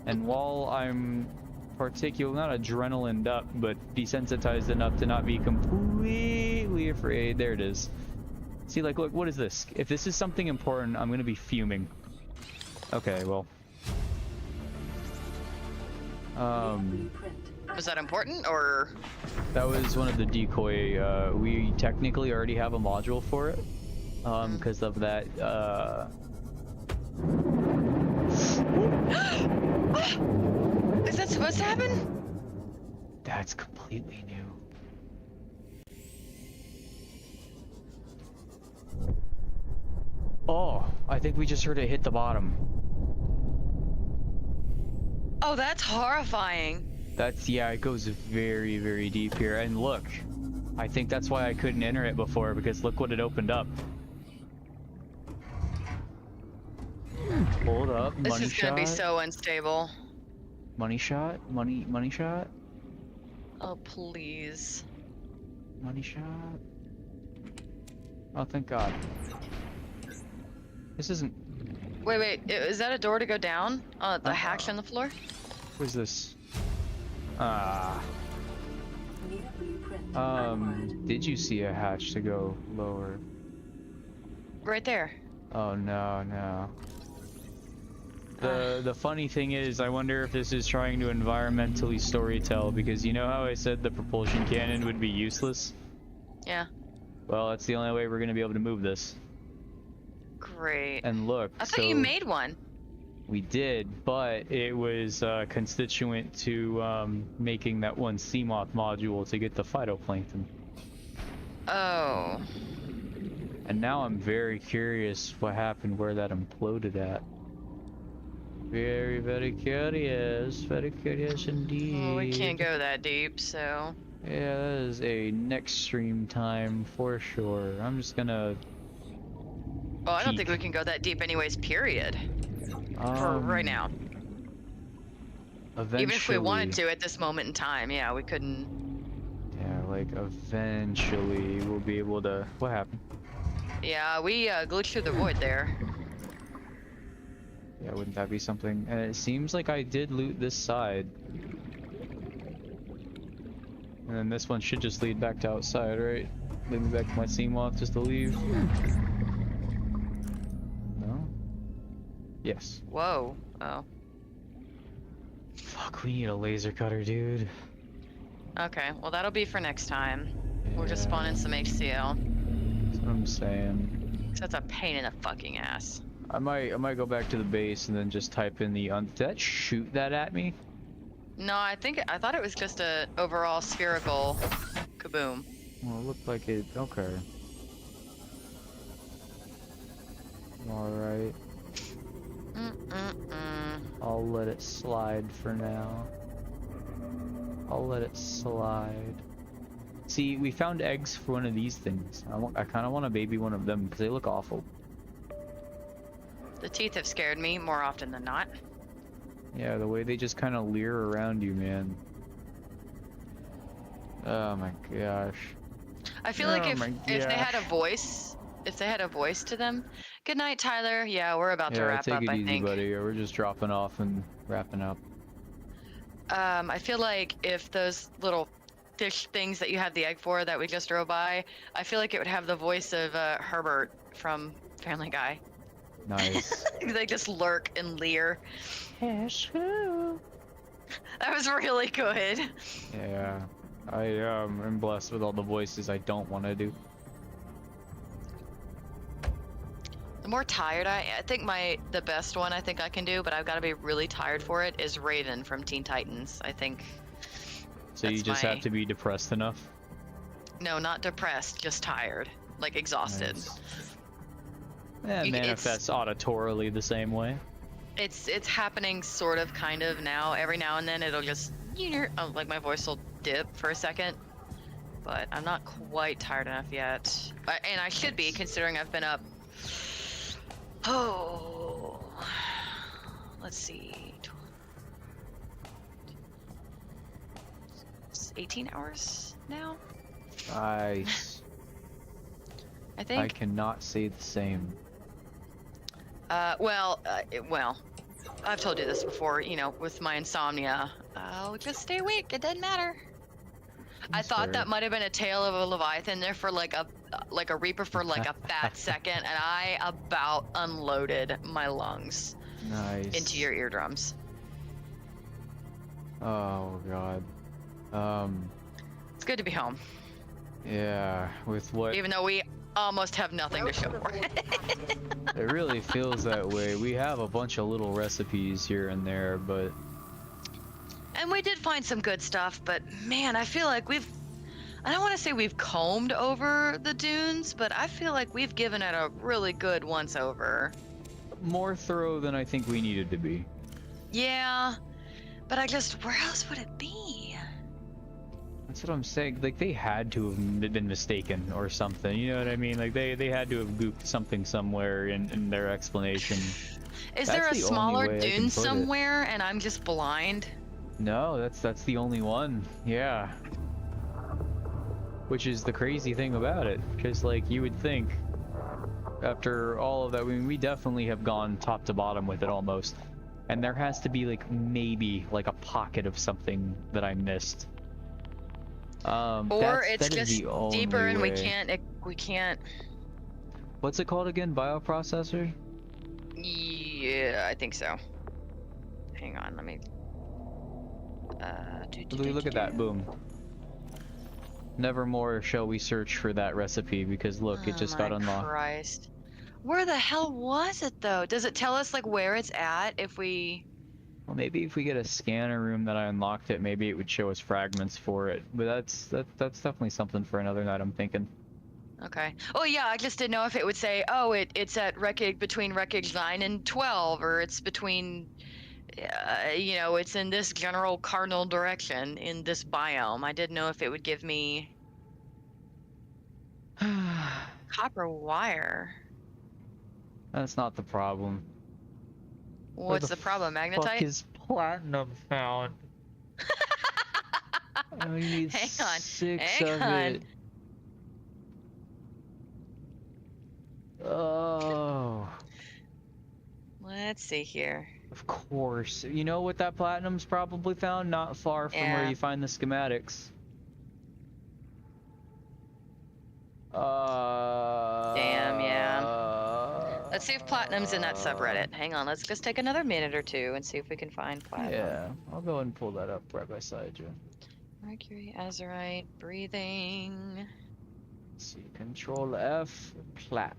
S1: And while I'm not adrenalined up, but desensitized enough to not be completely afraid. There it is. See, like, look, what is this? If this is something important, I'm gonna be fuming. Okay, well.
S2: Was that important, or?
S1: That was one of the decoy. We technically already have a module for it. Because of that,
S2: Is that supposed to happen?
S1: That's completely new. Oh, I think we just heard it hit the bottom.
S2: Oh, that's horrifying.
S1: That's, yeah, it goes very, very deep here. And look, I think that's why I couldn't enter it before, because look what it opened up. Hold up, money shot.
S2: This is gonna be so unstable.
S1: Money shot? Money shot?
S2: Oh, please.
S1: Money shot? Oh, thank God. This isn't...
S2: Wait, is that a door to go down? The hatch on the floor?
S1: What is this? Did you see a hatch to go lower?
S2: Right there.
S1: Oh, no. The funny thing is, I wonder if this is trying to environmentally storytell, because you know how I said the propulsion cannon would be useless?
S2: Yeah.
S1: Well, that's the only way we're gonna be able to move this.
S2: Great.
S1: And look,
S2: I thought you made one.
S1: We did, but it was constituent to making that one Seamoth module to get the phytoplankton.
S2: Oh.
S1: And now I'm very curious what happened where that imploded at. Very, very curious. Very curious indeed.
S2: Well, we can't go that deep, so...
S1: Yeah, that is a next stream time for sure. I'm just gonna...
S2: Well, I don't think we can go that deep anyways, period. For right now.
S1: Eventually.
S2: Even if we wanted to at this moment in time, yeah, we couldn't...
S1: Yeah, like, eventually we'll be able to... What happened?
S2: Yeah, we glitched through the void there.
S1: Yeah, wouldn't that be something? And it seems like I did loot this side. And then this one should just lead back to outside, right? Lead me back to my Seamoth just to leave. No? Yes.
S2: Whoa. Oh.
S1: Fuck, we need a laser cutter, dude.
S2: Okay, well that'll be for next time. Yeah. We'll just spawn in some HCl.
S1: That's what I'm saying.
S2: So that's a pain in the fucking ass.
S1: I might go back to the base and then just type in the did that shoot that at me?
S2: No, I thought it was just a overall spherical kaboom.
S1: Well, it looked like it. Okay. All right. I'll let it slide for now. I'll let it slide. See, we found eggs for one of these things. I kind of want to baby one of them because they look awful.
S2: The teeth have scared me more often than not.
S1: Yeah, the way they just kind of leer around you, man. Oh my gosh.
S2: I feel like if they had a voice, to them. Good night, Tyler. Yeah, we're about to wrap up,
S1: take it
S2: I
S1: easy,
S2: think.
S1: buddy. We're just dropping off and wrapping up.
S2: I feel like if those little fish things that you have the egg for that we just drove by, I feel like it would have the voice of Herbert from Family Guy.
S1: Nice.
S2: They just lurk and leer. That was really good.
S1: Yeah, I am blessed with all the voices I don't want to do.
S2: The more tired I think the best one I think I can do, but I've got to be really tired for it, is Raiden from Teen Titans. I think.
S1: So you just have to be depressed enough?
S2: No, not depressed, just tired, like exhausted.
S1: Nice. Yeah, it manifests auditorily the same way.
S2: It's happening sort of, kind of now. Every now and then it'll just, like my voice will dip for a second. But I'm not quite tired enough yet. And I should be, considering I've been up. Oh, let's see. 18 hours now.
S1: Nice.
S2: I think.
S1: I cannot say the same.
S2: Well, I've told you this before, you know, with my insomnia. I'll just stay awake, it doesn't matter. I thought that might have been a tail of a Leviathan there for like a Reaper for like a fat second, and I about unloaded my lungs into your eardrums.
S1: Oh god.
S2: It's good to be home.
S1: Yeah, with what?
S2: Even though we almost have nothing to show for it.
S1: It really feels that way. We have a bunch of little recipes here and there, but...
S2: And we did find some good stuff, but man, I feel like I don't want to say we've combed over the dunes, but I feel like we've given it a really good once over.
S1: More thorough than I think we needed to be.
S2: Yeah, but where else would it be?
S1: That's what I'm saying. Like, they had to have been mistaken or something. You know what I mean? Like, they had to have goofed something somewhere in their explanation.
S2: Is there a smaller dune somewhere and I'm just blind?
S1: No, that's the only one. Yeah. Which is the crazy thing about it, because like you would think, after all of that, I mean, we definitely have gone top to bottom with it almost, and there has to be like maybe like a pocket of something that I missed.
S2: Or it's just deeper and we can't.
S1: What's it called again? Bioprocessor?
S2: Yeah, I think so. Hang on, let me.
S1: Look at that, boom. Nevermore shall we search for that recipe, because look, it just got unlocked.
S2: Christ. Where the hell was it though? Does it tell us like where it's at if we...
S1: Well, maybe if we get a scanner room that I unlocked it, maybe it would show us fragments for it. But that's definitely something for another night, I'm thinking.
S2: Okay. Oh yeah, I just didn't know if it would say, oh, it's at between wreckage 9 and 12, or it's between... you know, it's in this general cardinal direction in this biome. I didn't know if it would give me copper wire.
S1: That's not the problem.
S2: What's the problem? Magnetite?
S1: Fuck is platinum found? I need
S2: Hang
S1: 6 of it. Oh.
S2: Let's see here.
S1: Of course. You know what that platinum's probably found? Not far from where you find the schematics.
S2: Damn, yeah. Let's see if platinum's in that subreddit. Hang on, let's just take another minute or two and see if we can find platinum.
S1: Yeah, I'll go and pull that up right beside you.
S2: Mercury, azurite, breathing.
S1: Let's see, Control F, plat.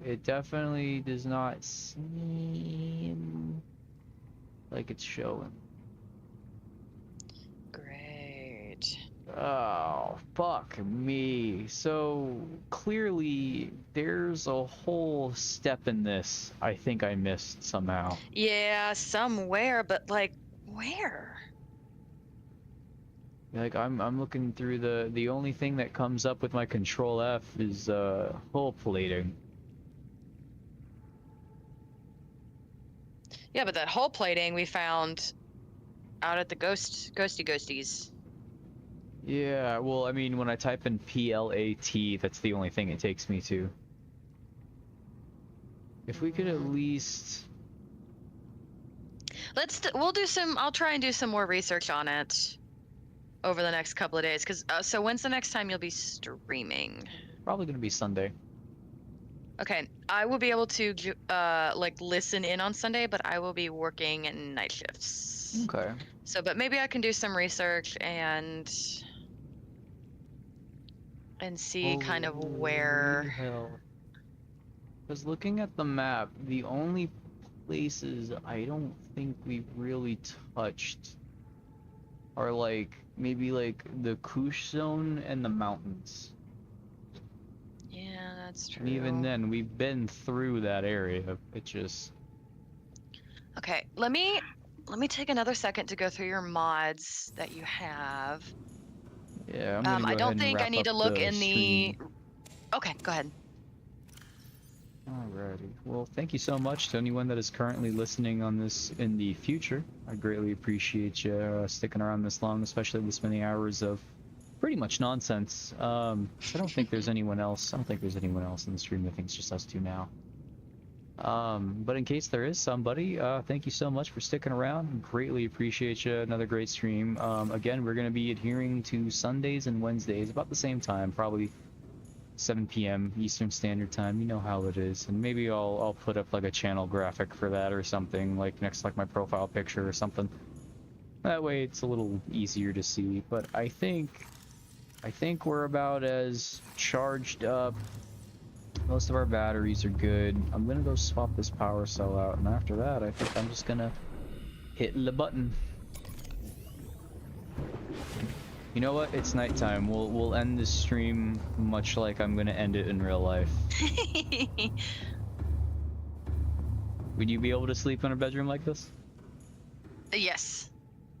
S1: It definitely does not seem like it's showing.
S2: Great.
S1: Oh, fuck me. So clearly there's a whole step in this I think I missed somehow.
S2: Yeah, somewhere, but like where?
S1: Like I'm looking through the only thing that comes up with my Control F is hull plating.
S2: Yeah, but that hull plating we found out at the ghosties.
S1: Yeah, well, I mean, when I type in PLAT, that's the only thing it takes me to. If we could at least...
S2: I'll try and do some more research on it over the next couple of days, because so when's the next time you'll be streaming?
S1: Probably gonna be Sunday.
S2: Okay, I will be able to like listen in on Sunday, but I will be working night shifts.
S1: Okay.
S2: So, but maybe I can do some research and see kind of where.
S1: Because looking at the map, the only places I don't think we've really touched are like maybe like the Kush zone and the mountains.
S2: Yeah, that's true.
S1: And even then, we've been through that area. It just...
S2: Okay, let me take another second to go through your mods that you have.
S1: Yeah, I'm gonna go
S2: I don't
S1: ahead and
S2: think I
S1: wrap
S2: need to
S1: up
S2: look
S1: the
S2: in
S1: stream.
S2: the... Okay, go ahead.
S1: Alrighty. Well, thank you so much to anyone that is currently listening on this in the future. I greatly appreciate you sticking around this long, especially this many hours of pretty much nonsense. I don't think there's anyone else. I don't think there's anyone else in the stream. I think it's just us two now. But in case there is somebody, thank you so much for sticking around. Greatly appreciate you. Another great stream. Again, we're going to be adhering to Sundays and Wednesdays about the same time, probably 7 p.m. Eastern Standard Time. You know how it is. And maybe I'll put up like a channel graphic for that or something, like next to like my profile picture or something. That way it's a little easier to see. But I think we're about as charged up. Most of our batteries are good. I'm gonna go swap this power cell out, and after that, I think I'm just gonna hit the button. You know what? It's nighttime. We'll end this stream much like I'm gonna end it in real life. Would you be able to sleep in a bedroom like this?
S2: Yes.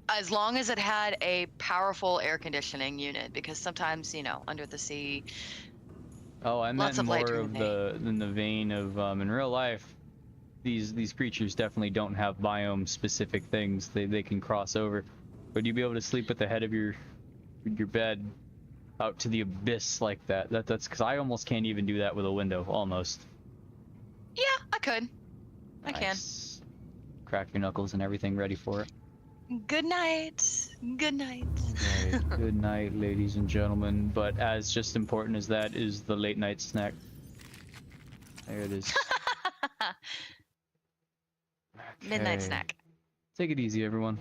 S2: As long as it had a powerful air conditioning unit, because sometimes, you know, under the sea.
S1: Oh, I
S2: Lots
S1: meant
S2: of light
S1: more
S2: during
S1: of
S2: the
S1: in the vein of in real life. These creatures definitely don't have biome specific things they can cross over. Would you be able to sleep at the head of your bed out to the abyss like that? That's because I almost can't even do that with a window, almost.
S2: Yeah, I could. I can.
S1: Crack your knuckles and everything ready for it.
S2: Good night. Good night.
S1: Right. Good night, ladies and gentlemen. But as just important as that is the late night snack. There it is.
S2: Midnight
S1: Okay.
S2: snack.
S1: Take it easy, everyone.